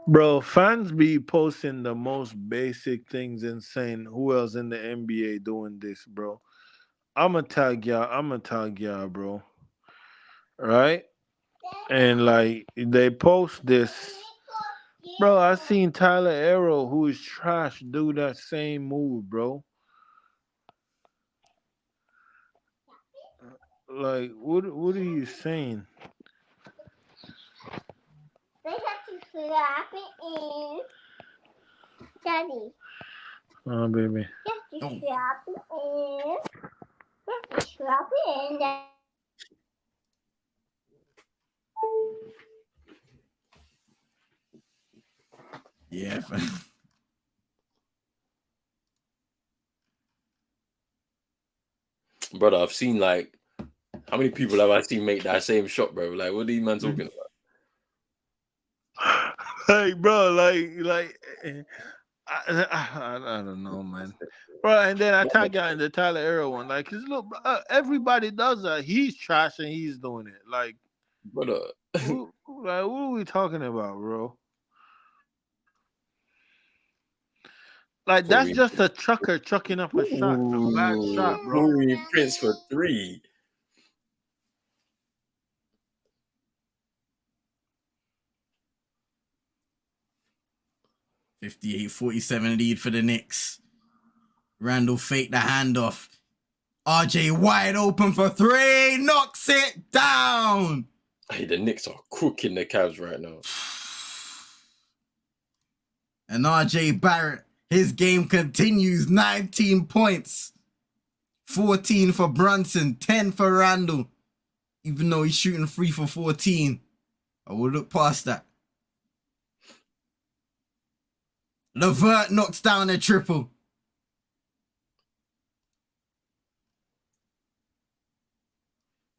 Bro, fans be posting the most basic things and saying who else in the NBA doing this, bro. I'ma tag y'all, bro. Right? And like they post this. Bro, I seen Tyler Arrow, who is trash, do that same move, bro. Like, what are you saying? They have to slap it in. Daddy, Oh, baby. you have to slap it in. You have to slap it in. Yeah, fam. Brother, I've seen like how many people have I seen make that same shot, bro? Like, what are these man talking about? Like, bro, like I don't know, man. Bro, and then I tag y'all in the Tyler Arrow one. Like, cause look, everybody does that. He's trash and he's doing it. Like, Brother. what are we talking about, bro? Like, that's Torian just a chucker chucking up a shot, a bad shot, bro. Torian Prince for 3. 58-47 lead for the Knicks. Randall faked the handoff. RJ wide open for three. Knocks it down. Hey, the Knicks are cooking the Cavs right now. And RJ Barrett, his game continues. 19 points. 14 for Brunson. 10 for Randall. Even though he's shooting 3 for 14. I will look past that. LeVert knocks down a triple.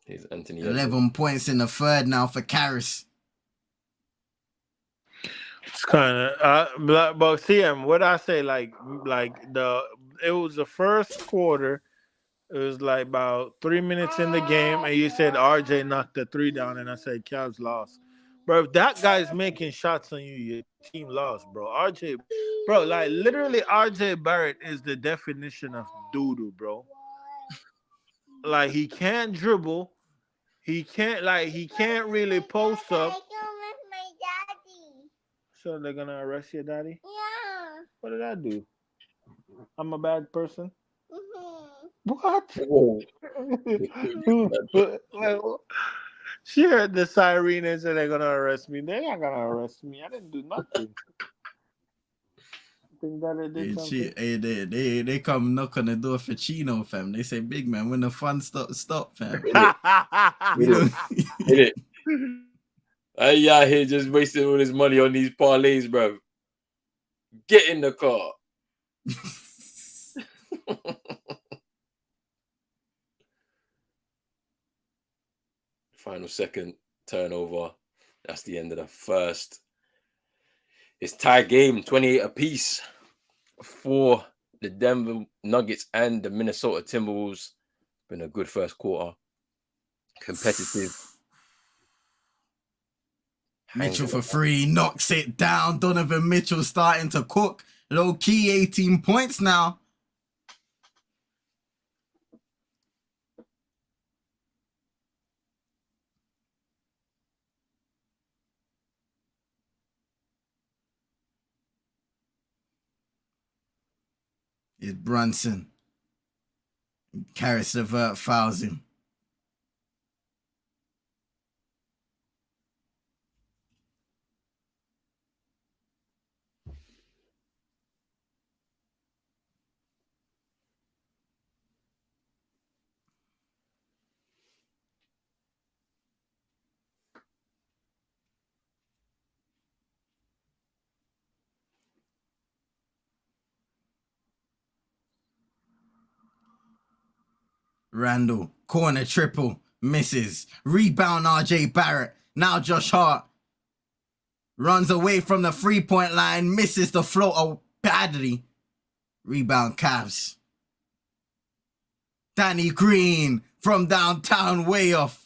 Here's Anthony 11 points in the third now for Karras. It's kind of but CM, what I say, like it was the first quarter. It was like about 3 minutes in the game, and you said RJ knocked the three down, and I said Cavs lost. Bro, if that guy's making shots on you, your team lost, bro. RJ, bro, like literally RJ Barrett is the definition of doo-doo, bro. Like he can't dribble. He can't really post up. So they're gonna arrest your daddy? Yeah. What did I do? I'm a bad person? Mm-hmm. What? Whoa. Well, she heard the siren and said they're gonna arrest me. They're not gonna arrest me. I didn't do nothing. Think that I did something? Hey, they come knock on the door for Chino, fam. They say, big man, when the fun stop, fam. We don't. Hit it. Hey, out here just wasting all his money on these parlays, bro. Get in the car. Final second turnover. That's the end of the first. It's tie game, 28 apiece for the Denver Nuggets and the Minnesota Timberwolves. Been a good first quarter. Competitive. Mitchell for three, knocks it down. Donovan Mitchell starting to cook. Low key 18 points now. It's Brunson. Karras LeVert fouls him. Randall, corner triple, misses. Rebound RJ Barrett. Now Josh Hart runs away from the 3-point line, misses the floater badly. Rebound Cavs. Danny Green from downtown, way off.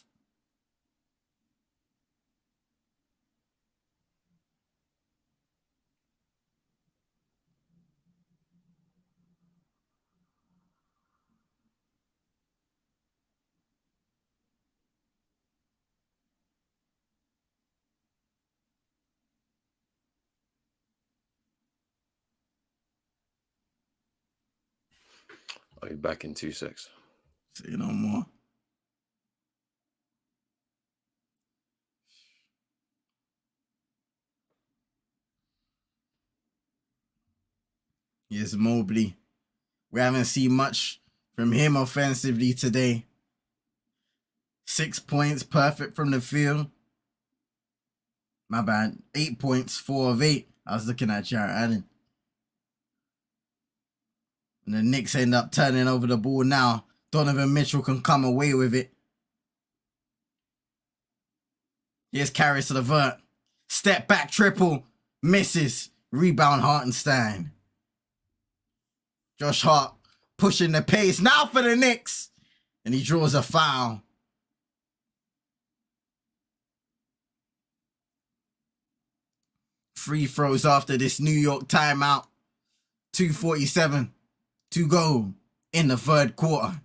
I'll be back in 2 seconds. Say no more. Here's Mobley. We haven't seen much from him offensively today. 6 points, perfect from the field. My bad. 8 points, 4 of 8. I was looking at Jarrett Allen. And the Knicks end up turning over the ball now. Donovan Mitchell can come away with it. Here's Karras LeVert. Step back triple. Misses. Rebound Hartenstein. Josh Hart pushing the pace. Now for the Knicks. And he draws a foul. Free throws after this New York timeout. 2:47 to go in the third quarter.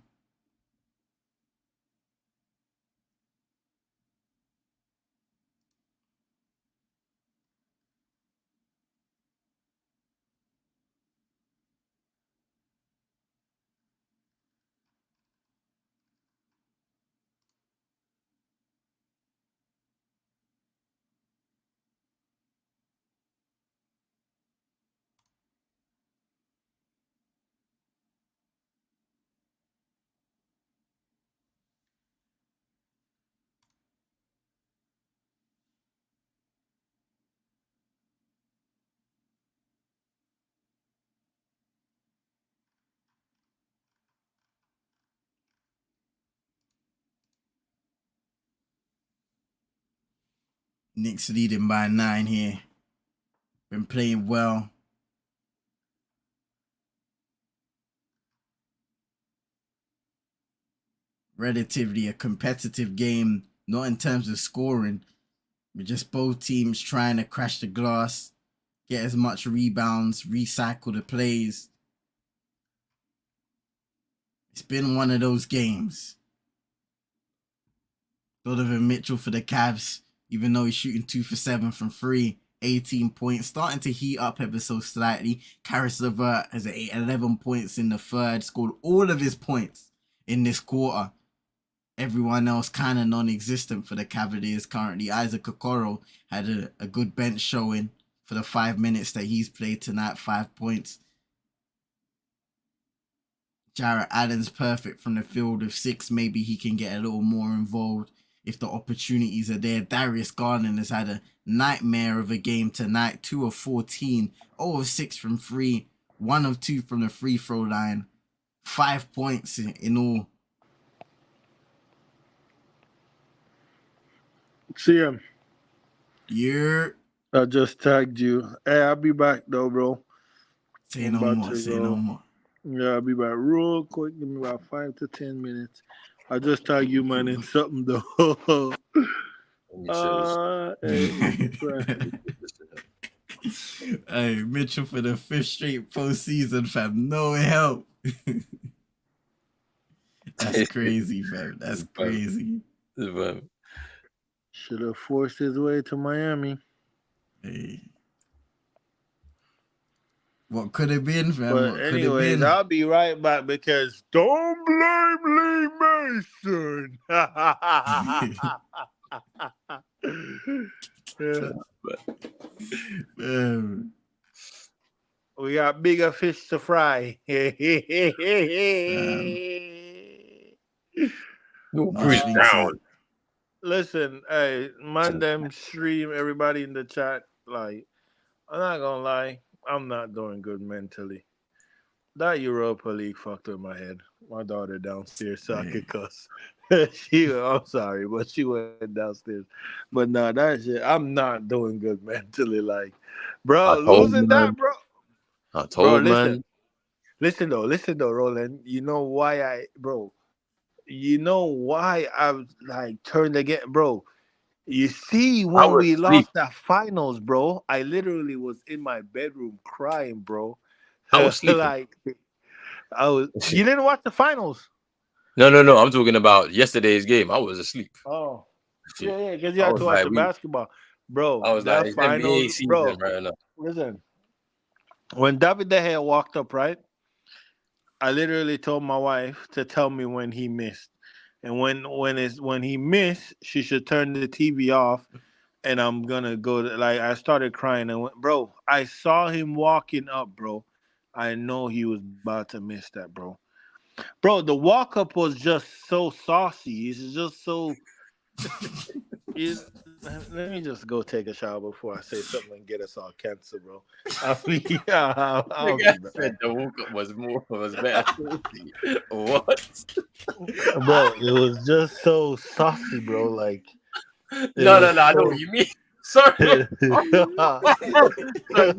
Knicks leading by 9 here. Been playing well. Relatively a competitive game, not in terms of scoring, but just both teams trying to crash the glass, get as much rebounds, recycle the plays. It's been one of those games. Donovan Mitchell for the Cavs, even though he's shooting 2 for 7 from 3, 18 points, starting to heat up ever so slightly. Karis LeVert has 11 points in the third, scored all of his points in this quarter. Everyone else kind of non-existent for the Cavaliers currently. Isaac Okoro had a good bench showing for the 5 minutes that he's played tonight, 5 points. Jarrett Allen's perfect from the field of 6. Maybe he can get a little more involved if the opportunities are there. Darius Garland has had a nightmare of a game tonight. 2 of 14, 0 of 6 from 3, 1 of 2 from the free throw line. 5 points in all. See him. Yeah. I just tagged you. Hey, I'll be back though, bro. Say no more. Yeah, I'll be back real quick. Give me about 5 to 10 minutes. I just tag you, man, in something though. Hey, Mitchell for the 5th straight postseason, fam. No help. That's crazy, fam. That's crazy. Should have forced his way to Miami. Hey. What could have been, fam? But what anyways, I'll be right back because don't blame Lee Mason. We got bigger fish to fry. No, Bruce Brown. Listen, hey, man, them stream everybody in the chat. Like, I'm not gonna lie, I'm not doing good mentally. That Europa League fucked with my head. My daughter downstairs so I could cuss. I'm sorry, but she went downstairs. But no, that shit, I'm not doing good mentally. Like, bro, losing that, bro. I told man. Listen though, Roland. You know why I like turned again, bro. You see, when we lost that finals, bro, I literally was in my bedroom crying, bro. I was sleeping. Like, you didn't watch the finals? No. I'm talking about yesterday's game. I was asleep. Oh, yeah, because you had to watch the basketball, bro. I was that like, finals, NBA season bro. Right now. Listen, when David De Gea walked up, right, I literally told my wife to tell me when he missed, and when he missed, she should turn the TV off, and I'm gonna go to, like, I started crying and went, bro. I saw him walking up, bro. I know he was about to miss that, bro. Bro, the walk up was just so saucy. It's just so. Let me just go take a shower before I say something and get us all canceled, bro. I'll be back. The walk up was better. What? Bro, it was just so saucy, bro. Like, no, I know what you mean. Sorry. You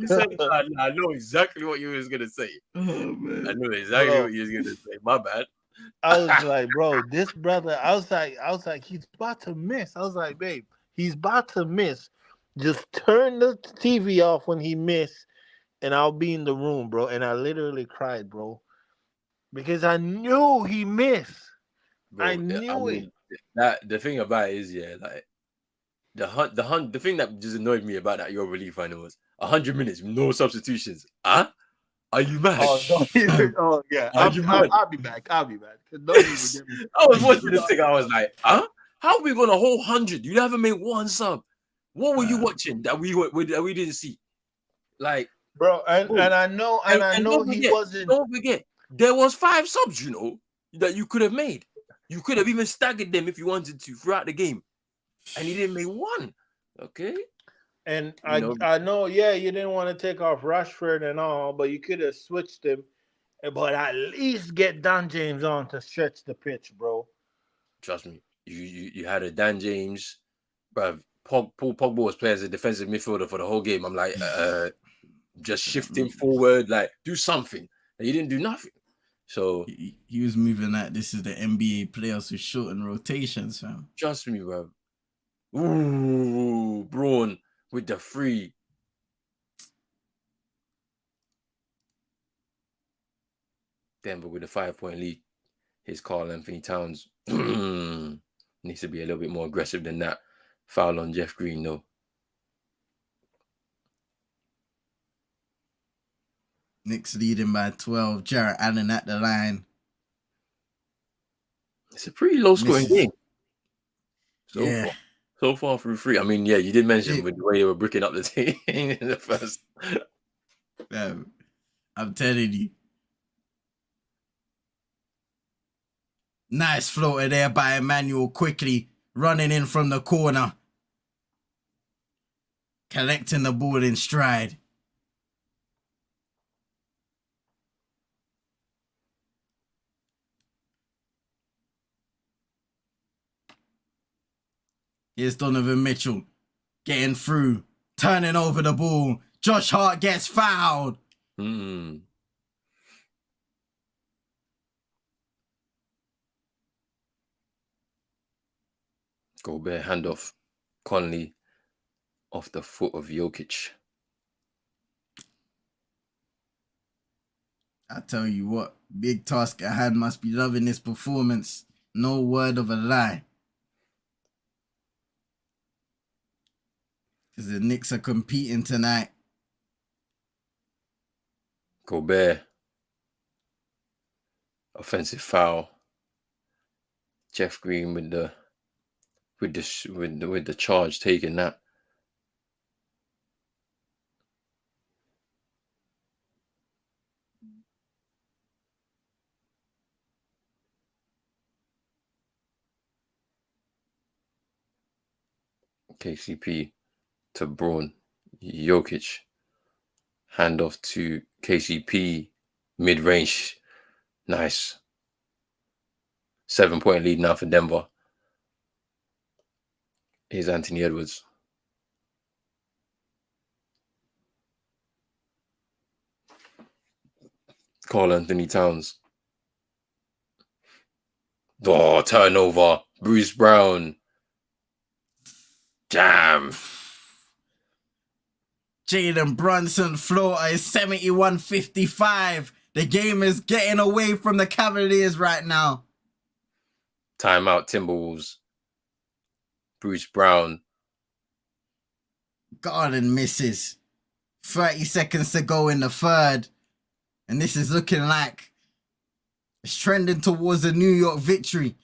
said, I know exactly what you was gonna say. Oh, man. I knew exactly what you was gonna say. My bad. I was like, bro, this brother. I was like, he's about to miss. I was like, babe, he's about to miss. Just turn the TV off when he miss, and I'll be in the room, bro. And I literally cried, bro, because I knew he missed. Bro, I knew it. That the thing about it is, yeah, like the thing that just annoyed me about that Europa League final was 100 minutes, no substitutions. Huh? Are you mad? Oh yeah. I'll be back. Don't even get me. I was watching this thing. I was like, huh? How are we going a whole 100? You haven't made one sub. What were you watching that we didn't see? Like, bro, and I know he wasn't. Don't forget, there was 5 subs, you know, that you could have made. You could have even staggered them if you wanted to throughout the game, and he didn't make one. Okay. And I know, yeah, you didn't want to take off Rashford and all, but you could have switched him, but at least get Dan James on to stretch the pitch, bro. Trust me, you had a Dan James, bruv. Paul Pogba was playing as a defensive midfielder for the whole game. I'm like, just shifting forward, like do something. And he didn't do nothing. So he was moving like this is the NBA playoffs with shortened rotations, fam. Trust me, bro. Ooh, Braun with the free. Denver with a 5-point lead. His Karl Anthony Towns needs to be a little bit more aggressive than that. Foul on Jeff Green, though. Knicks leading by 12. Jarrett Allen at the line. It's a pretty low-scoring game. So far through 3. I mean, yeah, you did mention with the way they were bricking up the team in the first. I'm telling you. Nice floater there by Emmanuel quickly. Running in from the corner. Collecting the ball in stride. Here's Donovan Mitchell. Getting through. Turning over the ball. Josh Hart gets fouled. Gobert handoff. Conley off the foot of Jokic. I tell you what, big task at hand, must be loving this performance. No word of a lie. Because the Knicks are competing tonight. Gobert. Offensive foul. Jeff Green with the charge, taking that. KCP to Braun. Jokic. Handoff to KCP. Mid-range. Nice. 7-point lead now for Denver. Here's Anthony Edwards. Karl Anthony Towns. Oh, turnover. Bruce Brown. Damn. Jalen Brunson floater is 71-55. The game is getting away from the Cavaliers right now. Timeout Timberwolves. Bruce Brown. Garden misses. 30 seconds to go in the third. And this is looking like it's trending towards a New York victory.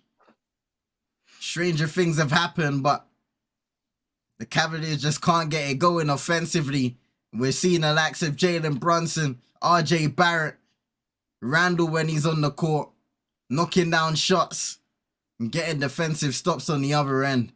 Stranger things have happened, but the Cavaliers just can't get it going offensively. We're seeing the likes of Jalen Brunson, RJ Barrett, Randall when he's on the court, knocking down shots and getting defensive stops on the other end.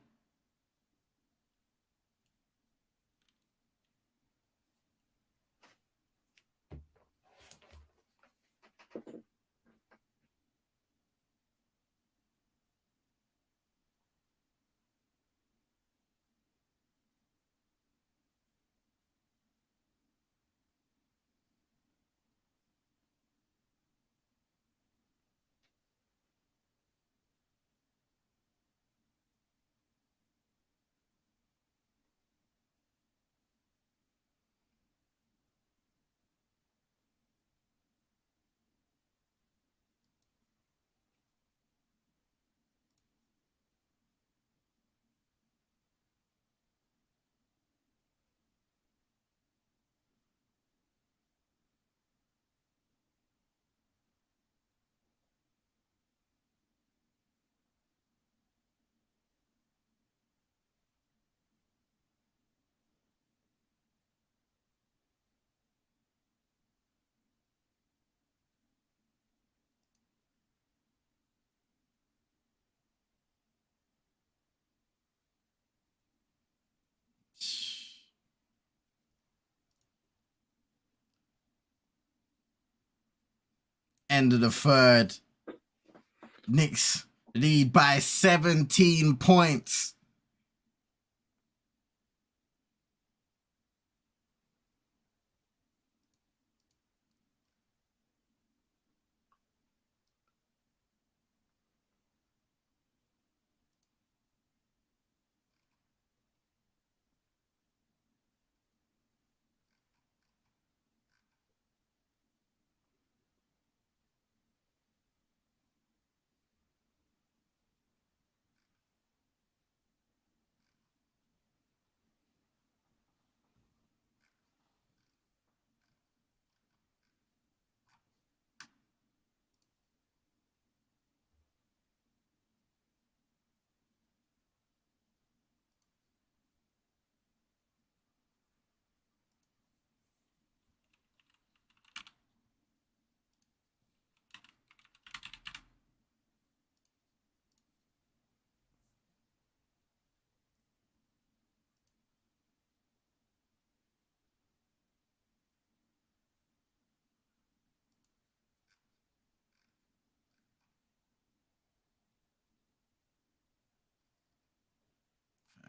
End of the third. Knicks lead by 17 points.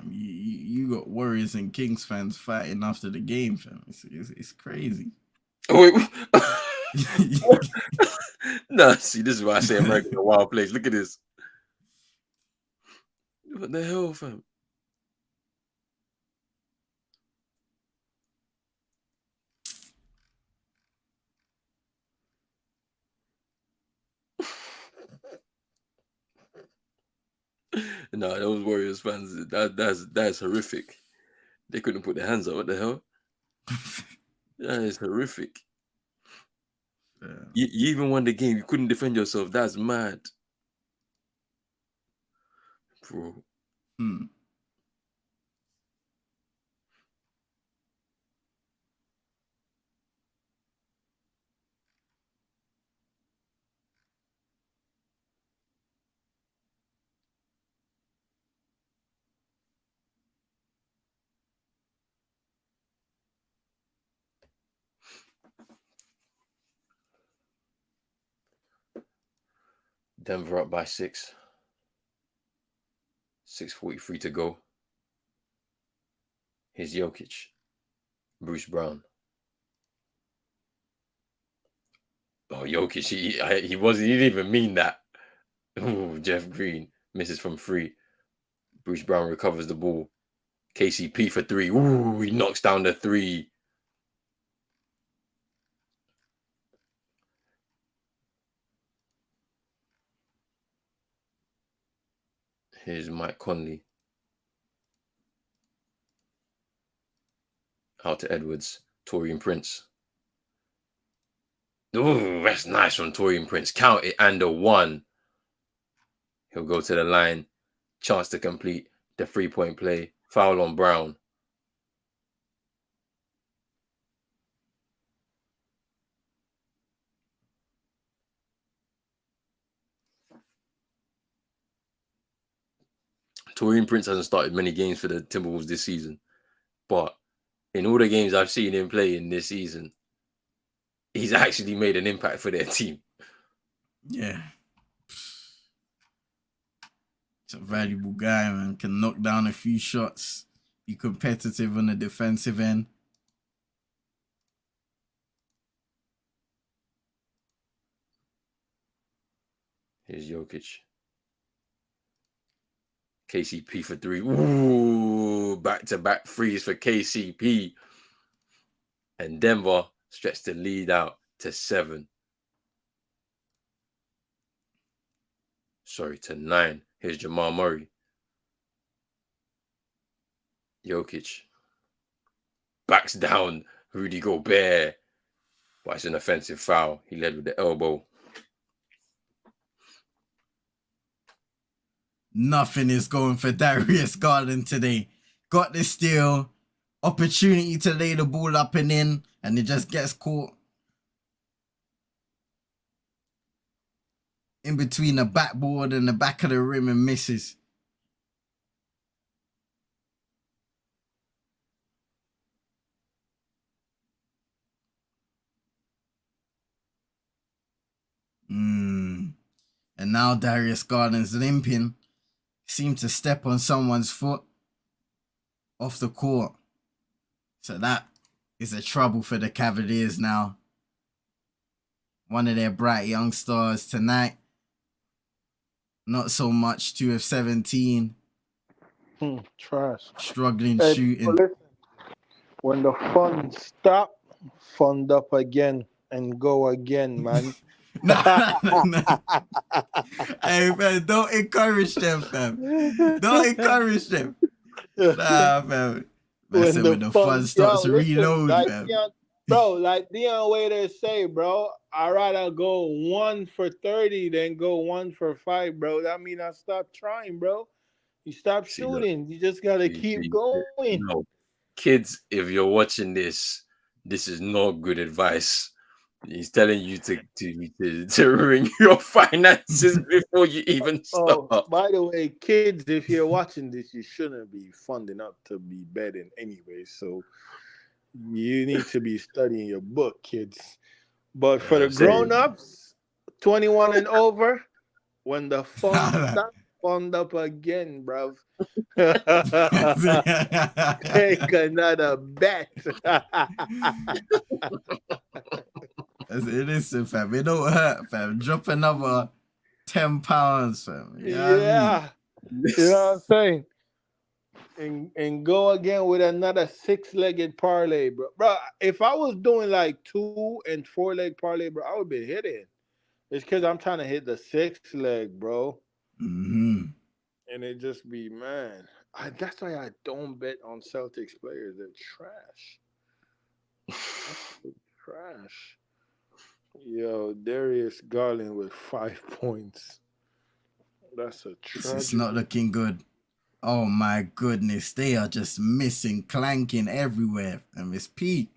I mean, you got Warriors and Kings fans fighting after the game, fam. It's crazy. Wait. No, see, this is why I say America's a wild place. Look at this. What the hell, fam? No, those Warriors fans, that's horrific. They couldn't put their hands up. What the hell? That is horrific. Yeah. You even won the game. You couldn't defend yourself. That's mad, bro. Denver up by 6. 6:43 to go. Here's Jokic. Bruce Brown. Oh, Jokic, he wasn't. He didn't even mean that. Ooh, Jeff Green misses from 3. Bruce Brown recovers the ball. KCP for 3. Ooh, he knocks down the 3. Here's Mike Conley. Out to Edwards. Torian Prince. Ooh, that's nice from Torian Prince. Count it and a 1. He'll go to the line. Chance to complete the 3-point play. Foul on Brown. Torian Prince hasn't started many games for the Timberwolves this season, but in all the games I've seen him play in this season, he's actually made an impact for their team. Yeah. It's a valuable guy, man. Can knock down a few shots, be competitive on the defensive end. Here's Jokic. KCP for 3. Ooh, back-to-back threes for KCP. And Denver stretched the lead out to 7. Sorry, to 9. Here's Jamal Murray. Jokic. Backs down Rudy Gobert. But it's an offensive foul. He led with the elbow. Nothing is going for Darius Garland today. Got the steal. Opportunity to lay the ball up and in. And it just gets caught in between the backboard and the back of the rim and misses. And now Darius Garland's limping. Seemed to step on someone's foot off the court. So that is a trouble for the Cavaliers now. One of their bright young stars tonight. Not so much 2 of 17. Trash. Struggling Hey, shooting. listen, when the fun stop, fund up again and go again, man. No. Hey, man, don't encourage them, fam. Don't encourage them. Nah, fam. When the fun starts to reload, like fam. bro, like Dion Waiters say, bro, I'd rather go 1 for 30 than go 1 for 5, bro. That means I stopped trying, bro. You stop shooting. You just got to keep going. No. Kids, if you're watching this is not good advice. He's telling you to ruin your finances before you even start. Oh, by the way, kids, if you're watching this, you shouldn't be funding up to be betting anyway. So you need to be studying your book, kids. But for the grown-ups, 21 and over, when the fun stops, fund up again, bruv. Take another bet. Listen, fam, it don't hurt, fam. Drop another £10, fam. You know what I mean? Yeah. You know what I'm saying? And go again with another 6-legged parlay, bro. Bro, if I was doing like 2 and 4-leg parlay, bro, I would be hitting. It's because I'm trying to hit the 6-leg, bro. Mm-hmm. And it just be, man. That's why I don't bet on Celtics players. They're trash. Trash. Yo, Darius Garland with 5 points. That's a It's tragic. not looking good. Oh my goodness, they are just missing, clanking everywhere, and it's Pete.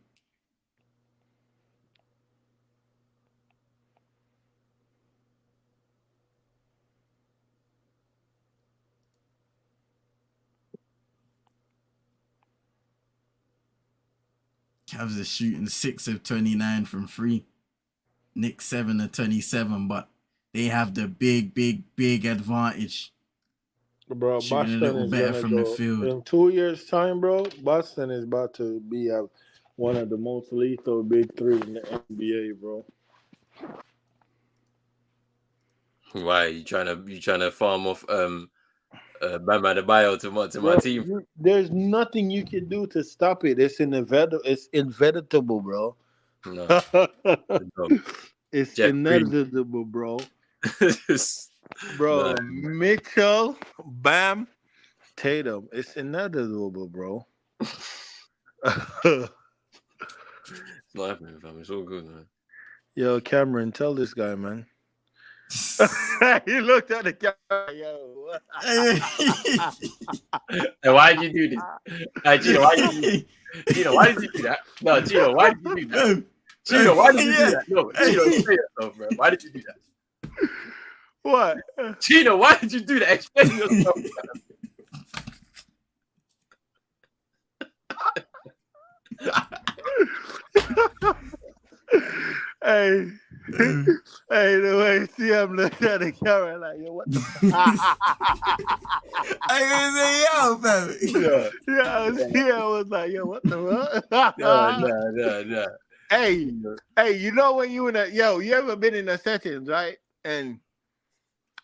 Cavs are shooting 6 of 29 from 3. Knicks 7 of 27, but they have the big advantage. Bro, Shooting a Boston little is better gonna from the go field. in 2 years' time, bro. Boston is about to be one of the most lethal big three in the NBA, bro. Why you trying to farm off Bam Adebayo to my Bro, team? there's nothing you can do to stop it. It's inevitable. It's inevitable, bro. No, no. It's Jet Cream. inevitable, bro. No, Bro, Mitchell, Bam, Tatum. It's inevitable, bro. it's not happening, fam. It's all good, man. Yo, Cameron, tell this guy, man. He looked at the camera, yo. Hey, why did you do this? Hey, Gino, why did you do that? No, Gino, why did you do that? Gino, why did you do that? No, Gino, explain yourself, bro. Why did you do that? What? Gino, why did you do that? Explain yourself. Hey, hey, the way CM looked at the camera like, yo, what the fuck? I gonna say, yo, fam. Yeah, I was like, yo, what the fuck? No. Hey, you know when you you ever been in a session, right? And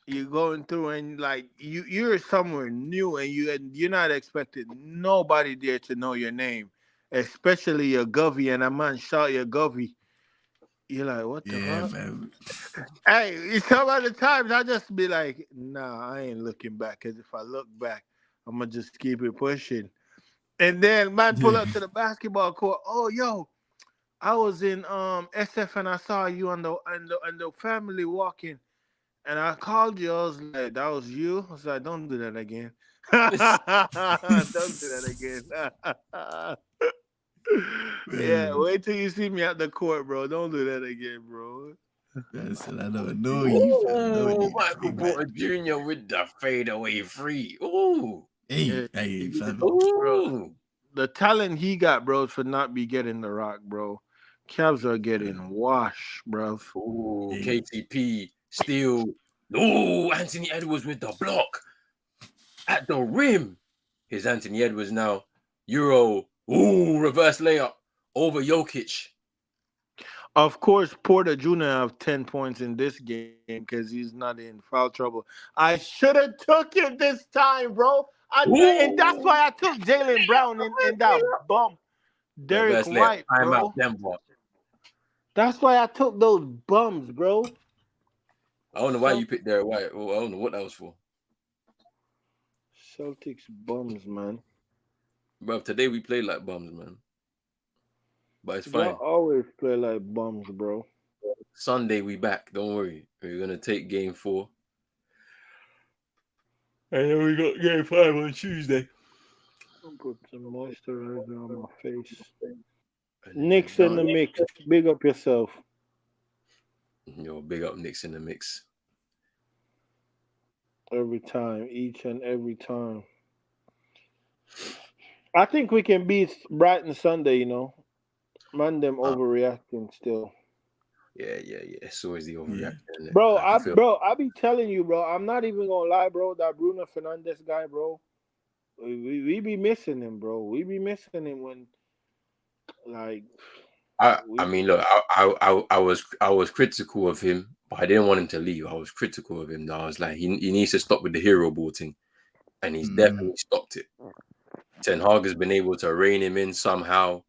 you're going through and like you're somewhere new and you're not expecting nobody there to know your name, especially your govy, and a man shout your govy. You're like, what the fuck? Fam. Hey, some other times I just be like, nah, I ain't looking back, because if I look back, I'm gonna just keep it pushing. And then man pull up to the basketball court. Oh, yo, I was in SF and I saw you on the family walking, and I called you. I was like, that was you. I was like, don't do that again. Don't do that again. Yeah, wait till you see me at the court, bro. Don't do that again, bro. I said, I don't know you, fam. Oh, Michael Porter Jr. with the fadeaway free. Ooh. Hey, fam. Ooh. The talent he got, bro, for not be getting the rock, bro. Cavs are getting washed, bro. Ooh, KTP still. Ooh, Anthony Edwards with the block at the rim. Here's Anthony Edwards now. Euro. Ooh, reverse layup over Jokic. Of course, Porter Jr. have 10 points in this game because he's not in foul trouble. I should have took it this time, bro. And that's why I took Jaylen Brown in that bump. Derek White, bro. That's why I took those bums, bro. I don't know why you picked Derek White. Oh, I don't know what that was for. Celtics bums, man. Bro, today we played like bums, man. But it's fine. They always play like bums, bro. Sunday we back. Don't worry. We're gonna take game 4. And then we got game 5 on Tuesday. I'll put some moisturizer on my face. Knicks in the mix. Big up yourself. Yo, big up Knicks in the mix. Every time, each and every time. I think we can beat Brighton Sunday, you know. Man, them overreacting still. Yeah. It's always the overreaction. Isn't it? Bro, Like, I feel I be telling you, bro. I'm not even gonna lie, bro. That Bruno Fernandez guy, bro. We be missing him, bro. We be missing him when, like, I we. mean, look, I was critical of him, but I didn't want him to leave. I was critical of him. Though. I was like, he needs to stop with the hero ball thing, and he's definitely stopped it. Ten Hag has been able to rein him in somehow,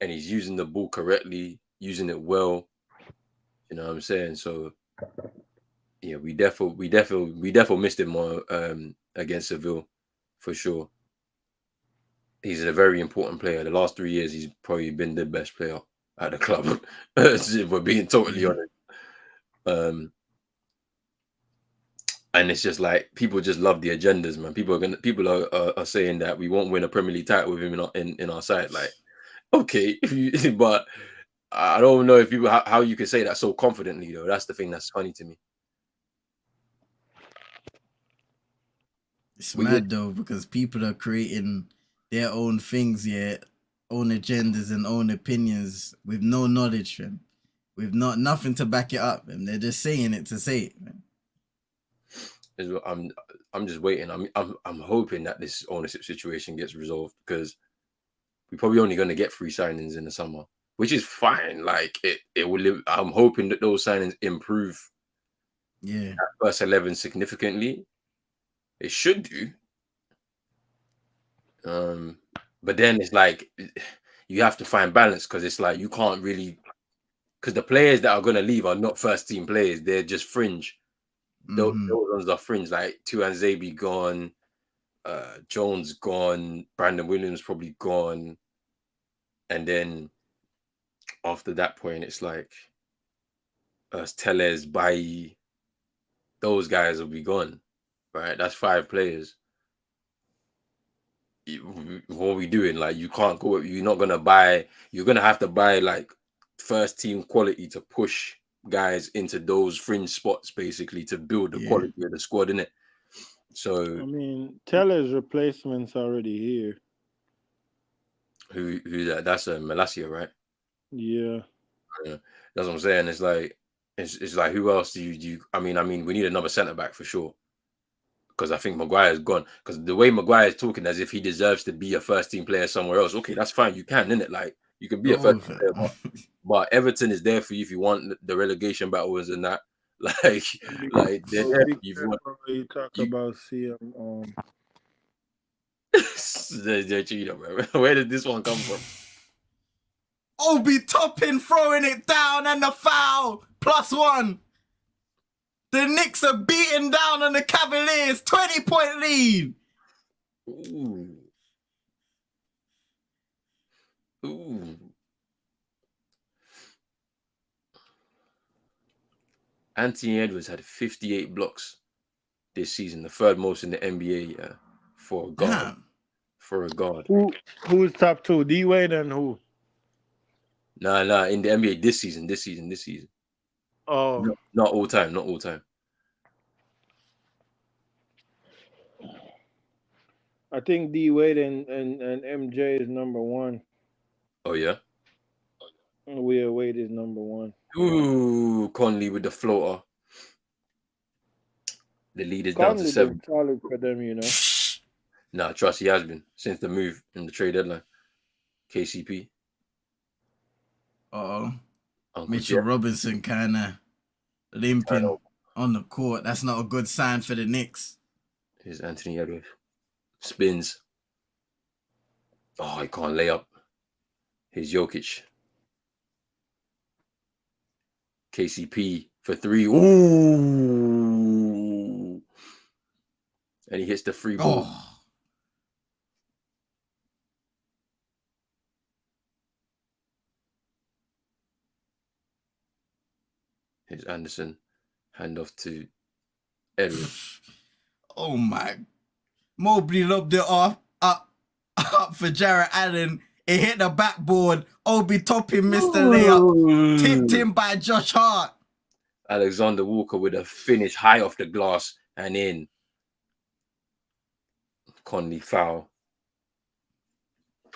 and he's using the ball correctly, using it well. You know what I'm saying? So yeah, we definitely missed him more against Seville for sure. He's a very important player. The last 3 years, he's probably been the best player at the club. If we're being totally honest. And it's just like people just love the agendas, man. People are saying that we won't win a Premier League title with him in our side. Like, okay, but I don't know if how you can say that so confidently though. That's the thing that's funny to me. It's But yeah, mad though because people are creating their own things, own agendas and own opinions with no knowledge, man. With nothing to back it up, and they're just saying it to say it, man. I'm just waiting. I'm hoping that this ownership situation gets resolved because we're probably only going to get 3 signings in the summer, which is fine. Like it will. I'm hoping that those signings improve Yeah. that first 11 significantly. It should do. But then it's like you have to find balance because it's like you can't really because the players that are going to leave are not first team players. They're just fringe. Those ones are fringe. Like Tuanzebe gone, Jones gone, Brandon Williams probably gone, and then after that point, it's like Tellez, Bailly, those guys will be gone. Right, that's 5 players. What are we doing? Like, you can't go. You're not gonna buy. You're gonna have to buy like first team quality to push guys into those fringe spots, basically, to build the quality of the squad, innit? So, I mean, Teller's replacement's already here. who that? That's Malacia, right? Yeah. Yeah, that's what I'm saying. It's like it's like who else do you? I mean, we need another centre back for sure. Because I think Maguire's gone. Because the way Maguire is talking as if he deserves to be a first team player somewhere else. Okay, that's fine. You can, innit? Like you can be a first team player, but Everton is there for you if you want the relegation battles and that. Like they're there for you. If you want, you talk about CM. they're cheating, bro. Where did this one come from? Obi Toppin throwing it down and the foul. +1. The Knicks are beating down on the Cavaliers. 20-point lead. Ooh. Anthony Edwards had 58 blocks this season, the 3rd most in the NBA for a guard. Damn. For a guard. Who's top 2? D Wade and who? Nah, in the NBA this season. Oh, No, not all time. I think D Wade and MJ is number 1. Oh yeah. Wade is number 1. Ooh, Conley with the floater. The lead is down to Conley 7. been solid for them, you know. Nah, trust he has been since the move in the trade deadline. KCP. Uh-oh. Uncle Mitchell Jeff. Robinson kind of limping on the court. That's not a good sign for the Knicks. Here's Anthony Edwards. Spins. Oh, he can't lay up. Here's Jokic. KCP for 3. Ooh. And he hits the free ball. Oh. Here's Anderson. Handoff to Edwards. Oh my. Mobley lobbed it up for Jarrett Allen. It hit the backboard. Obi Toppin missed the layup. Tipped in by Josh Hart. Alexander Walker with a finish high off the glass and in. Conley foul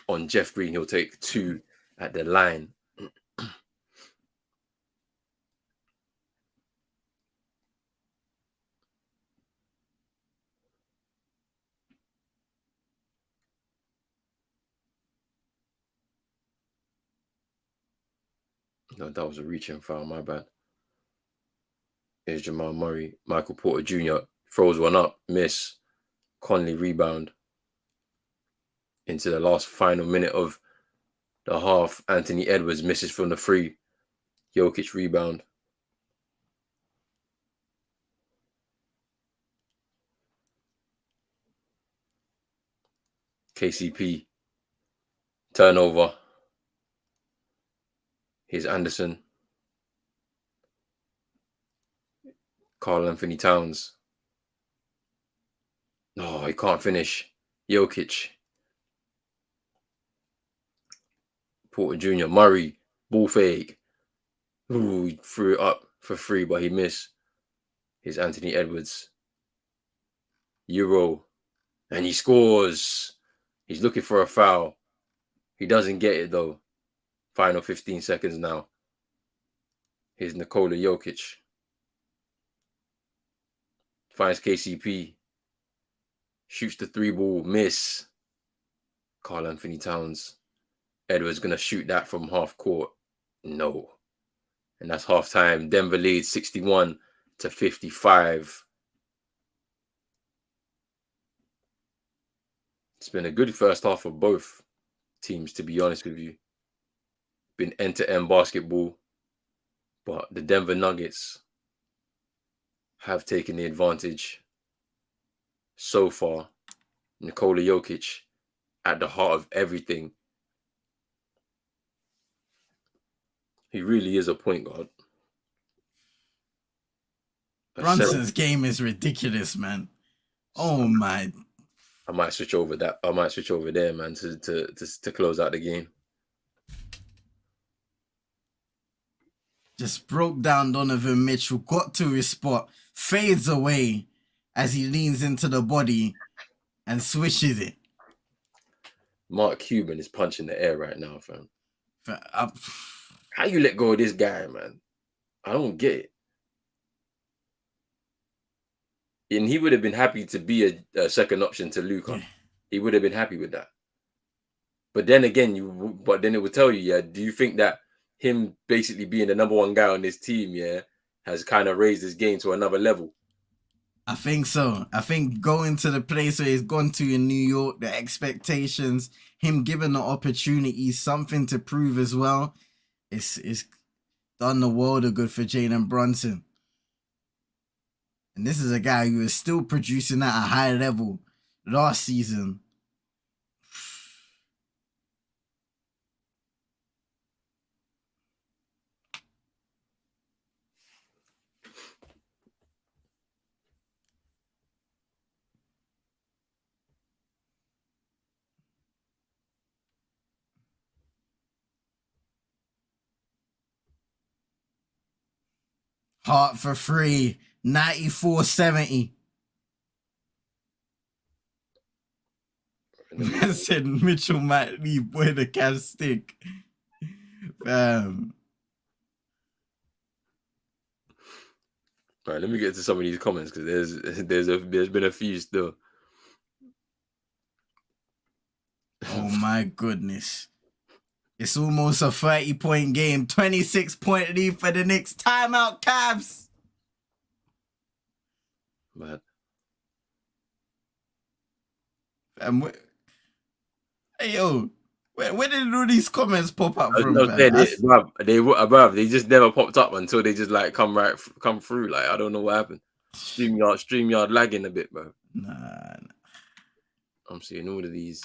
on Jeff Green. He'll take 2 at the line. No, that was a reaching foul. My bad. Here's Jamal Murray. Michael Porter Jr. throws one up. Miss. Conley rebound. Into the last final minute of the half. Anthony Edwards misses from the free. Jokic rebound. KCP. Turnover. Here's Anderson. Karl Anthony Towns. No, he can't finish. Jokic. Porter Jr. Murray. Ball fake. Ooh, he threw it up for free, but he missed. Here's Anthony Edwards. Euro. And he scores. He's looking for a foul. He doesn't get it, though. Final 15 seconds now. Here's Nikola Jokic. Finds KCP. Shoots the 3-ball. Miss. Karl Anthony Towns. Edwards going to shoot that from half court. No. And that's halftime. Denver leads 61-55. It's been a good first half for both teams, to be honest with you. Been end-to-end basketball. But the Denver Nuggets have taken the advantage so far. Nikola Jokic at the heart of everything. He really is a point guard. Brunson's game is ridiculous, man. Oh my! I might switch over that. I might switch over there, man, to close out the game. Just broke down Donovan Mitchell, got to his spot, fades away as he leans into the body and swishes it. Mark Cuban is punching the air right now, fam. How you let go of this guy, man? I don't get it. And he would have been happy to be a second option to Luka. Yeah. He would have been happy with that. But then again, it would tell you, yeah, do you think that him basically being the number one guy on this team, yeah, has kind of raised his game to another level? I think so. I think going to the place where he's gone to in New York, the expectations, him given the opportunity, something to prove as well, it's done the world of good for Jalen Brunson. And this is a guy who is still producing at a high level last season. Hart for free. 94-70. I said Mitchell might leave where the Cavs stick. All right, let me get to some of these comments because there's been a few still. Oh my goodness. It's almost a 30-point game. 26-point lead for the Knicks. Timeout, Cavs. Man. Hey, yo. Where did all these comments pop up from? No, they just never popped up until they just like come through. Like, I don't know what happened. StreamYard lagging a bit, bro. Nah. I'm seeing all of these.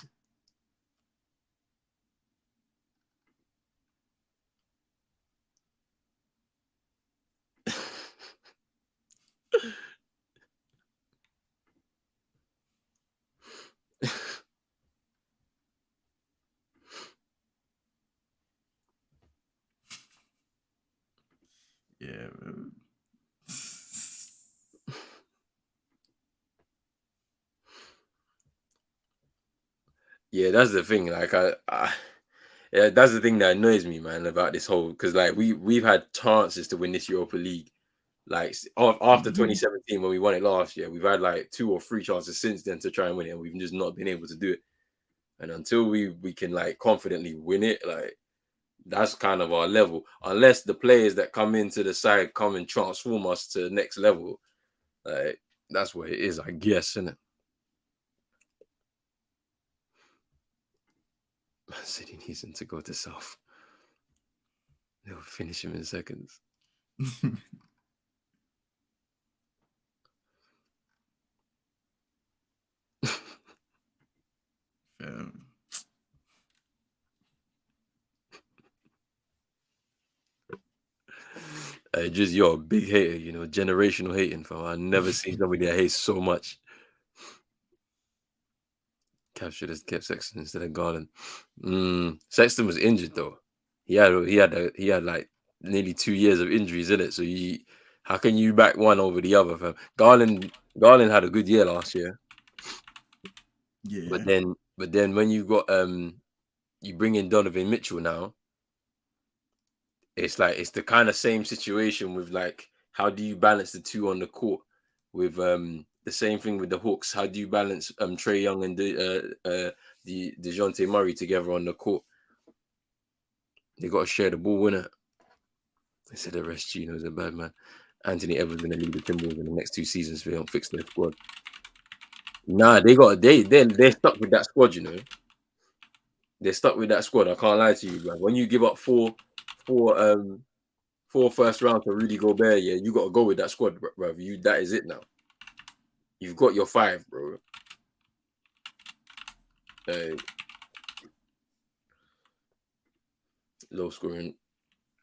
Yeah. Yeah, that's the thing. Like, yeah, that's the thing that annoys me, man, about this whole, because like we've had chances to win this Europa League. Like after 2017 when we won it last year, we've had like 2 or 3 chances since then to try and win it, and we've just not been able to do it. And until we can like confidently win it, like That's kind of our level. Unless the players that come into the side come and transform us to the next level, that's what it is, I guess, isn't it? Man City needs him to go to South. They'll finish him in seconds. Just you're a big hater, you know, generational hating, fam. I've never seen somebody that hates so much. Cavs should have kept Sexton instead of Garland. Sexton was injured though. He had like nearly 2 years of injuries in it. So how can you back one over the other, fam? Garland had a good year last year. Yeah. But then when you got you bring in Donovan Mitchell now, it's like it's the kind of same situation with like how do you balance the two on the court with the same thing with the Hawks. How do you balance Trae Young and the DeJounte Murray together on the court? They got to share the ball, innit? They said the rest Gino's a bad man. Anthony Edwards going to lead the Timberwolves in the next 2 seasons if they don't fix their squad. Nah, they're stuck with that squad, you know. They're stuck with that squad. I can't lie to you, bro. When you give up four first round to Rudy Gobert, yeah, you got to go with that squad, bro. That is it now. You've got your 5, bro. Low scoring,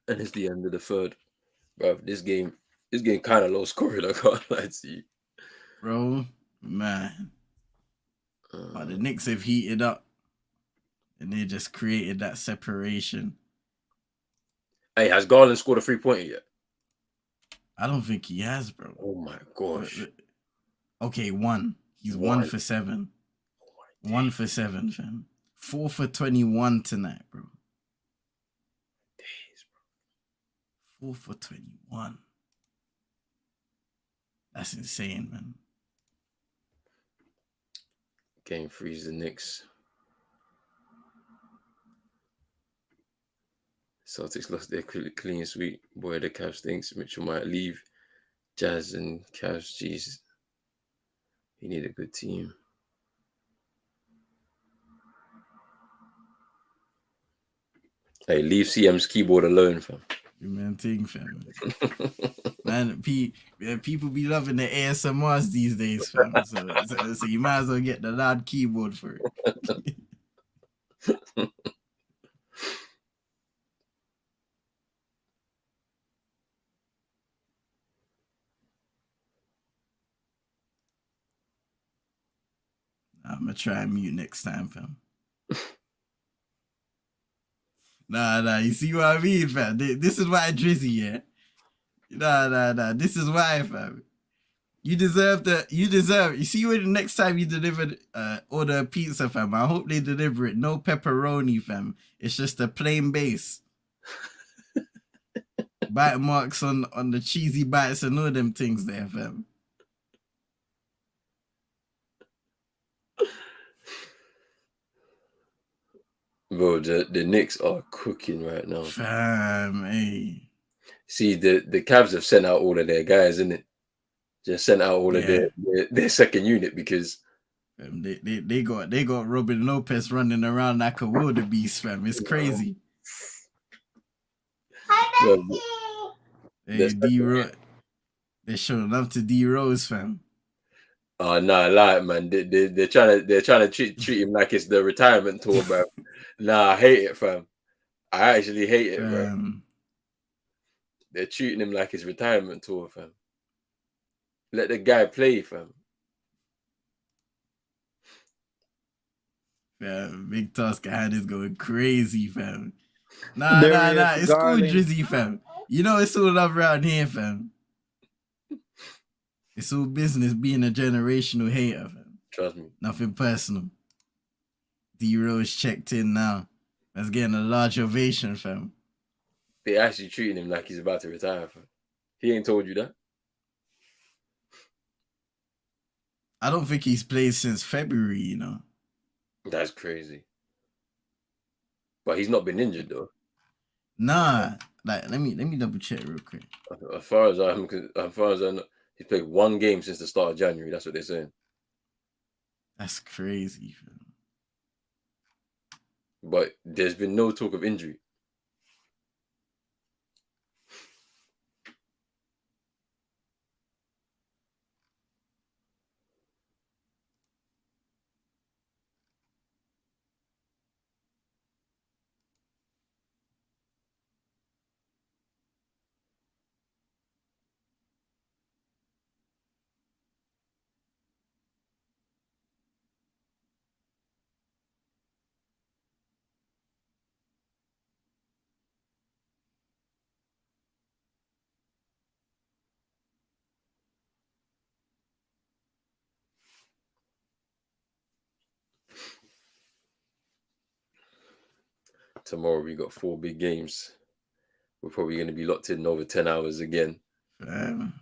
and it's the end of the third, bro. This game kind of low scoring. I can't lie to you, bro. Man, the Knicks have heated up, and they just created that separation. Hey, has Garland scored a 3-pointer yet? I don't think he has, bro. Oh my gosh. Okay, 1. He's 1 for 7. 1 for 7, fam. 4 for 21 tonight, bro. 4 for 21. That's insane, man. Game 3 is the Knicks. Celtics lost their clean sweep. Boy, the Cavs thinks Mitchell might leave. Jazz and Cavs, jeez. He need a good team. Hey, leave CM's keyboard alone, fam. You man thing, fam. Man, people be loving the ASMRs these days, fam. So you might as well get the loud keyboard for it. I'm gonna try and mute next time, fam. Nah, you see what I mean, fam? This is why Drizzy, yeah? Nah. This is why, fam. You see when the next time you deliver order a pizza, fam, I hope they deliver it. No pepperoni, fam. It's just a plain base. Bite marks on the cheesy bites and all them things there, fam. Bro, the Knicks are cooking right now. Fam, hey. See, the Cavs have sent out all of their guys, isn't it? Just sent out all of their second unit because they got Robin Lopez running around like a wildebeest, fam. It's crazy. Hey, D-Rose. They're showing love to D-Rose, fam. Oh nah, lie, man. They're trying to treat him like it's the retirement tour, bro. Nah, I hate it, fam. I actually hate it, bro. They're treating him like his retirement tour, fam. Let the guy play, fam. Yeah, Big Tusk had is going crazy, fam. Nah. It's cool, Drizzy, fam. You know it's all love around here, fam. It's all business being a generational hater, fam. Trust me. Nothing personal. D-Rose checked in now. That's getting a large ovation, fam. They're actually treating him like he's about to retire, fam. He ain't told you that. I don't think he's played since February, you know. That's crazy. But he's not been injured, though. Nah, like let me double check real quick. As far as I know, he's played one game since the start of January. That's what they're saying. That's crazy. Fam. But there's been no talk of injury. Tomorrow we got 4 big games. We're probably going to be locked in over 10 hours again. Fam.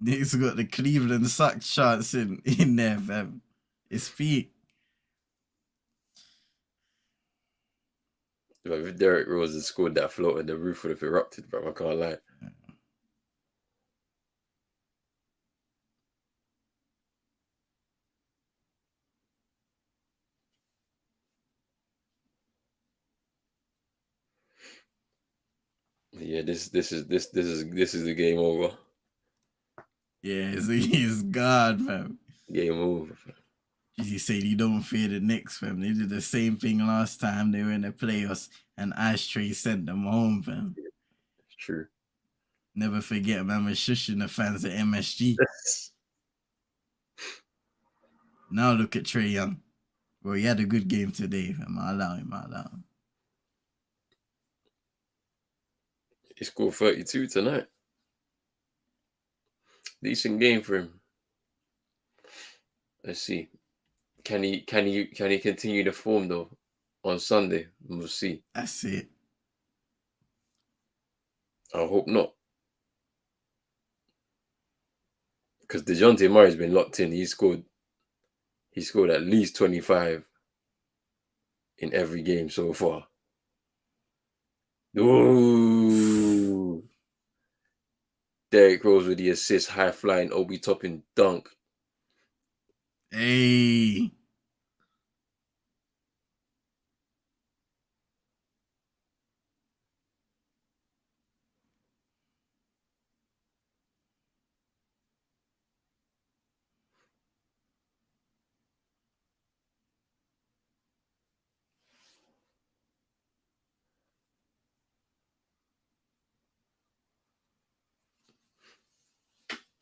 Niggas got the Cleveland Sox chance in there, fam. It's peak. If Derrick Rose had scored that floater, the roof would have erupted, bro. I can't lie. Yeah, this is the game over. Yeah, he's God, fam. Game over. He said he don't fear the Knicks, fam. They did the same thing last time they were in the playoffs, and Ashtray sent them home, fam. It's true. Never forget, man, we're shushing the fans at MSG. Now look at Trae Young. Bro, he had a good game today, fam. I allow him. He scored 32 tonight. Decent game for him. Let's see. Can he continue the form though on Sunday? We'll see. That's it. I hope not. Because DeJounte Murray's been locked in. He scored at least 25 in every game so far. Ooh. Derrick Rose with the assist, high flying, Obi Toppin dunk. Hey.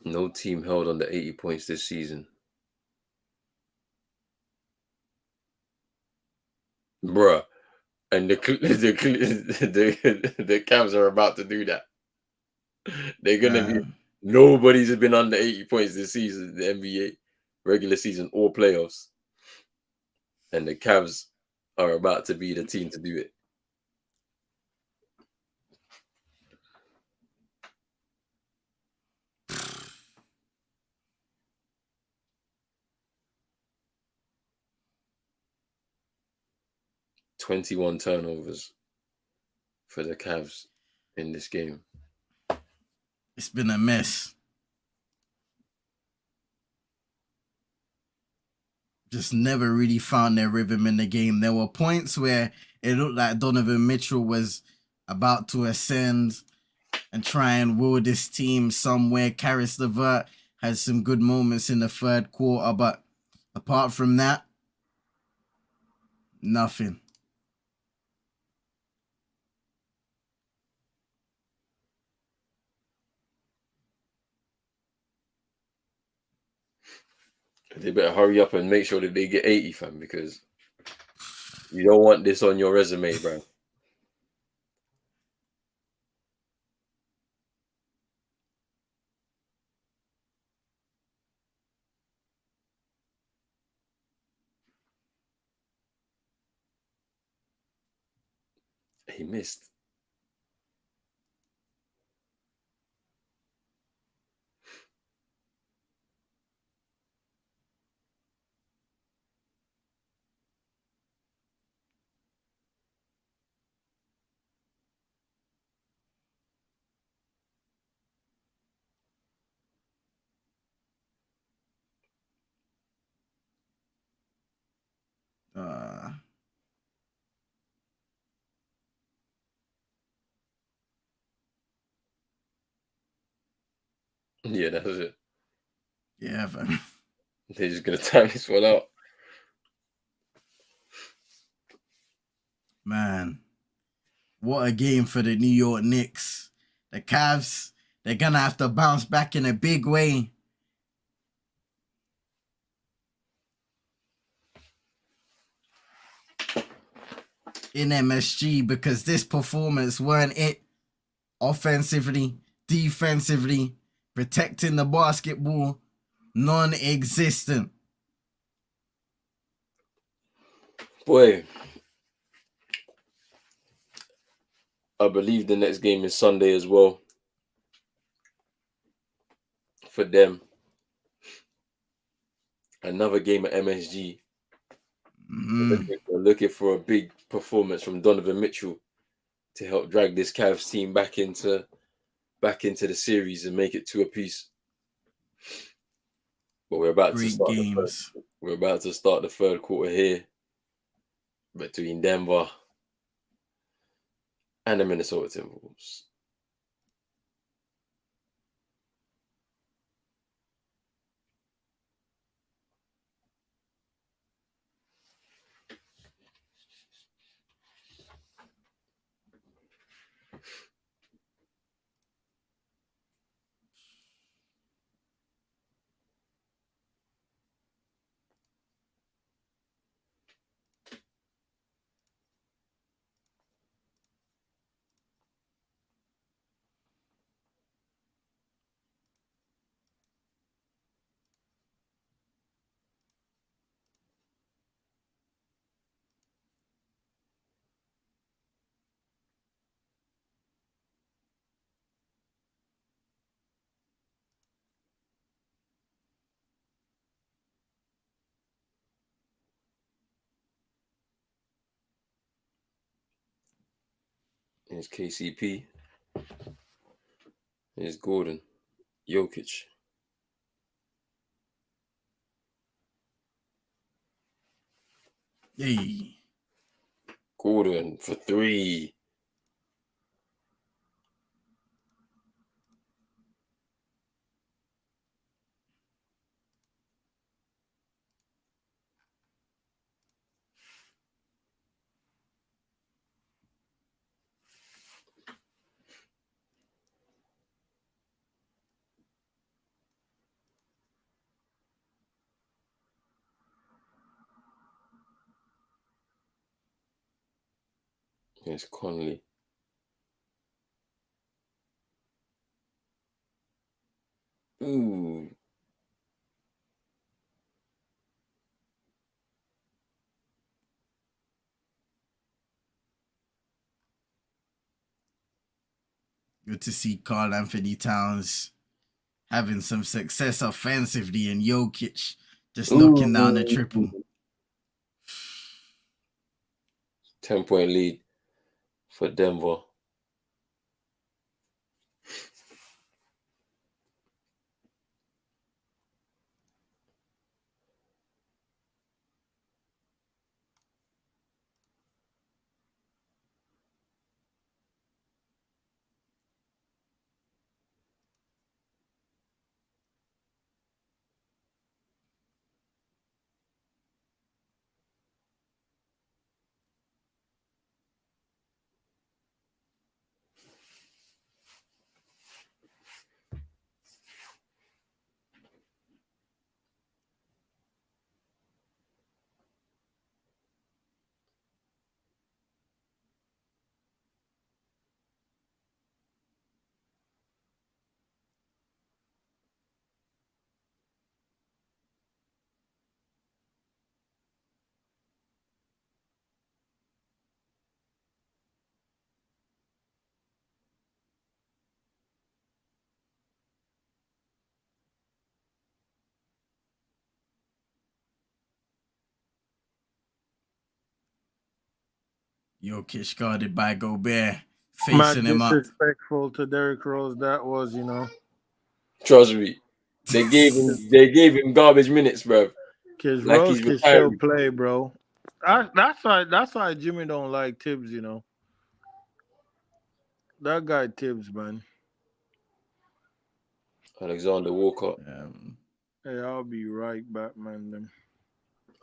No team held under 80 points this season. Bruh. And the Cavs are about to do that. They're gonna be nobody's been under 80 points this season, the NBA regular season or playoffs. And the Cavs are about to be the team to do it. "21 turnovers for the Cavs in this game." It's been a mess. Just never really found their rhythm in the game. There were points where it looked like Donovan Mitchell was about to ascend and try and will this team somewhere. Karis LeVert had some good moments in the third quarter, but apart from that, nothing. They better hurry up and make sure that they get 80, fam, because you don't want this on your resume, bro. He missed. Yeah, that was it. Yeah, fam. They're just gonna time this one out. Man, what a game for the New York Knicks. The Cavs, they're gonna have to bounce back in a big way. In MSG, because this performance weren't it. Offensively, defensively, protecting the basketball, non-existent. Boy, I believe the next game is Sunday as well. For them. Another game at MSG. We're looking for a big performance from Donovan Mitchell to help drag this Cavs team back into the series and make it 2 apiece. But we're about to start games. We're about to start the third quarter here between Denver and the Minnesota Timberwolves. Here's KCP. Here's Gordon. Jokic. Hey. Gordon for 3. Here's Conley. Ooh. Good to see Karl Anthony Towns having some success offensively, and Jokic just knocking down a triple. 10-point lead for Denver. Jokic guarded by Gobert, Mad facing him up. disrespectful to Derrick Rose. That was, Trust me. They gave him garbage minutes, bro. Cause Like Rose he's can still retiring. play, bro. That's why Jimmy don't like Tibbs. That guy Tibbs, man. Alexander Walcott. Hey, I'll be right back, man. Then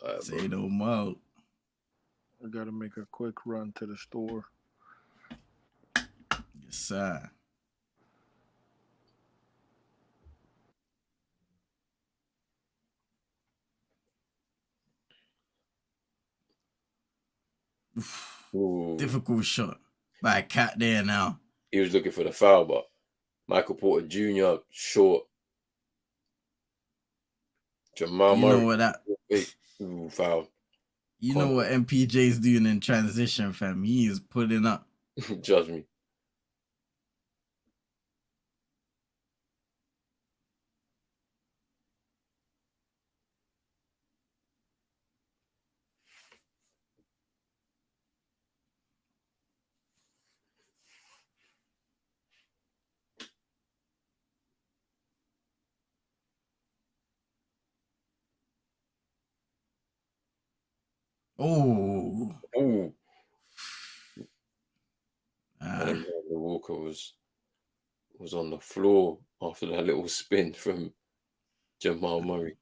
Bro. Say no more. I gotta make a quick run to the store. Yes, sir. Ooh. Difficult shot by a cat there now. He was looking for the foul, but Michael Porter Jr. short. Jamal You Murray. know what that? Foul. You know what MPJ's doing in transition, fam. He is pulling up. Judge me. Oh. Ooh. Alexander Walker was on the floor after that little spin from Jamal Murray.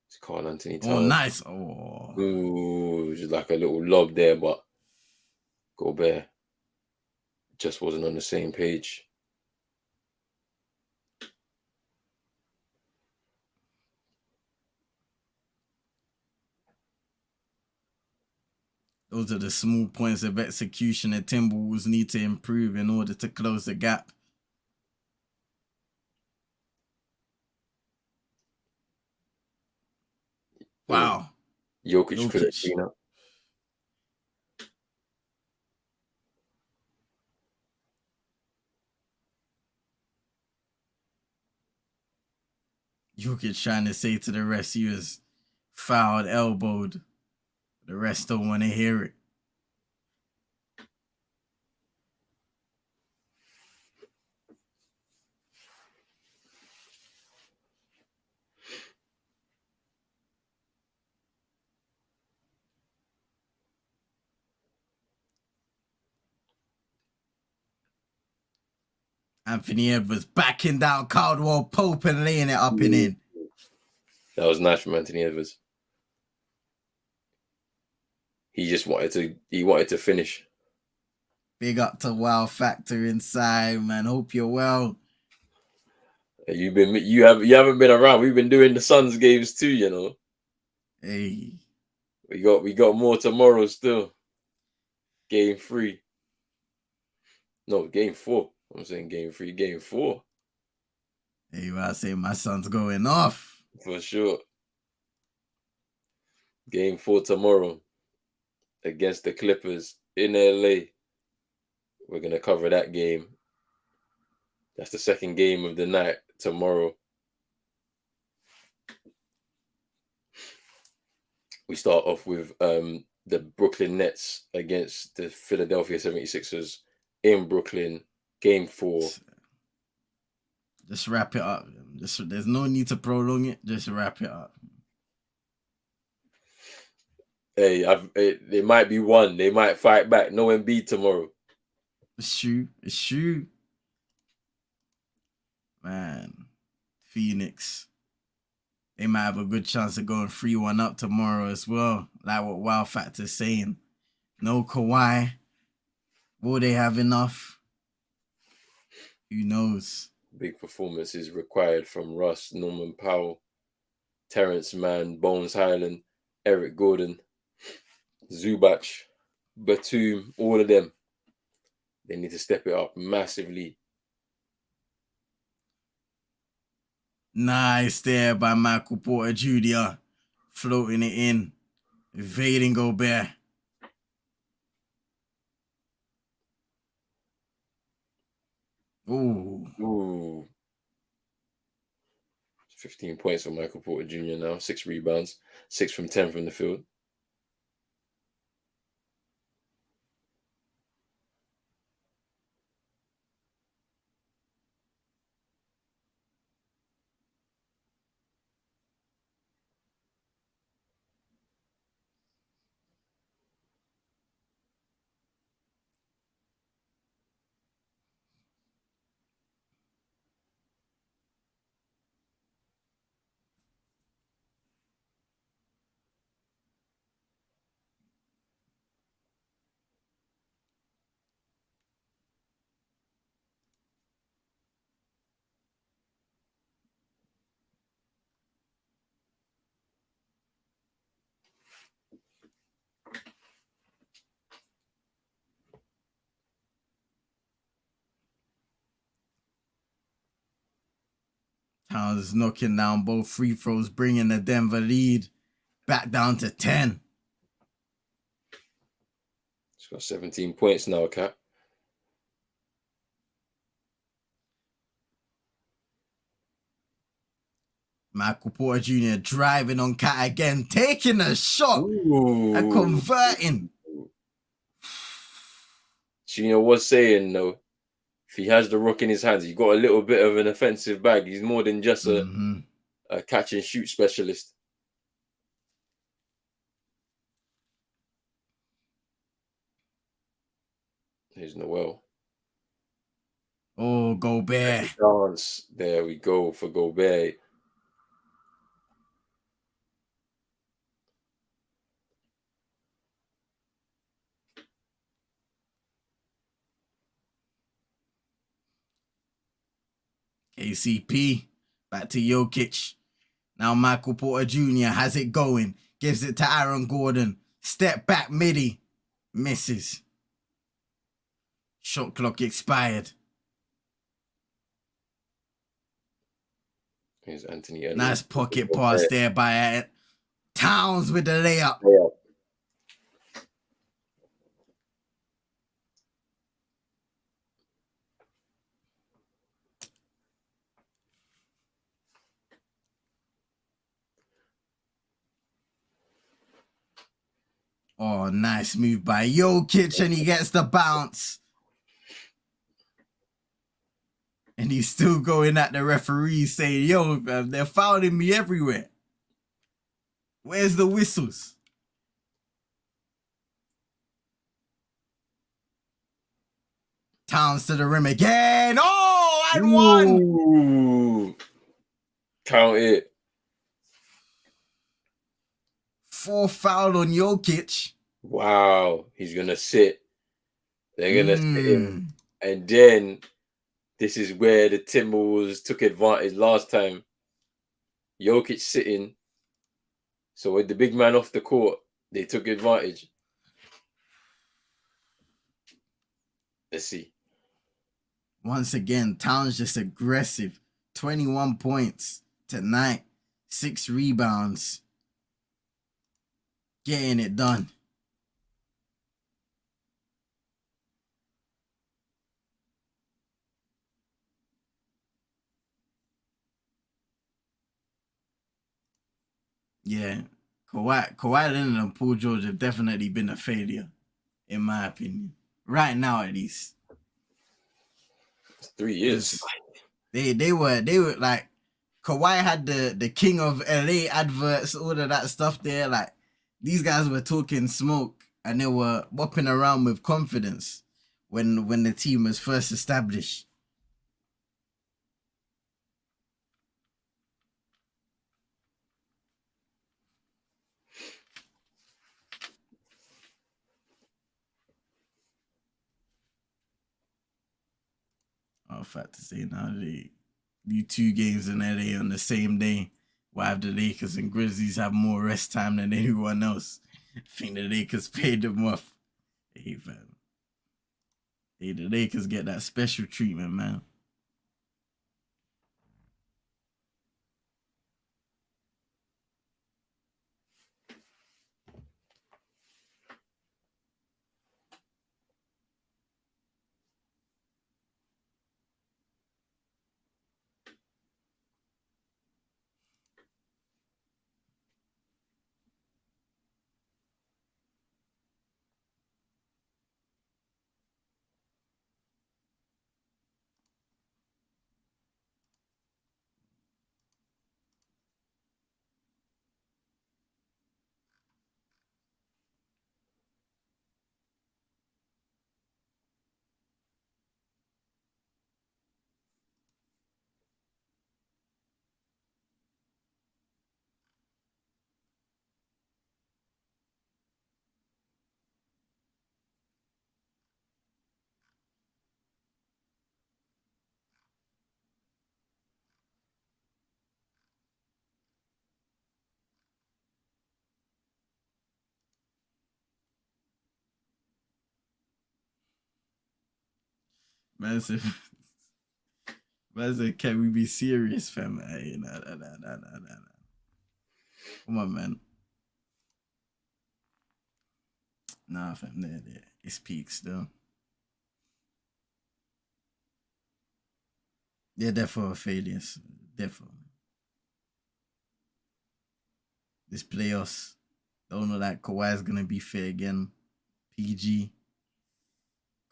It's Carl Anthony Towns. Oh, nice. Oh. Ooh, just like a little lob there, but Gobert just wasn't on the same page. Those are the small points of execution that Timberwolves need to improve in order to close the gap. Wow. Jokic could have been up. Jokic trying to say to the rest he was fouled, elbowed. The rest don't want to hear it. Anthony Edwards backing down Caldwell Pope and laying it up and in. That was nice from Anthony Edwards. He just wanted to finish. Big up to Wow Factor inside, man. Hope you're well. You haven't been around. We've been doing the Suns games too, Hey. We got more tomorrow still. Game 3. No, game 4. I'm saying game 3, game 4. Hey, I say my son's going off. For sure. Game 4 tomorrow against the Clippers in LA. We're going to cover that game. That's the second game of the night tomorrow. We start off with the Brooklyn Nets against the Philadelphia 76ers in Brooklyn, game 4. Just wrap it up. There's no need to prolong it. Just wrap it up. Hey, they might be one. They might fight back. No Embiid tomorrow. It's true. Man, Phoenix. They might have a good chance of going 3-1 up tomorrow as well. Like what Wow Factor's saying. No Kawhi. Will they have enough? Who knows? Big performances required from Russ, Norman Powell, Terrence Mann, Bones Highland, Eric Gordon, Zubac, Batum, all of them. They need to step it up massively. Nice there by Michael Porter Jr. Floating it in. Evading Gobert. Ooh. 15 points for Michael Porter Jr. now. 6 rebounds. 6 from 10 from the field. Towns knocking down both free throws, bringing the Denver lead back down to 10. He's got 17 points now, Cat. Michael Porter Jr. driving on Cat again, taking a shot and Ooh. converting. Gino was saying, though, if he has the rock in his hands, he's got a little bit of an offensive bag. He's more than just a catch and shoot specialist. Here's Noel. Oh, Gobert. Dance. There we go for Gobert. KCP. Back to Jokic. Now Michael Porter Jr. has it going. Gives it to Aaron Gordon. Step back midi. Misses. Shot clock expired. Here's Anthony Edwards. Nice pocket pass there by Towns with the layup. Oh, nice move by Jokic, and he gets the bounce. And he's still going at the referee saying, yo, man, they're fouling me everywhere. Where's the whistles? Towns to the rim again. Oh, and one. Count it. 4 foul on Jokic. Wow. He's going to sit. They're going to sit him. And then this is where the Timberwolves took advantage last time. Jokic sitting. So with the big man off the court, they took advantage. Let's see. Once again, Towns just aggressive. 21 points tonight. 6 rebounds. Getting it done. Yeah, Kawhi Leonard and Paul George have definitely been a failure, in my opinion. Right now, at least. It's 3 years. They were like, Kawhi had the King of LA adverts, all of that stuff there. Like, these guys were talking smoke and they were whopping around with confidence when the team was first established. I was about to say now they do 2 games in LA on the same day. Why have the Lakers and Grizzlies have more rest time than anyone else? I think the Lakers paid them off. Hey, fam. Hey, the Lakers get that special treatment, man. Man, Man said, can we be serious, fam? Hey, nah. Come on, man. Nah, fam, there. It's peak still. Yeah, therefore failures. Therefore. This playoffs. Don't know that Kawhi's gonna be fair again. PG.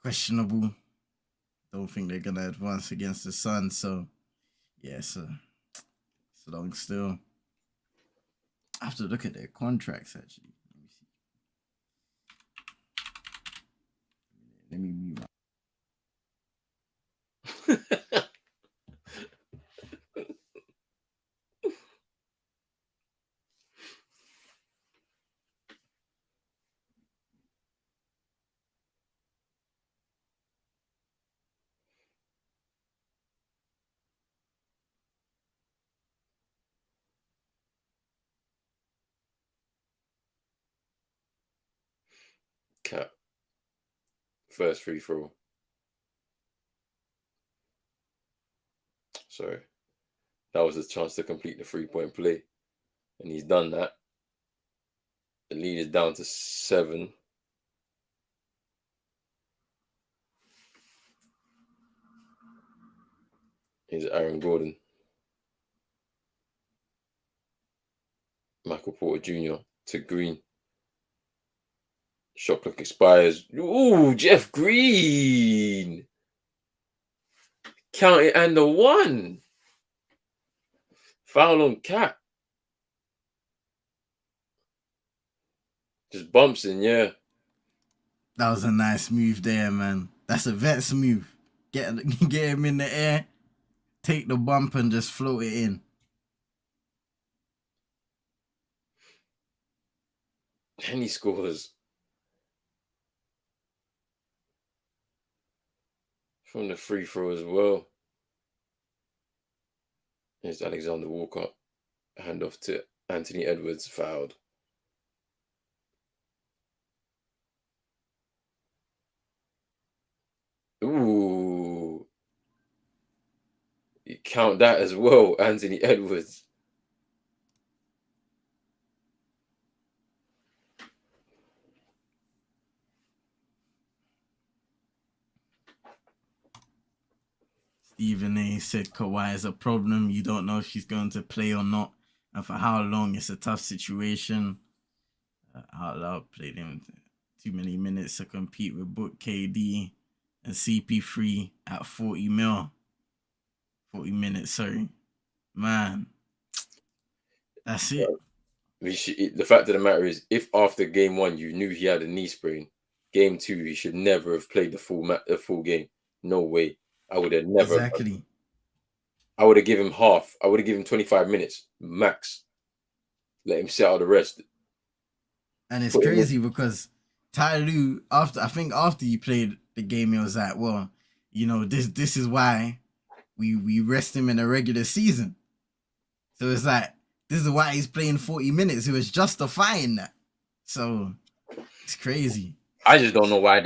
Questionable. Don't think they're gonna advance against the Suns, so yeah, so it's long still. I have to look at their contracts actually. Let me mute my Cap. First free throw. Sorry. That was his chance to complete the 3-point play. And he's done that. The lead is down to 7. Here's Aaron Gordon. Michael Porter Jr. to Green. Shot clock expires. Ooh, Jeff Green. Count it and the 1. Foul on Cap. Just bumps in, yeah. That was a nice move there, man. That's a vet's move. Get him in the air, take the bump and just float it in. And he scores. From the free throw as well. Here's Alexander Walker. Handoff to Anthony Edwards, fouled. Ooh. You count that as well, Anthony Edwards. Stephen A said Kawhi is a problem. You don't know if she's going to play or not, and for how long. It's a tough situation. Out loud played him too many minutes to compete with Book KD and CP3 at 40 mil. 40 minutes, sorry. Man, that's it. The fact of the matter is, if after game 1 you knew he had a knee sprain, game 2 he should never have played the full game. No way. I would have never. Exactly. I would have given him half. I would have given him 25 minutes max. Let him sit out the rest. And it's crazy because Ty Lue, after he played the game, he was like, well, you know, this is why we rest him in the regular season. So it's like, this is why he's playing 40 minutes. He was justifying that. So it's crazy. I just don't know why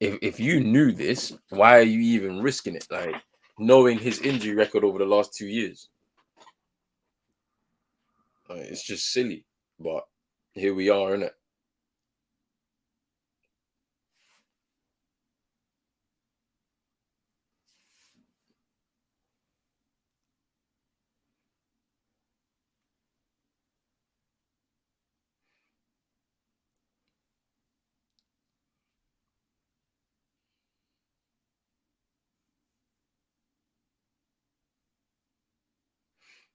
if you knew this, why are you even risking it? Like, knowing his injury record over the last 2 years. Like, it's just silly. But here we are, innit?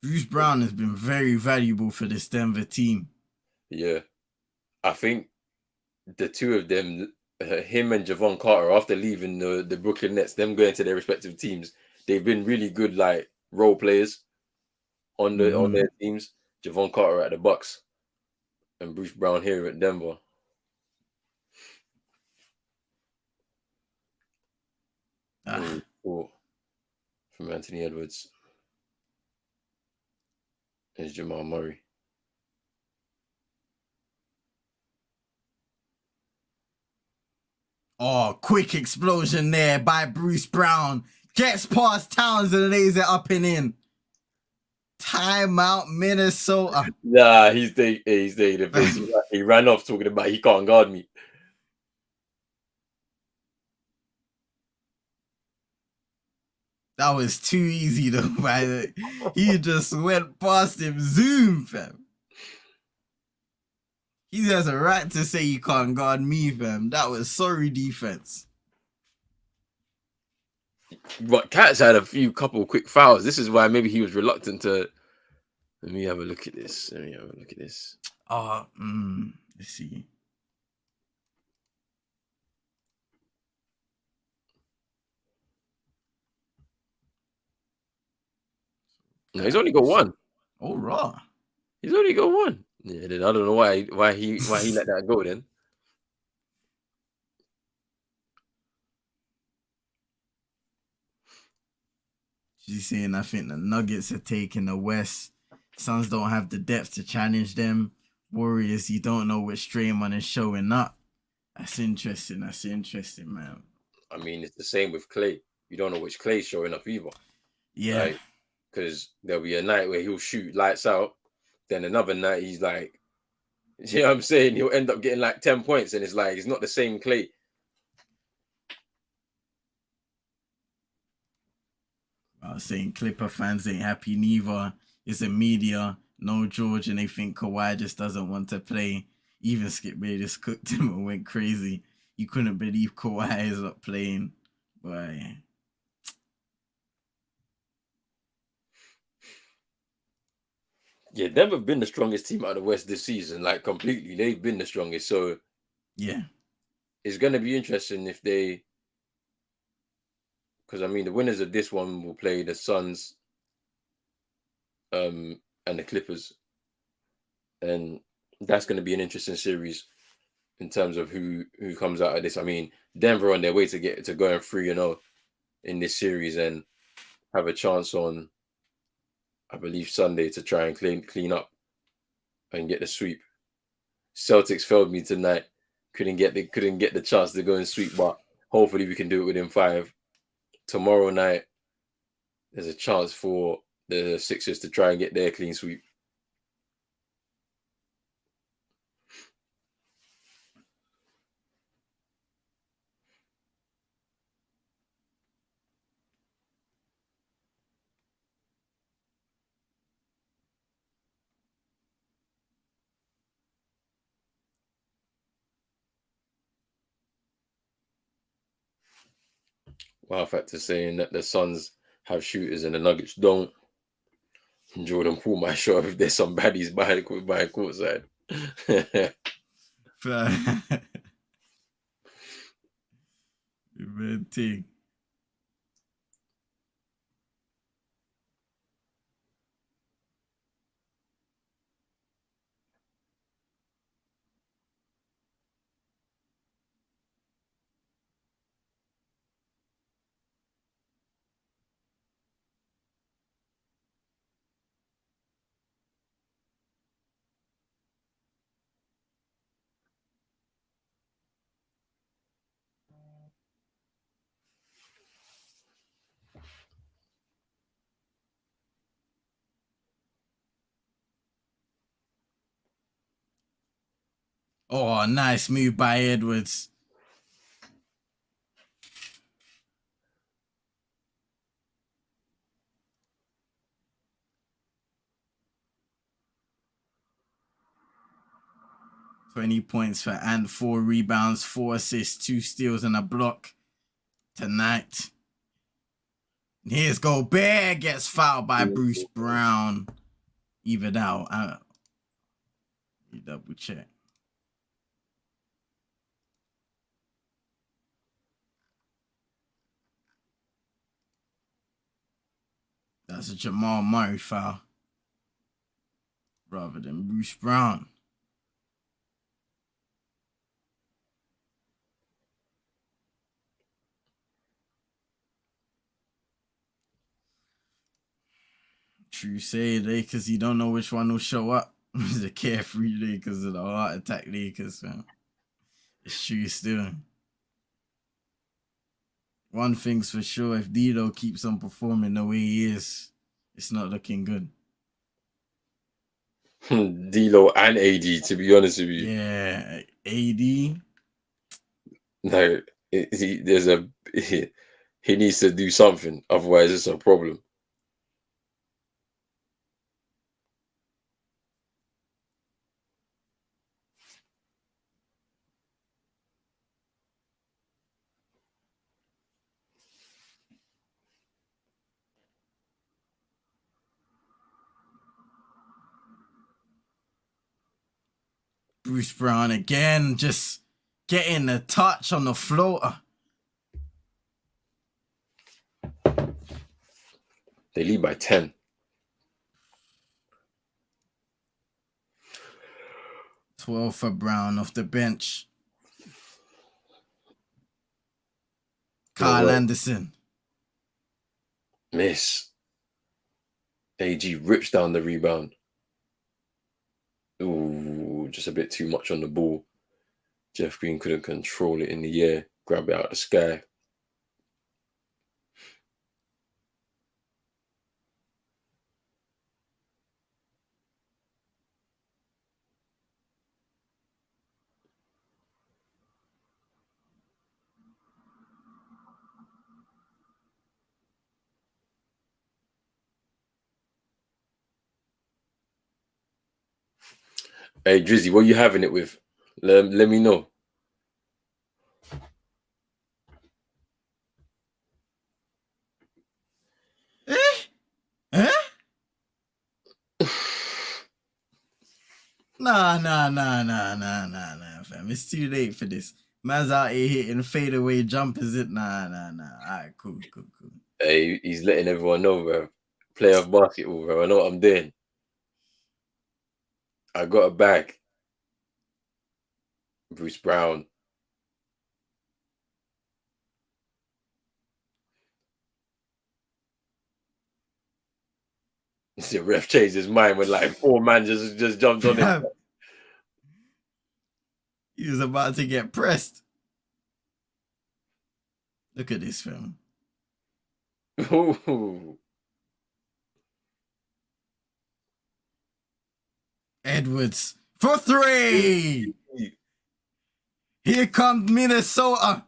Bruce Brown has been very valuable for this Denver team. Yeah. I think the two of them, him and Javon Carter, after leaving the Brooklyn Nets, them going to their respective teams, they've been really good, like, role players on their teams. Javon Carter at the Bucks and Bruce Brown here at Denver. Cool. From Anthony Edwards. Here's Jamal Murray. Oh, quick explosion there by Bruce Brown. Gets past Towns and lays it up and in. Timeout, Minnesota. Nah, he's taking the piss. He ran off talking about he can't guard me. That was too easy though, man. He just went past him. Zoom, fam. He has a right to say you can't guard me, fam. That was sorry defense. But Cats had a couple quick fouls. This is why maybe he was reluctant to. Let me have a look at this. Let's see. No, he's only got one. Oh, raw. He's only got one. Yeah, then I don't know why he let that go then. She's saying I think the Nuggets are taking the West. Suns don't have the depth to challenge them. Warriors, you don't know which Draymond is showing up. That's interesting, man. I mean, it's the same with Clay. You don't know which Clay's showing up either. Yeah. Because there'll be a night where he'll shoot lights out. Then another night he's like, you know what I'm saying? He'll end up getting like 10 points and it's like, it's not the same Clay. I was saying Clipper fans ain't happy neither. It's the media, no George, and they think Kawhi just doesn't want to play. Even Skip Bayless cooked him and went crazy. You couldn't believe Kawhi is not playing. But yeah, Denver have been the strongest team out of the West this season, like completely. They've been the strongest. So yeah, it's going to be interesting if they, because I mean, the winners of this one will play the Suns and the Clippers. And that's going to be an interesting series in terms of who comes out of this. I mean, Denver on their way to going 3-0 in this series and have a chance on, I believe, Sunday to try and clean up and get the sweep. Celtics failed me tonight. Couldn't get the chance to go and sweep, but hopefully we can do it within 5. Tomorrow night, there's a chance for the Sixers to try and get their clean sweep. Wow, factor saying that the Suns have shooters and the Nuggets don't. Jordan Poole might show up if there's some baddies behind courtside. Bad thing. Oh, nice move by Edwards. $20 points for Ant, 4 rebounds, 4 assists, 2 steals, and a block tonight. Here's Gobert, gets fouled by Bruce Brown. Even out. You double check. That's a Jamal Murray foul rather than Bruce Brown. True say Lakers, you don't know which one will show up. The carefree Lakers or the heart attack Lakers, man. It's true still. one thing's for sure: if D'Lo keeps on performing the way he is, it's not looking good. D'Lo and AD, to be honest with you. Yeah, AD. No, he needs to do something, otherwise it's a problem. Bruce Brown again, just getting a touch on the floater. They lead by 10. $12 for Brown off the bench. Kyle Anderson. Miss. AG rips down the rebound. Ooh, just a bit too much on the ball. Jeff Green couldn't control it in the air, grab it out of the sky. Hey, Drizzy, what are you having it with? Let me know. Nah, fam. It's too late for this. Man's out here hitting fadeaway jumpers. Nah. Alright, cool. Hey, he's letting everyone know, bro. Playoff basketball, bro. I know what I'm doing. I got a bag. Bruce Brown. The ref changed his mind when like 4 man just jumped on him. He was about to get pressed. Look at this film. Ooh. Edwards for 3. Here comes Minnesota.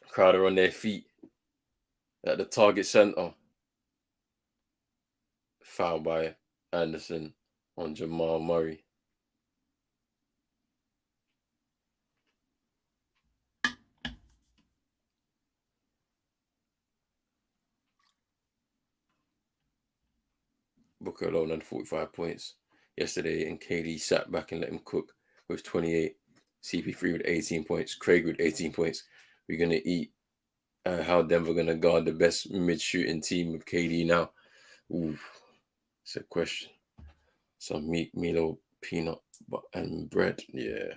Crowder on their feet at the target center. Foul by Anderson on Jamal Murray. Booker alone had 45 points yesterday, and KD sat back and let him cook with 28. CP3 with 18 points. Craig with 18 points. We're going to eat how Denver going to guard the best mid-shooting team with KD now. Ooh, it's a question. Some meat, Milo, peanut, and bread. Yeah.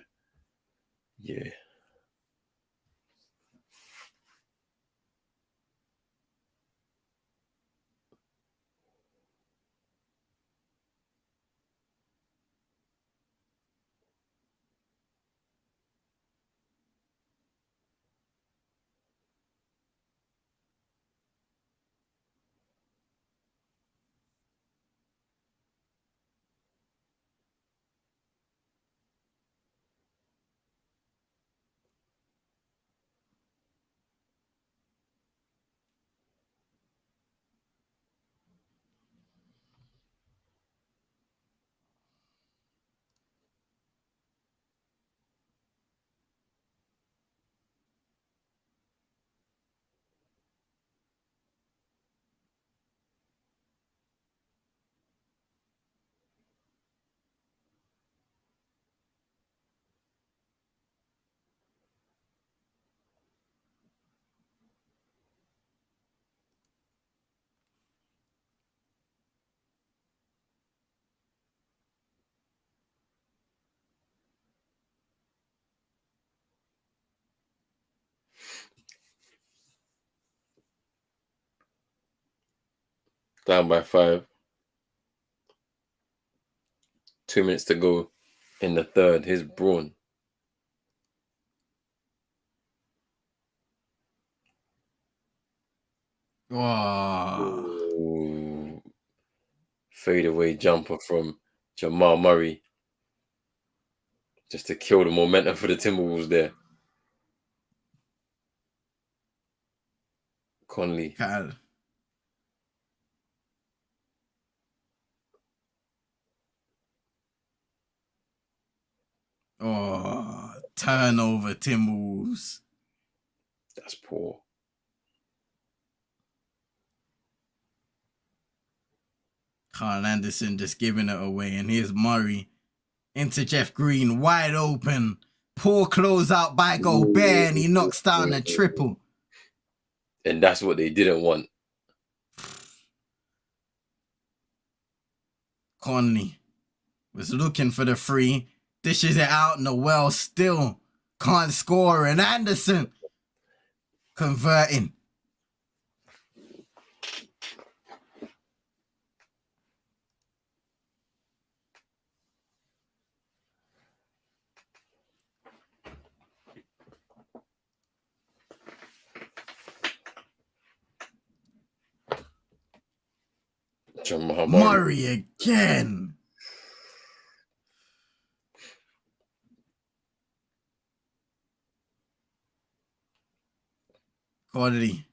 Down by 5. 2 minutes to go in the third. Here's Braun. Oh, Ooh. Fadeaway jumper from Jamal Murray. Just to kill the momentum for the Timberwolves there. Conley. God. Oh, turnover Timberwolves. That's poor. Carl Anderson just giving it away, and here's Murray into Jeff Green, wide open. Poor closeout by Gobert, and he knocks down a triple. And that's what they didn't want. Conley was looking for the free, dishes it out in the well, still can't score, and Anderson converting. Jamal Murray again. Quality.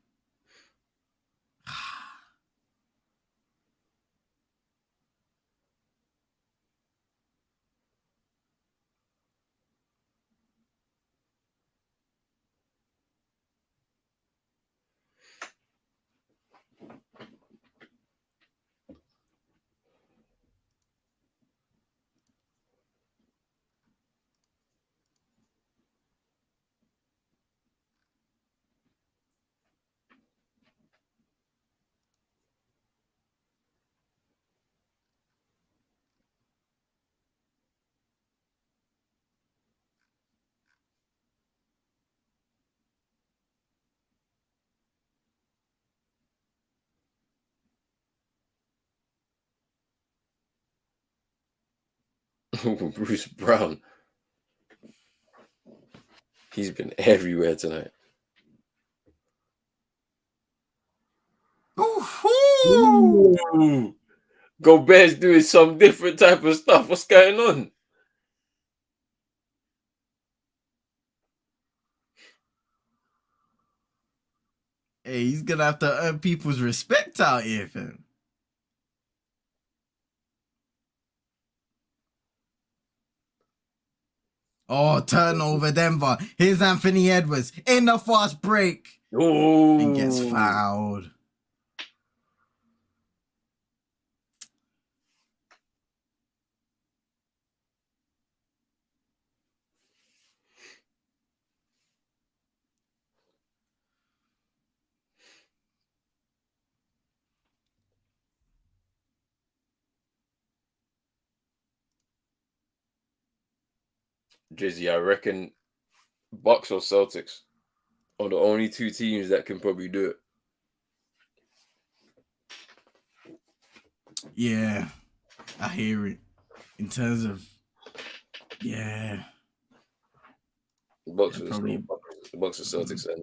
Bruce Brown. He's been everywhere tonight. Ooh. Gobert's doing some different type of stuff. What's going on? Hey, he's gonna have to earn people's respect out here, fam. Oh, turnover Denver. Here's Anthony Edwards in the fast break. Ooh. And gets fouled. Drizzy, I reckon Bucks or Celtics are the only two teams that can probably do it. Yeah, I hear it. In terms of, yeah. Bucks Yeah, or probably. Celtics, and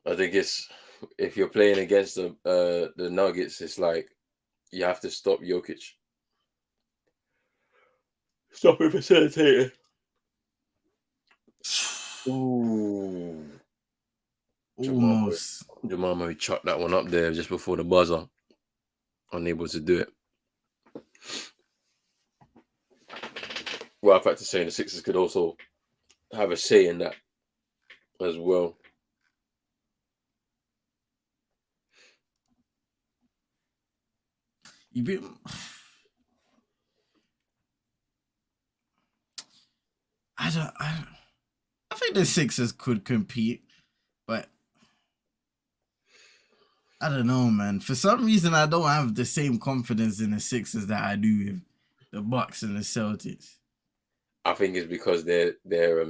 I think it's if you're playing against the Nuggets, it's like you have to stop Jokic. Stop him facilitating. Ooh. Almost. Jamal Murray chucked that one up there just before the buzzer. Unable to do it. Well, in fact, to say the Sixers could also have a say in that as well. I think the Sixers could compete, but I don't know, man. For some reason, I don't have the same confidence in the Sixers that I do with the Bucks and the Celtics. I think it's because their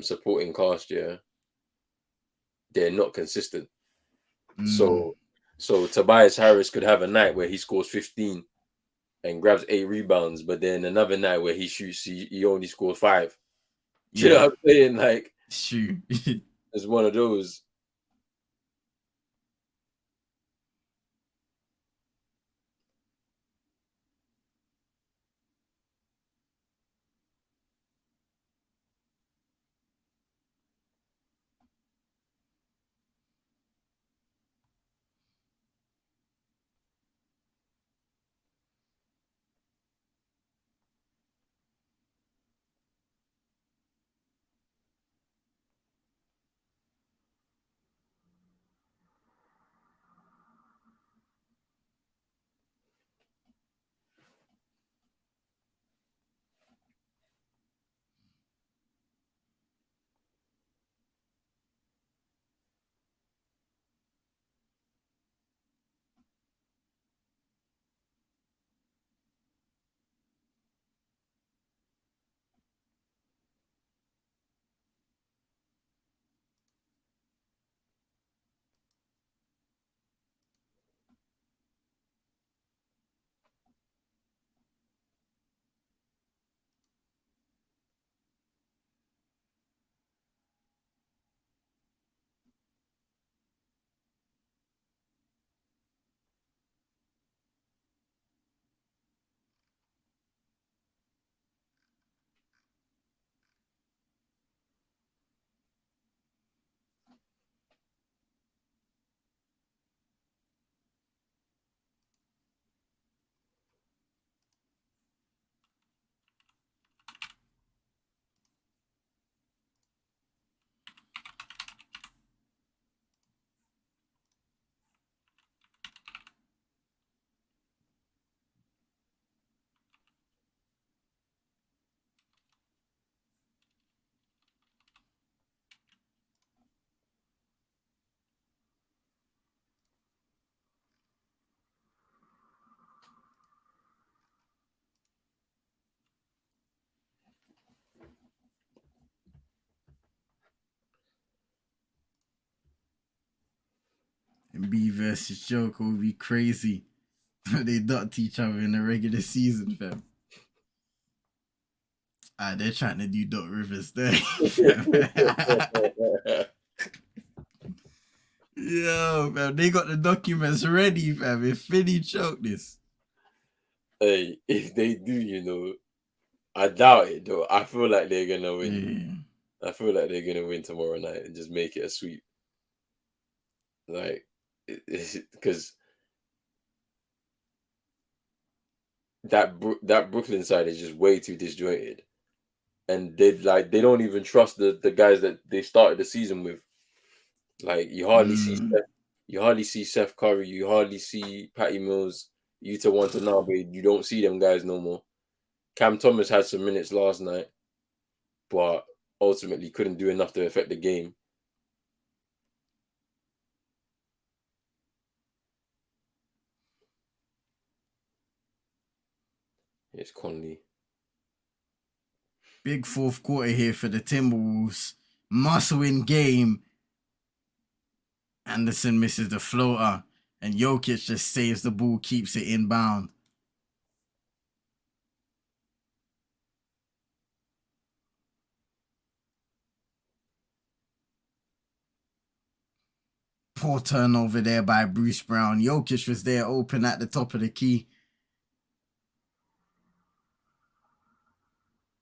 supporting cast, yeah, they're not consistent. So Tobias Harris could have a night where he scores 15 and grabs 8 rebounds, but then another night where he only scores 5. Yeah. You know what I'm saying? Like, true. it's one of those. B versus Joker would be crazy. They ducked each other in the regular season, fam. They're trying to do Doc Rivers there. Yo, fam, they got the documents ready, fam. If Philly choke this. Hey, if they do, I doubt it though. I feel like they're gonna win. Yeah. I feel like they're gonna win tomorrow night and just make it a sweep. Like, because that Brooklyn side is just way too disjointed, and they don't even trust the guys that they started the season with. Like you hardly see Seth Curry, you hardly see Patty Mills, Yuta Watanabe. You don't see them guys no more. Cam Thomas had some minutes last night, but ultimately couldn't do enough to affect the game. It's Conley. Big fourth quarter here for the Timberwolves. Must-win game. Anderson misses the floater, and Jokic just saves the ball, keeps it inbound. Poor turnover there by Bruce Brown. Jokic was there open at the top of the key.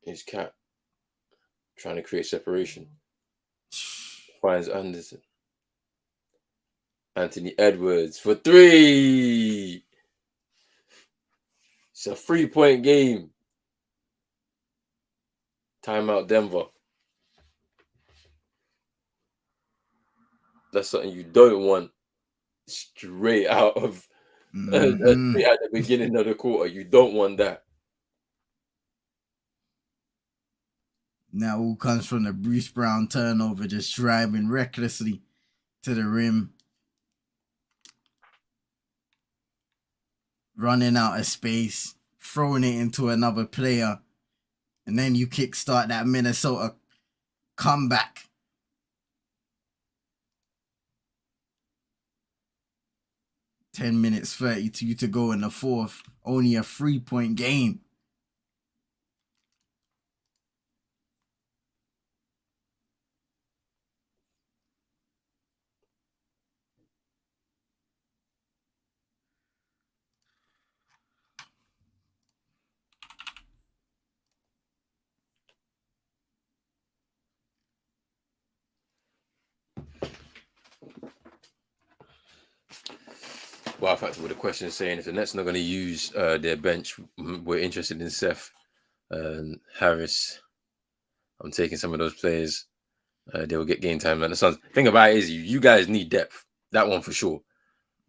His cat trying to create separation. Finds Anderson. Anthony Edwards for 3. It's a 3-point game. Timeout Denver. That's something you don't want straight out of straight at the beginning of the quarter. You don't want that. Now all comes from the Bruce Brown turnover, just driving recklessly to the rim. Running out of space, throwing it into another player. And then you kickstart that Minnesota comeback. "10 minutes, 32 to go in the fourth. Only a 3-point game." Well, in fact, with the question saying if the Nets are not going to use their bench, we're interested in Seth Harris. I'm taking some of those players. They will get game time. And the Suns. Thing about it is, you guys need depth. That one for sure.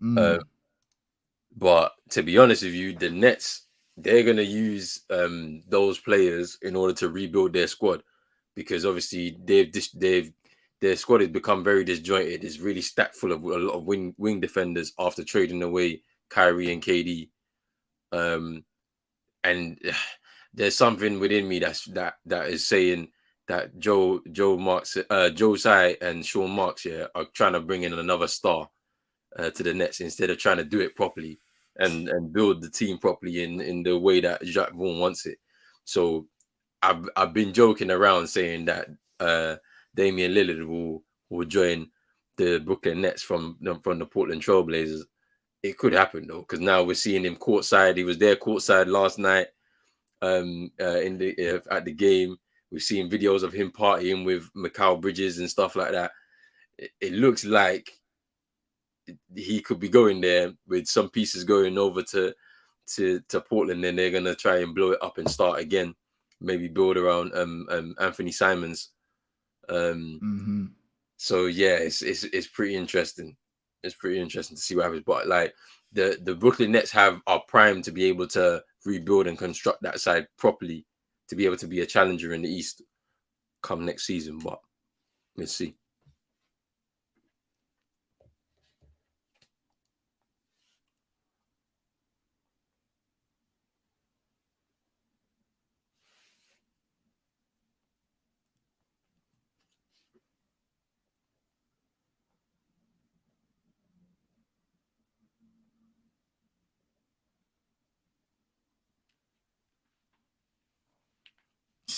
But to be honest with you, the Nets, they're going to use those players in order to rebuild their squad, because obviously their squad has become very disjointed. It's really stacked full of a lot of wing defenders after trading away Kyrie and KD. And there's something within me that is saying that Joe Tsai and Sean Marks are trying to bring in another star to the Nets instead of trying to do it properly and build the team properly in the way that Jacques Vaughn wants it. So I've been joking around saying that Damian Lillard will join the Brooklyn Nets from the Portland Trailblazers. It could happen though, because now we're seeing him courtside. He was there courtside last night at the game. We've seen videos of him partying with Mikal Bridges and stuff like that. It looks like he could be going there with some pieces going over to Portland, and they're gonna try and blow it up and start again. Maybe build around Anthony Simons. So yeah, it's pretty interesting. It's pretty interesting to see what happens. But like the Brooklyn Nets are primed to be able to rebuild and construct that side properly to be able to be a challenger in the East come next season. But let's see.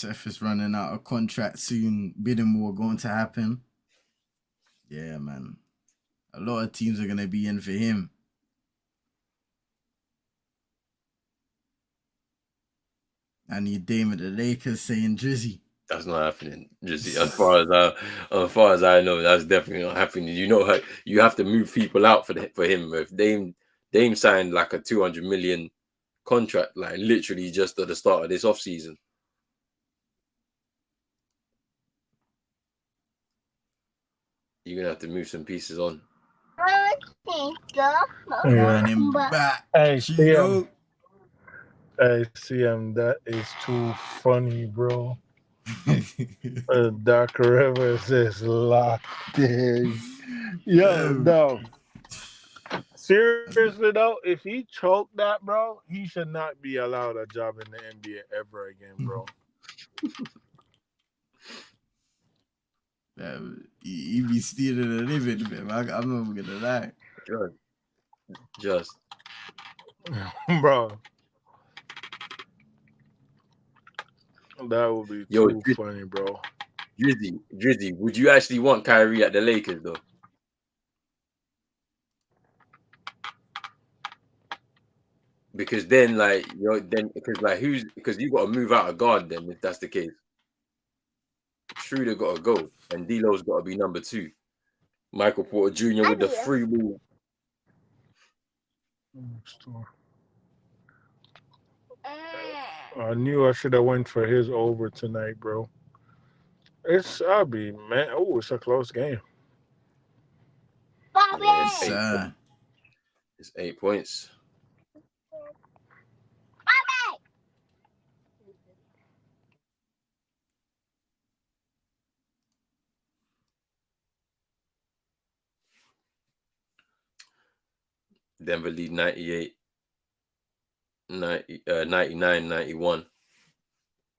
Seth is running out of contract soon. Bidding war going to happen. Yeah, man. A lot of teams are gonna be in for him. I need Dame at the Lakers saying Drizzy. That's not happening. Just as far as I know, that's definitely not happening. You know, you have to move people out for him. If Dame signed like a 200 million contract, like literally just at the start of this offseason. You're gonna have to move some pieces on. Running back. Hey, Chino. CM, that is too funny, bro. Doc Rivers is locked in. Yo, no. Seriously though, if he choked that, bro, he should not be allowed a job in the NBA ever again, bro. He be stealing a living, man. I'm not gonna lie. Just. Bro. That would be too funny, bro. Drizzy, would you actually want Kyrie at the Lakers though? Because then, like, because you got to move out of guard then if that's the case. Schroeder got to go, and D'Lo's got to be number 2. Michael Porter Jr. with the free ball. I knew I should have went for his over tonight, bro. It's a close game. Yeah, it's 8 points. Denver lead 98, 99, 91.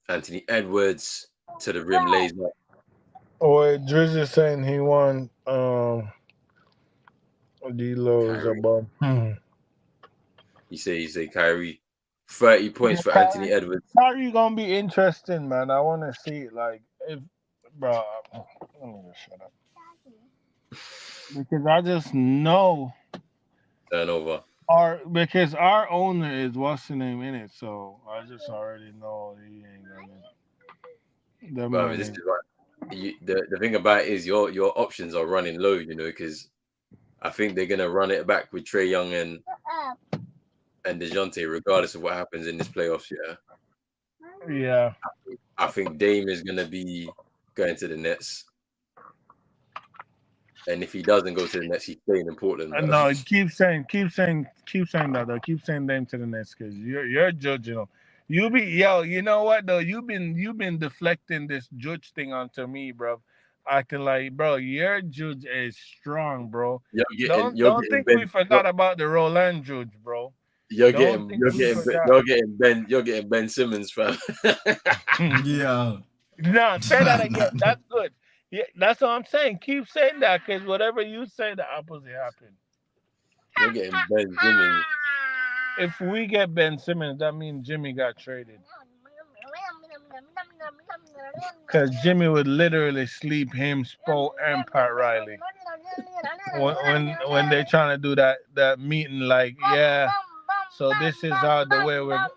Anthony Edwards to the rim lays up. Oh, Drizzy is saying he won. D-Lo's about. He say Kyrie. 30 points for Anthony Edwards. Kyrie gonna be interesting, man. I want to see like if, bro. Let me just shut up. Because I just know Turnover. Because our owner is what's the name in it, so I just already know he ain't gonna. Bro, this is right. The thing about it is your options are running low, you know, because I think they're gonna run it back with Trae Young and DeJounte, regardless of what happens in this playoffs. Yeah. I think Dame is gonna be going to the Nets. And if he doesn't go to the Nets, he's staying in Portland. No, keep saying that though. Keep saying Dame to the Nets because you're judging them. You know what though? You've been deflecting this judge thing onto me, bro. Acting like, bro, your judge is strong, bro. Don't think we forgot about the Roland judge, bro. You're getting Ben Simmons, fam. Yeah. No, say that again. That's good. Yeah, that's what I'm saying. Keep saying that because whatever you say, the opposite happens. You're getting Ben Simmons. If we get Ben Simmons, that means Jimmy got traded. Because Jimmy would literally sleep him, Spo, and Pat Riley. When they're trying to do that meeting, like, yeah, so this is how the way we're...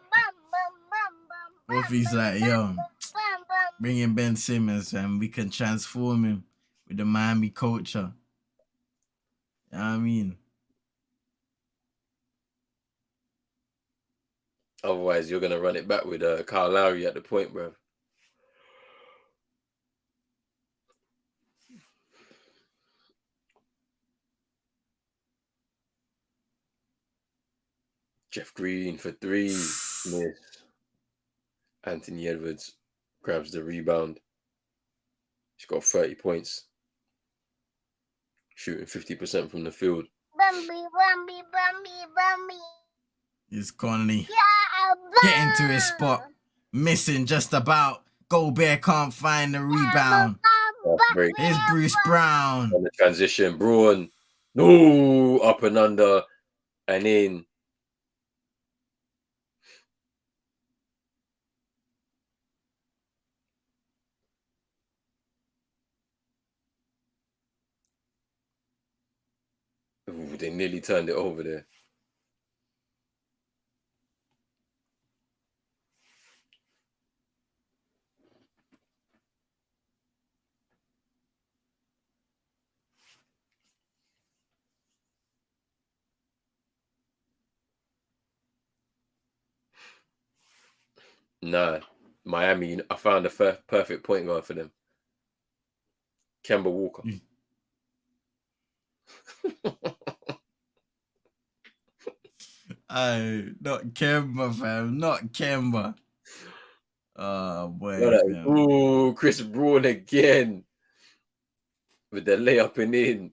What if he's like, yo, bring in Ben Simmons and we can transform him with the Miami culture. You know what I mean? Otherwise, you're going to run it back with Kyle Lowry at the point, bro. Jeff Green for 3. Miss. Anthony Edwards grabs the rebound. He's got 30 points. Shooting 50% from the field. Bambi. He's Conley getting to his spot. Missing just about. Gobert can't find the rebound. Here's Bruce Brown. On the transition. Braun. No. Up and under. And in. Ooh, they nearly turned it over there. Nah, Miami. I found the perfect point guard for them. Kemba Walker. Not Kemba, fam. Not Kemba. Oh boy. Ooh, Chris Brown again with the layup and in.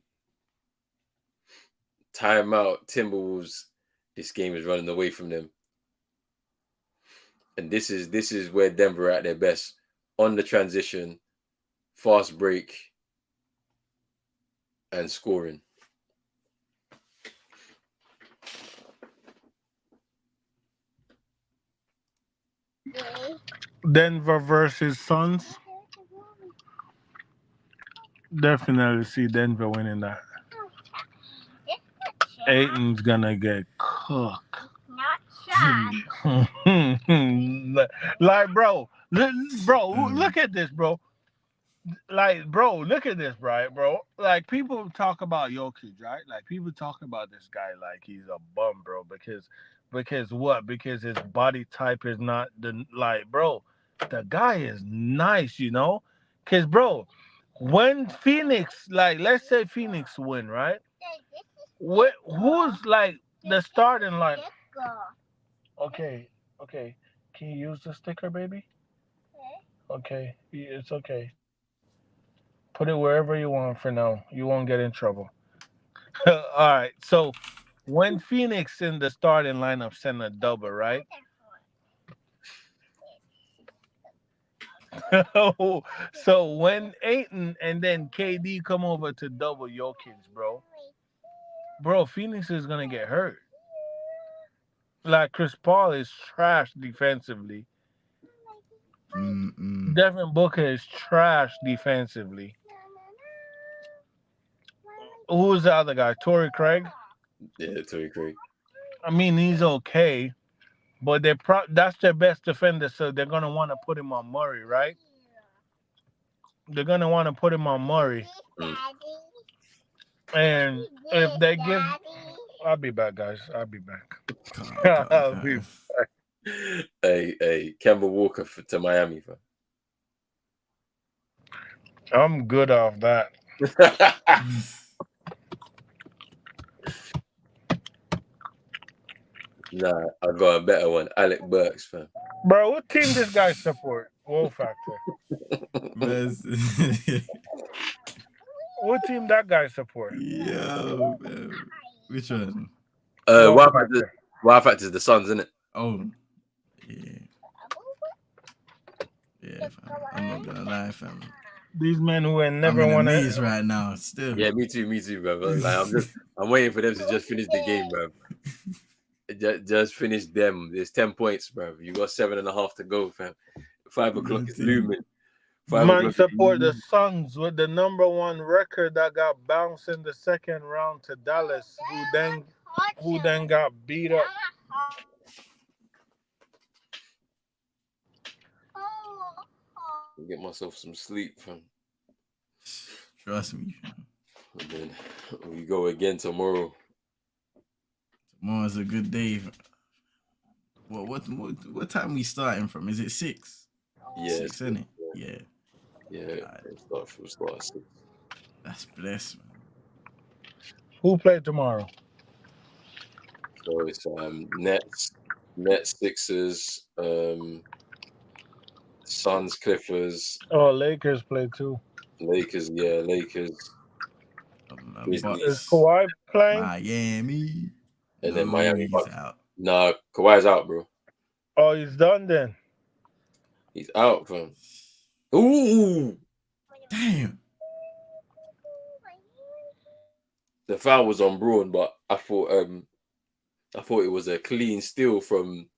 Timeout. Timberwolves. This game is running away from them. And this is where Denver are at their best. On the transition, fast break, and scoring. Denver versus Suns. Definitely see Denver winning that. Aiton's gonna get cooked. Not shot. Like, bro, look at this, bro. Like, bro, look at this, right, bro? Like, people talk about Jokic, right? Like, people talk about this guy like he's a bum, bro, because what? Because his body type is not bro, the guy is nice, you know? Cause, bro, when Phoenix, like, let's say Phoenix win, right? Who's like the starting line? Okay, okay. Can you use the sticker, baby? Okay, it's okay. Put it wherever you want for now. You won't get in trouble. All right. So when Phoenix in the starting lineup send a double, right? So when Aiton and then KD come over to double Jokic, bro, Phoenix is gonna get hurt. Like Chris Paul is trash defensively. Devin Booker is trash defensively. Who's the other guy? Torrey Craig. Yeah, Torrey Craig. I mean, he's okay, but that's their best defender, so they're gonna want to put him on Murray, right? They're gonna want to put him on Murray. And if they give, I'll be back, guys. I'll be back. I'll be back. Hey, Kemba Walker to Miami, fam. I'm good off that. Nah, I got a better one. Alec Burks, fam. Bro, what team this guy support? Woe Factor. What team that guy support? Yo, man. Which one? Wow Factor is the Suns, isn't it? Oh, yeah. Yeah, fam. I'm not gonna lie, fam. These men who ain't never I'm won in a maze right now, still. Yeah, me too, bro. Like, I'm waiting for them to just finish the game, bro. Just finish them. There's 10 points, bro. You got 7.5 to go, fam. 5 o'clock is looming. Man support the Suns with the #1 record that got bounced in the second round to Dallas, who then got beat up. Get myself some sleep, fam. Trust me, fam. And then we go again tomorrow. Tomorrow's a good day. What time we starting from? Is it 6? Yeah, 6, isn't it? Yeah. Yeah, we'll start at 6. That's blessed, man. Who played tomorrow? So it's Nets, Sixers, Suns, Clippers. Oh, Lakers play too. Lakers. Is Kawhi playing? Miami. And then Miami. He's out. Nah, Kawhi's out, bro. Oh, he's done then. He's out, fam. Ooh. Damn. The foul was on Braun, but I thought it was a clean steal from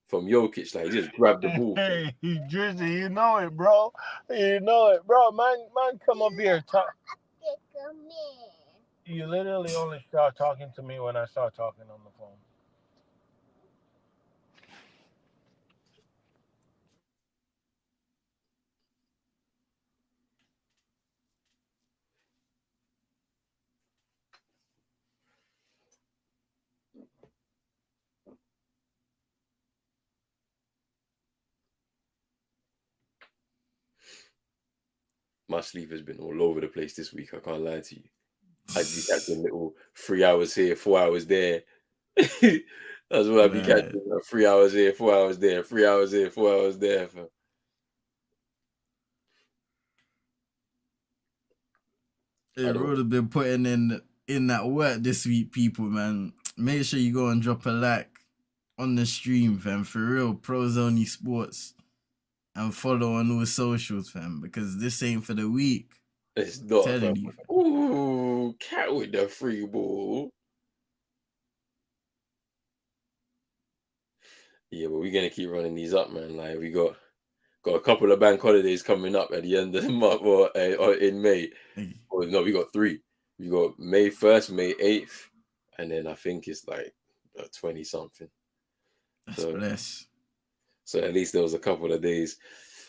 Jokic. Like, he just grabbed the ball. Hey, Drizzy, you know it, bro. You know it, bro. Man, come up here. You literally only start talking to me when I start talking on the phone. My sleep has been all over the place this week. I can't lie to you. I'd be catching little 3 hours here, 4 hours there. That's what I'd be Nah, catching. 3 hours here, 4 hours there, 3 hours here, 4 hours there. Fam. I don't. would have been putting in that work this week, people, man. Make sure you go and drop a like on the stream, fam. For real, Pros Only Sports. And follow on all socials, fam, because this ain't for the week. It's not. Telling Fam. you, fam. Ooh, cat with the free ball. Yeah, but we're gonna keep running these up, man. Like we got a couple of bank holidays coming up at the end of the month or in May. Or no, we got 3. We got May 1st, May 8th, and then I think it's like 20 something. That's blessed. So at least there was a couple of days.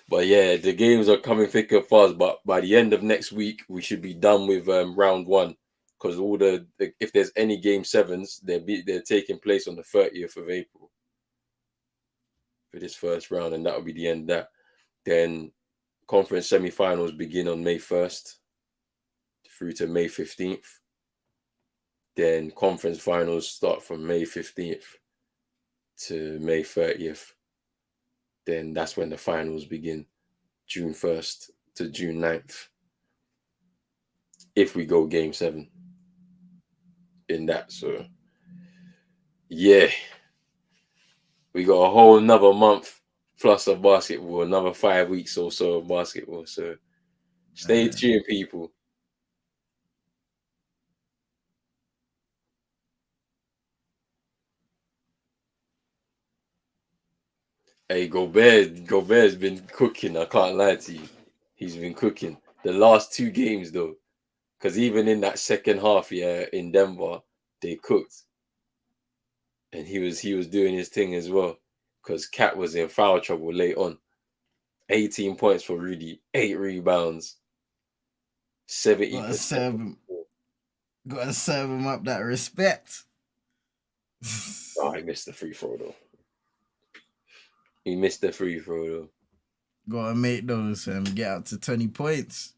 But yeah, the games are coming thick and fast. But by the end of next week, we should be done with round 1, because all if there's any game 7s, they're taking place on the 30th of April for this first round, and that will be the end of that. Then conference semi-finals begin on May 1st through to May 15th. Then conference finals start from May 15th to May 30th. Then that's when the finals begin, June 1st to June 9th. If we go game 7 in that. So, yeah. We got a whole another month plus of basketball, another 5 weeks or so of basketball. So, stay tuned, people. Hey, Gobert's been cooking. I can't lie to you. He's been cooking. The last 2 games, though, because even in that second half, yeah, in Denver, they cooked, and he was doing his thing as well. Because Cat was in foul trouble late on. 18 points for Rudy, 8 rebounds, 70%. Gotta serve him up that respect. Oh, he missed the free throw though. Gotta make those and get up to 20 points.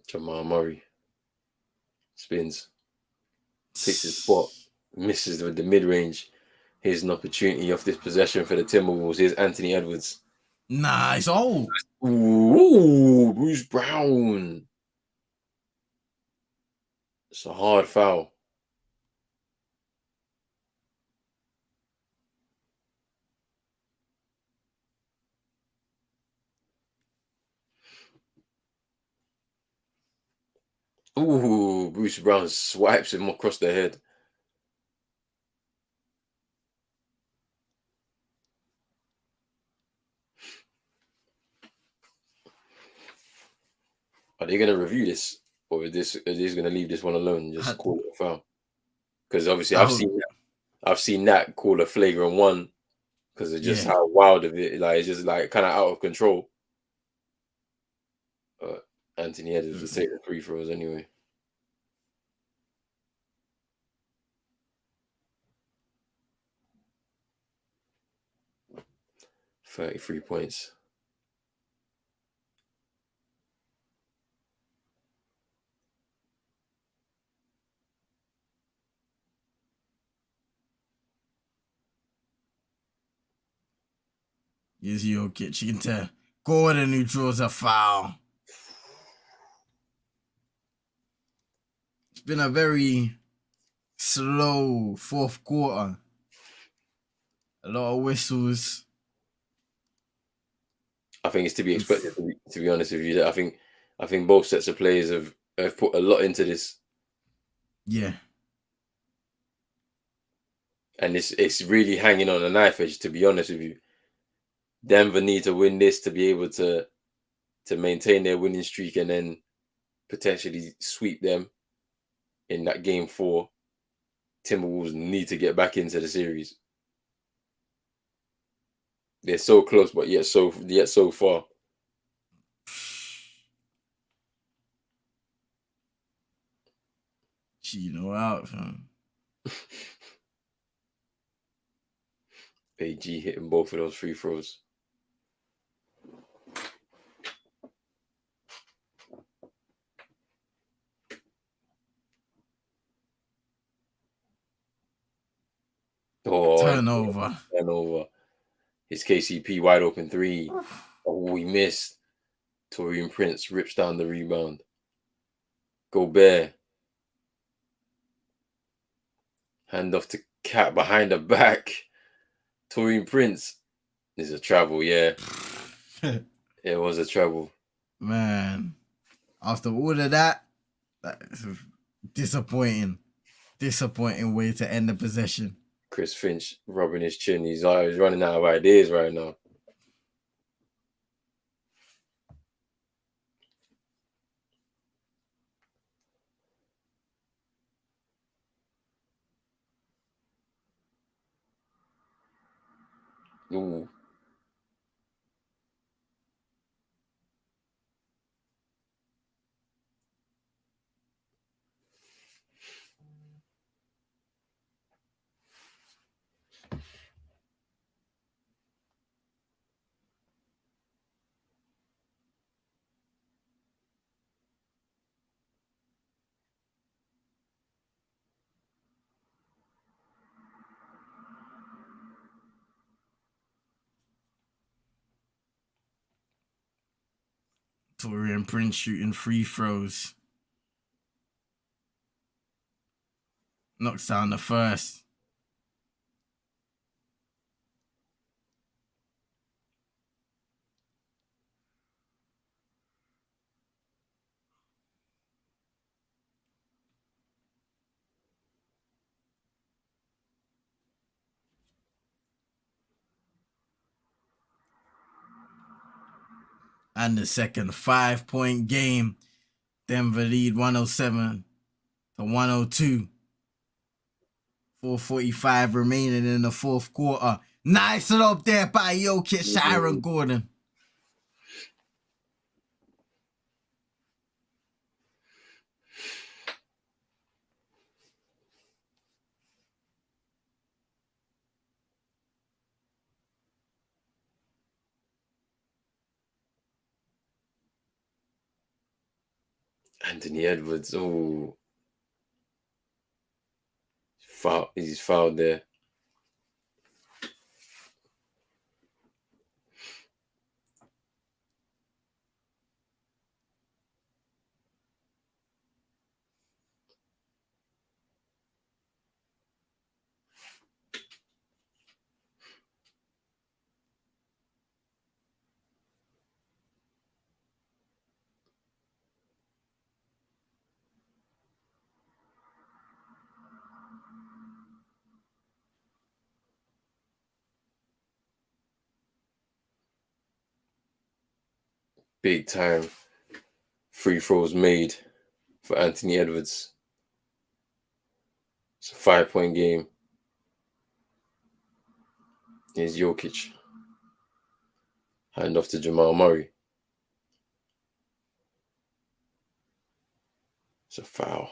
Jamal Murray spins, picks his spot, misses with the mid-range. Here's an opportunity off this possession for the Timberwolves. Here's Anthony Edwards. Nice. Oh. Ooh, Bruce Brown. It's a hard foul. Ooh, Bruce Brown swipes him across the head. Are they going to review this, or is this going to leave this one alone and just call it a foul? Because obviously I've seen that call a flagrant 1 because of just how wild of it, like it's just like kind of out of control. Anthony Edwards would take the free throws anyway. $33 points. Here's Jokic. You can tell Gordon who draws a foul. been a very slow fourth quarter. A lot of whistles. I think it's to be expected. To be honest with you, I think both sets of players have put a lot into this. Yeah. And it's really hanging on a knife edge, to be honest with you. Denver need to win this to be able to maintain their winning streak and then potentially sweep them in that game 4. Timberwolves need to get back into the series. They're so close, but yet so far. Chino out, fam. AG hitting both of those free throws. Oh, Turnover. His KCP wide open 3. Oh, he missed. Taurean Prince rips down the rebound. Gobert. Hand off to Cat behind the back. Taurean Prince is a travel, yeah. It was a travel. Man, after all of that, that's disappointing. Disappointing way to end the possession. Chris Finch rubbing his chin. He's running out of ideas right now. Ooh. Taurean Prince shooting free throws. Knocks down the first. And the second 5-point game. Denver lead 107 to 102. 4:45 remaining in the fourth quarter. Nice it up there by Jokic to Aaron Gordon. Anthony Edwards. Oh. He's fouled there. Big time free throws made for Anthony Edwards. It's a 5-point game. Here's Jokic. Hand off to Jamal Murray. It's a foul.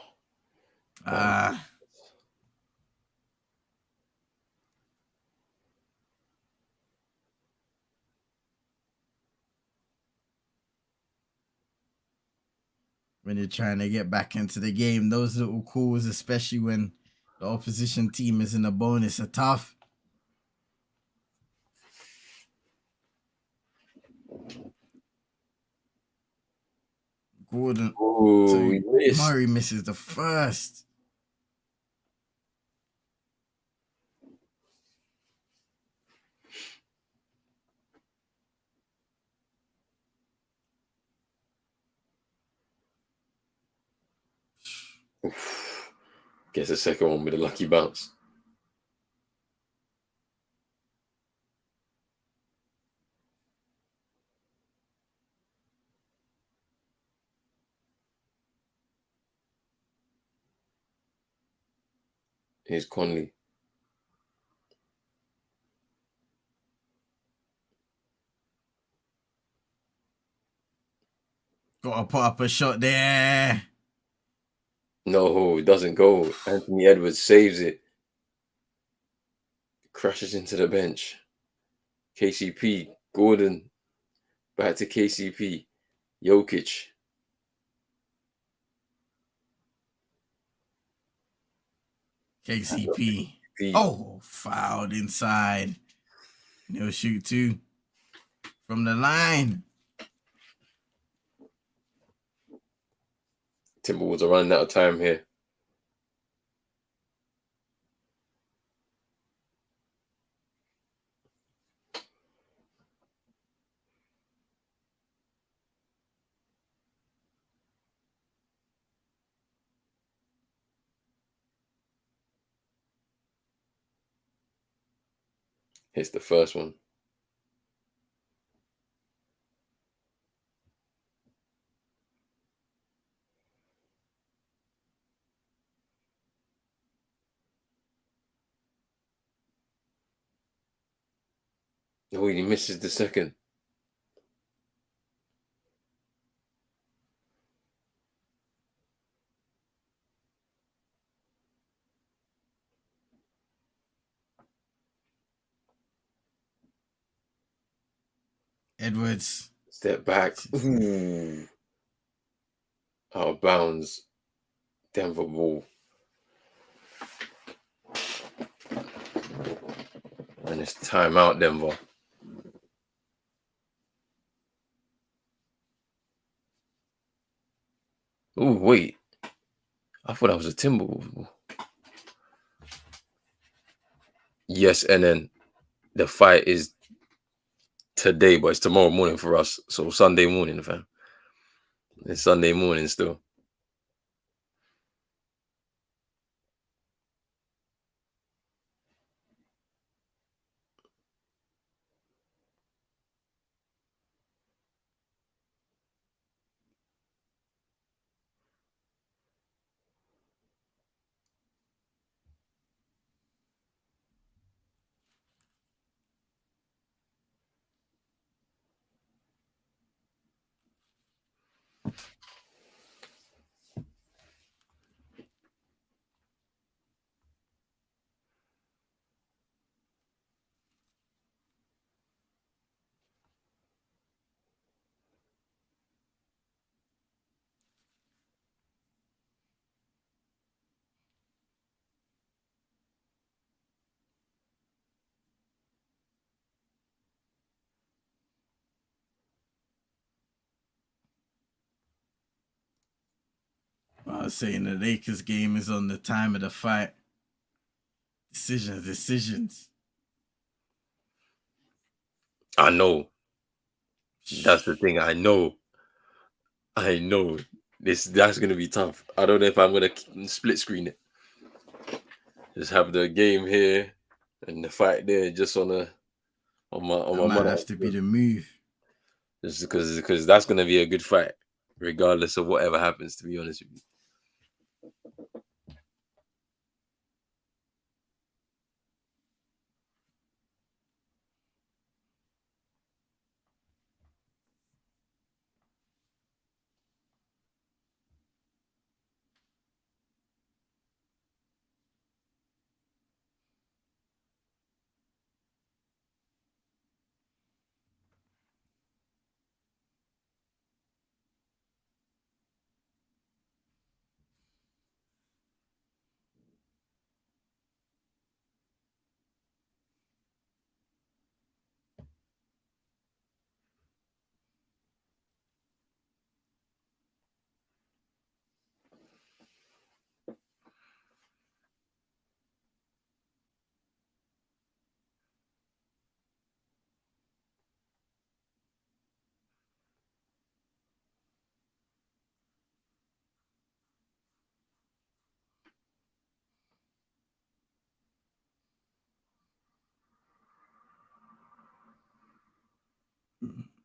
When you're trying to get back into the game, those little calls, especially when the opposition team is in a bonus, are tough. Gordon. Oh, So he missed. Murray misses the first. Gets the second one with a lucky bounce. Here's Conley. Gotta put up a shot there. No, it doesn't go. Anthony Edwards saves it. Crashes into the bench. KCP, Gordon, back to KCP. Jokic. KCP. Oh, fouled inside. And he'll shoot two from the line. Timberwolves are running out of time here. Here's the first one. Oh, he misses the second. Edwards. Step back. Ooh. Out of bounds. Denver ball. And it's timeout, Denver. Oh, wait. I thought that was a Timberwolves ball. Yes, and then the fight is today, but it's tomorrow morning for us. So Sunday morning, fam. It's Sunday morning still. I was saying the Lakers game is on the time of the fight. Decisions. I know. That's the thing. I know. That's gonna be tough. I don't know if I'm gonna split screen it. Just have the game here and the fight there, just on my That might have to be the move. Just because that's gonna be a good fight, regardless of whatever happens. To be honest with you.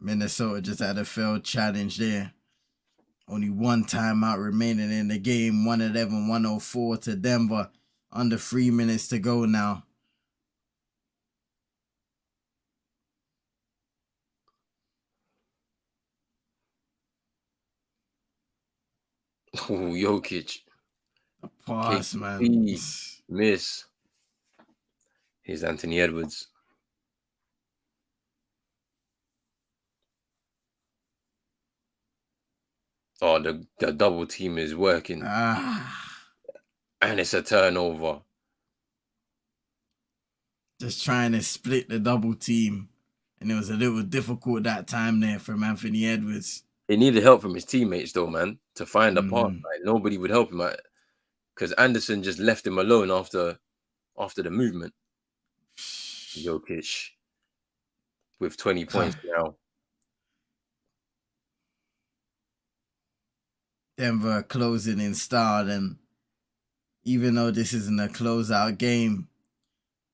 Minnesota just had a failed challenge there. Only one timeout remaining in the game. 111-104 to Denver. Under 3 minutes to go now. Oh, Jokic. A pass, man. KP. Miss. Here's Anthony Edwards. Oh, the double team is working. And it's a turnover. Just trying to split the double team. And it was a little difficult that time there from Anthony Edwards. He needed help from his teammates, though, man, to find a pass. Like, nobody would help him because Anderson just left him alone after the movement. Jokic with 20 points now. Denver closing in style, and even though this isn't a closeout game,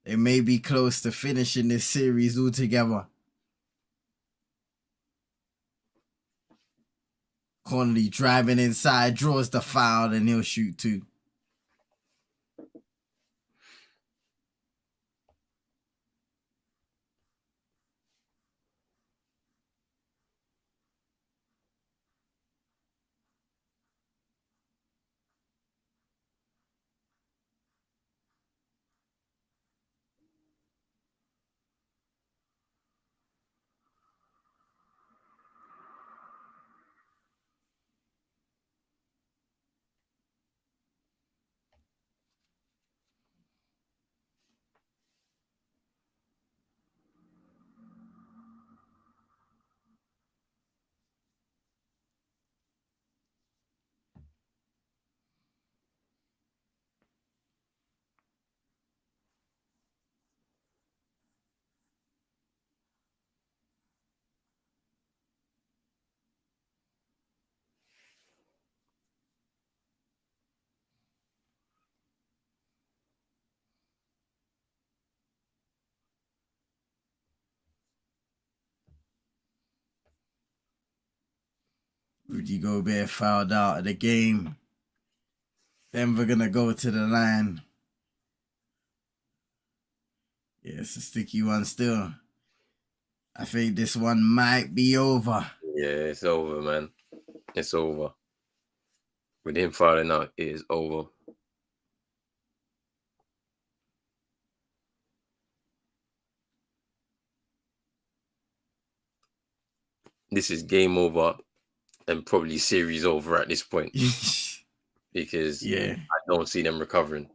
they may be close to finishing this series altogether. Conley driving inside, draws the foul, and he'll shoot two. Rudy Gobert fouled out of the game. Denver gonna go to the line. Yeah, it's a sticky one still. I think this one might be over. Yeah, it's over, man. It's over. With him fouling out, it is over. This is game over and probably series over at this point. Because I don't see them recovering.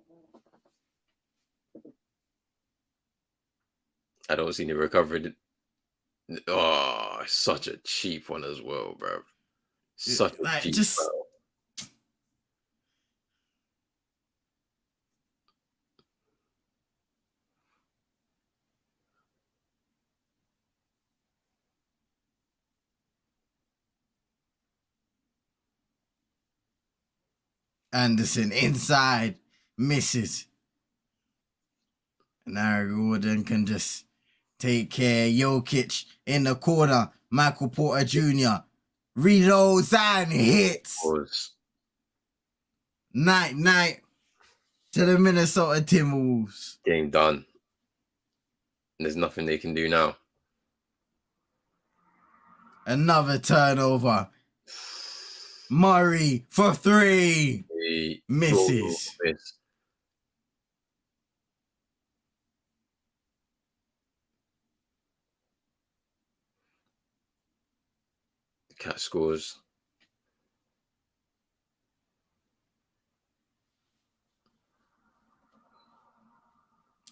I don't see them recovering. Oh, such a cheap one as well, bro. Such a cheap one. Anderson inside, misses. And Aaron Gordon can just take care. Jokic in the corner. Michael Porter Jr. reloads and hits. Night to the Minnesota Timberwolves. Game done. There's nothing they can do now. Another turnover. Murray for three. Misses. The Cat scores.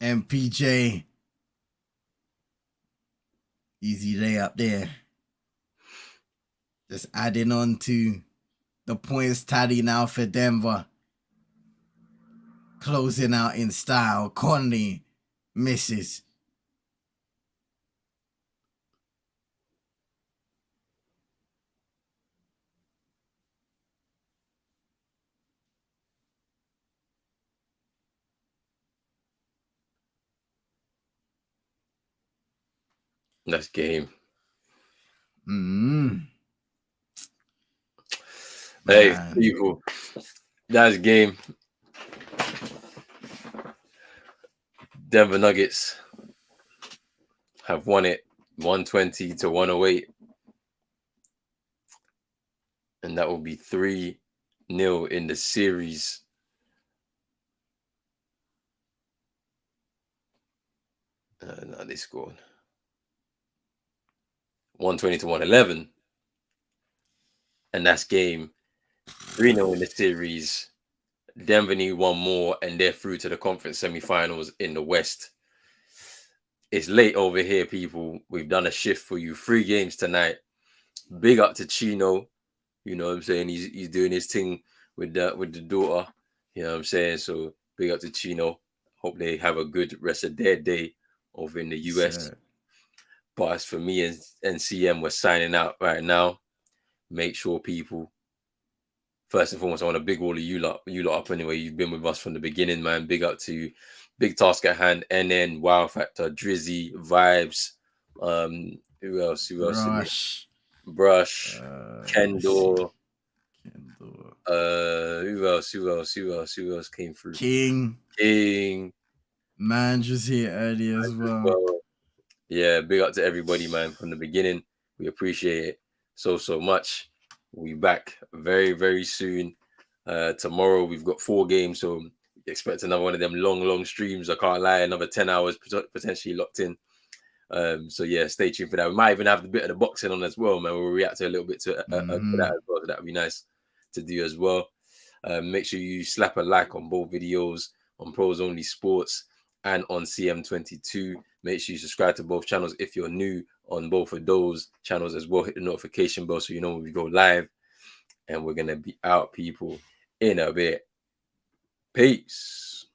MPJ. Easy layup there. Just adding on to the points tally now for Denver. Closing out in style. Conley misses. That's game. Hey, Man. people, that's game. Denver Nuggets have won it 120 to 108. And that will be 3-0 in the series. No, they scored 120 to 111. And that's game 3-0 in the series. Denver need one more, and they're through to the conference semifinals in the West. It's late over here, people. We've done a shift for you. 3 games tonight. Big up to Chino. You know what I'm saying? He's doing his thing with the daughter. You know what I'm saying? So big up to Chino. Hope they have a good rest of their day over in the US. Sir. But as for me and CM, we're signing out right now. Make sure, people, first and foremost, I want to big all of you lot up anyway. You've been with us from the beginning, man. Big up to Big Task at Hand, NN, Wow Factor, Drizzy, Vibes. Who else? Brush, Kendall. Who else came through? King. Man, just here early as well. Yeah, big up to everybody, man, from the beginning. We appreciate it so much. We'll be back very, very soon. Tomorrow we've got 4 games, so expect another one of them long streams. I can't lie, another 10 hours potentially locked in. So yeah, stay tuned for that. We might even have the bit of the boxing on as well, man. We'll react to a little bit to that as well. So that would be nice to do as well. Make sure you slap a like on both videos, on Pros Only Sports and on CM22. Make sure you subscribe to both channels if you're new on both of those channels as well. Hit the notification bell so you know when we go live. And we're going to be out, people, in a bit. Peace.